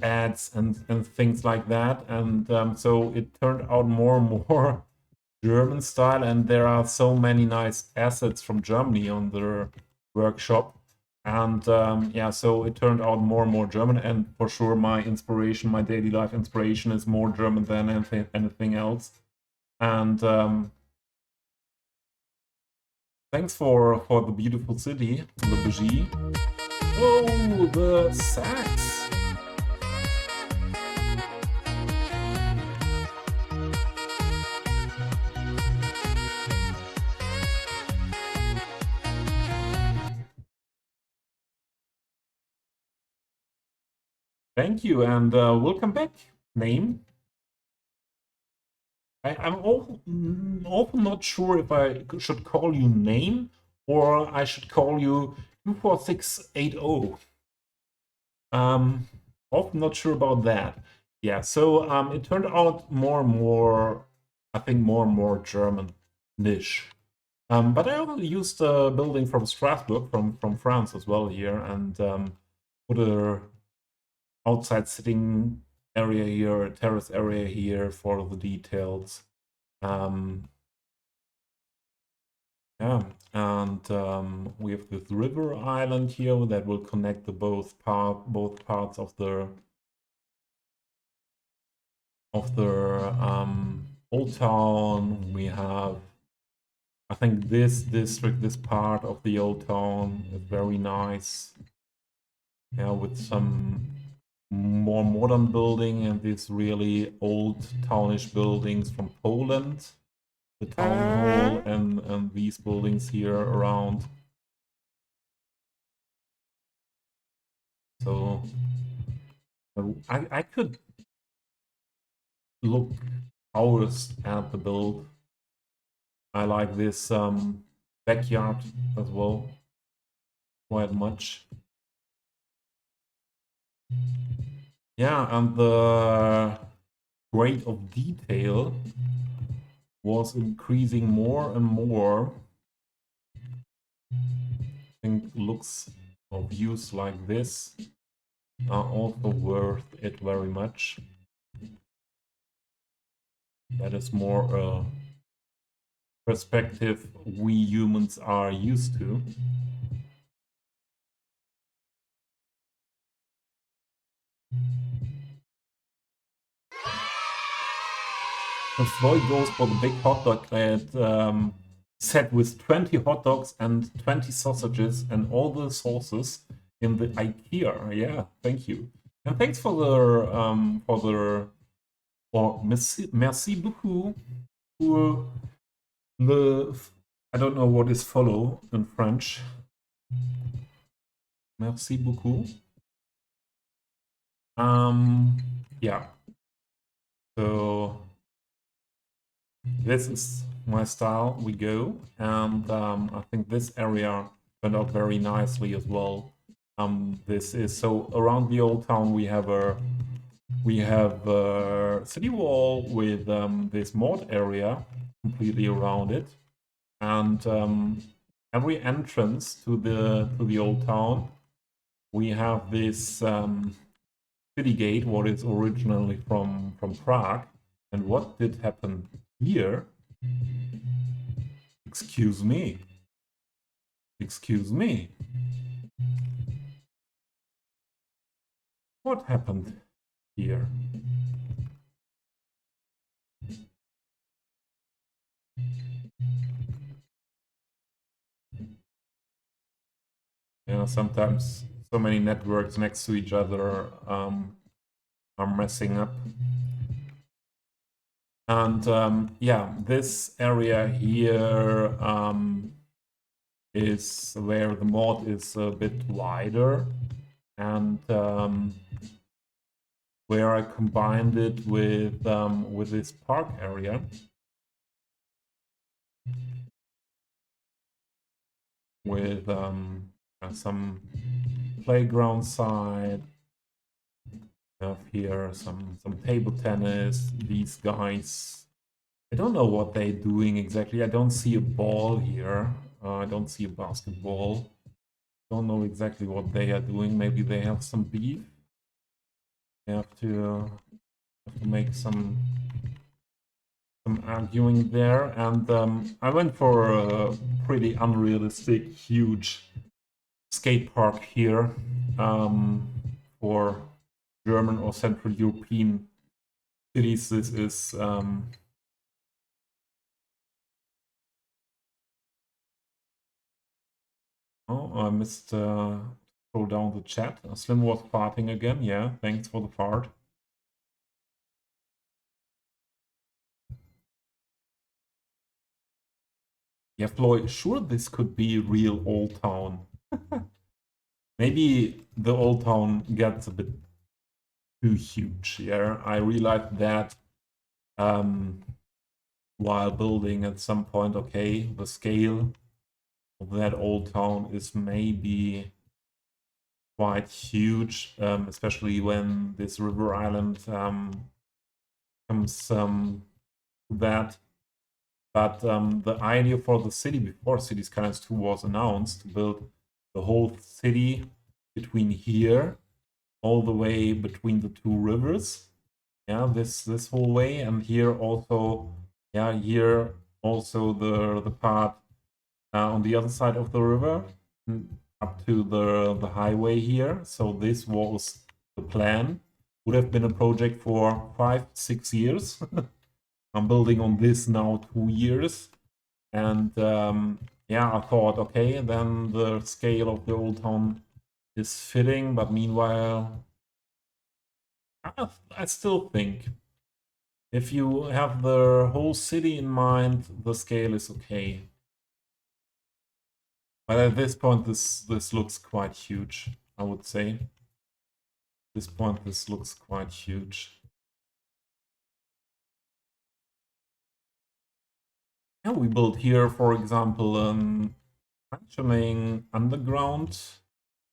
A: ads and things like that. And so it turned out more and more German style, and there are so many nice assets from Germany on their workshop. And yeah, so it turned out more and more German, and for sure my inspiration, my daily life inspiration is more German than anything else. And thanks for the beautiful city, the Bougie. Oh, the sax! Thank you, and welcome back, name. I'm often not sure if I should call you name or I should call you 24680. Often not sure about that. Yeah, so it turned out more and more, I think more and more German-ish. But I also used a building from Strasbourg, from France as well here, and put a outside sitting area here, a terrace area here for the details. Yeah, and we have this river island here that will connect the both parts of the old town. We have, I think, this district, this part of the old town is very nice. Yeah, with some more modern building and these really old townish buildings from Poland. The town hall and these buildings here around. So I could look hours at the build. I like this backyard as well quite much. Yeah, and the grade of detail was increasing more and more. I think looks or views like this are also worth it very much. That is more a perspective we humans are used to. And Floyd goes for the big hot dog set with 20 hot dogs and 20 sausages and all the sauces in the IKEA. Yeah, thank you. And thanks for merci beaucoup pour le, I don't know what is follow in French. Merci beaucoup. Yeah. So this is my style. We go, and I think this area turned out very nicely as well. This is so around the old town we have a city wall with this mod area completely around it, and every entrance to the old town we have this city gate, what is originally from Prague. And what did happen here? Excuse me. Excuse me. What happened here? You know, sometimes so many networks next to each other are messing up. And yeah, this area here is where the mod is a bit wider, and where I combined it with this park area. With some playground side. We have here some table tennis. These guys, I don't know what they're doing exactly. I don't see a ball here. I don't see a basketball. Don't know exactly what they are doing. Maybe they have some beef. They have to make some arguing there. And I went for a pretty unrealistic, huge skate park here for German or Central European cities. This is oh, I missed scroll down the chat. Slim was farting again. Yeah, thanks for the fart. Yeah, Floyd, sure this could be real Old Town. Maybe the Old Town gets a bit too huge. Yeah, I realized that while building at some point. Okay, the scale of that Old Town is maybe quite huge, especially when this river island comes to that. But the idea for the city before City Skylines 2 was announced to build the whole city between here all the way between the two rivers. Yeah, this whole way, and here also, yeah, here also the part on the other side of the river up to the highway here. So this was the plan. Would have been a project for 5-6 years. I'm building on this now 2 years, and yeah, I thought, okay, then the scale of the old town is fitting, but meanwhile, I still think if you have the whole city in mind, the scale is okay. But at this point, this looks quite huge, I would say. At this point, this looks quite huge. Yeah, we built here, for example, functioning underground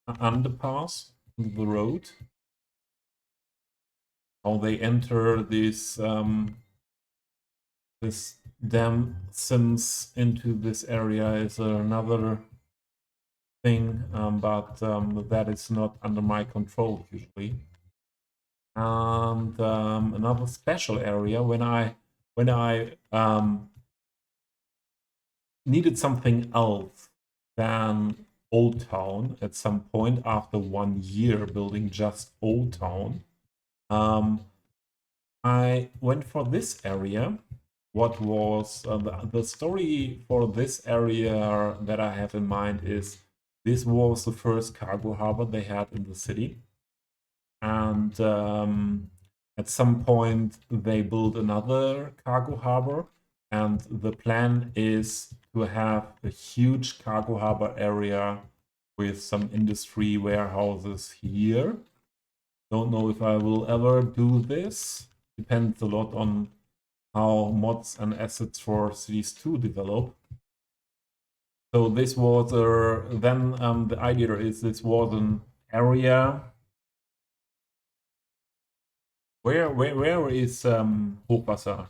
A: underpass on the road. How they enter this this dam sims into this area is another thing, but that is not under my control usually. And another special area when I needed something else than Old Town at some point after 1 year building just Old Town. I went for this area. What was the story for this area that I have in mind is this was the first cargo harbor they had in the city. And at some point they built another cargo harbor, and the plan is to have a huge cargo harbor area with some industry warehouses here. Don't know if I will ever do this. Depends a lot on how mods and assets for Cities 2 develop. So this was then the idea is this was an area. Where is Hochwasser?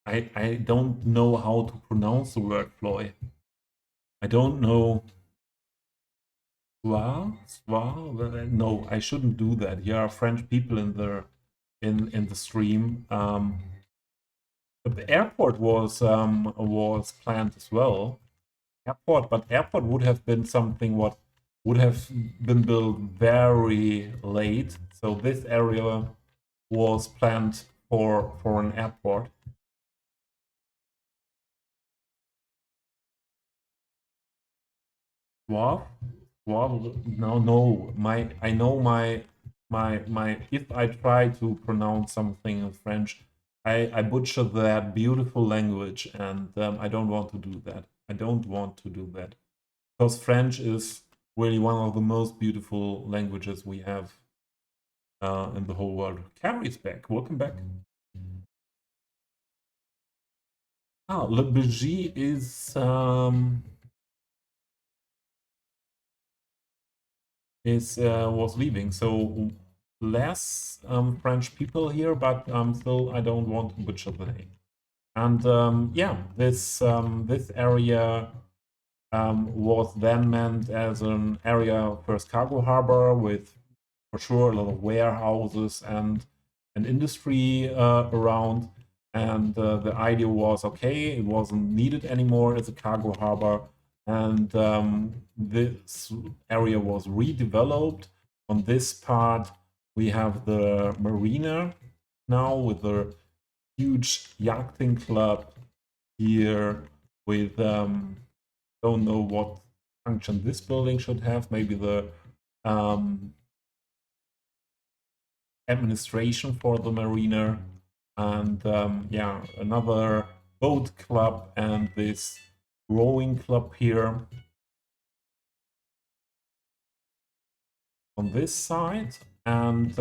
A: I don't know how to pronounce the word Floy. I don't know. No, I shouldn't do that. Here are French people in the stream. But the airport was planned as well. Airport would have been something what would have been built very late. So this area was planned for an airport. What? Well, no. I know my. If I try to pronounce something in French, I butcher that beautiful language, and I don't want to do that. I don't want to do that because French is really one of the most beautiful languages we have in the whole world. Carrie's back. Welcome back. Ah, Le Bougie is was leaving. So less French people here, but still I don't want to butcher the name. And yeah, this area was then meant as an area first cargo harbor with for sure a lot of warehouses and an industry around. And the idea was okay, it wasn't needed anymore as a cargo harbor, and this area was redeveloped. On this part, we have the marina now with the huge yachting club here with don't know what function this building should have. Maybe the administration for the marina, and yeah, another boat club and this rowing club here on this side. And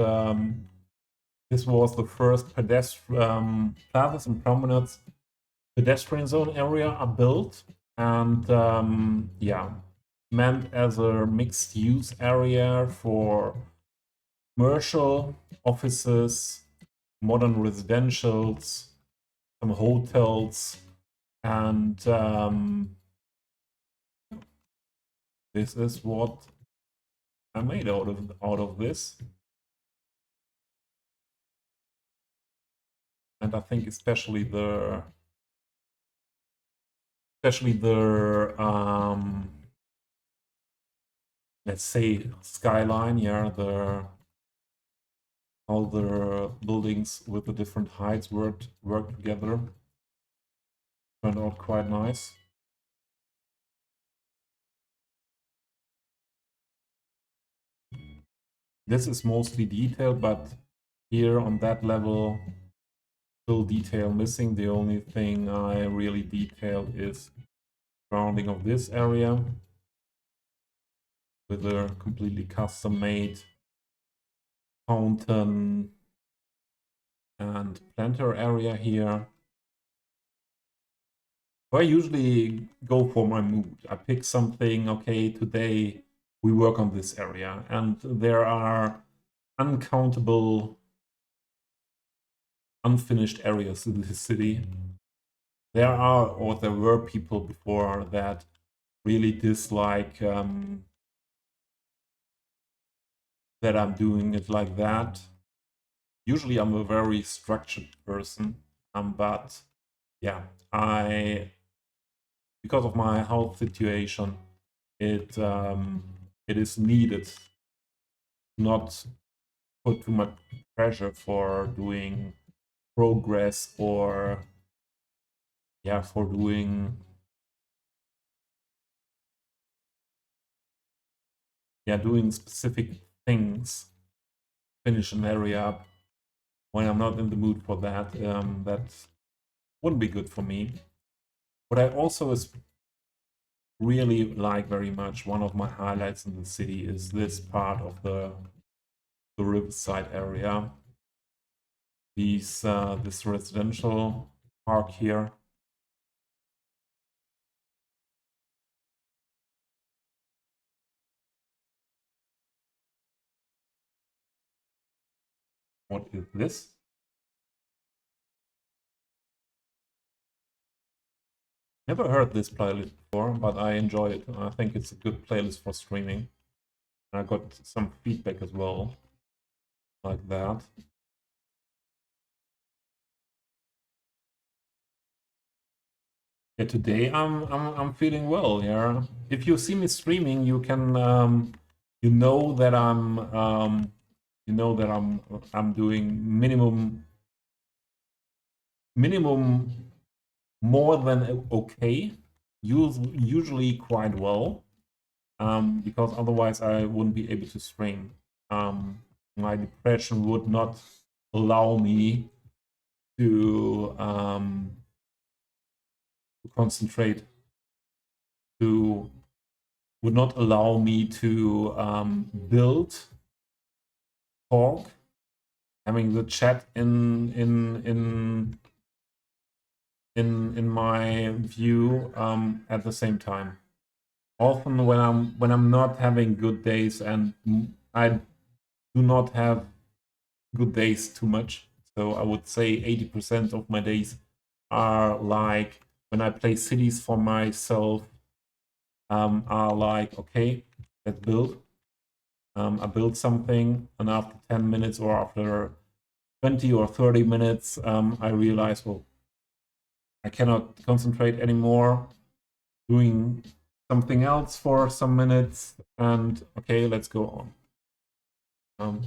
A: this was the first pedestrian plazas and promenades pedestrian zone area are built, and yeah, meant as a mixed use area for commercial offices, modern residentials, some hotels, and this is what I made out of this. And I think especially the let's say skyline, yeah, all the buildings with the different heights worked together. Turned out quite nice. This is mostly detailed, but here on that level, still detail missing. The only thing I really detailed is surrounding of this area with a completely custom-made fountain and planter area here. I usually go for my mood. I pick something, okay, today we work on this area, and there are uncountable unfinished areas in this city. There are, or there were people before that really dislike that I'm doing it like that. Usually I'm a very structured person, but yeah, because of my health situation, it is needed not put too much pressure for doing progress or yeah, for doing specific things, finish an area up when I'm not in the mood for that. That wouldn't be good for me. What I also is really like very much, one of my highlights in the city is this part of the riverside area. this residential park here. What is this? Never heard this playlist before, but I enjoy it. I think it's a good playlist for streaming. I got some feedback as well, like that. Yeah, today I'm feeling well. Yeah, if you see me streaming, you can you know that I'm doing minimum more than okay, usually quite well, because otherwise I wouldn't be able to stream. My depression would not allow me to concentrate, would not allow me to build, talk, having the chat in my view at the same time. Often when I'm not having good days, and I do not have good days too much, so I would say 80% of my days are like when I play cities for myself, are like, okay, let's build. I build something, and after 10 minutes or after 20 or 30 minutes, I realize, well, I cannot concentrate anymore, doing something else for some minutes, and okay, let's go on.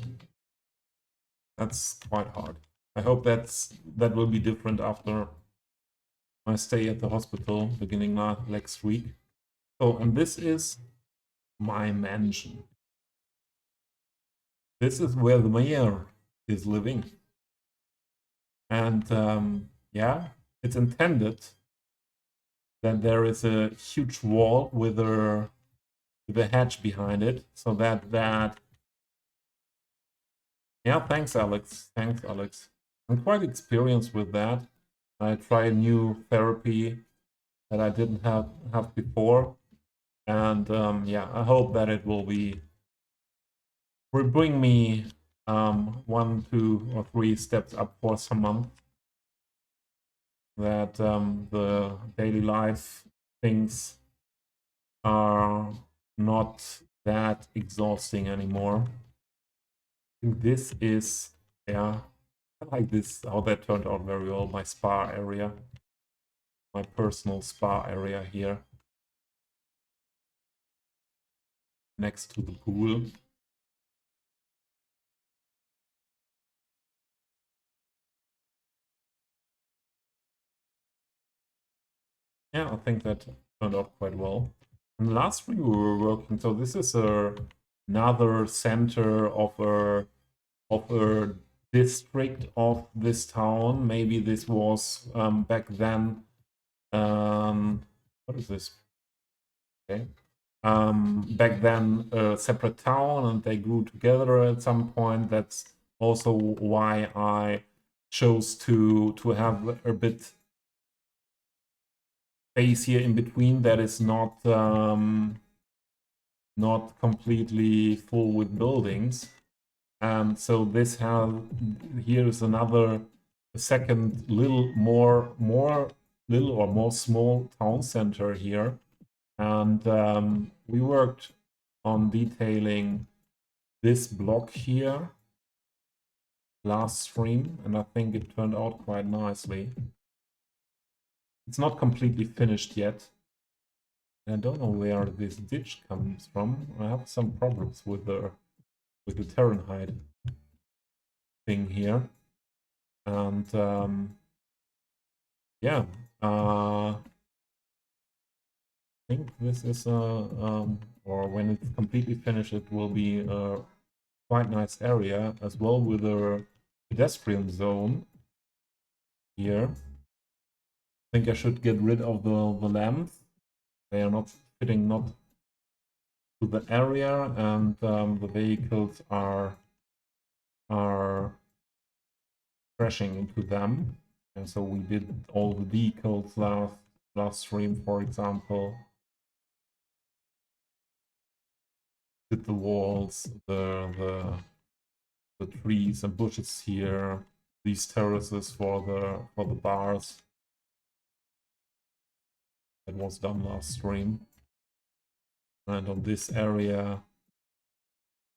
A: That's quite hard. I hope that will be different after my stay at the hospital beginning next week. So, and this is my mansion. This is where the mayor is living. And yeah, it's intended that there is a huge wall with a hedge behind it, so that yeah, thanks Alex. I'm quite experienced with that. I try a new therapy that I didn't have before, and yeah, I hope that it will bring me 1, 2, or 3 steps up for some month. That the daily life things are not that exhausting anymore. I think this is, yeah, I like this, how that turned out very well. My spa area, my personal spa area here, next to the pool. Yeah, I think that turned out quite well. And last week we were working, so this is another center of a district of this town. Maybe this was back then. What is this? Okay. Back then a separate town, and they grew together at some point. That's also why I chose to have a bit space here in between that is not completely full with buildings. And so this here is another second little more small town center here. And we worked on detailing this block here last stream, and I think it turned out quite nicely. It's not completely finished yet. I don't know where this ditch comes from. I have some problems with the Fahrenheit thing here. And yeah, I think this is or when it's completely finished, it will be a quite nice area as well, with a pedestrian zone here. I think I should get rid of the lamps. They are not fitting to the area, and the vehicles are crashing into them. And so we did all the vehicles last stream, for example. Did the walls, the trees and bushes here, these terraces for the bars. That was done last stream. And on this area,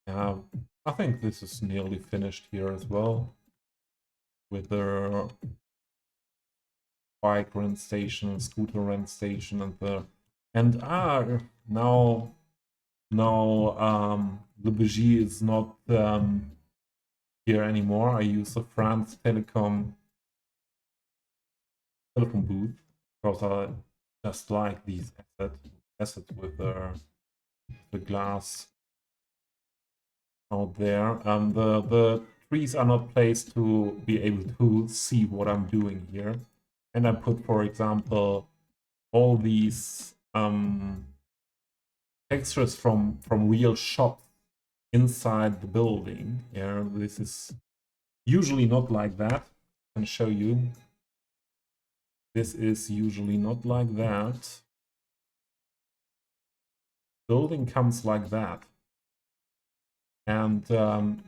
A: I think this is nearly finished here as well, with the bike rent station, scooter rent station, and now the Bougie is not here anymore. I use the France telephone booth because I just like these assets with the glass out there. The trees are not placed to be able to see what I'm doing here. And I put, for example, all these textures from real shops inside the building. Yeah, this is usually not like that. I can show you. This is usually not like that. Building comes like that. And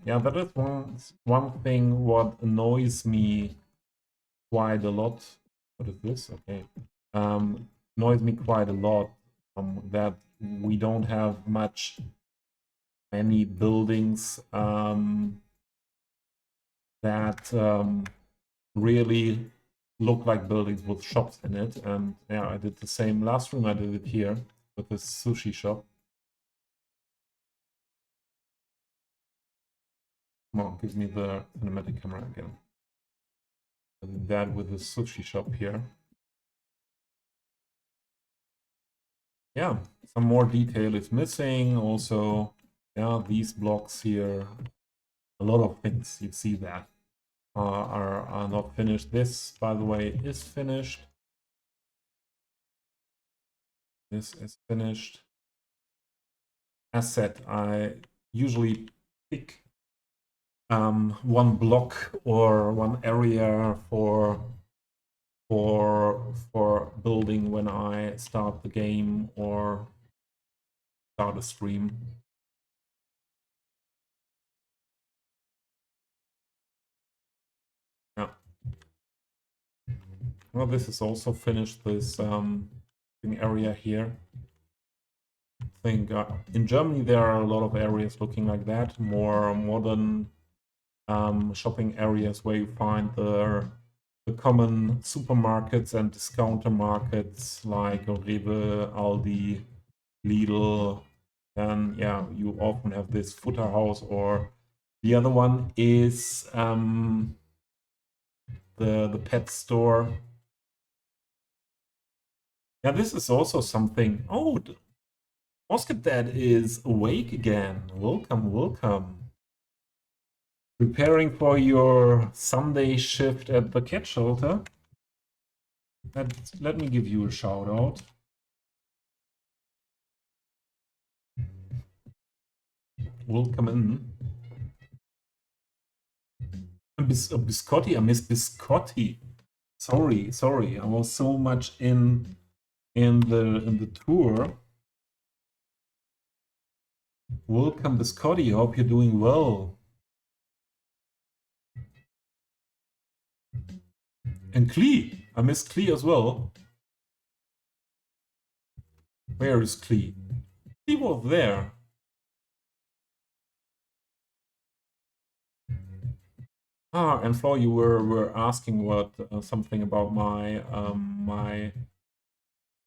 A: yeah, that is one thing what annoys me quite a lot. What is this? Okay. Annoys me quite a lot that we don't have many buildings that really look like buildings with shops in it. And yeah, I did the same last room. I did it here with this sushi shop. Come on, give me the cinematic camera again. I did that with the sushi shop here. Yeah, some more detail is missing. Also, yeah, these blocks here, a lot of things, you see that, are not finished. This, by the way, is finished. This is finished. As said, I usually pick one block or one area for building when I start the game or start a stream. Yeah. Well, this is also finished, this area here. I think in Germany there are a lot of areas looking like that, more modern shopping areas where you find the common supermarkets and discounter markets like Rewe, Aldi, Lidl. And yeah, you often have this footer house, or the other one is the pet store. Yeah, this is also something. Oh, Mosket Dad is awake again. Welcome, welcome. Preparing for your Sunday shift at the cat shelter? Let me give you a shout out. Welcome in. Biscotti, I miss Biscotti. Sorry. I was so much in the tour. Welcome, Biscotti. Hope you're doing well. And Klee. I miss Klee as well. Where is Klee? Klee was there. And Flo, you were asking what something about my my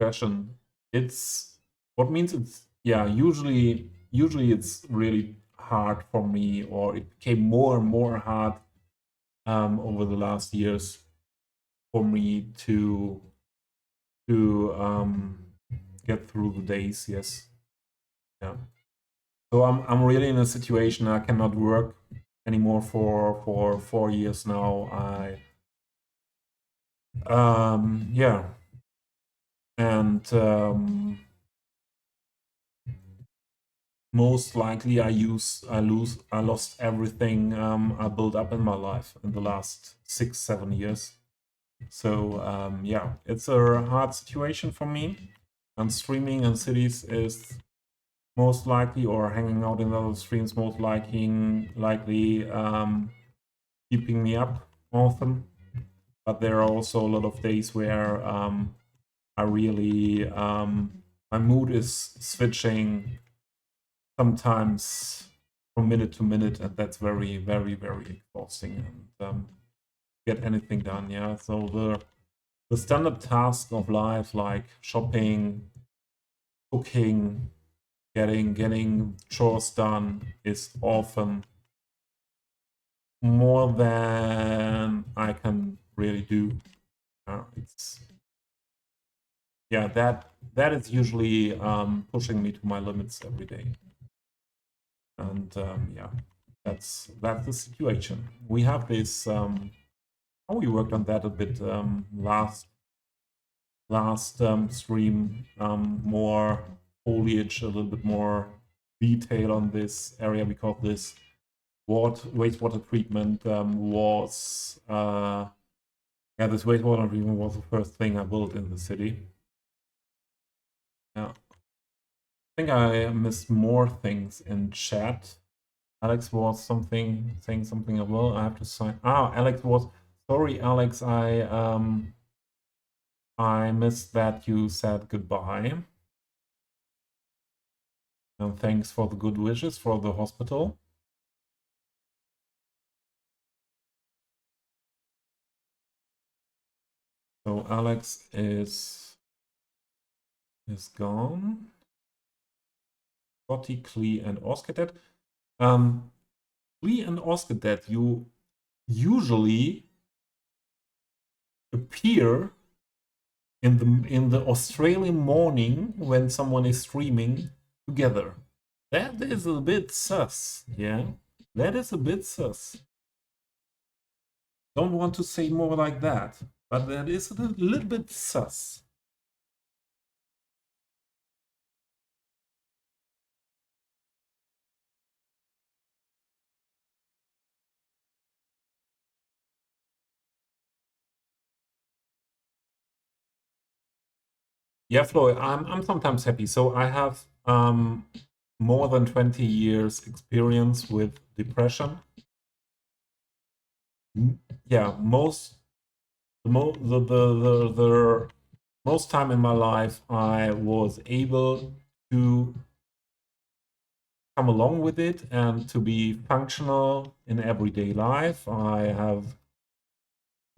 A: fashion. It's what means it's, yeah, usually it's really hard for me, or it became more and more hard over the last years for me to get through the days. Yes, yeah. So I'm really in a situation I cannot work anymore for 4 years now. Yeah, and most likely I lost everything I built up in my life in the last 6-7 years. So yeah, it's a hard situation for me, and streaming in cities is most likely, or hanging out in other streams most likely keeping me up often. But there are also a lot of days where I really my mood is switching sometimes from minute to minute, and that's very, very, very exhausting, and get anything done. Yeah, so the standard tasks of life, like shopping, cooking, getting chores done, is often more than I can really do. It's yeah, that is usually pushing me to my limits every day, and yeah, that's the situation. We have this. We worked on that a bit last stream. More foliage, a little bit more detail on this area, because this wastewater treatment was yeah, this wastewater treatment was the first thing I built in the city. Yeah, I think I missed more things in chat. Alex was saying something as well. I have to sign. Alex was sorry, Alex. I missed that you said goodbye. And thanks for the good wishes for the hospital. So Alex is gone. Scotty, Klee, and Oscadet. Klee and Oscadet, you usually appear in the Australian morning when someone is streaming together. That is a bit sus, yeah? That is a bit sus. Don't want to say more like that, but that is a little bit sus. Yeah, Floyd, I'm sometimes happy. So I have more than 20 years experience with depression. Yeah, the most time in my life I was able to come along with it and to be functional in everyday life. I have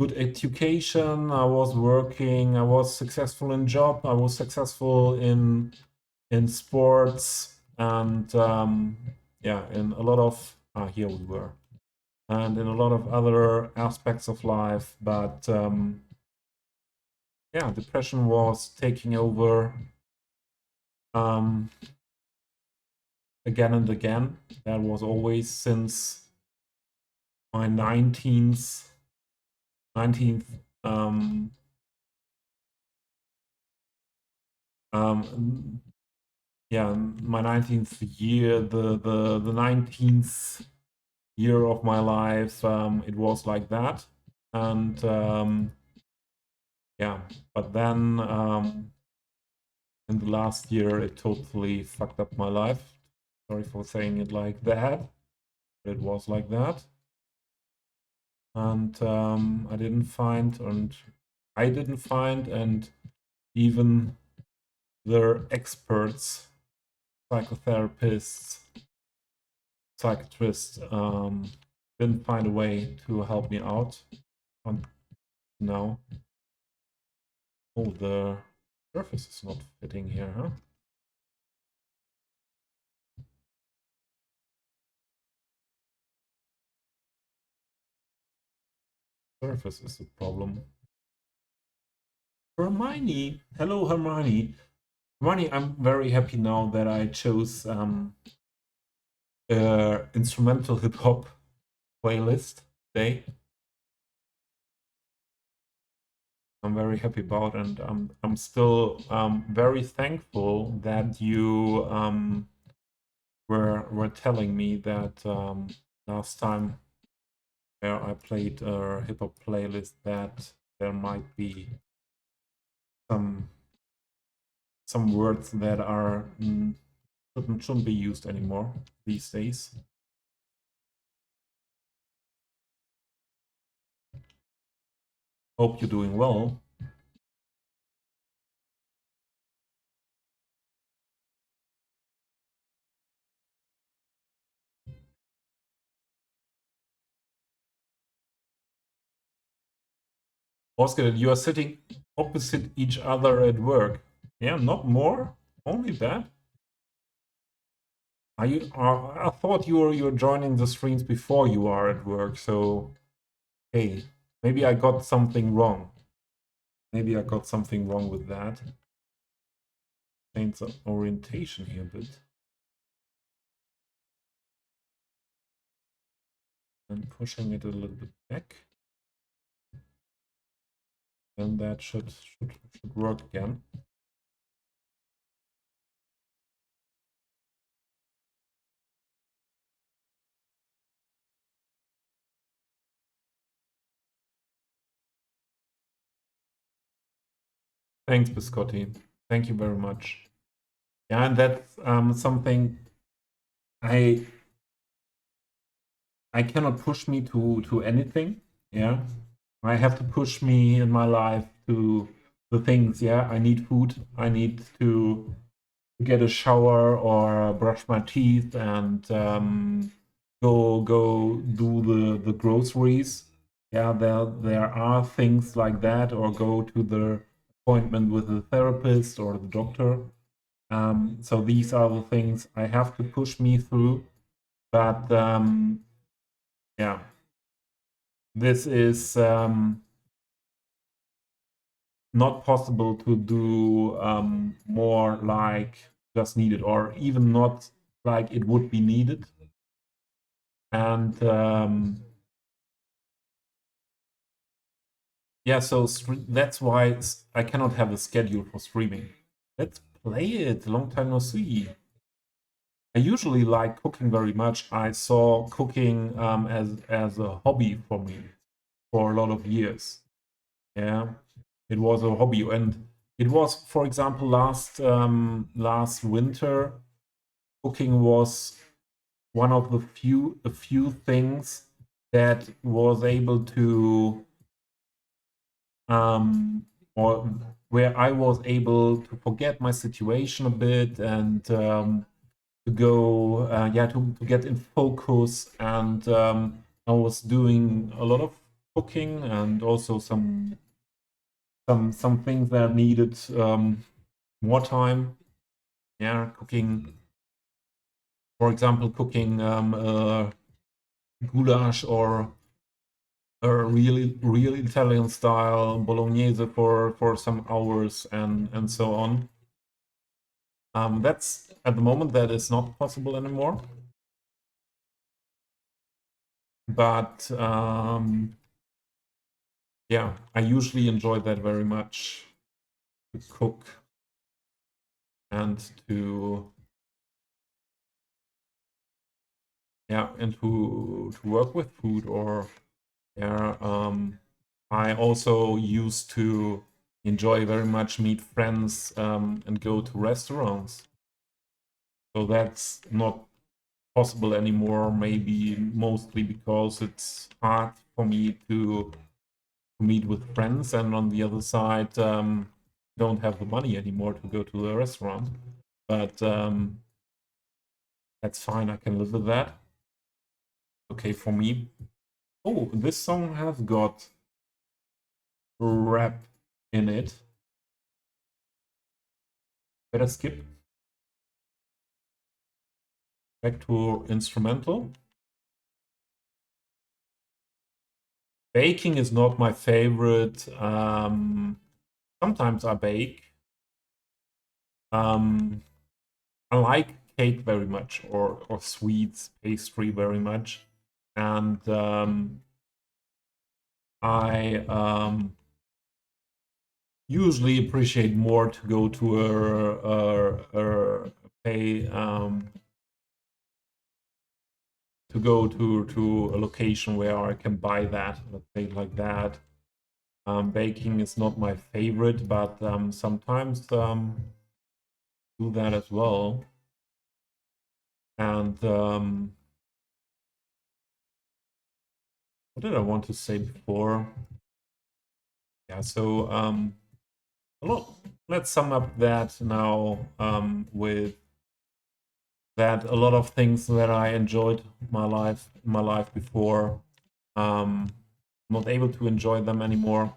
A: good education, I was working, I was successful in job, I was successful in sports, and yeah, in a lot of here we were, and in a lot of other aspects of life. But yeah, depression was taking over again and again. That was always since my 19th yeah, my 19th year, the 19th year of my life, it was like that. And yeah, but then in the last year, it totally fucked up my life. Sorry for saying it like that, but it was like that. And I didn't find, and even the experts, psychotherapists, psychiatrists, didn't find a way to help me out. Now, oh, the surface is not fitting here, huh? Surface is the problem. Hermione, hello Hermione. Hermione, I'm very happy now that I chose instrumental hip hop playlist today. I'm very happy about, and I'm still very thankful that you were telling me that last time where I played a hip hop playlist that there might be some words that are shouldn't be used anymore these days. Hope you're doing well. Oscar, you are sitting opposite each other at work. Yeah, not more. Only that. Are you? I thought you're joining the streams before you are at work. So, hey, maybe I got something wrong. Maybe I got something wrong with that. Change the orientation here a bit. And pushing it a little bit back. And that should work again. Thanks, Biscotti. Thank you very much. Yeah, and that's something I cannot push me to anything. Yeah, I have to push me in my life to the things. Yeah, I need food. I need to get a shower or brush my teeth and go do the groceries. Yeah, there are things like that, or go to the appointment with the therapist or the doctor. So these are the things I have to push me through. But yeah, this is not possible to do more like just needed, or even not like it would be needed. And yeah, so that's why I cannot have a schedule for streaming. Let's play it. Long time no see. I usually like cooking very much. I saw cooking as a hobby for me for a lot of years. Yeah, it was a hobby, and it was, for example, last winter, cooking was one of the few things that was able to or where I was able to forget my situation a bit and to go yeah to get in focus, and I was doing a lot of cooking and also some things that needed more time. Yeah, cooking, for example, cooking goulash or a real Italian style bolognese for some hours and so on. That's at the moment that is not possible anymore. But yeah, I usually enjoy that very much, to cook and to yeah and to work with food. Or yeah, I also used to enjoy very much meet friends and go to restaurants. So that's not possible anymore, maybe mostly because it's hard for me to meet with friends, and on the other side, don't have the money anymore to go to a restaurant. But that's fine, I can live with that. Okay, for me. Oh, this song has got rap in it. Better skip. Back to instrumental. Baking is not my favorite. Sometimes I bake. I like cake very much, or sweets, pastry very much, and I usually appreciate more to go to a pay go to a location where I can buy that, let's say like that. Baking is not my favorite, but sometimes do that as well. And what did I want to say before? Yeah, so let's sum up that now with that a lot of things that I enjoyed my life before, not able to enjoy them anymore.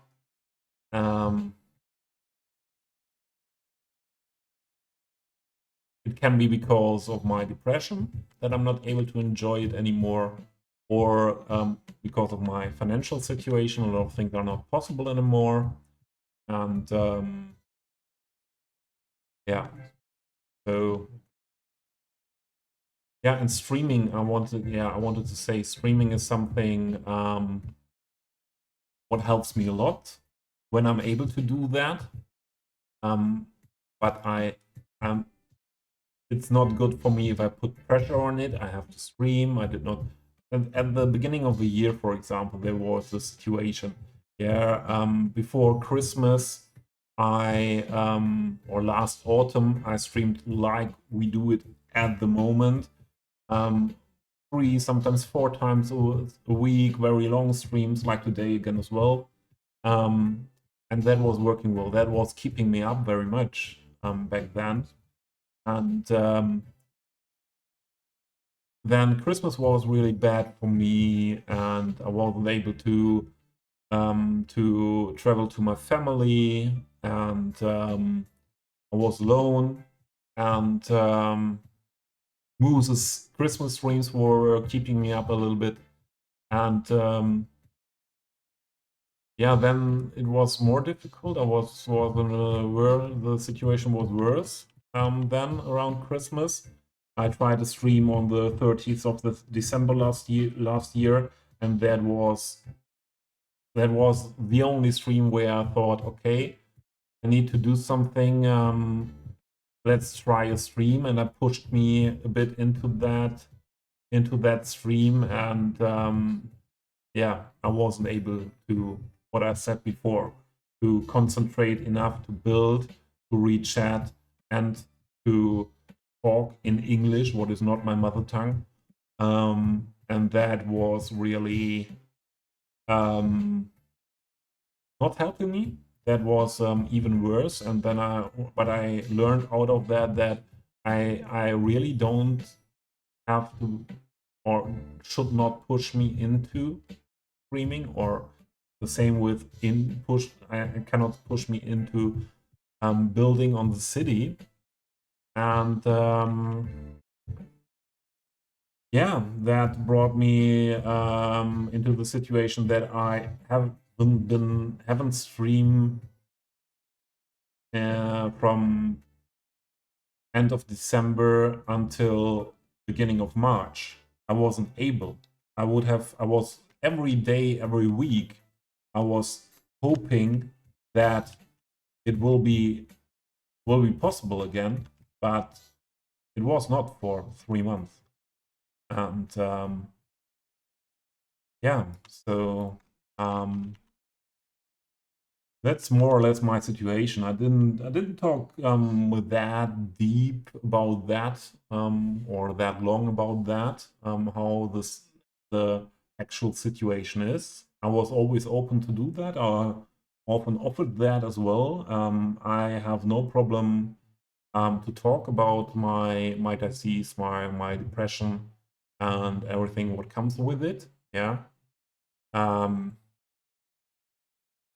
A: It can be because of my depression that I'm not able to enjoy it anymore, or because of my financial situation. A lot of things are not possible anymore, and yeah. So yeah, and streaming. I wanted to say streaming is something what helps me a lot when I'm able to do that. But it's not good for me if I put pressure on it. I have to stream. I did not. And at the beginning of the year, for example, there was a situation. Yeah, before Christmas, or last autumn, I streamed like we do it at the moment. 3, sometimes 4 times a week, very long streams, like today again as well. And that was working well. That was keeping me up very much back then. And then Christmas was really bad for me, and I wasn't able to travel to my family, and I was alone, and Moose's Christmas streams were keeping me up a little bit, and yeah, then it was more difficult. The situation was worse then around Christmas. I tried to stream on the 30th of December last year, and that was the only stream where I thought, okay, I need to do something. Let's try a stream, and I pushed me a bit into that stream, and yeah, I wasn't able to, what I said before, to concentrate enough to build, to read chat, and to talk in English, what is not my mother tongue. And that was really not helping me. That was even worse. And then but I learned out of that I really don't have to, or should not push me into streaming, or the same with I cannot push me into building on the city. And yeah, that brought me into the situation that I haven't streamed from end of December until beginning of March. I wasn't able. I was every day, every week, I was hoping that it will be possible again, but it was not for 3 months. And yeah, so that's more or less my situation. I didn't talk with that deep about that, or that long about that, how the actual situation is. I was always open to do that. I often offered that as well. I have no problem to talk about my disease, my depression, and everything what comes with it. Yeah.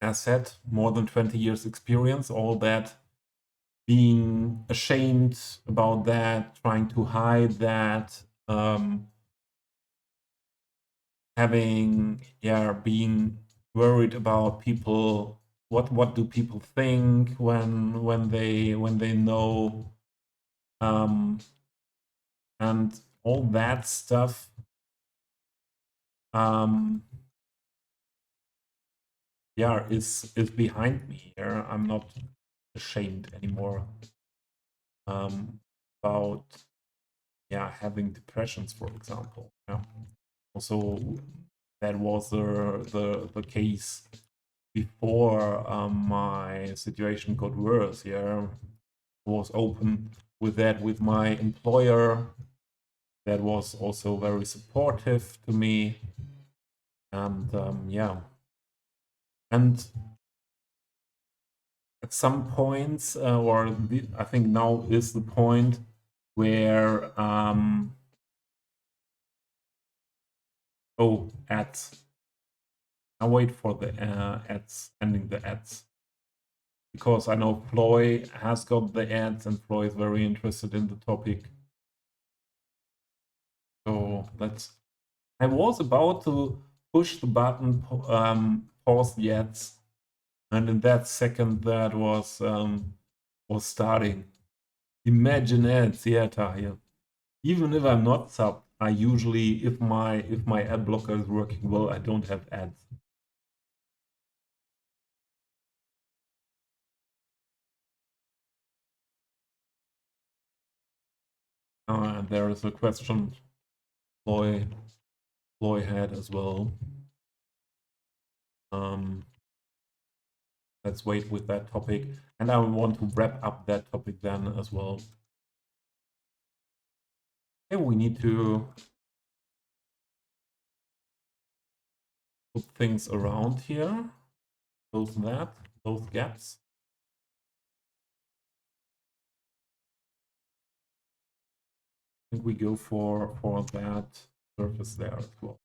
A: As said, more than 20 years experience, all that, being ashamed about that, trying to hide that, being worried about people, what do people think when they know, and all that stuff. Is behind me. Yeah, I'm not ashamed anymore about having depressions, for example. Yeah. Also, that was the case before my situation got worse. Yeah, I was open with that with my employer. That was also very supportive to me, and yeah, and at some points, I think now is the point where ads. I wait for the ads, ending the ads, because I know Floy has got the ads and Floy is very interested in the topic. So let's. I was about to push the button, pause the ads, and in that second, that was starting. Imagine ads, yeah, Tahir. Even if I'm not subbed, I usually, if my ad blocker is working well, I don't have ads. And there is a question Floy had as well. Let's wait with that topic, and I want to wrap up that topic then as well. Okay, we need to put things around here. Close that, those gaps. I think we go for that surface there as well.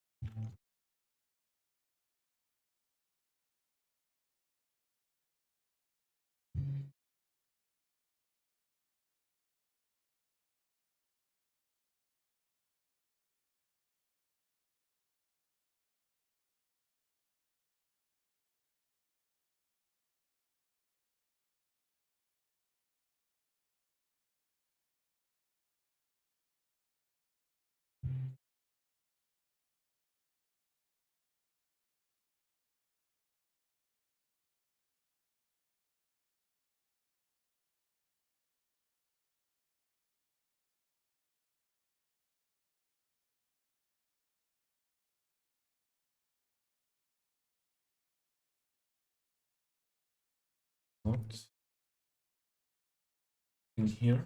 A: Not in here.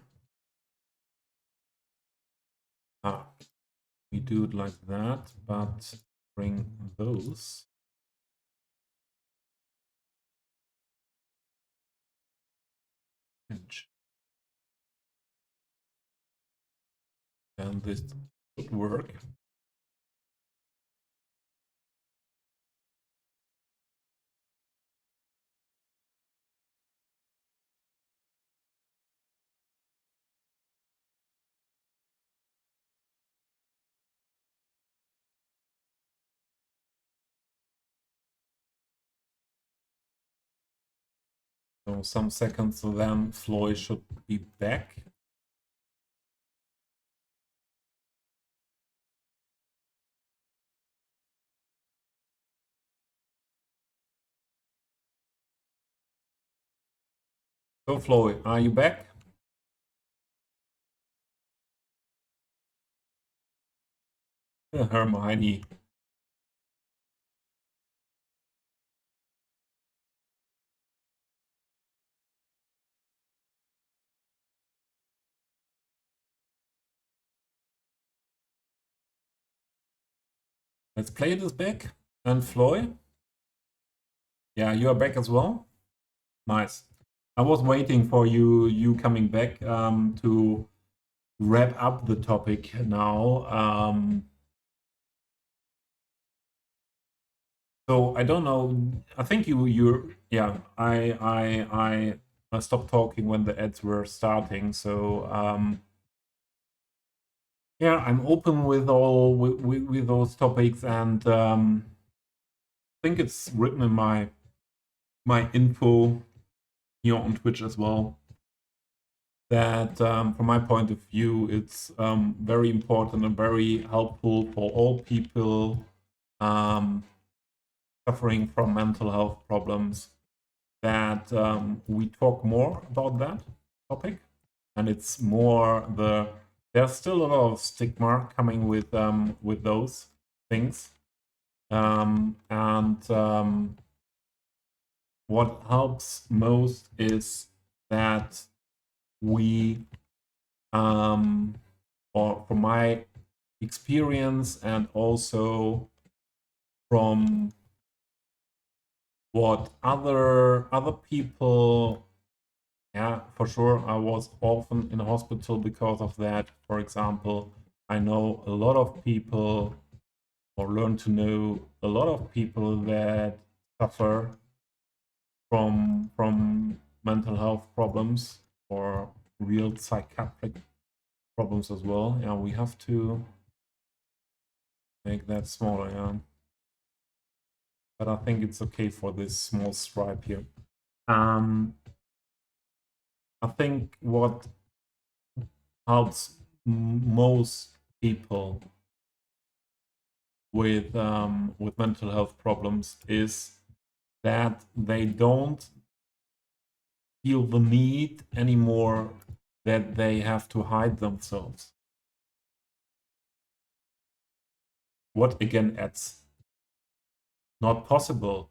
A: We do it like that, but bring those. And this should work. So some seconds, then Floy should be back. So Floy, are you back? Hermione. Let's play this back. And Floy? Yeah, you are back as well? Nice. I was waiting for you coming back to wrap up the topic now. So I don't know. I think you're yeah. I stopped talking when the ads were starting. So yeah, I'm open with all with those topics, and I think it's written in my info here on Twitch as well. That from my point of view, it's very important and very helpful for all people suffering from mental health problems, that we talk more about that topic. And it's more there's still a lot of stigma coming with those. things. What helps most is that we, or from my experience and also from what other people, yeah, for sure, I was often in a hospital because of that. For example, I know a lot of people, or learn to know a lot of people that suffer from mental health problems or real psychiatric problems as well. Yeah, we have to make that smaller, yeah. But I think it's okay for this small stripe here. I think what helps most people with mental health problems is that they don't feel the need anymore that they have to hide themselves. What again adds? Not possible.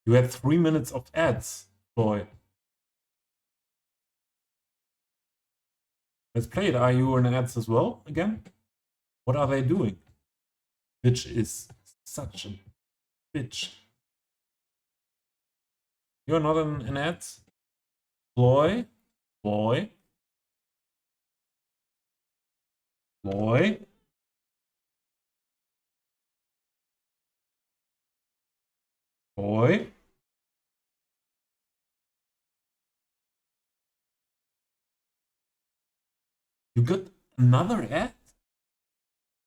A: You had 3 minutes of ads, boy. Let's play it. Are you in ads as well again? What are they doing? Bitch is such a bitch. You're not in ads? Boy? Boy? Boy? Boy? You got another ad?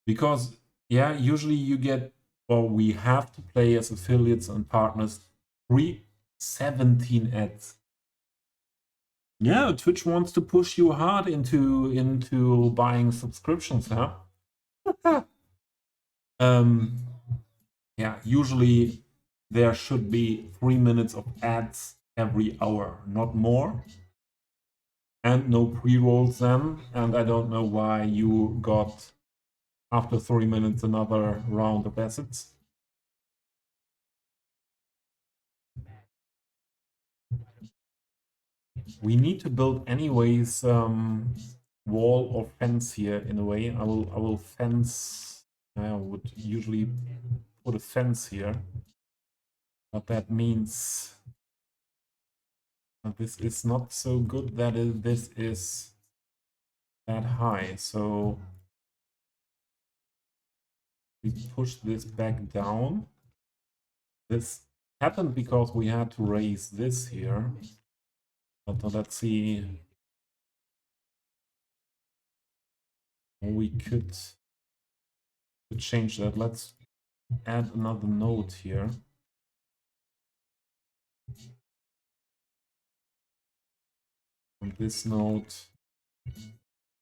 A: Because, yeah, usually you get, or we have to play as affiliates and partners 17 ads. Yeah, Twitch wants to push you hard into buying subscriptions, huh? Yeah, usually there should be 3 minutes of ads every hour, not more. And no pre-rolls then, and I don't know why you got, after 3 minutes, another round of assets. We need to build anyways wall or fence here in a way. I will fence. I would usually put a fence here, but that means this is not so good that this is that high. So we push this back down. This happened because we had to raise this here. But let's see. We could change that. Let's add another node here. And this node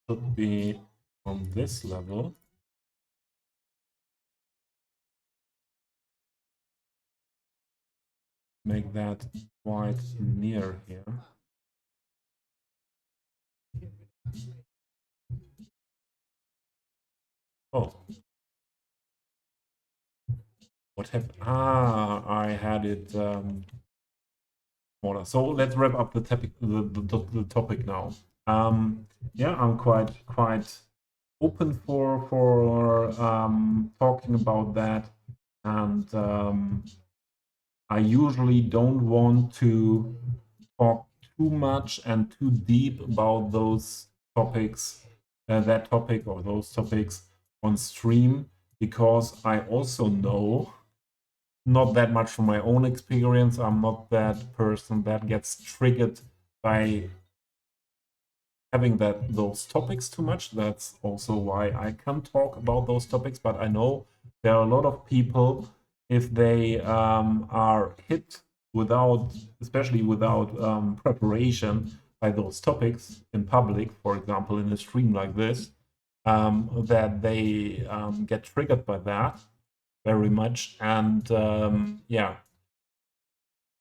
A: should be on this level. Make that quite near here. Oh. What happened? Ah, I had it smaller. So let's wrap up the topic, the topic now. Yeah, I'm quite open for talking about that, and I usually don't want to talk too much and too deep about those topics, that topic or those topics on stream, because I also know, not that much from my own experience, I'm not that person that gets triggered by having those topics too much. That's also why I can talk about those topics, but I know there are a lot of people, if they are hit without, especially without preparation by those topics in public, for example, in a stream like this, that they get triggered by that very much, and yeah,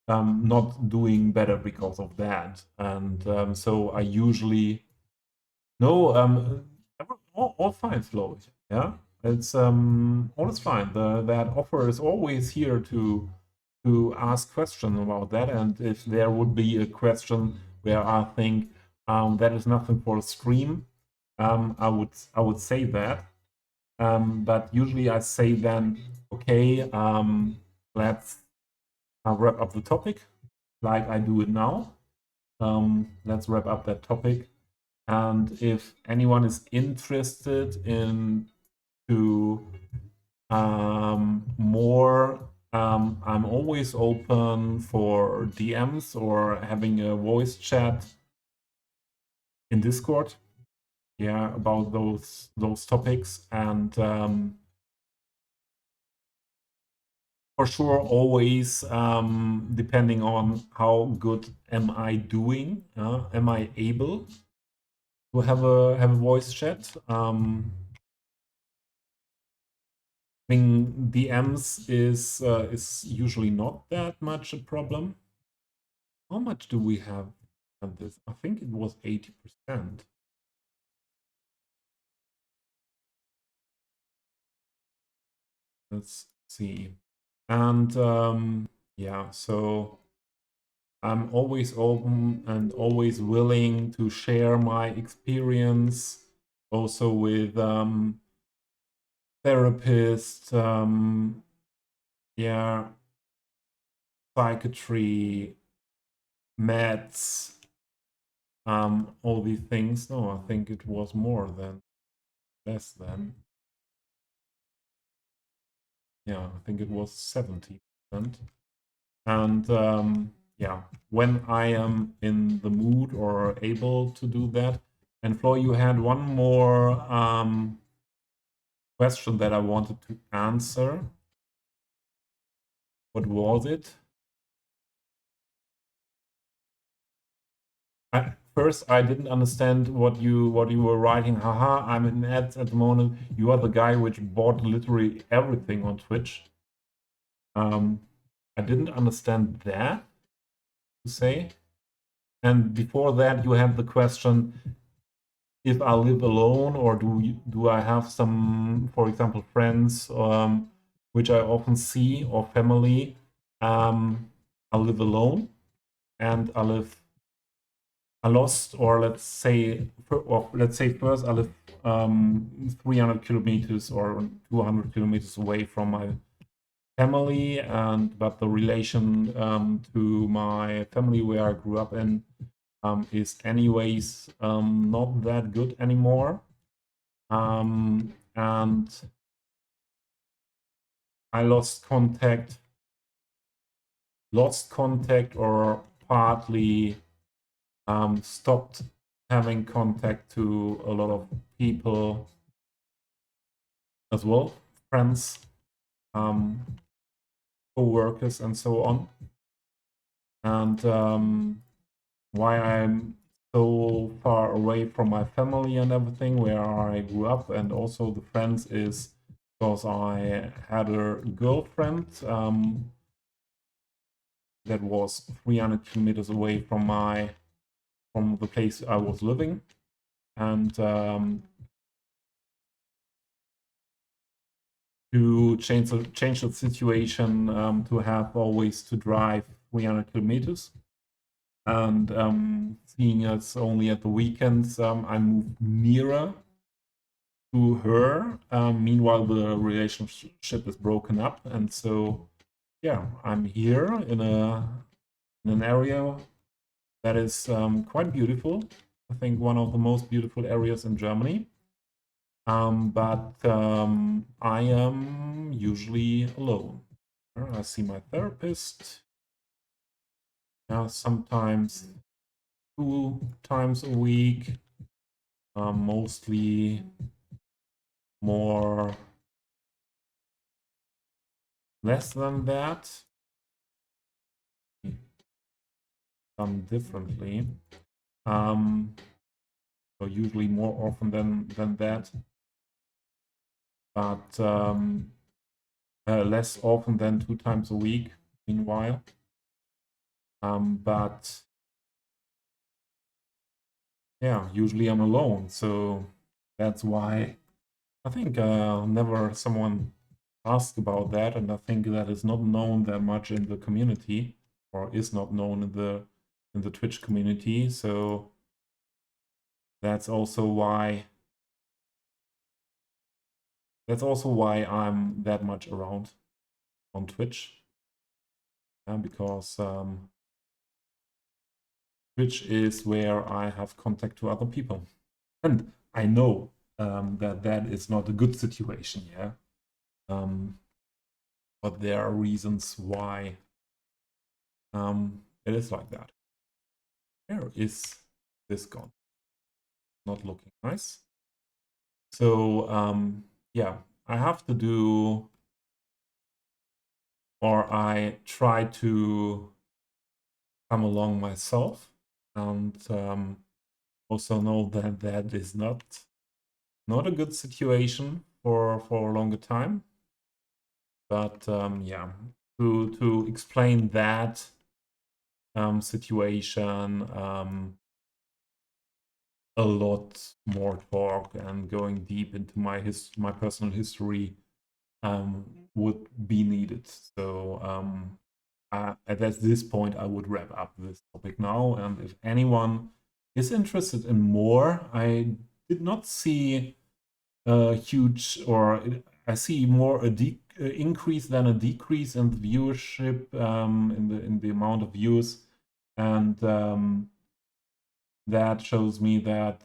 A: not doing better because of that. And so I usually no, all fine, Flo. Yeah, it's all is fine. That offer is always here to ask questions about that, and if there would be a question where I think that is nothing for a stream, I would say that. But usually I say then, okay, let's wrap up the topic, like I do it now. Let's wrap up that topic. And if anyone is interested in to more, I'm always open for DMs or having a voice chat in Discord. Yeah, about those topics. And for sure, always depending on how good am I doing, am I able to have a voice chat. I think DMs is usually not that much a problem. How much do we have at this? I think it was 80%. Let's see. And yeah, so I'm always open and always willing to share my experience also with therapists, yeah, psychiatry, meds, all these things. No, I think it was more than less than. Yeah, I think it was 70%. And yeah, when I am in the mood or able to do that. And Flo, you had one more question that I wanted to answer. What was it? First, I didn't understand what you were writing. Haha, I'm in ads at the moment. You are the guy which bought literally everything on Twitch. I didn't understand that, to say. And before that, you had the question if I live alone or do I have some, for example, friends which I often see or family. I live alone, and I lost, or let's say first I live 300 kilometers or 200 kilometers away from my family, but the relation to my family where I grew up in is anyways not that good anymore. And I lost contact or partly stopped having contact to a lot of people as well, friends, co-workers, and so on. And why I'm so far away from my family and everything, where I grew up, and also the friends, is because I had a girlfriend that was 300 kilometers away from the place I was living, and to change the situation, to have always to drive 300 kilometers, and seeing us only at the weekends, I moved nearer to her. Meanwhile, the relationship is broken up, and so yeah, I'm here in an area that is quite beautiful. I think one of the most beautiful areas in Germany. But I am usually alone. I see my therapist sometimes 2 times a week, mostly more less than that, done differently. So usually more often than that, but less often than 2 times a week, meanwhile. But yeah, usually I'm alone. So that's why I think never someone asked about that, and I think that is not known that much in the community, or is not known in the Twitch community. So that's also why I'm that much around on Twitch, because Twitch is where I have contact to other people, and I know that is not a good situation, yeah. But there are reasons why it is like that. Where is this gone? Not looking nice. So yeah, I have to do, or I try to come along myself, and also know that that is not a good situation for a longer time. But yeah, to explain that situation, a lot more talk and going deep into my personal history would be needed. So at this point, I would wrap up this topic now. And if anyone is interested in more, I did not see a huge, or I see more a increase than a decrease in the viewership, in the amount of views, and that shows me that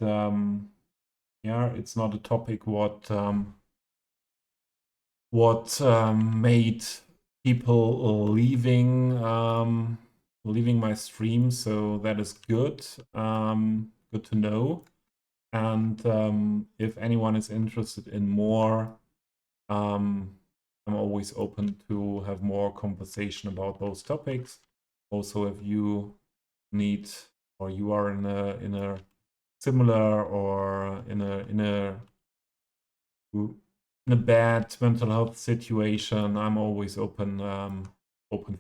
A: yeah, it's not a topic what made people leaving my stream. So that is good. Good to know. And if anyone is interested in more, I'm always open to have more conversation about those topics. Also, if you need, or you are in a similar, or in a bad mental health situation, I'm always open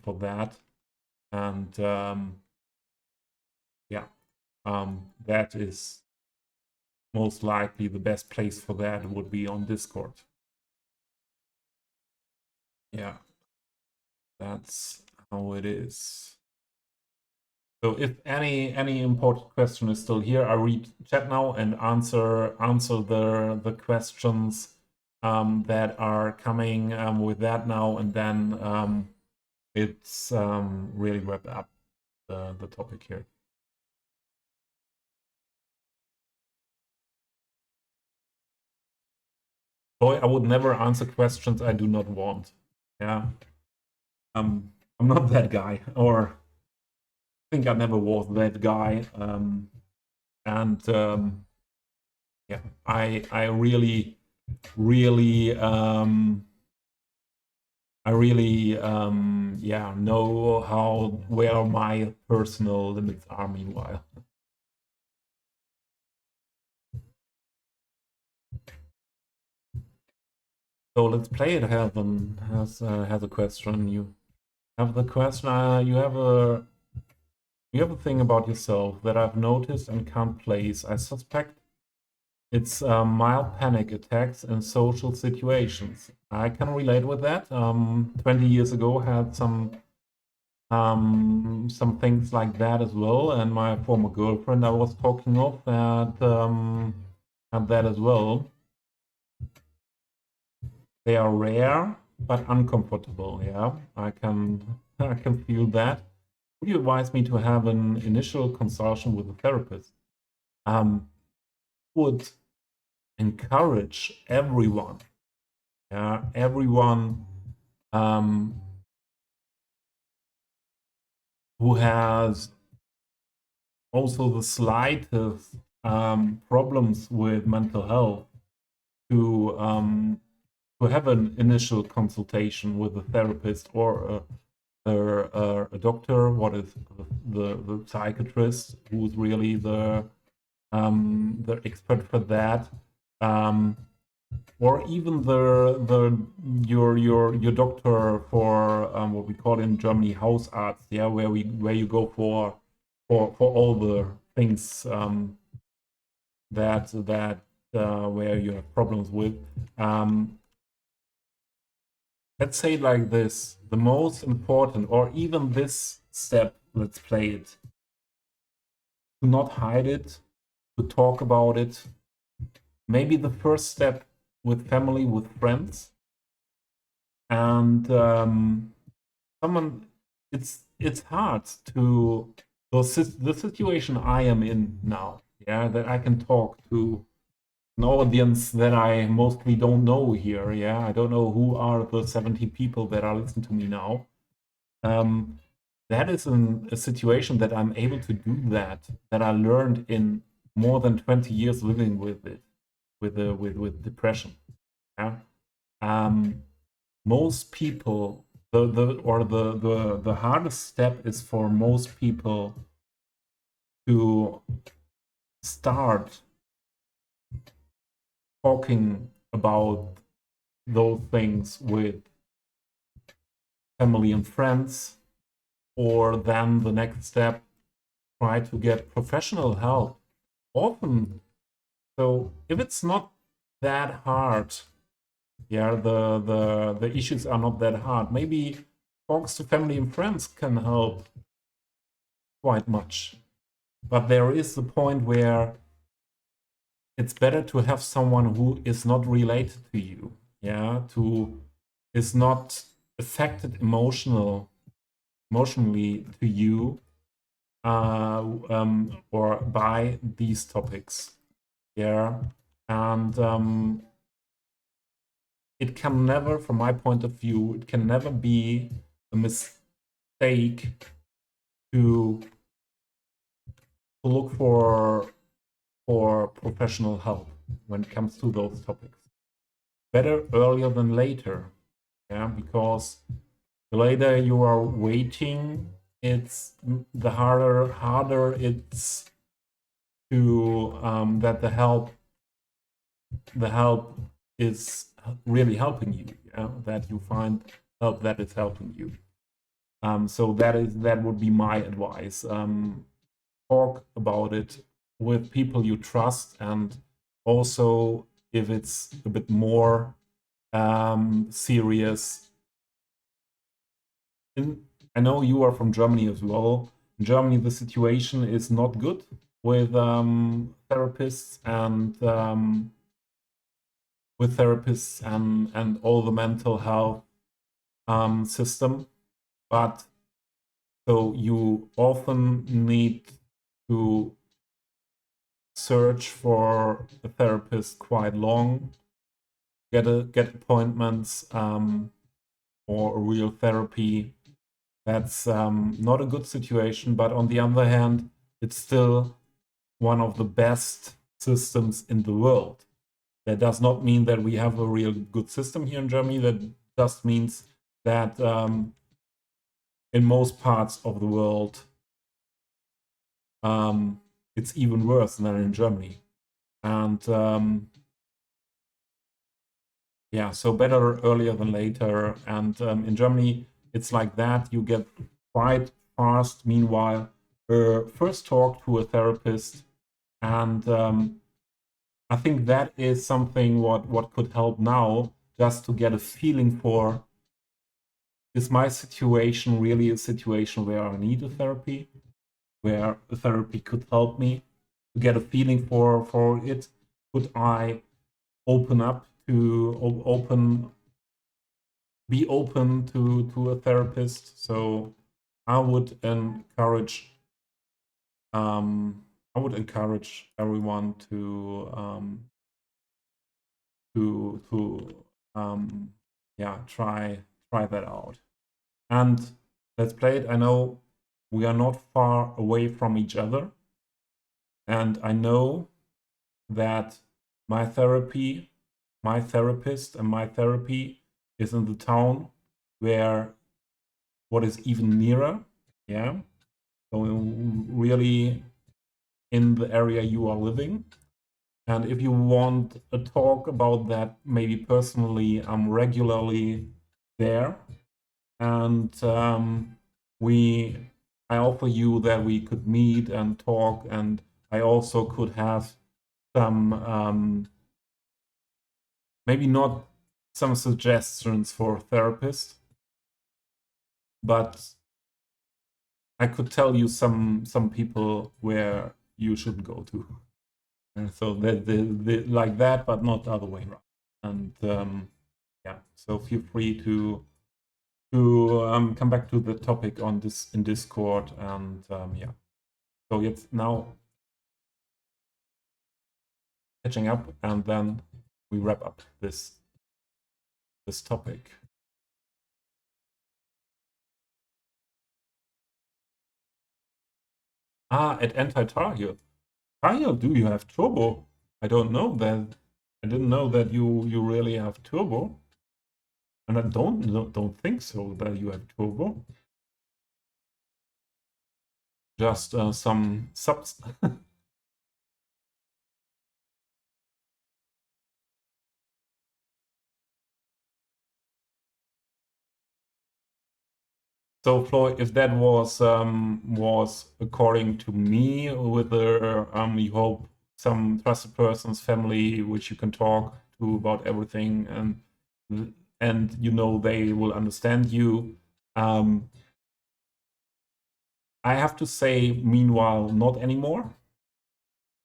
A: for that. And yeah, that is most likely the best place for that would be on Discord. Yeah, that's how it is. So if any important question is still here, I read chat now and answer the questions that are coming with that now, and then it's really wrap up the topic here. Boy, I would never answer questions I do not want. Yeah, I'm not that guy, or I think I never was that guy. And yeah, I really yeah, know where my personal limits are meanwhile. So let's play it. Heaven has a question. You have the question. You have a thing about yourself that I've noticed and can't place. I suspect it's mild panic attacks in social situations. I can relate with that. 20 years ago, had some things like that as well, and my former girlfriend I was talking of had that as well. They are rare but uncomfortable. Yeah, I can feel that. Would you advise me to have an initial consultation with a therapist? Would encourage everyone, yeah, everyone who has also the slightest problems with mental health to have an initial consultation with a therapist or a doctor. What is the psychiatrist, who's really the expert for that, or even your doctor for what we call in Germany Hausarzt, yeah, where you go for all the things that where you have problems with. Let's say like this: the most important, or even this step, let's play it. To not hide it, to talk about it. Maybe the first step with family, with friends, and someone. It's hard to the situation I am in now. Yeah, that I can talk to an audience that I mostly don't know here. Yeah, I don't know who are the 70 people that are listening to me now. That is a situation that I'm able to do that I learned in more than 20 years living with it, with depression. Yeah. Most people, the hardest step is for most people to start talking about those things with family and friends, or then the next step, try to get professional help. Often, so if it's not that hard, yeah, the issues are not that hard. Maybe talks to family and friends can help quite much. But there is the point where it's better to have someone who is not related to you, yeah, to is not affected emotionally to you, or by these topics, yeah, and it can never, from my point of view, it can never be a mistake to look for professional help when it comes to those topics. Better earlier than later, yeah, because the later you are waiting, it's the harder it's to that the help is really helping you, yeah? That you find help that is helping you. So that would be my advice. Talk about it with people you trust, and also if it's a bit more serious. I know you are from Germany as well. In Germany, the situation is not good with therapists and all the mental health system. But so you often need to search for a therapist quite long, get appointments, or a real therapy. That's not a good situation, but on the other hand, it's still one of the best systems in the world. That does not mean that we have a real good system here in Germany. That just means that in most parts of the world, it's even worse than in Germany. And yeah, so better earlier than later. And in Germany, it's like that. You get quite fast, meanwhile, first talk to a therapist. And I think that is something what could help now, just to get a feeling for, is my situation really a situation where I need a therapy, where a therapy could help me to get a feeling for it? Could I open up to be open to a therapist? So I would encourage everyone to yeah, try that out. And let's play it. I know we are not far away from each other, and I know that my therapist and my therapy is in the town where what is even nearer, yeah, so really in the area you are living. And if you want a talk about that, maybe personally, I'm regularly there, and I offer you that we could meet and talk, and I also could have some maybe not some suggestions for a therapist, but I could tell you some people where you should go to. And so the like that, but not the other way around. And yeah, so feel free to come back to the topic on this in Discord, and yeah. So it's now catching up, and then we wrap up this topic. At anti-target. Target, do you have turbo? I don't know that. I didn't know that you really have turbo, and I don't think so that you have turbo. Just some subs. So Floyd, if that was according to me, with the you hope some trusted person's family which you can talk to about everything, and you know they will understand you. I have to say, meanwhile, not anymore,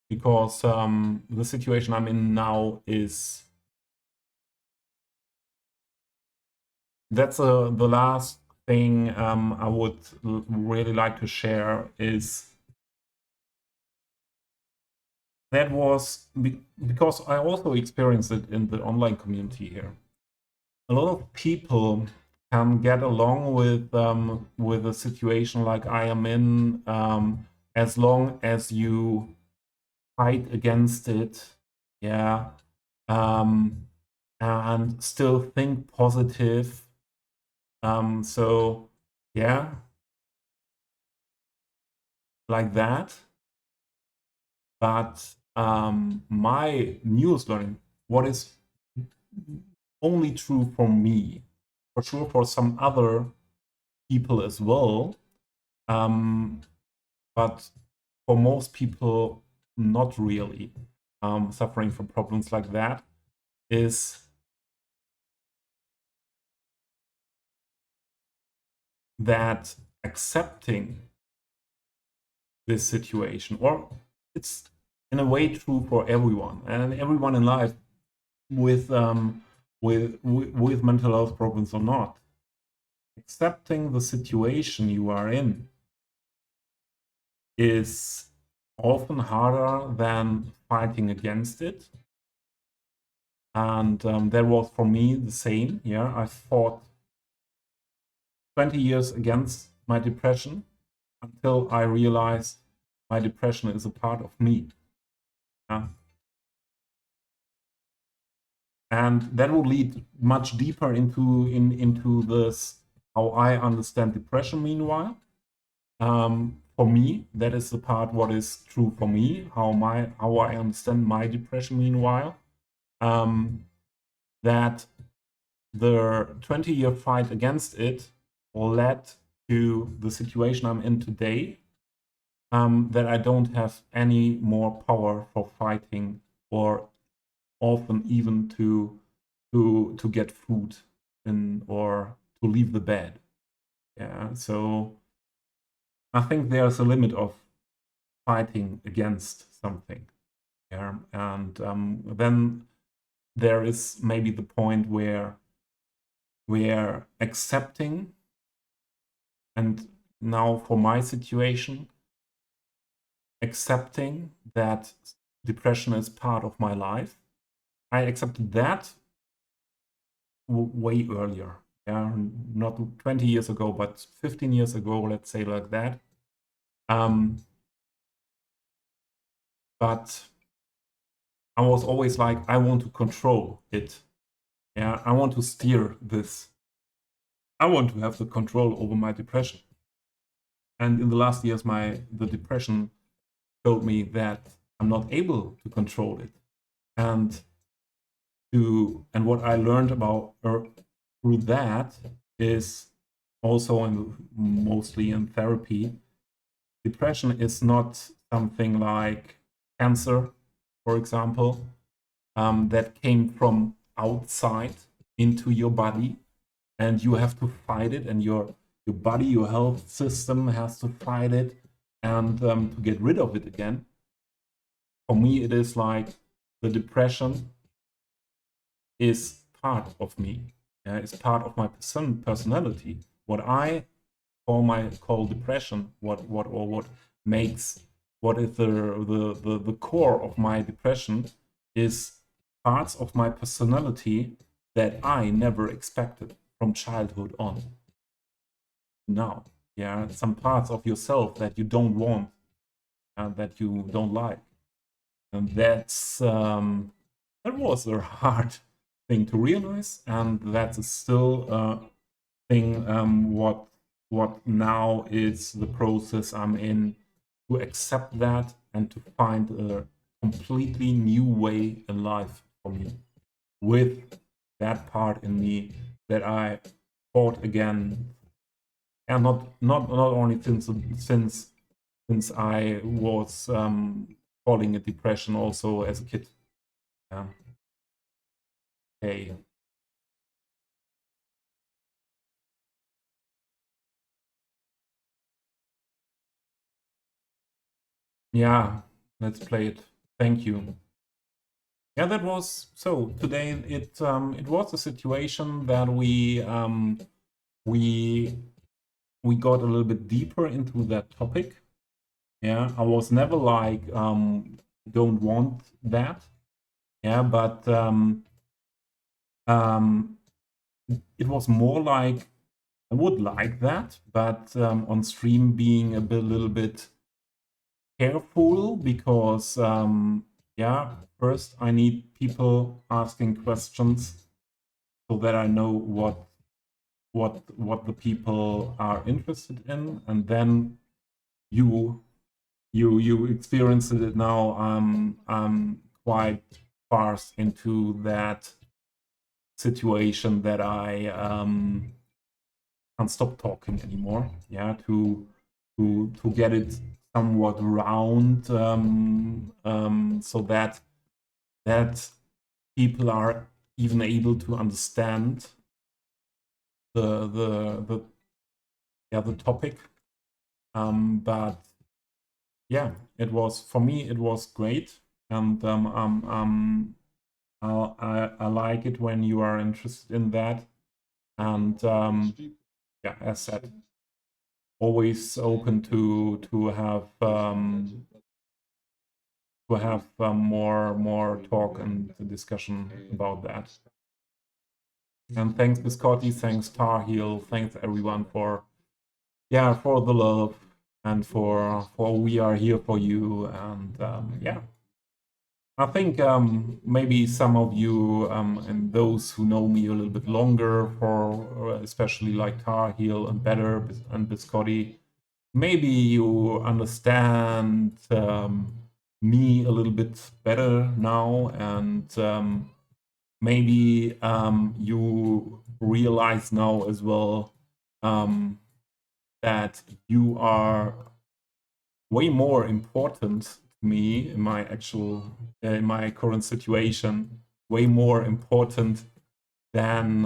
A: because the situation I'm in now is that's the last thing I would really like to share is that was because I also experienced it in the online community here. A lot of people can get along with a situation like I am in, as long as you fight against it, yeah, and still think positive. So yeah, like that. But my newest learning, what is only true for me, for sure for some other people as well, but for most people, not really suffering from problems like that, is that accepting this situation, or it's in a way true for everyone and everyone in life, with with mental health problems or not, accepting the situation you are in is often harder than fighting against it. And that was for me the same. Yeah, I fought 20 years against my depression until I realized my depression is a part of me. Yeah. And that will lead much deeper into this, how I understand depression. Meanwhile, for me, that is the part what is true for me, how I understand my depression. Meanwhile, that the 20-year fight against it led to the situation I'm in today, that I don't have any more power for fighting, or often even to get food or to leave the bed. Yeah, so I think there's a limit of fighting against something. Yeah, and then there is maybe the point where we're accepting, and now for my situation, accepting that depression is part of my life. I accepted that way earlier. Yeah, not 20 years ago, but 15 years ago, let's say, like that. But I was always like, I want to control it. Yeah, I want to steer this. I want to have the control over my depression. And in the last years, the depression showed me that I'm not able to control it. And what I learned about through that is also mostly in therapy. Depression is not something like cancer, for example, that came from outside into your body, and you have to fight it, and your body, your health system has to fight it, and to get rid of it again. For me, it is like the depression is part of me. It's part of my personality. What I call depression, what is the core of my depression is parts of my personality that I never expected from childhood on. Now, yeah, some parts of yourself that you don't want and that you don't like, and that was a hard thing to realize, and that's still a thing. What now is the process I'm in, to accept that and to find a completely new way in life for me, with that part in me that I fought again, and not only since I was falling it depression also as a kid. Yeah. Okay. Yeah, let's play it. Thank you. Yeah, that was so. Today it was a situation that we we got a little bit deeper into that topic. Yeah, I was never like don't want that. Yeah, but um, it was more like I would like that, but on stream being a little bit careful, because yeah, first I need people asking questions so that I know what the people are interested in, and then you experienced it now. I'm quite fast into that situation that I can't stop talking anymore. Yeah, to get it somewhat round, so that people are even able to understand the the topic. But yeah, it was, for me, it was great, and I like it when you are interested in that, and yeah, as said, always open to have more talk and discussion about that. And thanks Biscotti, thanks Tar Heel, thanks everyone for for the love, and for we are here for you. And yeah, I think maybe some of you and those who know me a little bit longer, for especially like Tar Heel and Better and Biscotti, maybe you understand me a little bit better now, and maybe you realize now as well that you are way more important to me in my in my current situation, way more important than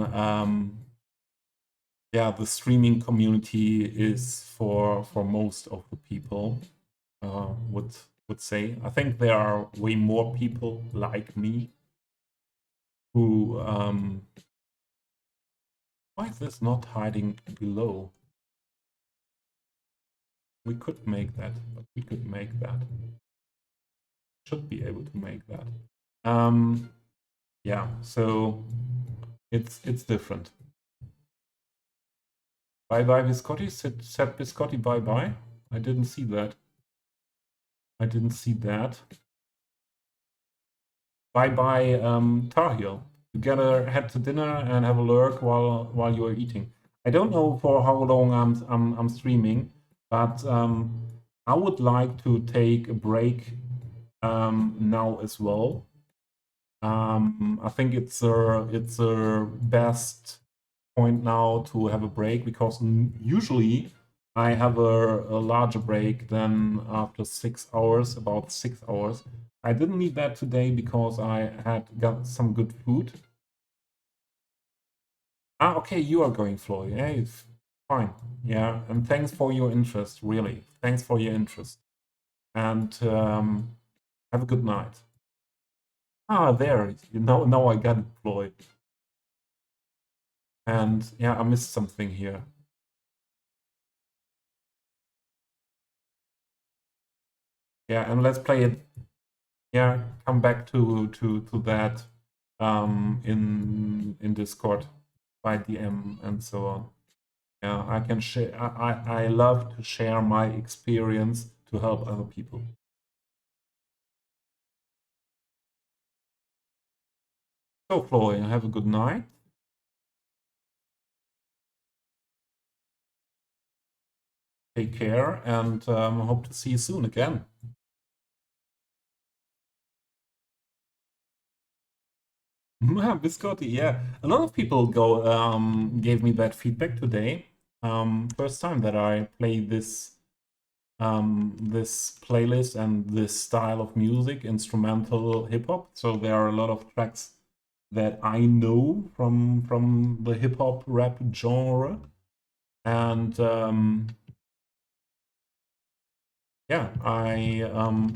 A: yeah, the streaming community is for most of the people. Would say, I think there are way more people like me who why is this not hiding below? We could make that, but we could make that. Should be able to make that. Yeah, so it's different. Bye bye Biscotti, said Biscotti bye bye. I didn't see that. I didn't see that. Bye bye Tar Heel. Together head to dinner and have a lurk while you are eating. I don't know for how long I'm streaming, but I would like to take a break now as well. I think it's a best point now to have a break, because usually I have a larger break than after 6 hours, about 6 hours. I didn't need that today because I had got some good food. Ah, okay, you are going, Floyd. Yeah, it's fine. Yeah, and thanks for your interest, really. Thanks for your interest. And have a good night. Ah, there. Now I got it, Floyd. And yeah, I missed something here. Yeah, and let's play it. Yeah, come back to that in Discord by DM and so on. Yeah, I can share. I love to share my experience to help other people. So, Florian, have a good night. Take care, and hope to see you soon again. Biscotti, yeah. A lot of people gave me that feedback today. First time that I play this playlist and this style of music, instrumental hip hop. So there are a lot of tracks that I know from the hip hop rap genre, and yeah, I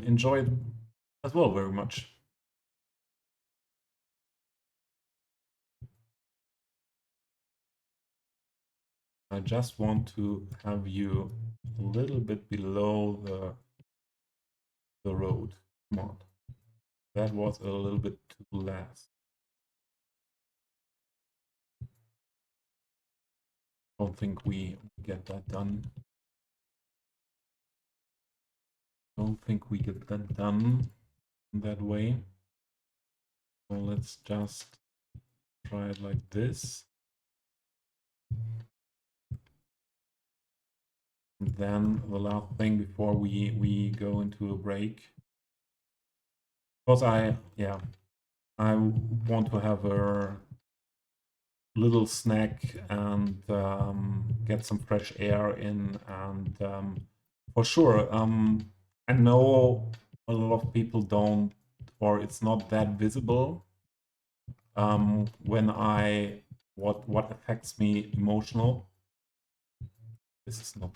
A: enjoy it as well very much. I just want to have you a little bit below the road. Come on, that was a little bit too last. Don't think we get that done. Don't think we get that done that way. So let's just try it like this. And then the last thing before we go into a break. Because I want to have a little snack and get some fresh air in, and for sure, I know a lot of people don't, or it's not that visible when I what affects me emotional. This is not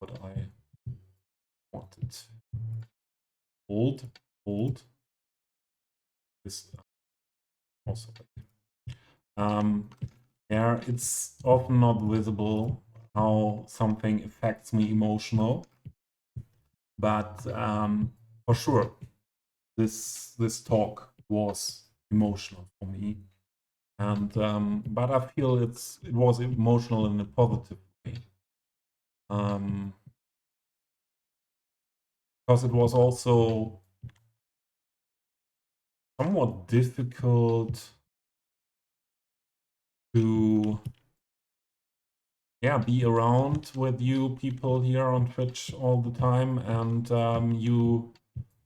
A: what I wanted. Hold this also. Yeah, it's often not visible how something affects me emotional, but for sure, this talk was emotional for me, and but I feel it was emotional in a positive way, because it was also somewhat difficult to be around with you people here on Twitch all the time, and you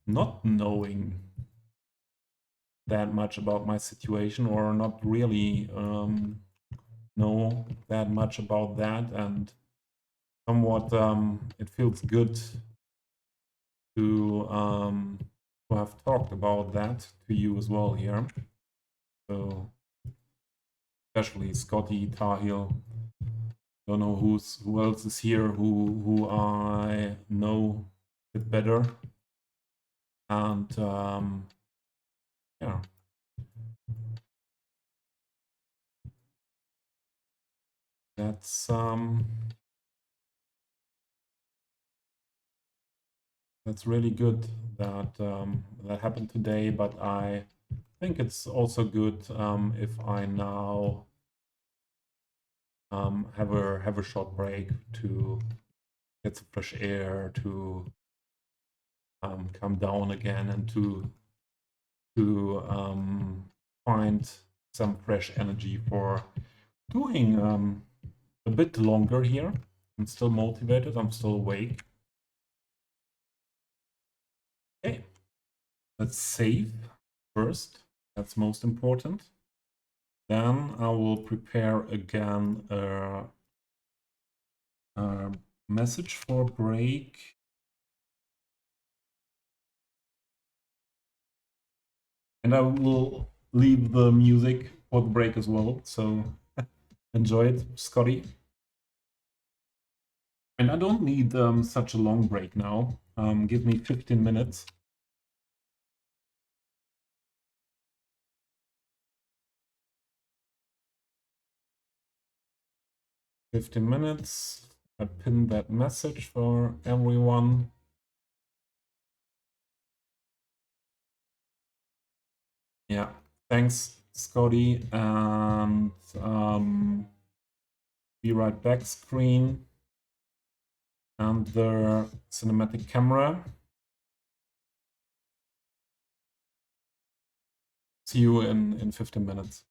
A: not knowing that much about my situation, or not really know that much about that, and somewhat it feels good to have talked about that to you as well here. So especially Scotty, Tahil, don't know who else is here who I know a bit better, and yeah. That's really good that that happened today, but I think it's also good if I now have a short break to get some fresh air, to come down again, and to find some fresh energy for doing a bit longer here. I'm still motivated. I'm still awake. Okay, let's save first. That's most important. Then I will prepare again a message for break. And I will leave the music for the break as well. So enjoy it, Scotty. And I don't need such a long break now. Give me 15 minutes. I pinned that message for everyone. Yeah, thanks, Scotty. And be right back screen and the cinematic camera. See you in 15 minutes.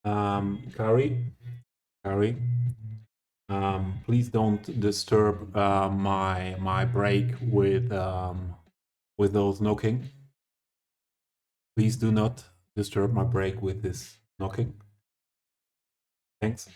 A: Kari, please don't disturb my break with those knocking. Please do not disturb my break with this knocking. Thanks.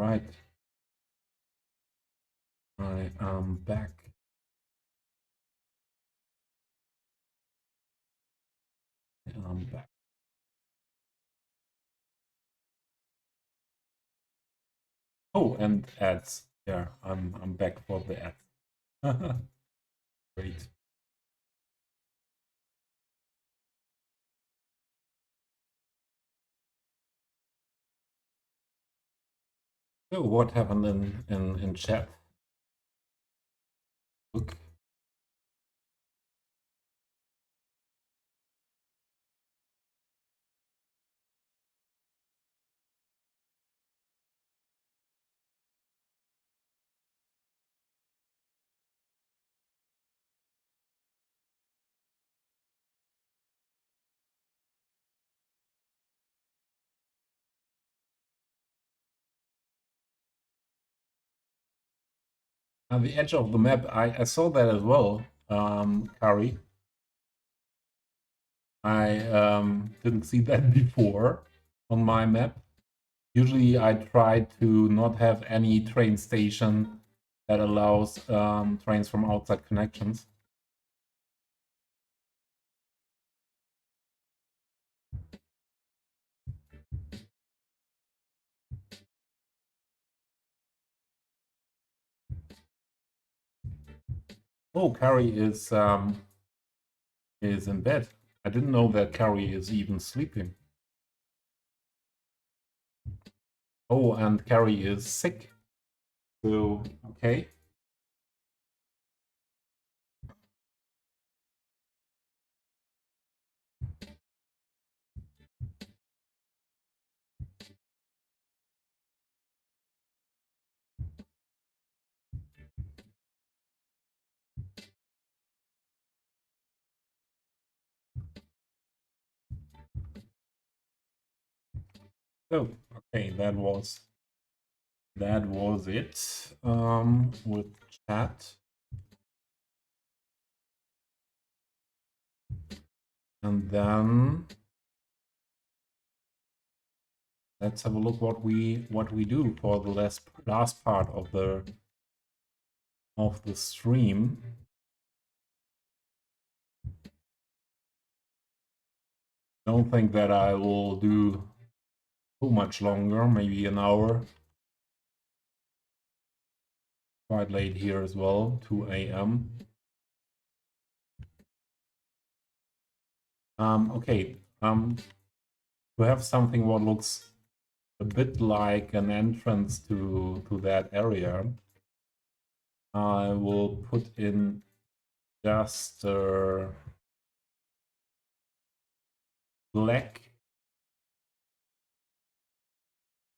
A: Right. I am back. I'm back. Oh, and ads. Yeah, I'm back for the ads. Great. So what happened in chat? Look. On the edge of the map, I saw that as well, Kari. I didn't see that before on my map. Usually I try to not have any train station that allows trains from outside connections. Oh, Carrie is in bed. I didn't know that Carrie is even sleeping. Oh, and Carrie is sick. So, okay. So, okay, that was it with chat. And then let's have a look what we do for the last part of the stream. Don't think that I will do too much longer, maybe an hour. Quite late here as well, 2 a.m. Okay, to have something what looks a bit like an entrance to that area, I will put in just a black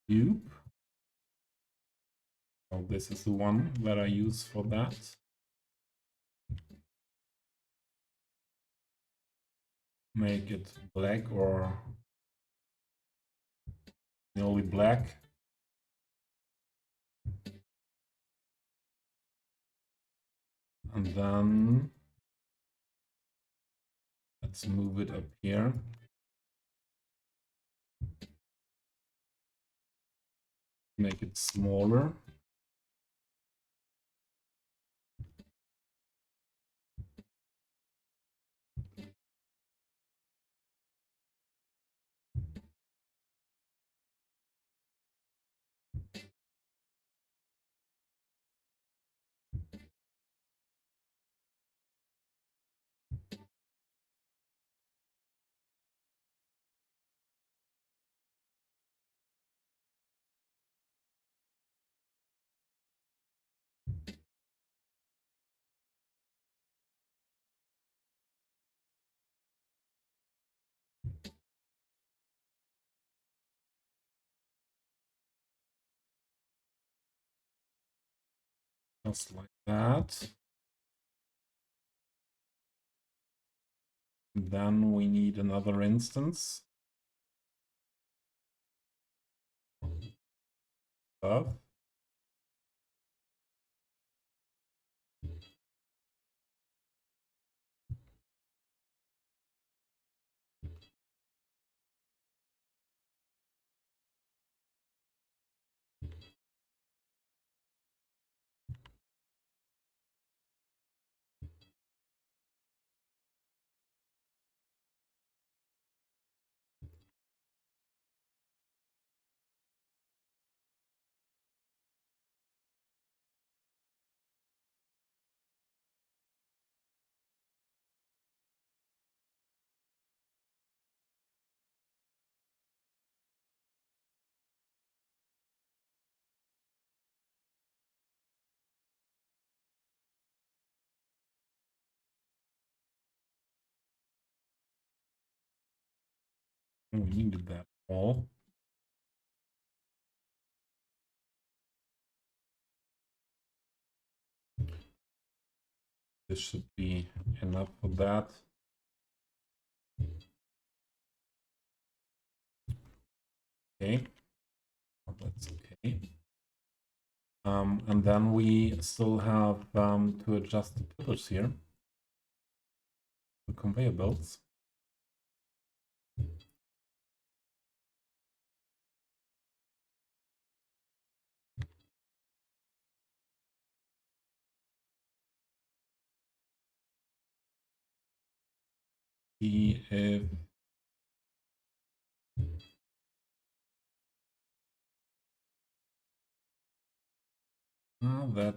A: cube. Oh, this is the one that I use for that. Make it black or nearly black. And then let's move it up here. Make it smaller. Just like that. Then we need another instance of We needed that all. This should be enough for that. Okay, that's okay. And then we still have to adjust the pillars here, the conveyor belts. See if that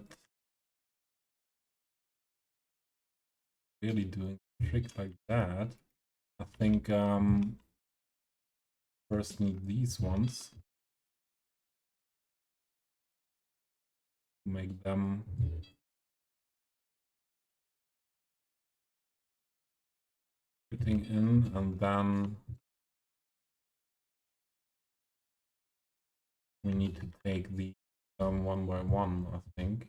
A: really doing a trick like that. I think first need these ones. Make them fitting in, and then we need to take the one by one, I think.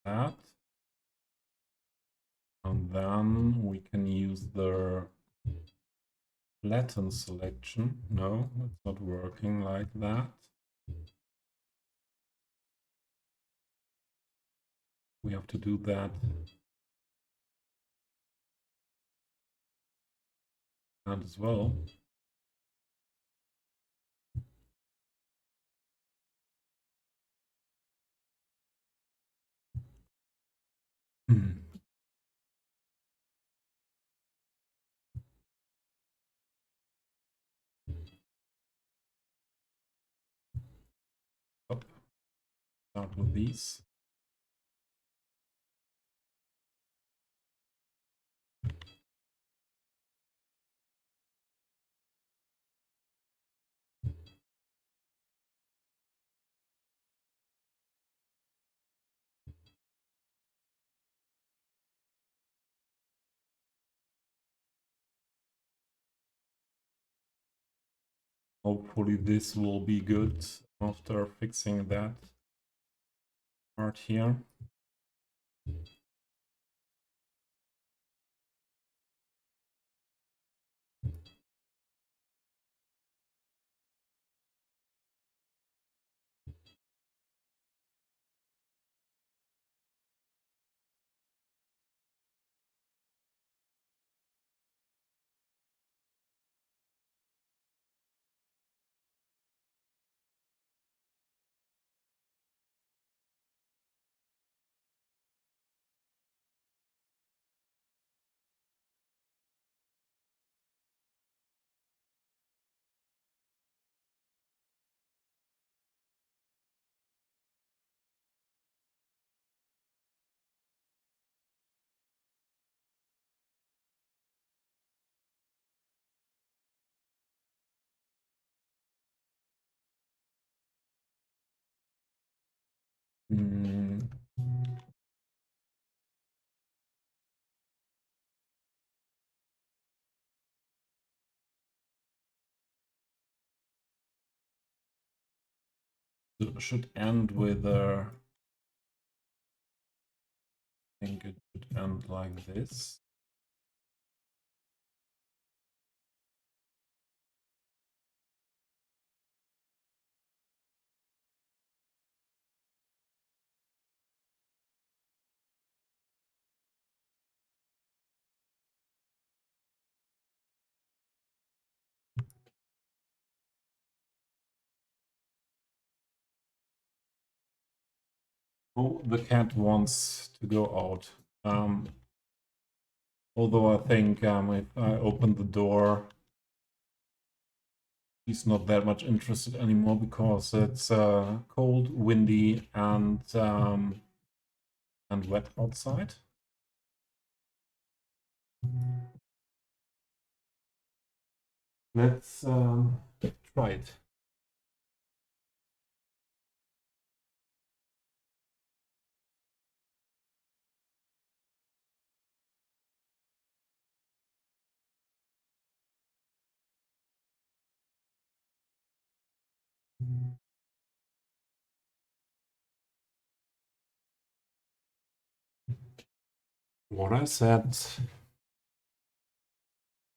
A: That. And then we can use the flatten selection. No, it's not working like that. We have to do that as well. Start with these. Hopefully this will be good after fixing that part here. Mm. So should end with I think it should end like this. Oh, the cat wants to go out. Although I think if I open the door, she's not that much interested anymore because it's cold, windy, and wet outside. Let's try it. What I said,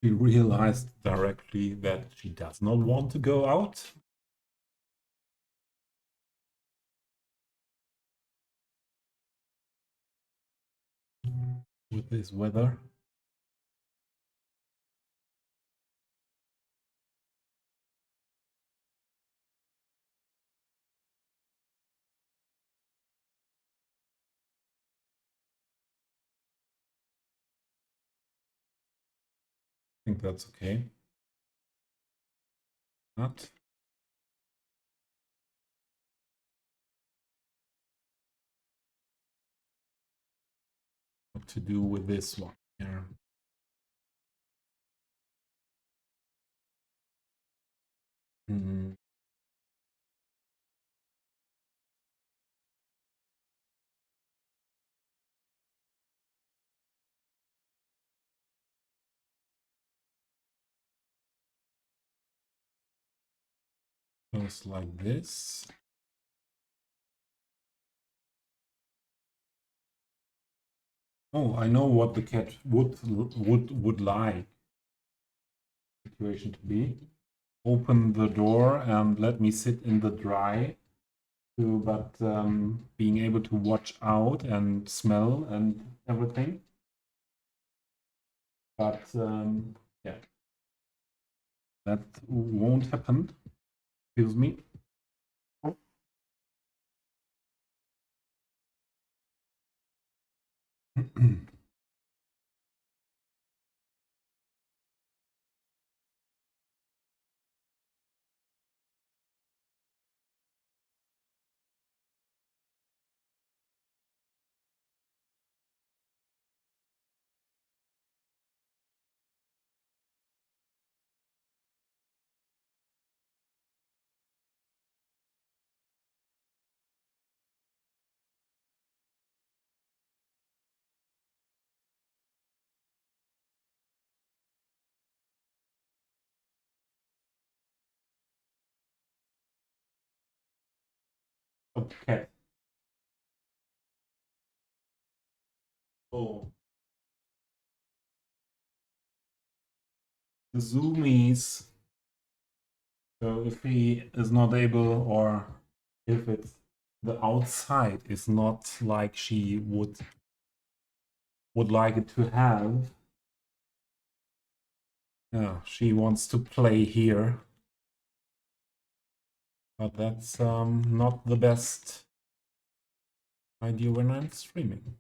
A: she realized directly that she does not want to go out. With this weather. I think that's okay. Not. What to do with this one here? Hmm. Goes like this. Oh, I know what the cat would like situation to be. Open the door and let me sit in the dry. But being able to watch out and smell and everything. But yeah, that won't happen. Excuse me. Okay. Oh, the zoomies. So if he is not able, or if it's the outside is not like she would like it to have. Yeah, she wants to play here. But that's not the best idea when I'm streaming.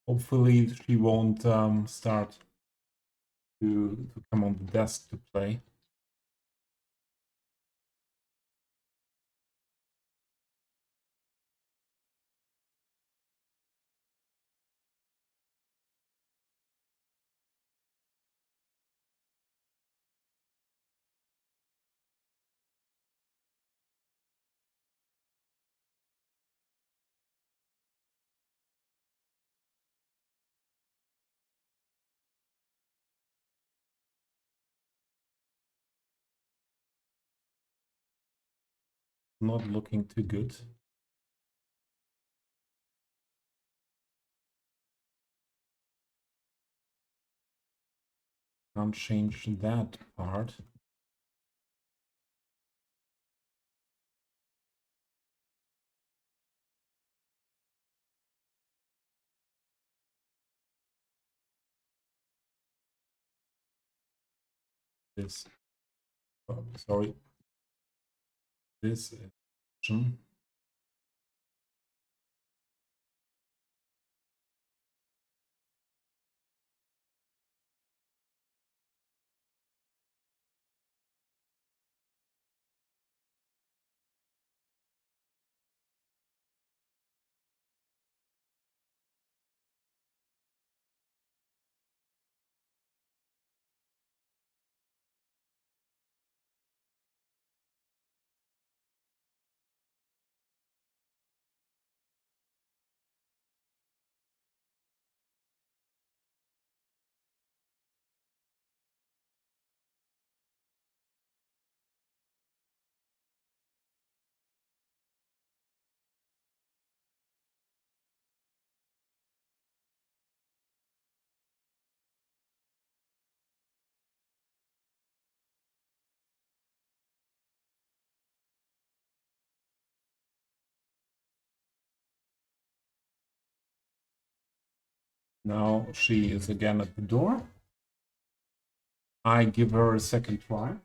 A: Hopefully she won't start to come on the desk to play. Not looking too good. Can't change that part. This, oh, sorry, this action. Now she is again at the door. I give her a second try.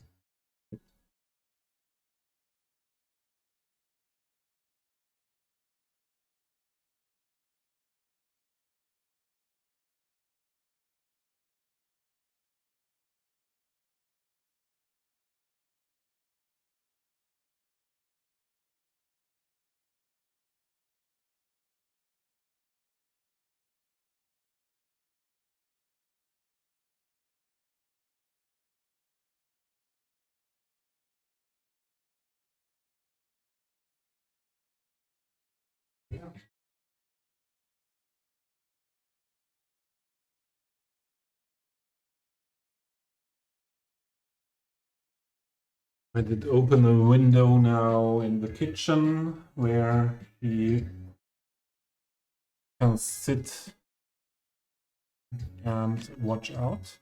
A: I did open a window now in the kitchen where he can sit and watch out.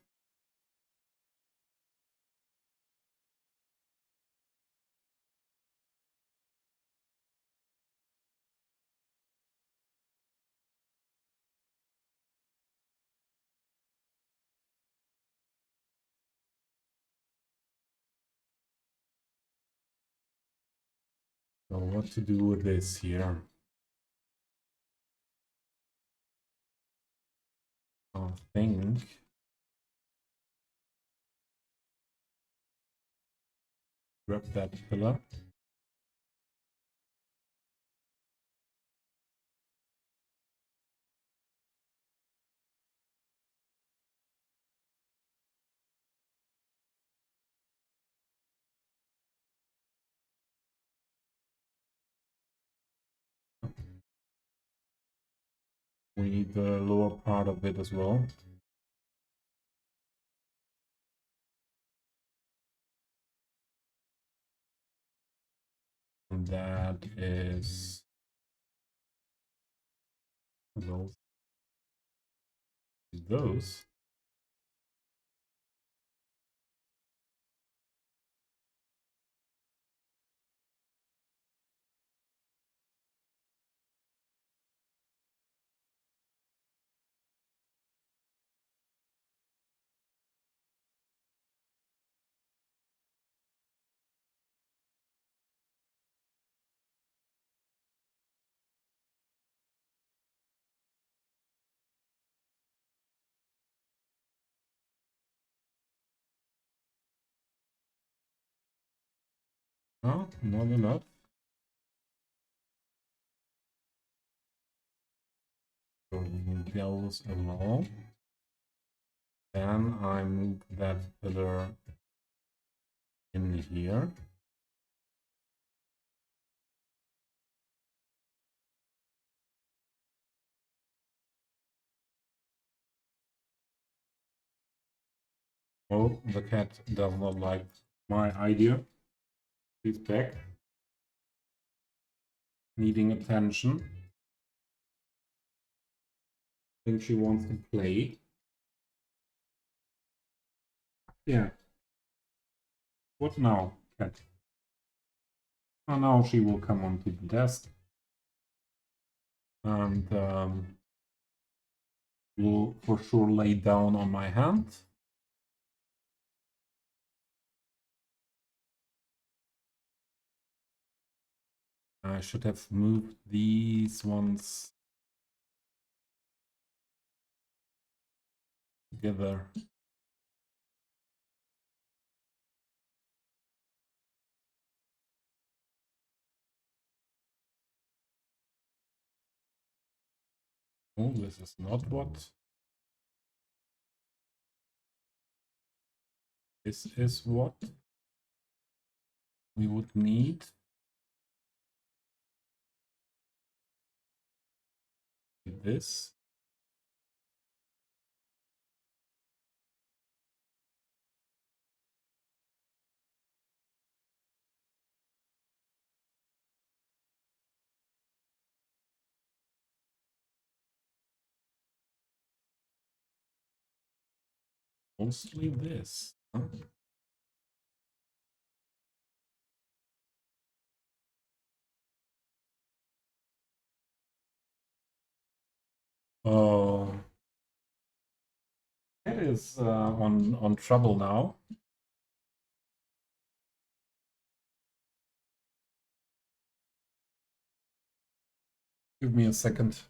A: So what to do with this here? I think grab that pillar. We need the lower part of it as well. And that is those. Oh, not enough. So we those along. Then I move that pillar in here. Oh, the cat does not like my idea. She's back, needing attention. I think she wants to play. Yeah. What now, cat? Oh, now she will come onto the desk. And will for sure lay down on my hand. I should have moved these ones together. Oh, this is not what. This is what we would need. This. Mostly this. Huh? Oh, is on trouble now. Give me a second.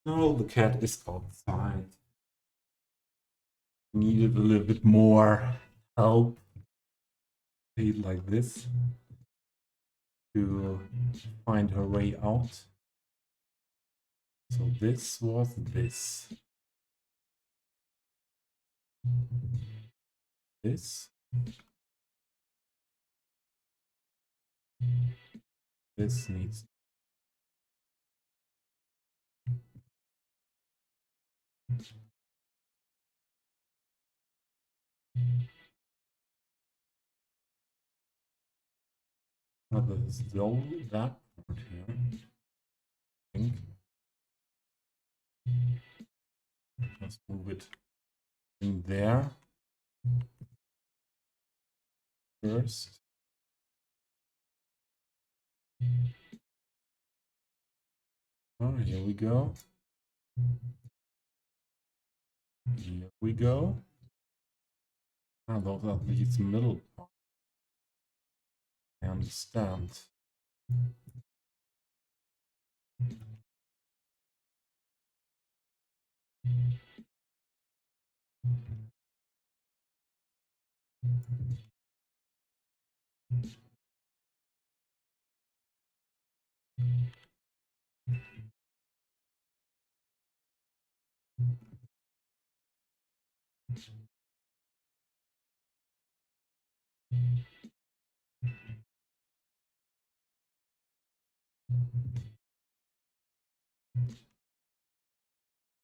A: No, the cat is outside. Needed a little bit more help. Like this to find her way out. So this was this. This. This needs. Others though that part here. I think. Let's move it in there first. Oh, here we go. Here we go. Ah, those are these middle parts. I understand.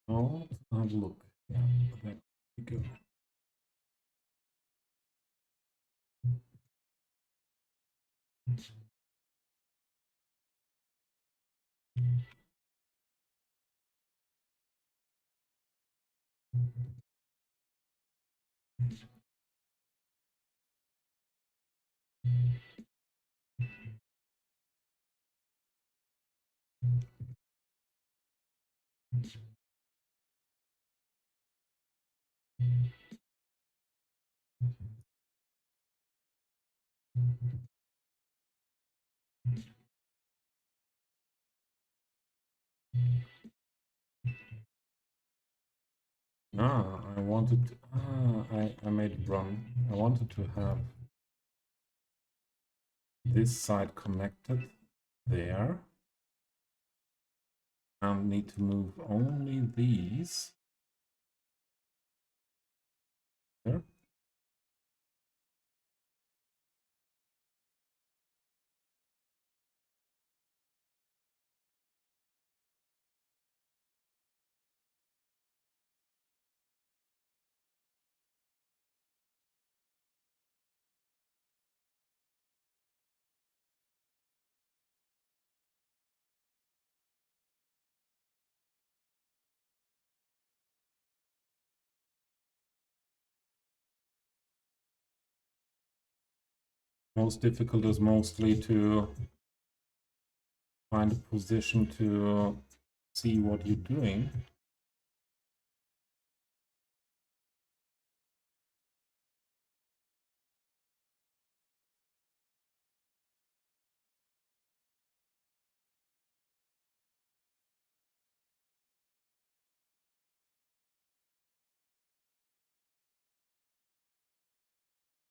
A: Oh, and look. Yeah, there we go. I wanted to, I made it wrong. I wanted to have this side connected there. And need to move only these here. Most difficult is mostly to find a position to see what you're doing.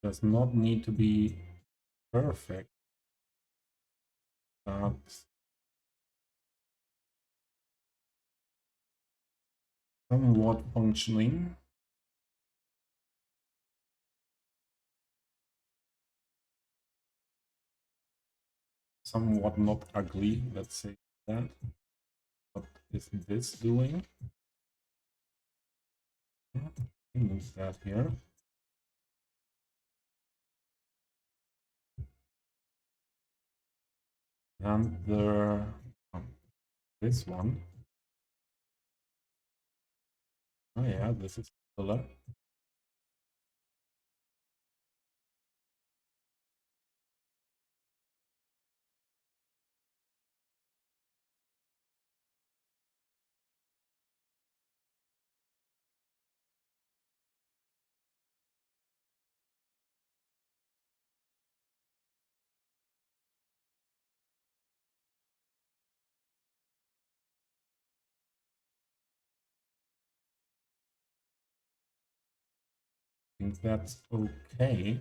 A: Does not need to be perfect, but somewhat functioning. Somewhat not ugly, let's say that. What is this doing? Move that here. And this one. Oh yeah, this is color. I think that's okay.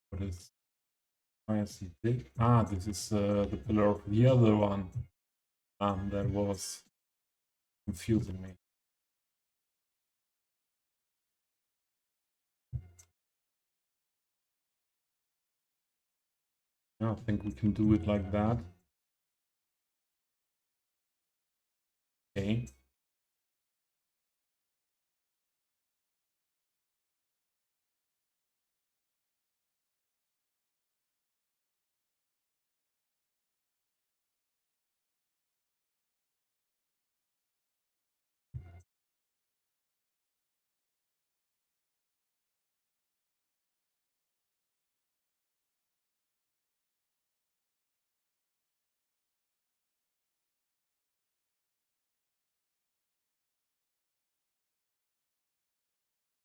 A: What is I see. This is the pillar of the other one. That was confusing me. Yeah, I think we can do it like that. Okay.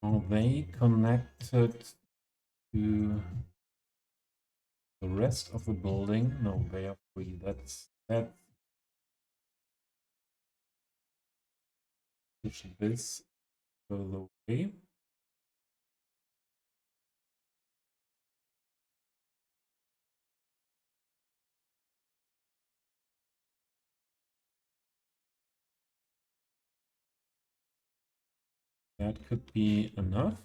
A: Are they connected to the rest of the building? No, they are free. That's push this further away. That could be enough.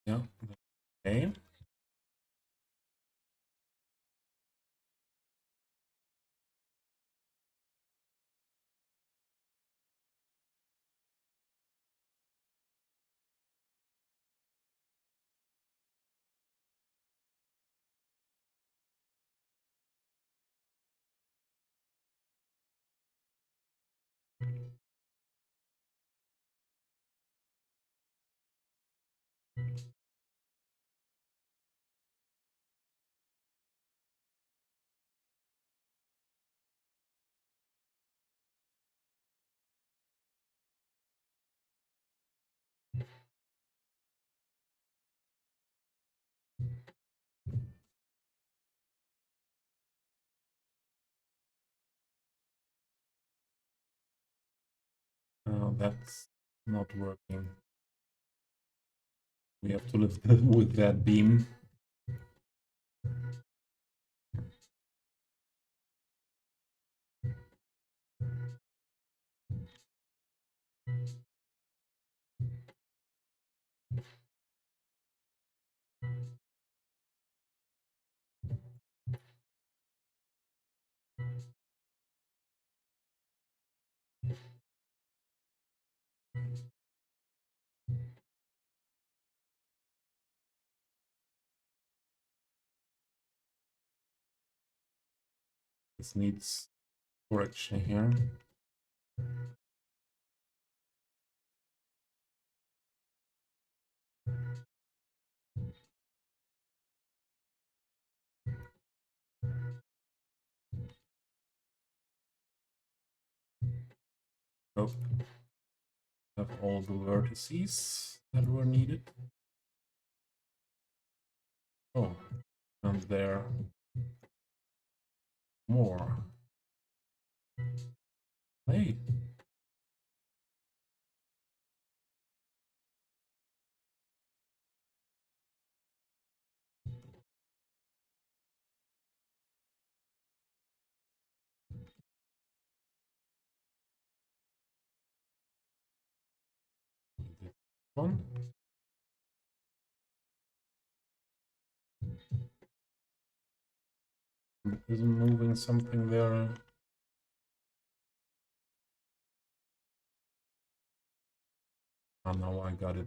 A: Yeah. Okay. That's not working. We have to live with that beam. This needs correction here. Nope. Have all the vertices that were needed. Oh, and there more. Hey. This one. Isn't moving something there. Oh, now I got it.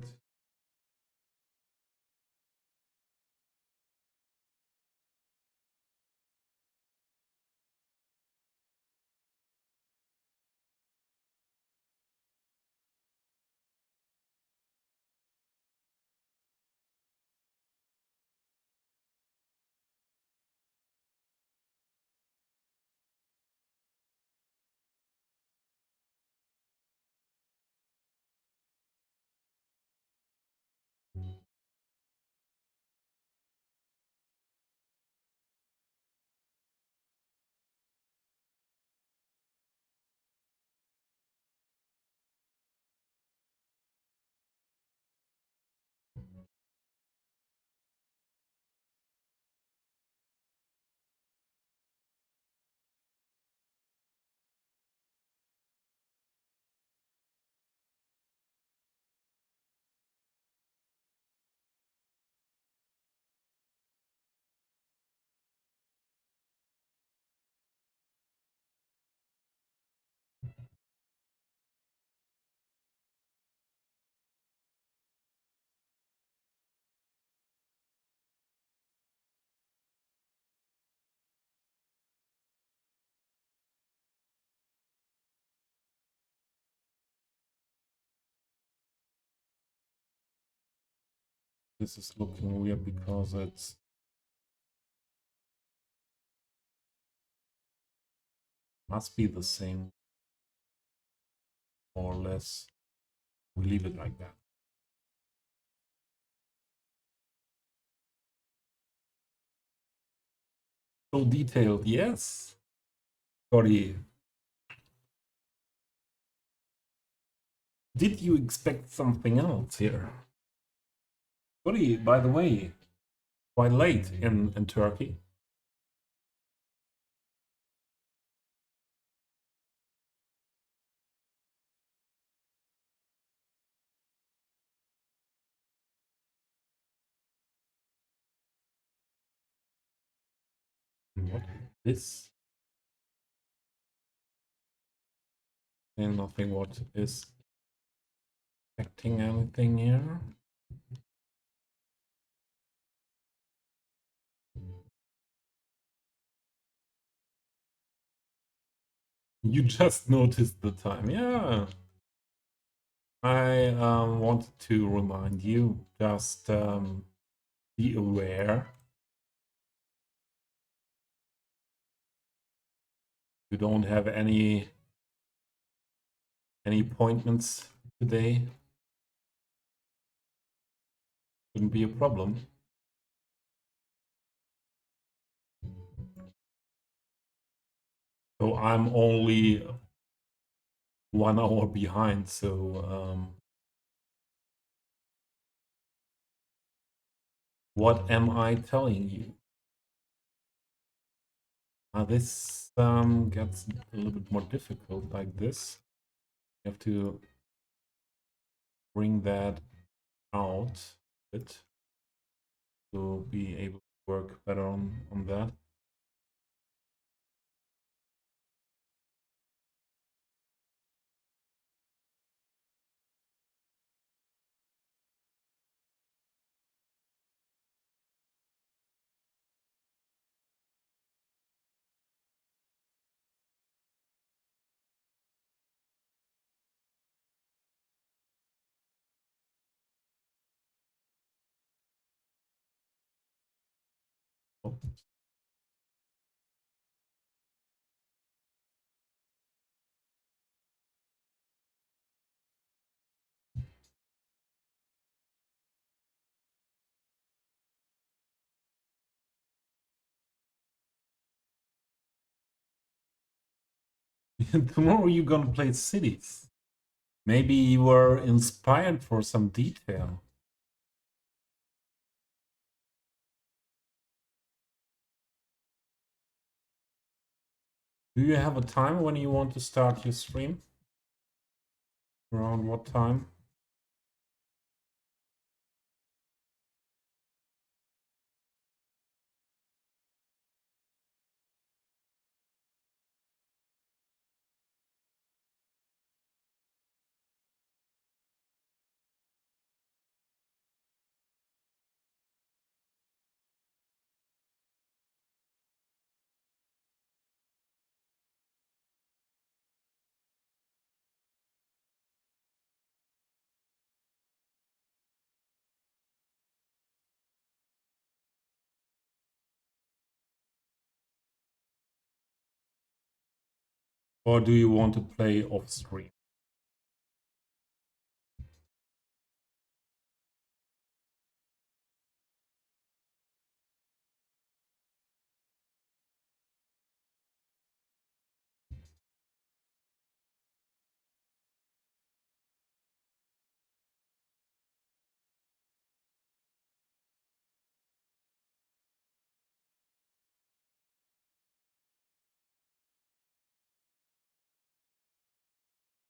A: This is looking weird because it's must be the same, more or less. We leave it like that. So detailed, yes. Scotty, did you expect something else here? Scotty, by the way, quite late in Turkey. what is this? And nothing what is affecting anything here. You just noticed the time. Yeah. I wanted to remind you, just be aware. You don't have any appointments today. Shouldn't be a problem. So I'm only 1 hour behind, so what am I telling you? This gets a little bit more difficult like this. You have to bring that out a bit to be able to work better on that. Oh. Tomorrow you're gonna play cities. Maybe you were inspired for some detail. Do you have a time when you want to start your stream? Around what time? Or do you want to play off stream?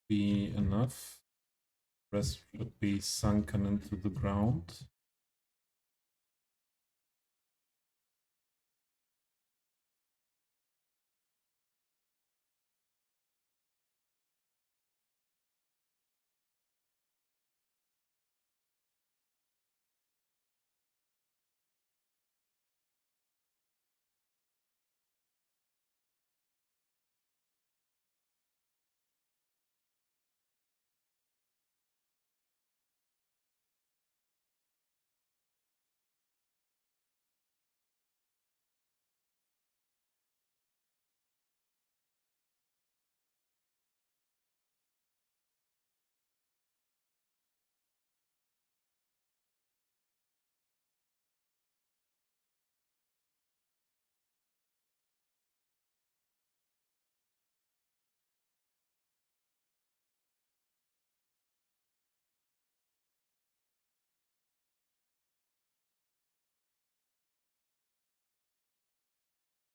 A: Be enough. Rest should be sunken into the ground.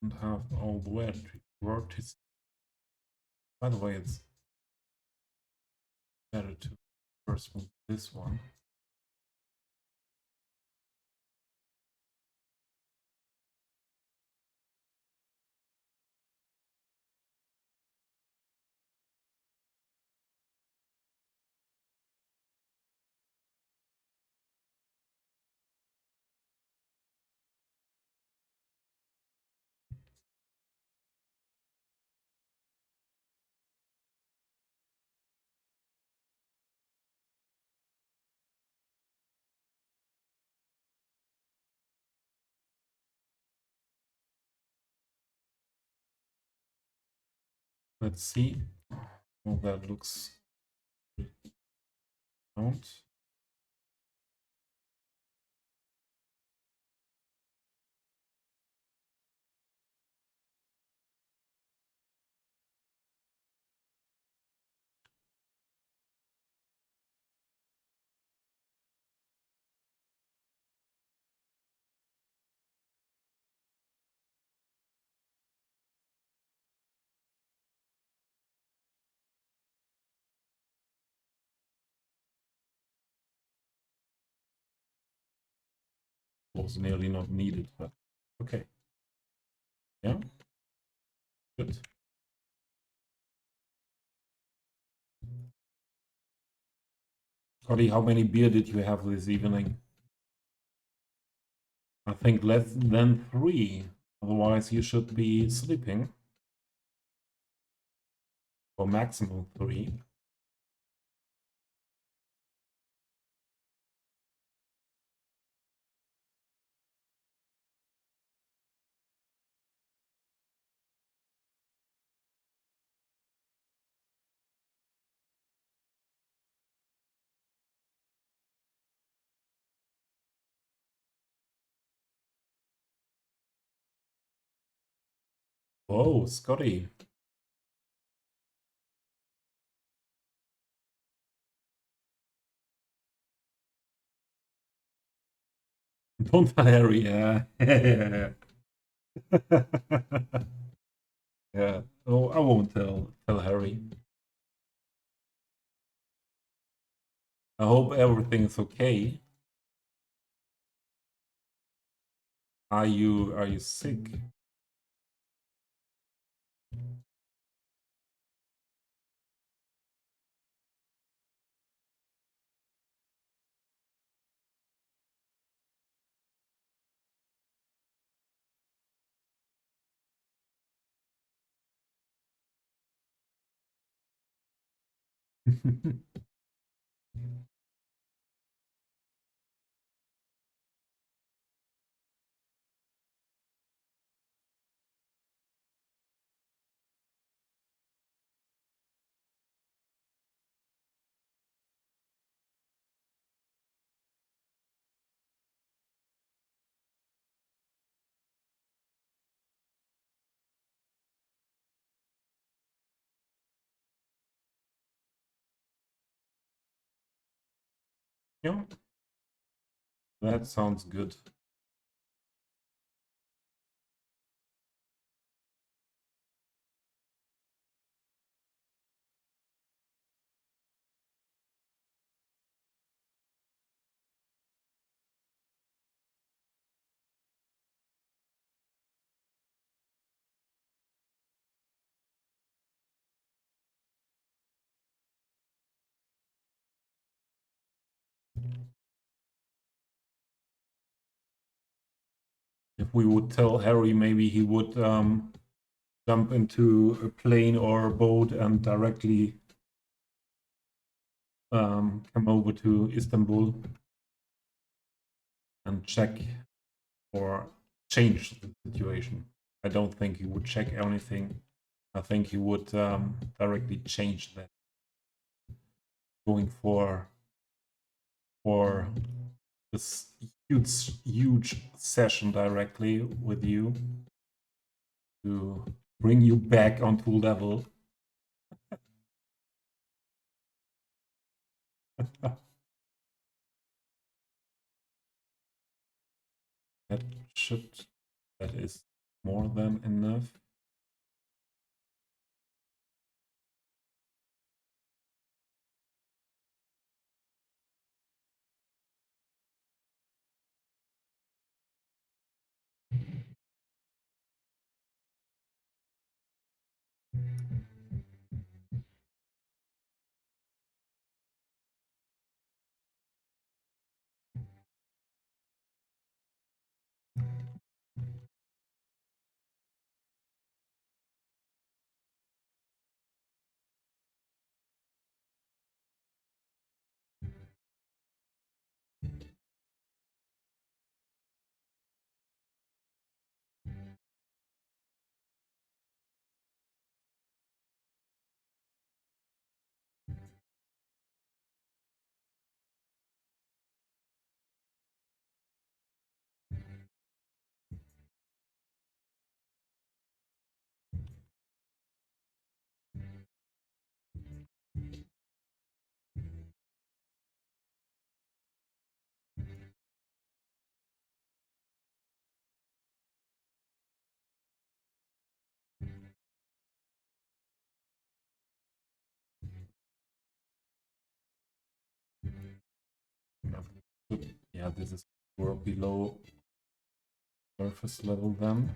A: And have all the vertices. By the way, it's better to first move this one. Let's see how that looks out. Was nearly not needed, but okay. Yeah, good. Scotty, how many beer did you have this evening? I think less than 3. Otherwise, you should be sleeping. Or maximum 3. Whoa, Scotty. Don't tell Harry, yeah. Yeah. Oh, I won't tell Harry. I hope everything's okay. Are you sick? Yeah, that sounds good. If we would tell Harry, maybe he would jump into a plane or a boat and directly come over to Istanbul and check or change the situation. I don't think he would check anything. I think he would directly change that, going for this huge session directly with you to bring you back onto level. That should that is more than enough. Yeah, this is below surface level then.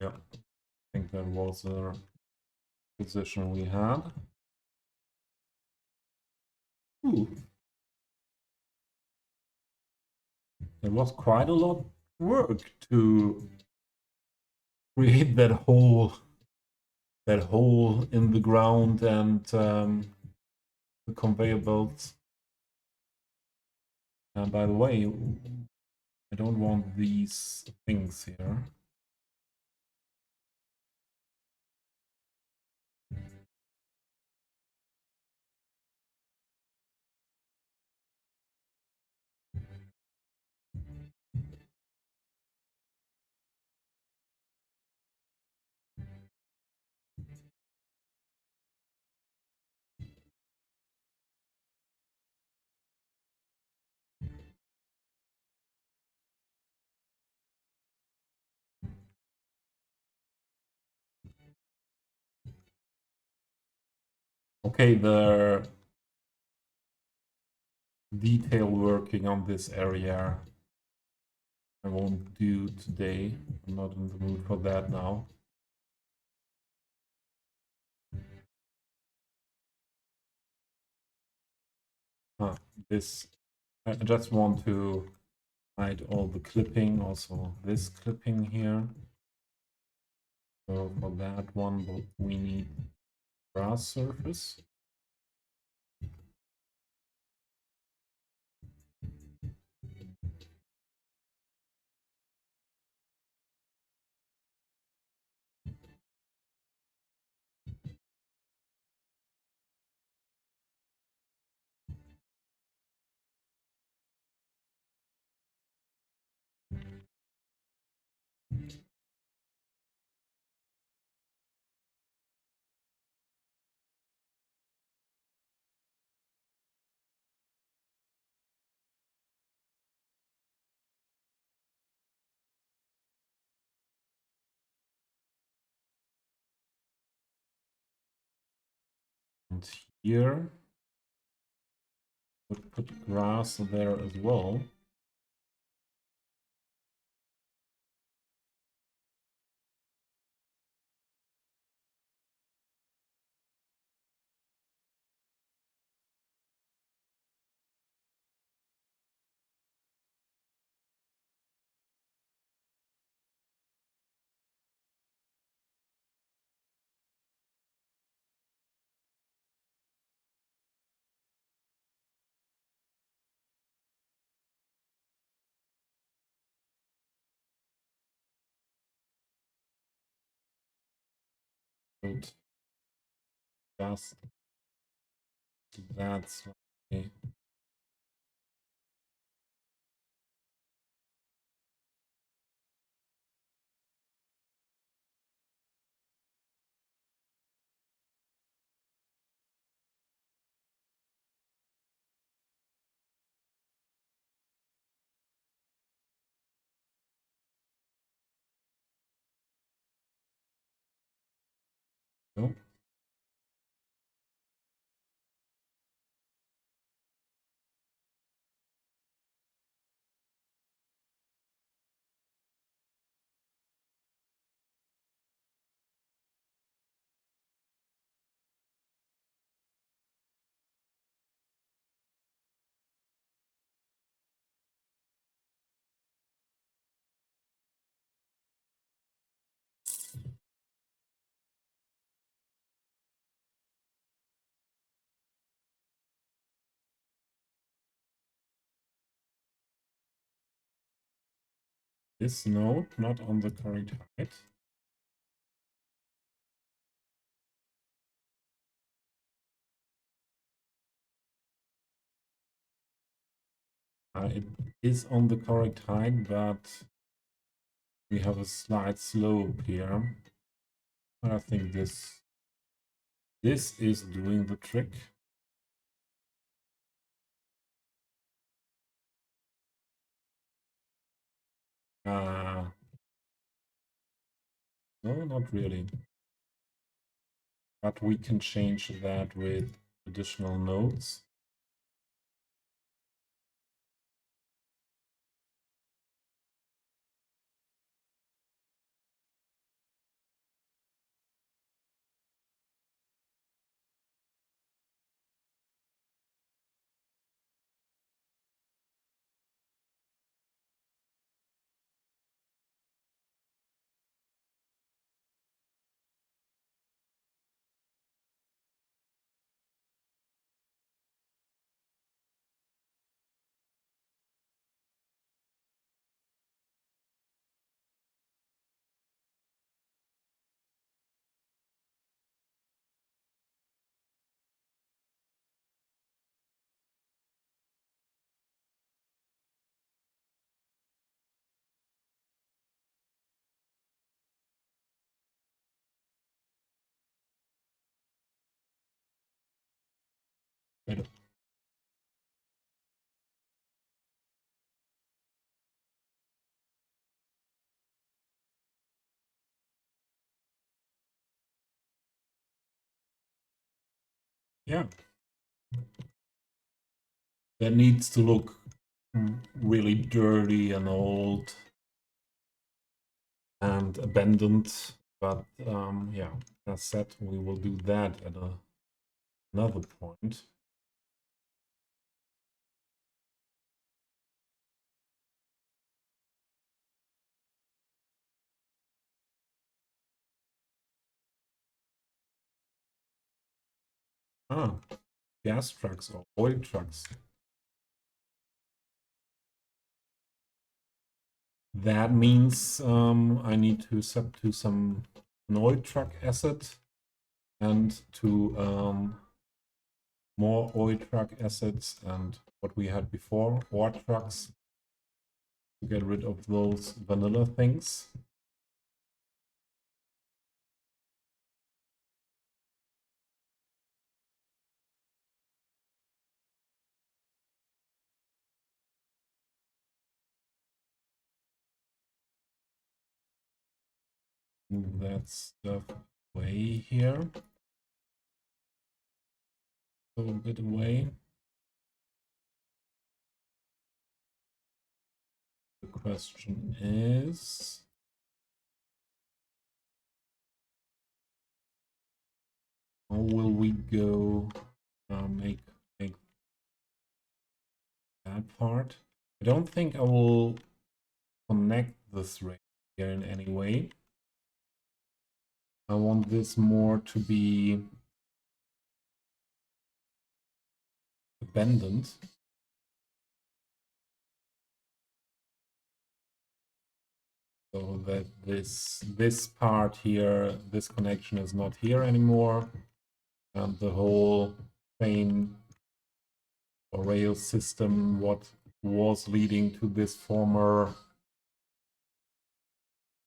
A: Yeah, I think that was a position we had. Ooh. There was quite a lot of work to create that hole in the ground and the conveyor belts. And by the way, I don't want these things here. Okay, the detail working on this area I won't do today. I'm not in the mood for that now. This, I just want to hide all the clipping, also this clipping here. So for that one, we need grass surface. And here, we'll put grass there as well. Put just that slightly. No? This node, not on the correct height. It is on the correct height, but we have a slight slope here. I think this is doing the trick. No, not really. But we can change that with additional nodes. Wait. Yeah. That needs to look really dirty and old and abandoned. But yeah, as said, we will do that at another point. Gas trucks or oil trucks. That means I need to sub to some oil truck asset and to more oil truck assets and what we had before, ore trucks, to get rid of those vanilla things. Move that stuff away here. A little bit away. The question is, how will we go make that part? I don't think I will connect this right here in any way. I want this more to be abandoned. So that this part here, this connection is not here anymore. And the whole train or rail system, what was leading to this former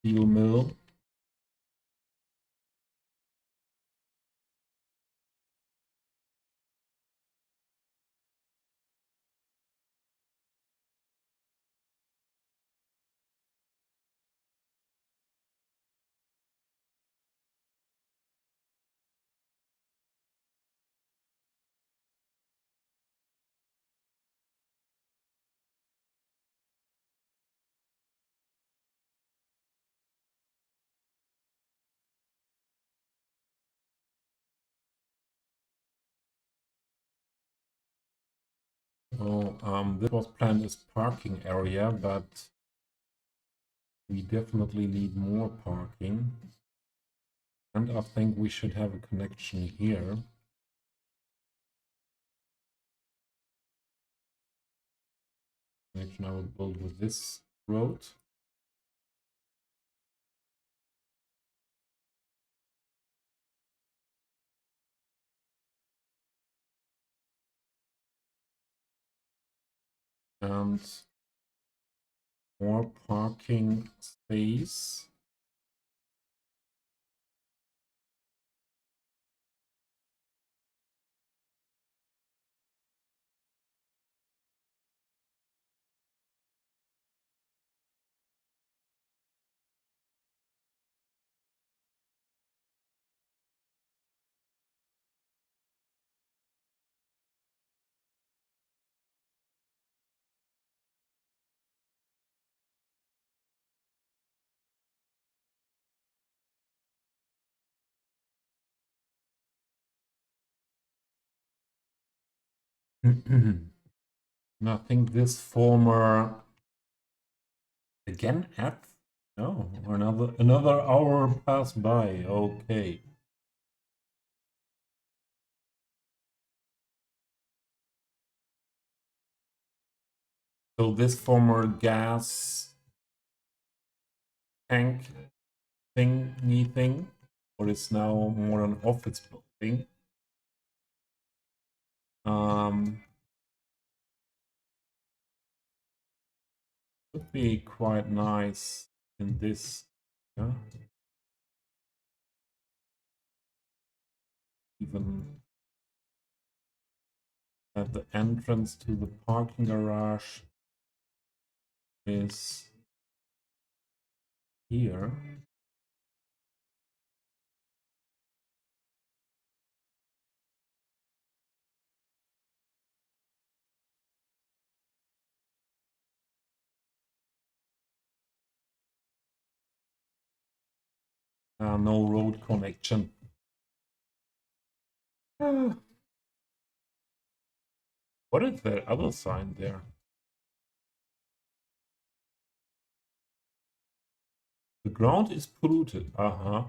A: steel mill. So this was planned as parking area, but we definitely need more parking. And I think we should have a connection here. Connection I will build with this road. And more parking space. I think this former again F. No, another hour passed by. Okay. So this former gas tank thingy thing, or is now more an office building. Would be quite nice in this. Yeah. Even at the entrance to the parking garage is here. No road connection. What is that other sign there? The ground is polluted. Uh-huh.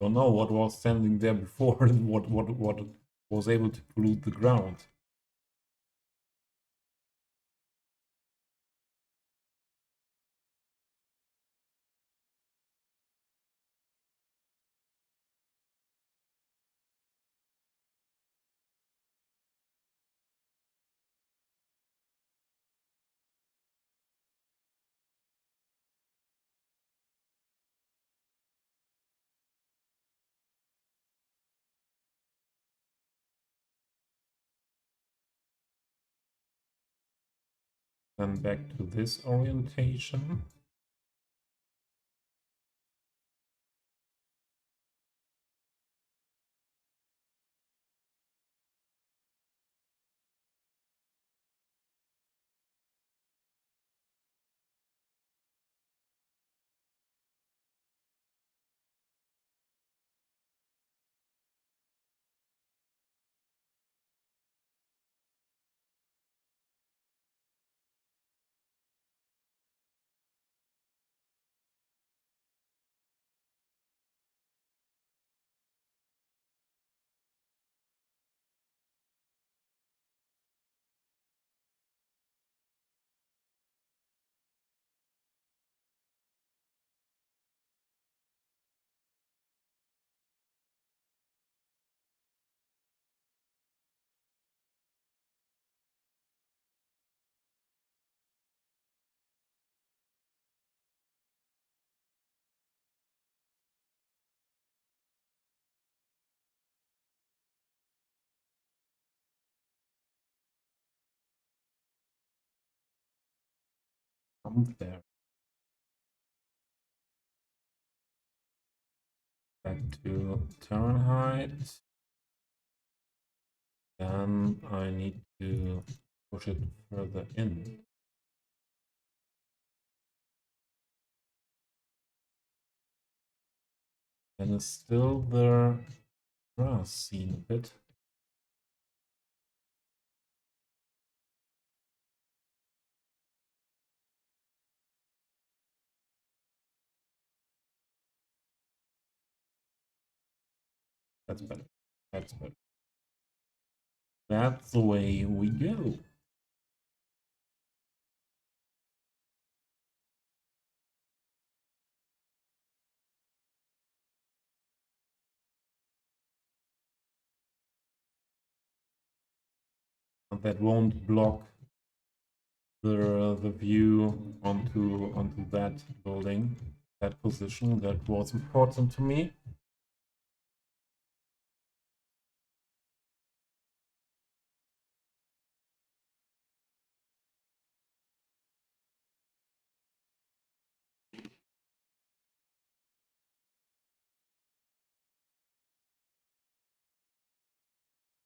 A: Don't know what was standing there before and what was able to pollute the ground. Then back to this orientation. Come there. Back to turn height. Then I need to push it further in. And it's still the grass seen a bit. That's better. That's better. That's the way we go. that won't block the view onto that building, that position. That was important to me.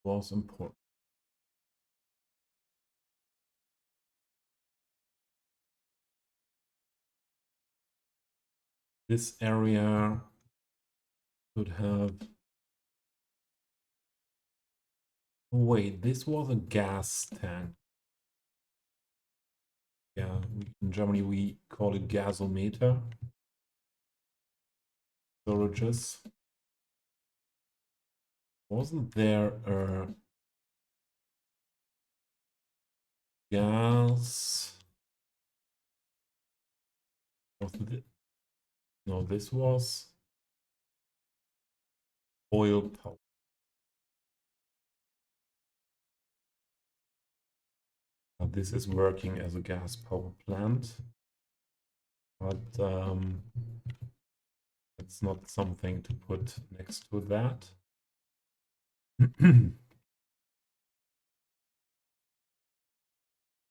A: Was important. This area could have. Oh, wait, this was a gas tank. Yeah, in Germany we call it gasometer. Storages. Wasn't there a gas? No, this was oil power. This is working as a gas power plant, but it's not something to put next to that.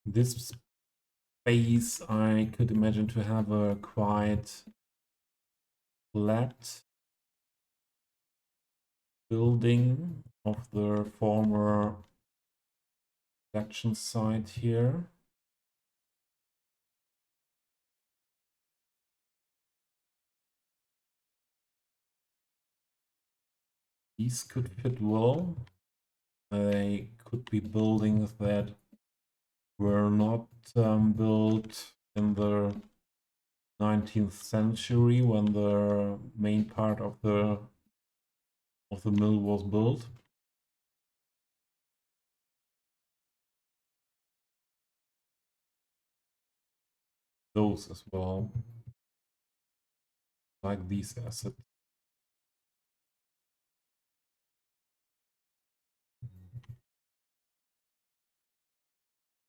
A: This space I could imagine to have a quite flat building of the former production site here. These could fit well. They could be buildings that were not built in the 19th century when the main part of the mill was built. Those as well, like these assets.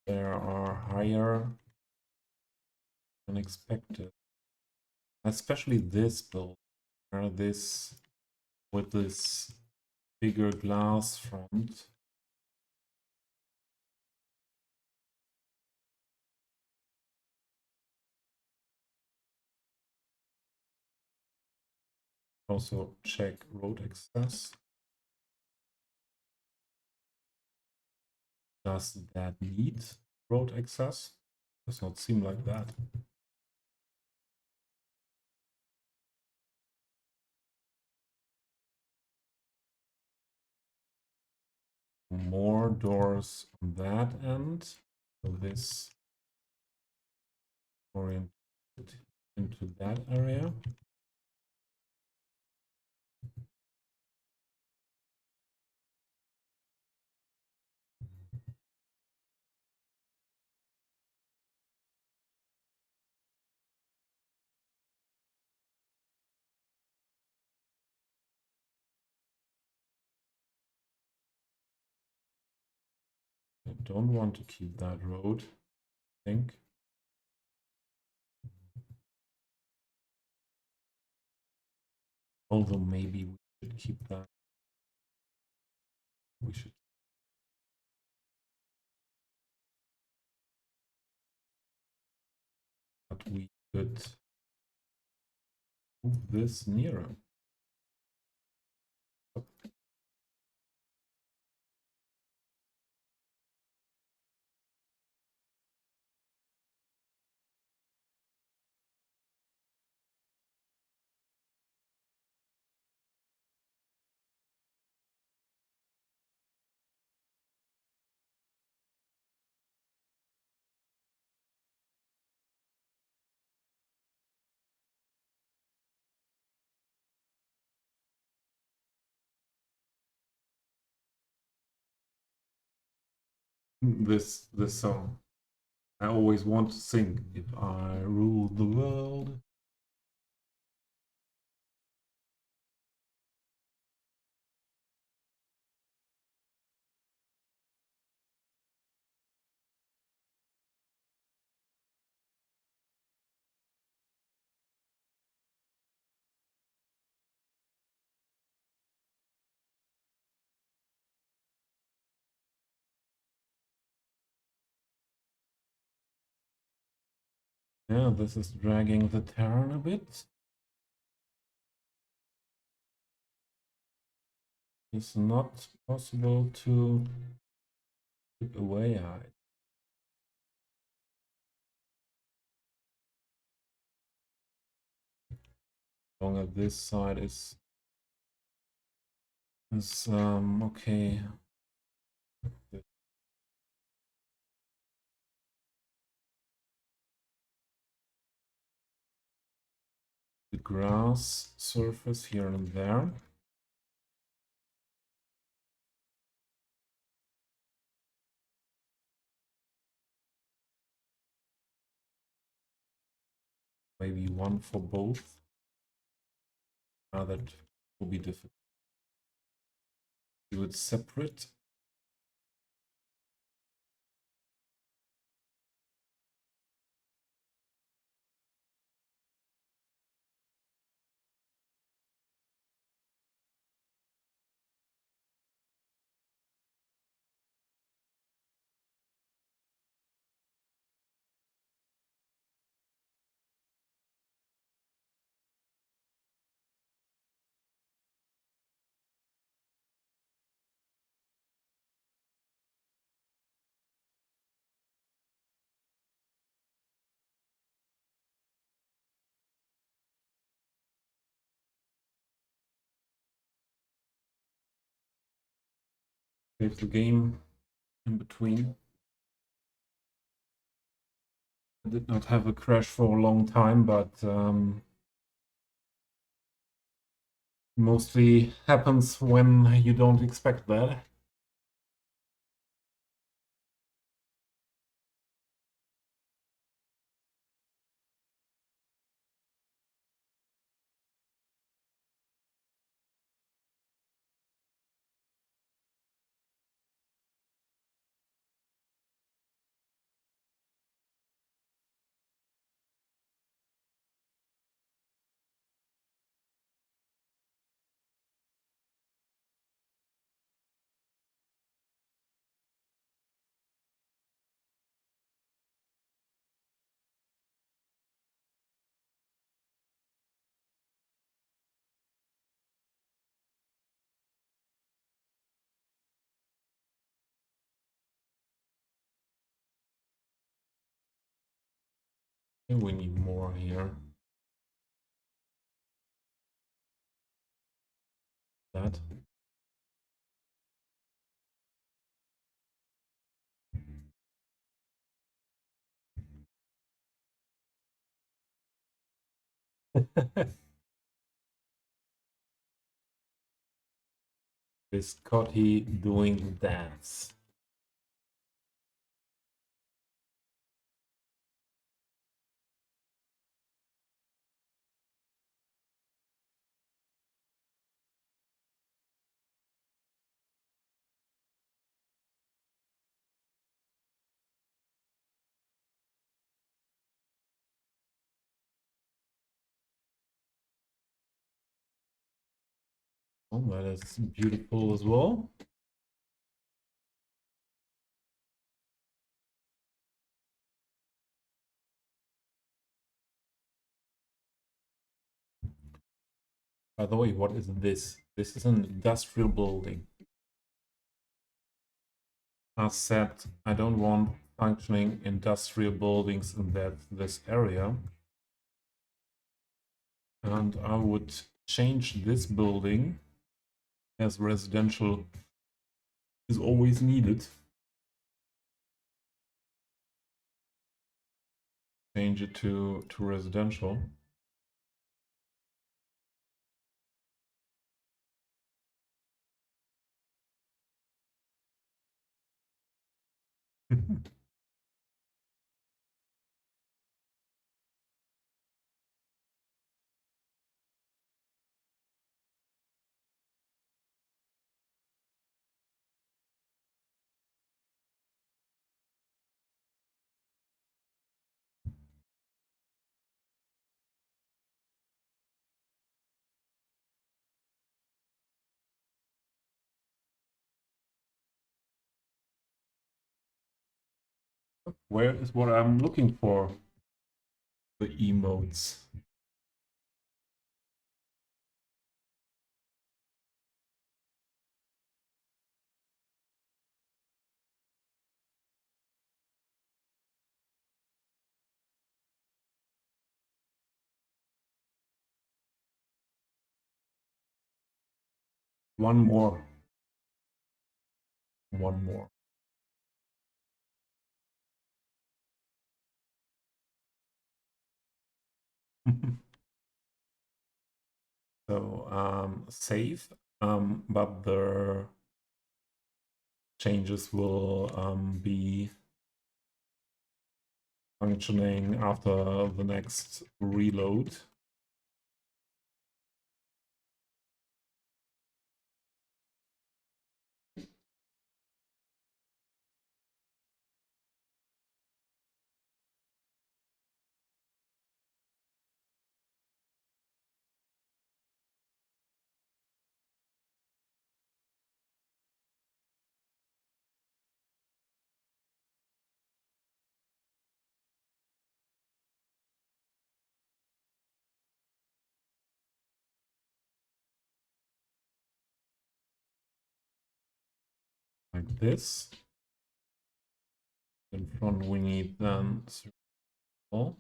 A: They are higher than expected, especially this build, this with this bigger glass front. Also check road access. Does that need road access? Does not seem like that. More doors on that end. So this oriented into that area. I don't want to keep that road, I think. Although maybe we should keep that. We should. But we could move this nearer. This song. I always want to sing if I rule the world. Yeah, this is dragging the terrain a bit. It's not possible to chip away at it. As long as this side is okay. The grass surface here and there. Maybe one for both. That will be difficult. Do it separate. Save the game in between. I did not have a crash for a long time, but mostly happens when you don't expect that. And we need more here. That. Is Scotty doing the dance? Oh, that is beautiful as well. By the way, what is this? This is an industrial building. As said, I don't want functioning industrial buildings in this area. And I would change this building as residential is always needed. Change it to residential. Where is what I'm looking for? the emotes. One more. One more. So save, but the changes will be functioning after the next reload. Like this. In front we need then circle.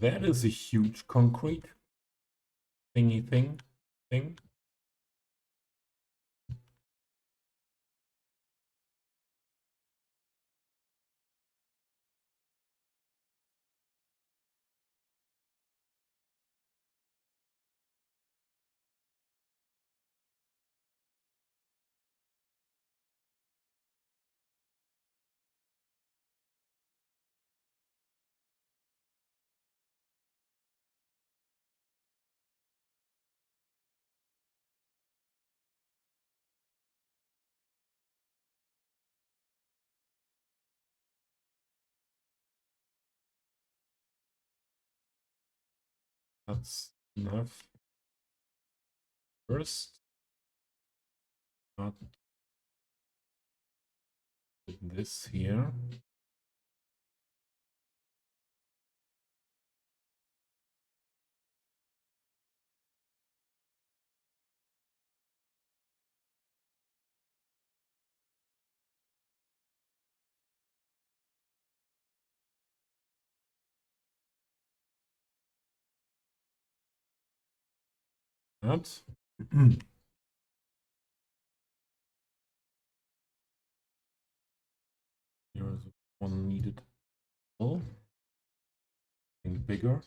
A: That is a huge concrete thingy thing. That's enough. First, not put this here. That. Here's one needed. Oh, think bigger.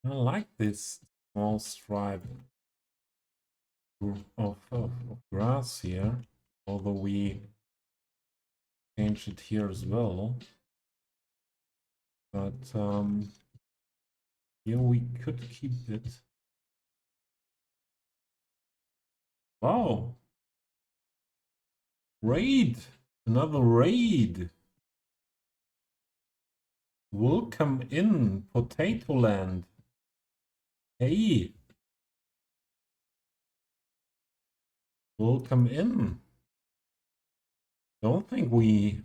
A: I like this small stripe of grass here, although we changed it here as well. But here we could keep it. Wow! Raid! Another raid! Welcome in, Potato Land. Hey! Welcome in. Don't think we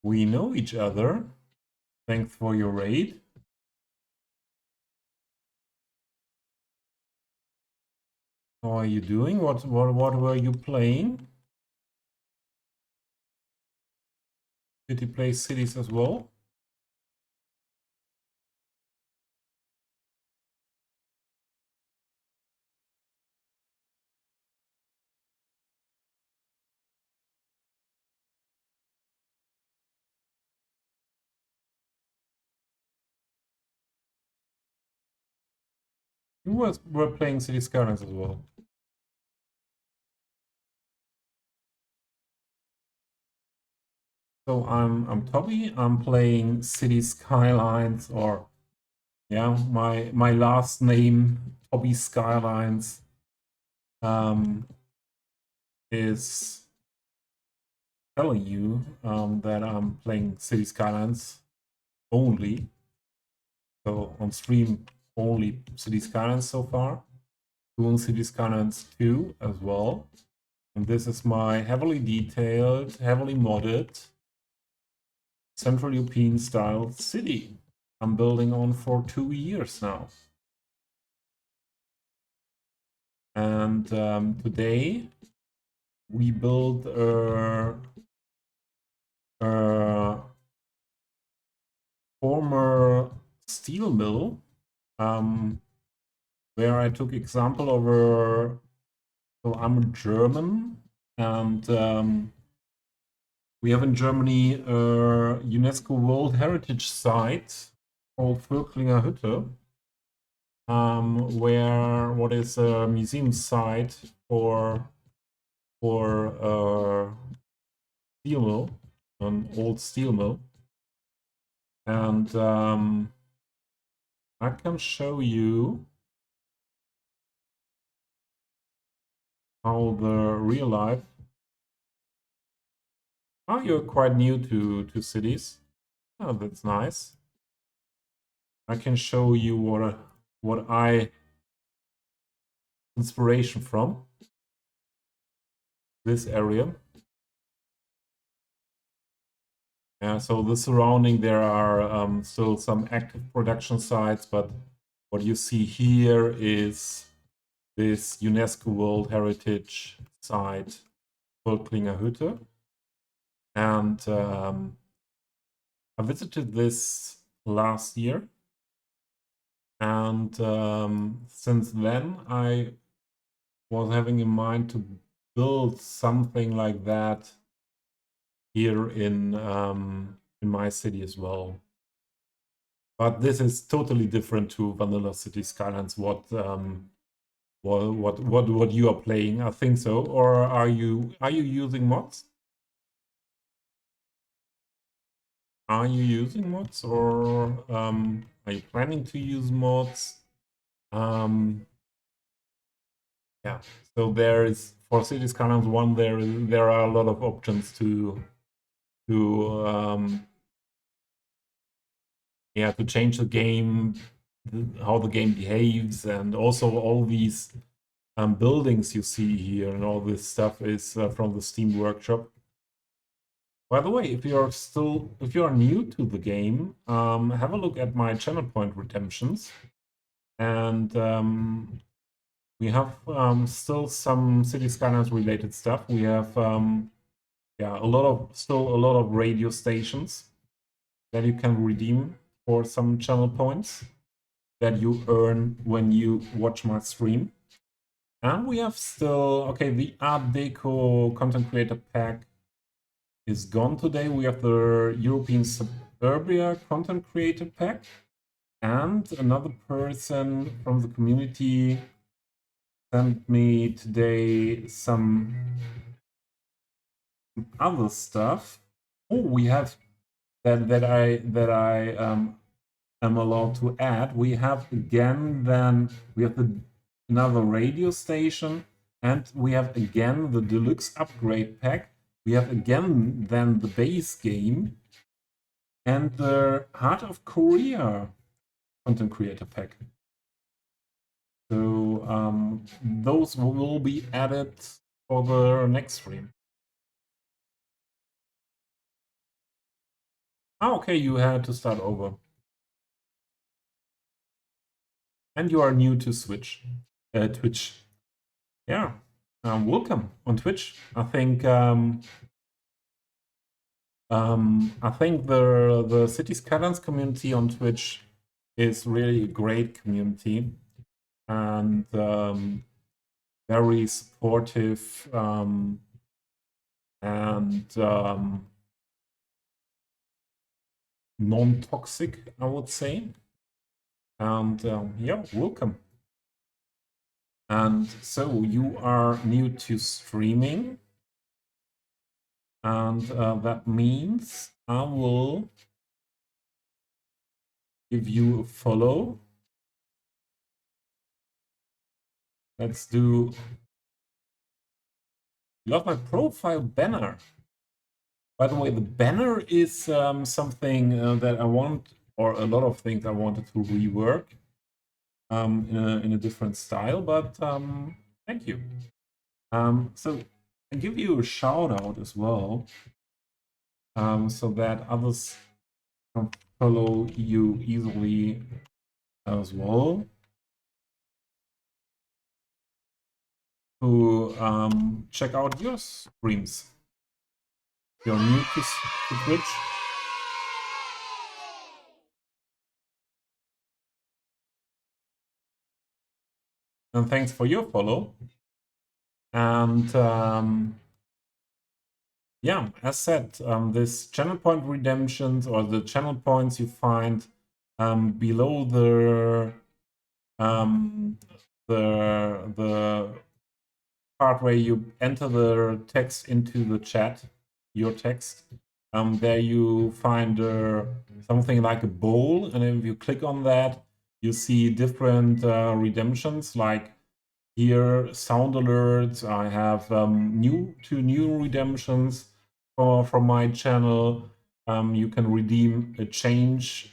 A: know each other. Thanks for your raid. How are you doing? What were you playing? Did you play cities as well? were playing City Skylines as well. So I'm Toby. I'm playing City Skylines, or yeah, my last name Toby Skylines is telling you that I'm playing City Skylines only. So on stream only City Skylines so far. Doing City Skylines 2 as well. And this is my heavily detailed, heavily modded Central European style city I'm building on for 2 years now. And today we build a former steel mill where I took example over. So I'm German, and we have in Germany a UNESCO World Heritage Site called Völklinger Hütte, where what is a museum site for steel mill, an old steel mill, and I can show you how the real life. Oh, you're quite new to cities. Oh, that's nice. I can show you what I inspiration from this area. Yeah, so the surrounding, there are still some active production sites, but what you see here is this UNESCO World Heritage Site, Völklinger Hütte. And I visited this last year. And since then, I was having in mind to build something like that here in my city as well. But this is totally different to Vanilla City Skylines. What you are playing? I think so. Or are you using mods? Are you using mods, or are you planning to use mods? Yeah. So there is, for City Skylines 1, there are a lot of options to change the game, how the game behaves, and also all these buildings you see here and all this stuff is from the Steam Workshop. By the way, if you are new to the game, have a look at my channel point redemptions, and we have still some City Skylines related stuff. We have a lot of radio stations that you can redeem for some channel points that you earn when you watch my stream. And we have still, the Art Deco Content Creator Pack is gone today. We have the European Suburbia Content Creator Pack. And another person from the community sent me today some other stuff. Oh, we have that I am allowed to add. We have another radio station, and we have again the deluxe upgrade pack. We have again then the base game and the Heart of Korea content creator pack. So those will be added for the next stream. Okay, you had to start over. And you are new to Twitch. Yeah, welcome on Twitch. I think the City Skylines community on Twitch is really a great community, and very supportive, and non-toxic, I would say. And yeah, welcome. And so you are new to streaming, and that means I will give you a follow. Let's do. Love my profile banner. By the way, the banner is something that I want, or a lot of things I wanted to rework in a different style, but thank you. So I give you a shout out as well, so that others can follow you easily as well. To check out your streams. If you're new to Twitch. And thanks for your follow. And yeah, as said, this channel point redemptions, or the channel points you find below the part where you enter the text into the chat, your text. There you find something like a bowl, and if you click on that, you see different redemptions, like here, sound alerts. I have two new redemptions from my channel. You can redeem a change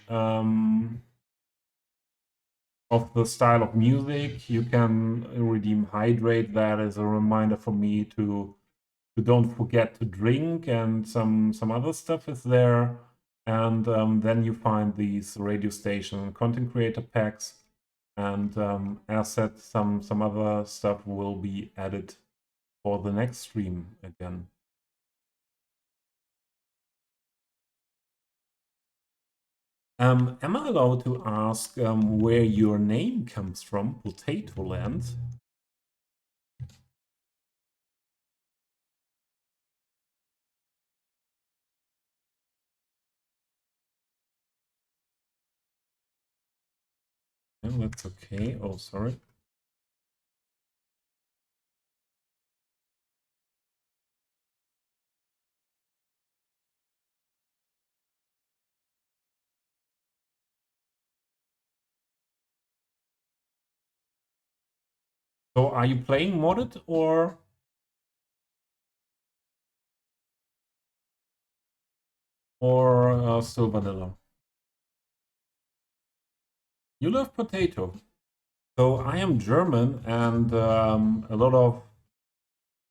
A: of the style of music. You can redeem hydrate. That is a reminder for me to don't forget to drink, and some other stuff is there. And then you find these radio station content creator packs. And as said, some other stuff will be added for the next stream again. Am I allowed to ask where your name comes from, Potato Land? Yeah, that's okay. Oh, sorry. So are you playing modded or still vanilla? You love potato. So I am German, and a lot of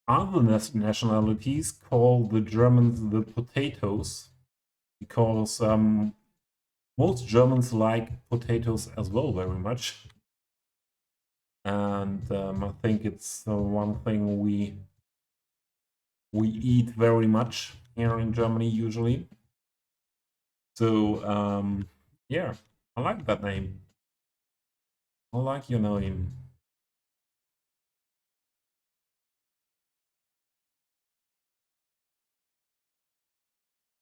A: other nationalities call the Germans the potatoes, because most Germans like potatoes as well very much. And I think it's one thing we eat very much here in Germany usually. So yeah, I like that name. I like your name.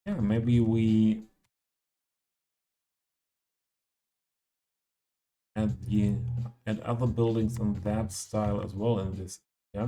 A: Yeah, maybe we add other buildings in that style as well in this. Yeah.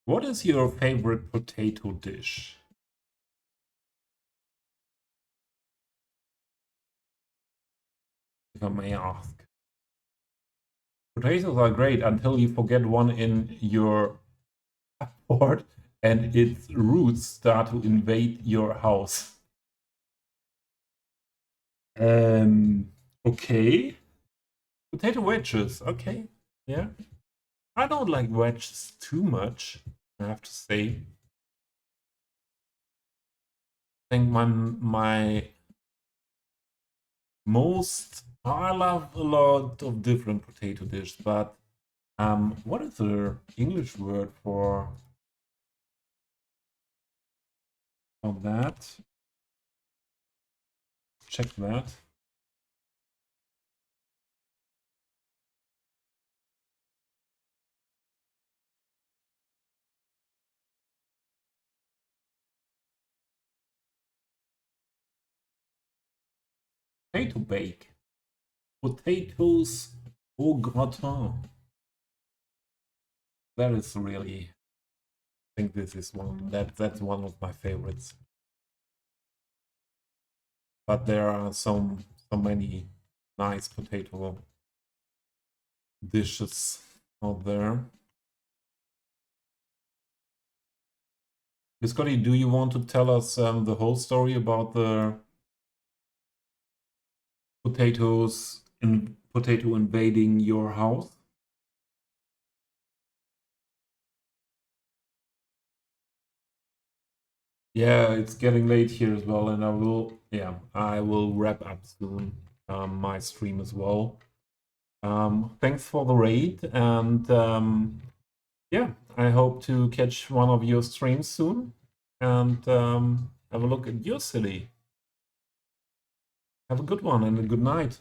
A: What is your favorite potato dish? If I may ask. Potatoes are great until you forget one in your board and its roots start to invade your house. Okay. Potato wedges, okay. Yeah. I don't like wedges too much, I have to say. I think my most I love a lot of different potato dishes, but what is the English word for On that. Check that. Potato bake. Potatoes au gratin. That is really, I think this is that's one of my favorites. But there are so many nice potato dishes out there. Biscotti, do you want to tell us the whole story about the potato invading your house? Yeah, it's getting late here as well, and I will wrap up soon my stream as well. Thanks for the raid, and yeah, I hope to catch one of your streams soon and have a look at your city. Have a good one and a good night.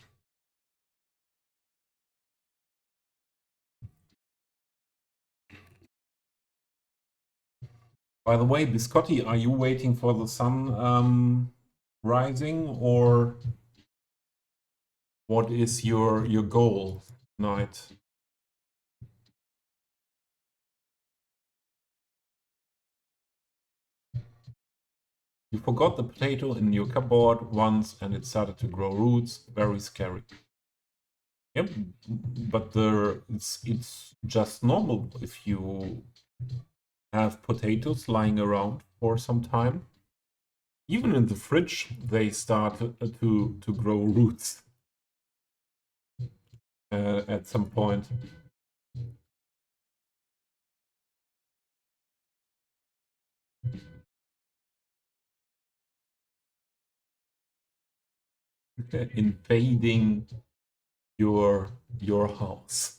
A: By the way, Biscotti, are you waiting for the sun rising, or what is your goal tonight? You forgot the potato in your cupboard once and it started to grow roots. Very scary. Yep, but it's just normal if you have potatoes lying around for some time. Even in the fridge, they start to grow roots at some point. Invading your house.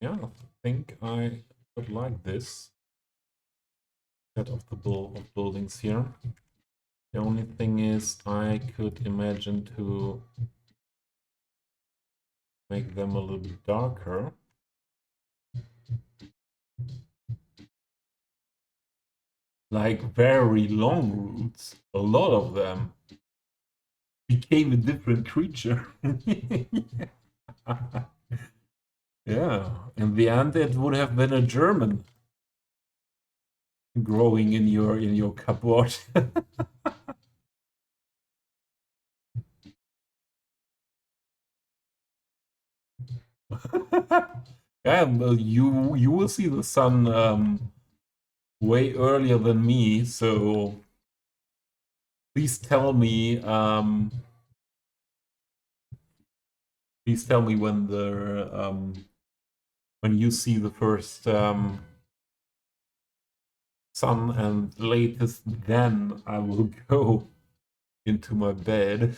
A: Yeah, I think I would like this set of the buildings here. The only thing is I could imagine to make them a little bit darker. Like very long roots, a lot of them. Became a different creature. Yeah, in the end it would have been a German growing in your cupboard. Yeah, well, you will see the sun way earlier than me, so please tell me when when you see the first sun, and latest then I will go into my bed.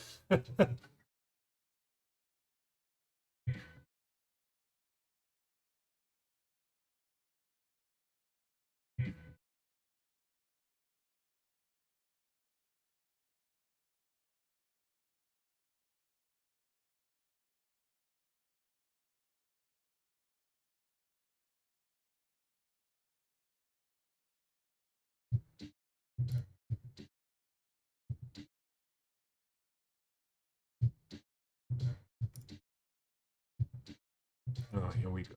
A: Oh, here we go.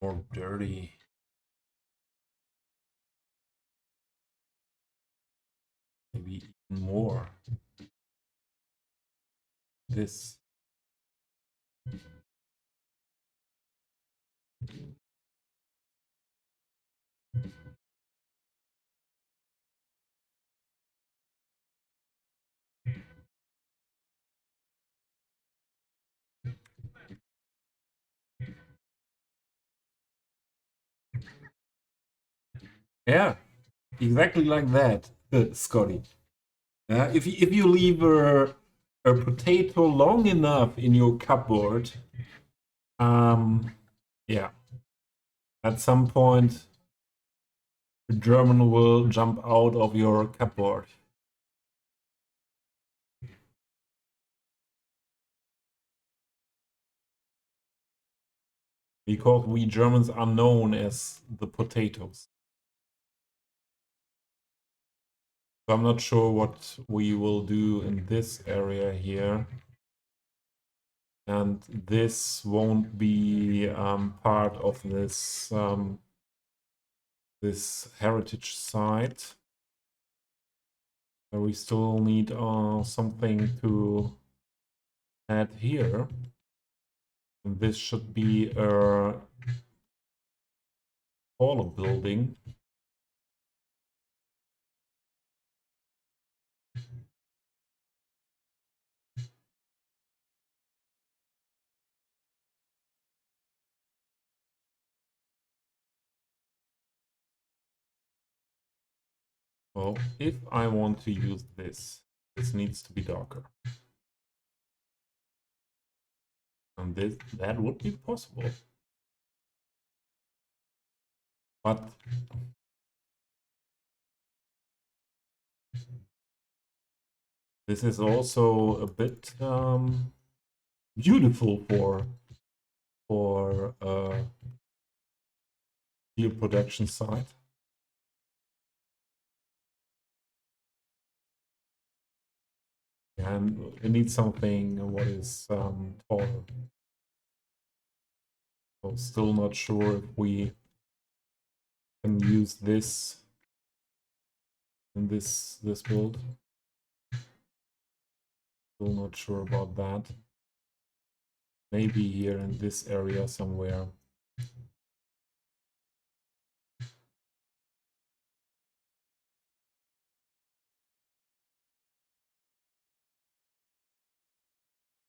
A: More dirty. Maybe even more. This. Yeah, exactly like that, Scotty. If you leave a potato long enough in your cupboard, um, yeah, at some point the German will jump out of your cupboard. Because we Germans are known as the potatoes. So I'm not sure what we will do in this area here. And this won't be part of this heritage site. We still need something to add here. And this should be a taller building. Well, if I want to use this, this needs to be darker. And that would be possible. But this is also a bit beautiful for steel production site. And it needs something what is taller. So still not sure if we can use this in this build. Still not sure about that. Maybe here in this area somewhere.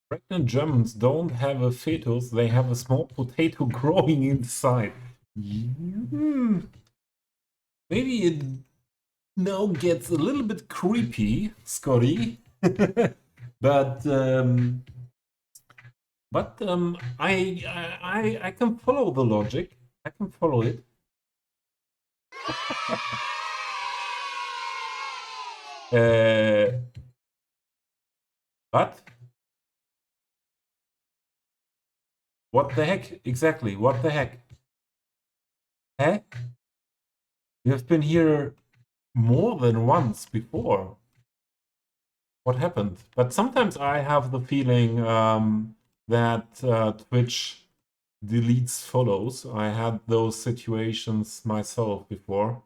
A: Pregnant Germans don't have a fetus, they have a small potato growing inside. Maybe it now gets a little bit creepy, Scotty. but I can follow the logic. I can follow it. But what the heck? Exactly. What the heck? Eh? You have been here more than once before. What happened? But sometimes I have the feeling that Twitch deletes follows. I had those situations myself before.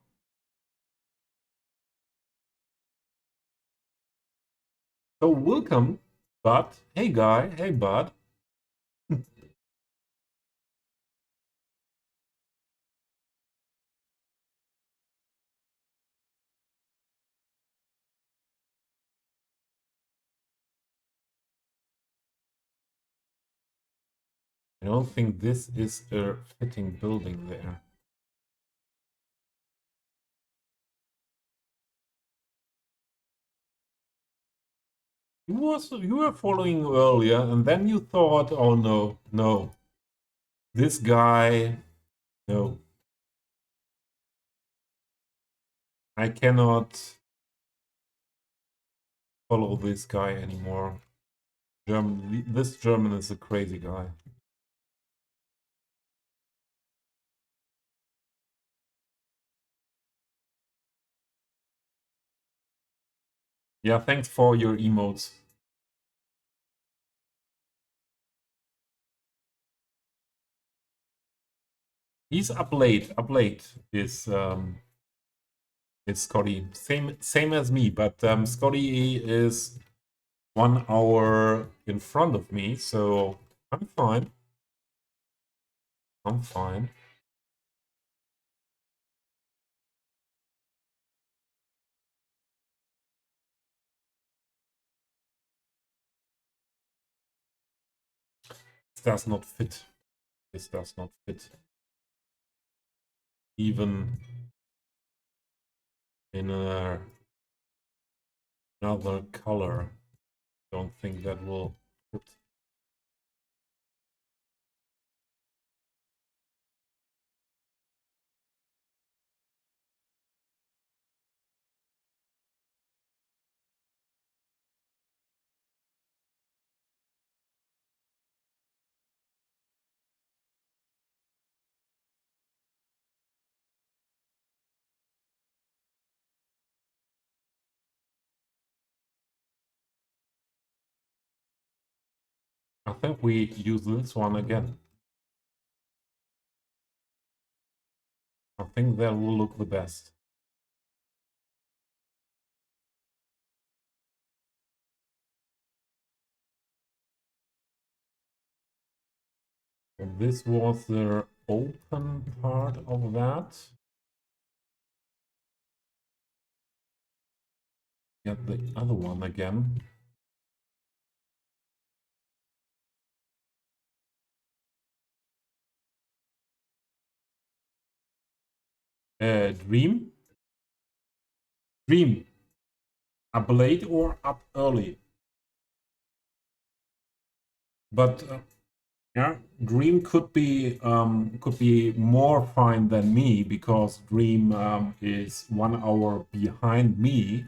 A: So welcome, Bud. Hey guy. Hey Bud. I don't think this is a fitting building there. You were following earlier, and then you thought, oh no, no, this guy, no, I cannot follow this guy anymore. This German is a crazy guy. Yeah, thanks for your emotes. He's up late. Up late is Scotty. Same as me, but Scotty is 1 hour in front of me, so I'm fine. I'm fine. This does not fit. This does not fit. Even in another color. Don't think that will fit. I think we use this one again. I think that will look the best. So this was the open part of that. Get the other one again. Dream. Dream. Up late or up early? But yeah, Dream could be more fine than me because Dream is 1 hour behind me.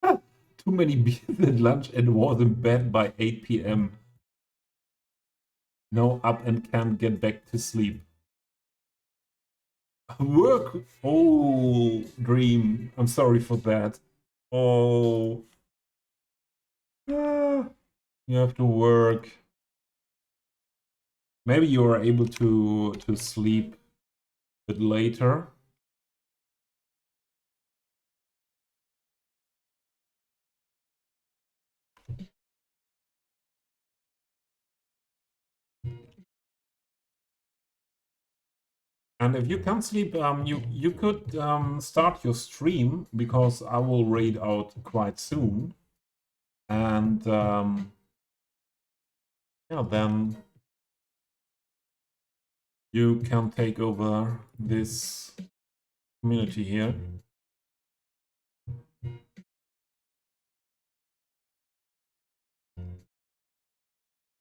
A: Too many beers at lunch and was in bed by 8 p.m. No, up and can't get back to sleep. Work. Oh, Dream. I'm sorry for that. Oh. Ah, you have to work. Maybe you are able to sleep a bit later. And if you can't sleep, you could start your stream because I will read out quite soon, and yeah, then you can take over this community here.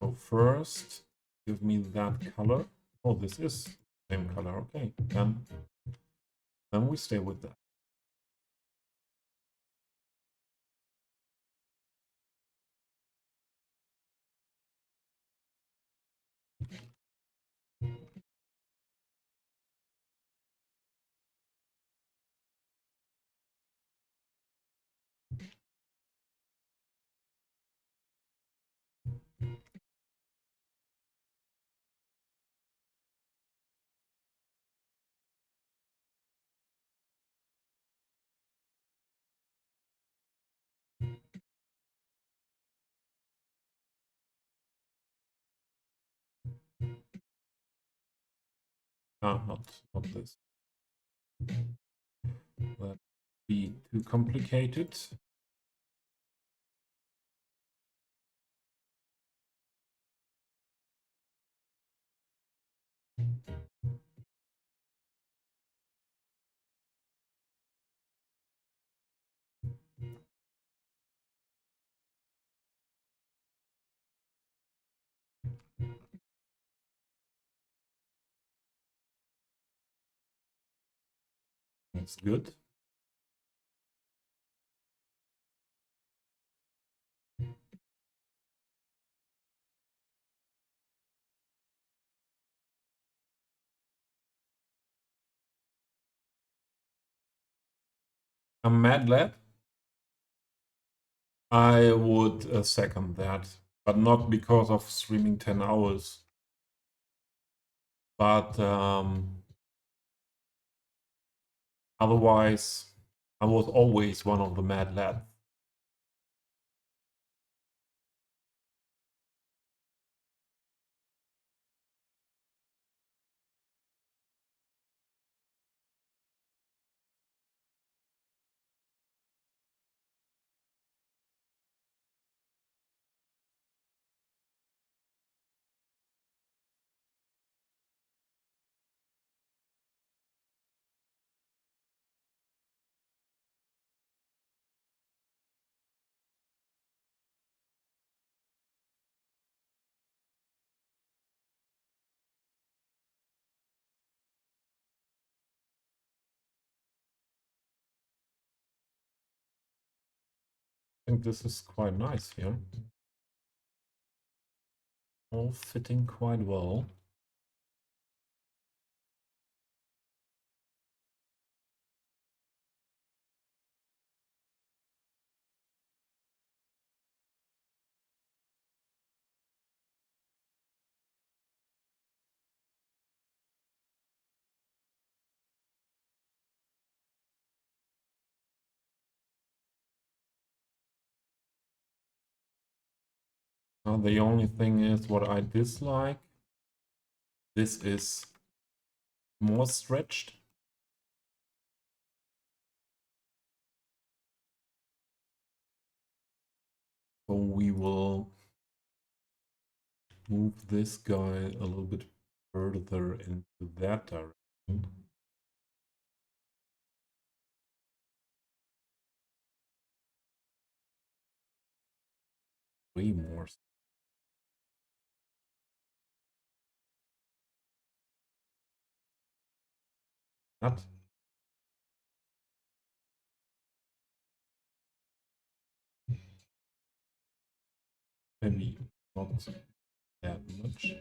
A: So first, give me that color. Oh, this is the same color. Okay, then we stay with that. Not this. That be too complicated. That's good. A Mad Lab? I would second that, but not because of streaming 10 hours. But otherwise, I was always one of the Mad Lads. think this is quite nice here. All fitting quite well. Now the only thing is what I dislike. This is more stretched. So we will move this guy a little bit further into that direction. Way more. That. Maybe not that much.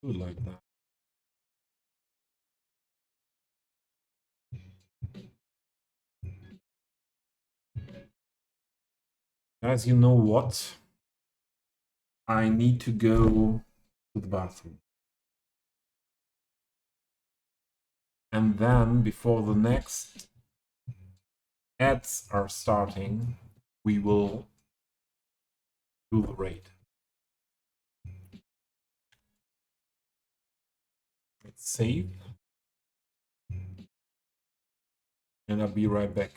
A: Do it like that. Guys, you know what? I need to go to the bathroom. And then, before the next ads are starting, we will do the raid. Let's save. And I'll be right back.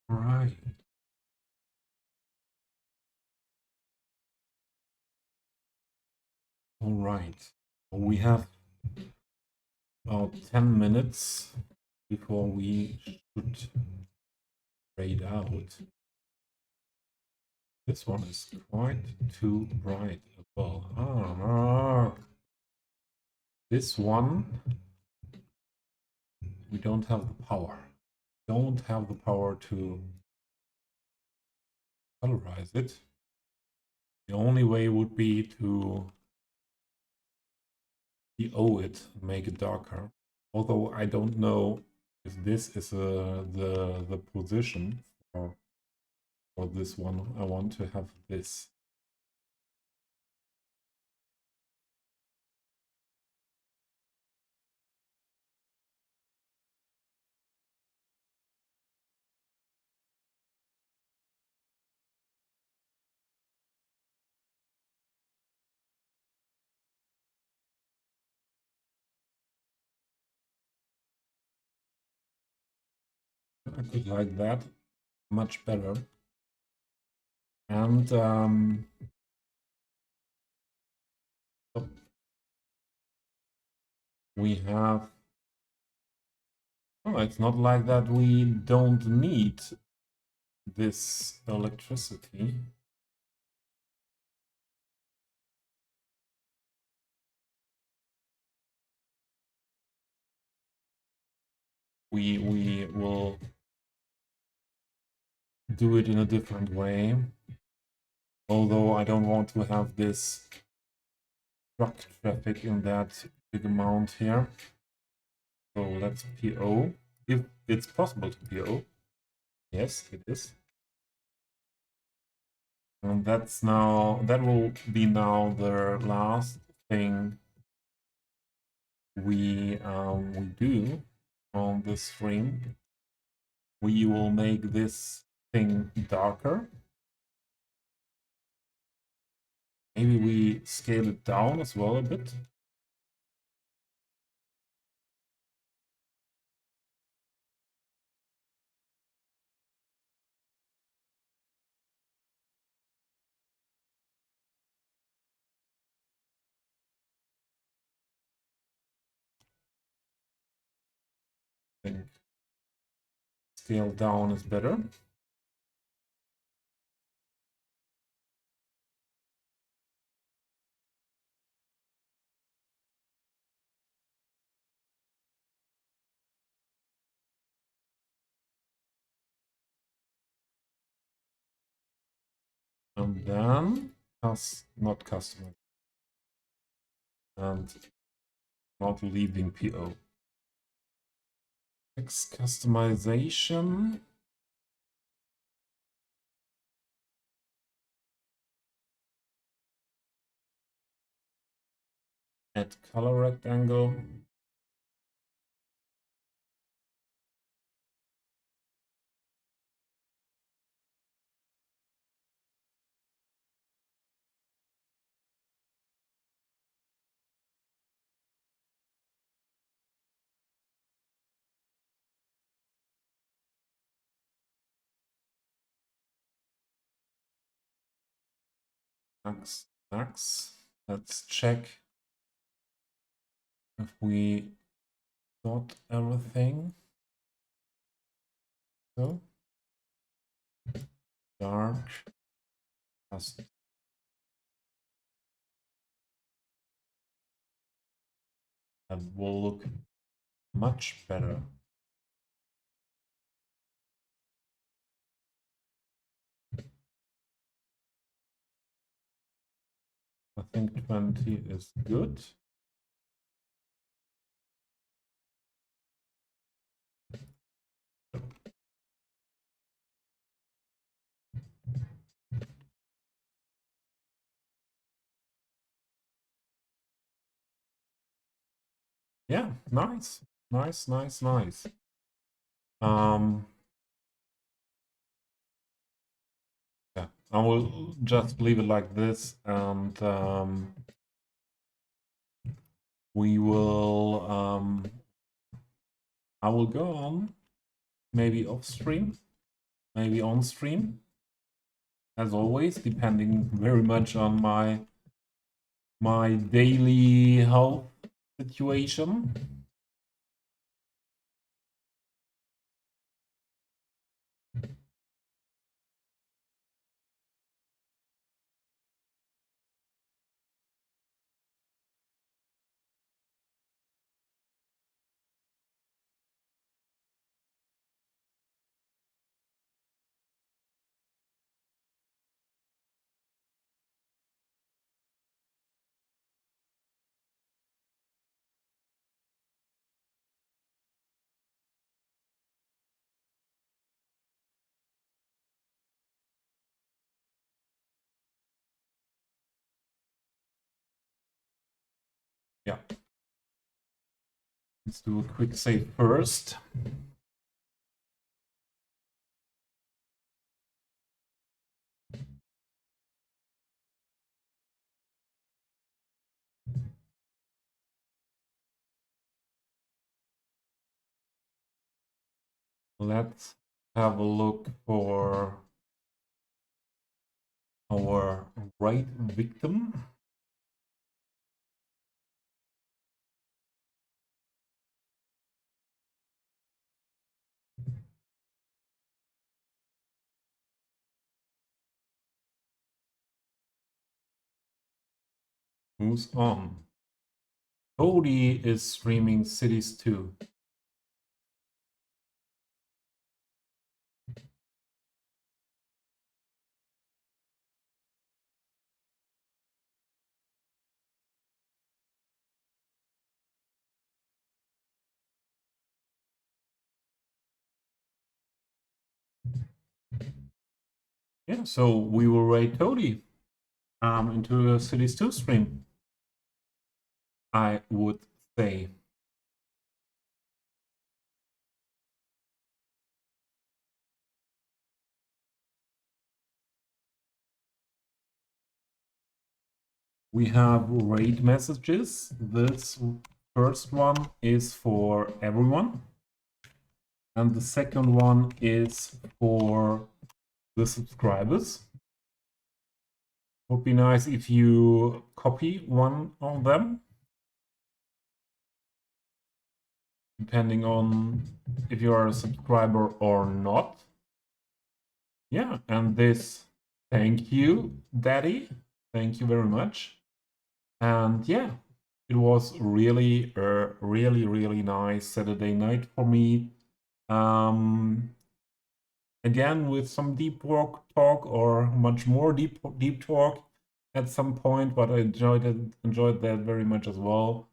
A: All right. All right. We have about 10 minutes before we should raid out. This one is quite too bright as well. This one, we don't have the power. Don't have the power to colorize it. The only way would be to PO it and make it darker. Although I don't know if this is the position for this one. I want to have this. I could like that much better. And we have, oh, it's not like that we don't need this electricity. We will do it in a different way. Although I don't want to have this truck traffic in that big amount here. So let's PO. If it's possible to PO. Yes, it is. And that's now, that will be now the last thing we do on the stream. We will make this thing darker. Maybe we scale it down as well a bit. I think scale down is better. And then not customer and not leaving PO. Next customization. Add color rectangle. Max. Let's check if we got everything. So dark. That will look much better. I think 20 is good. Yeah, nice. Nice, nice, nice. Yeah, I will just leave it like this, and we will I will go on maybe off stream, maybe on stream, as always, depending very much on my daily health situation. Yeah. Let's do a quick save first. Let's have a look for our right victim. Who's on? Cody is streaming Cities 2. Yeah, so we will rate Cody into a Cities 2 stream, I would say. We have rate messages. This first one is for everyone. And the second one is for the subscribers. Would be nice if you copy one of them, depending on if you are a subscriber or not. Yeah, and this, thank you, Daddy. Thank you very much. And yeah, it was really a really nice Saturday night for me. Again, with some deep work talk or much more deep talk at some point, but I enjoyed that very much as well.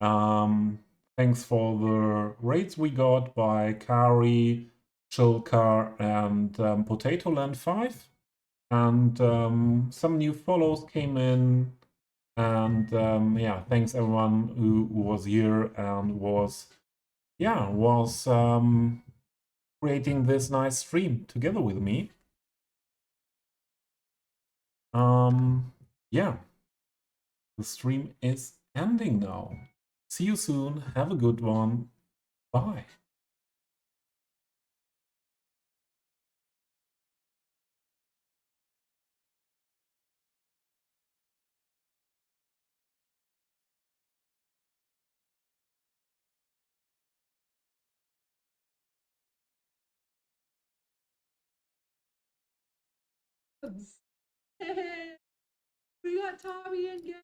A: Thanks for the rates we got by Kari, Chilkar, and Potato Land 5. And some new follows came in. And yeah, thanks everyone who was here and was creating this nice stream together with me. Yeah, the stream is ending now. See you soon. Have a good one. Bye.
B: We got Tommy and Gary.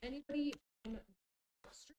B: Anybody on the street?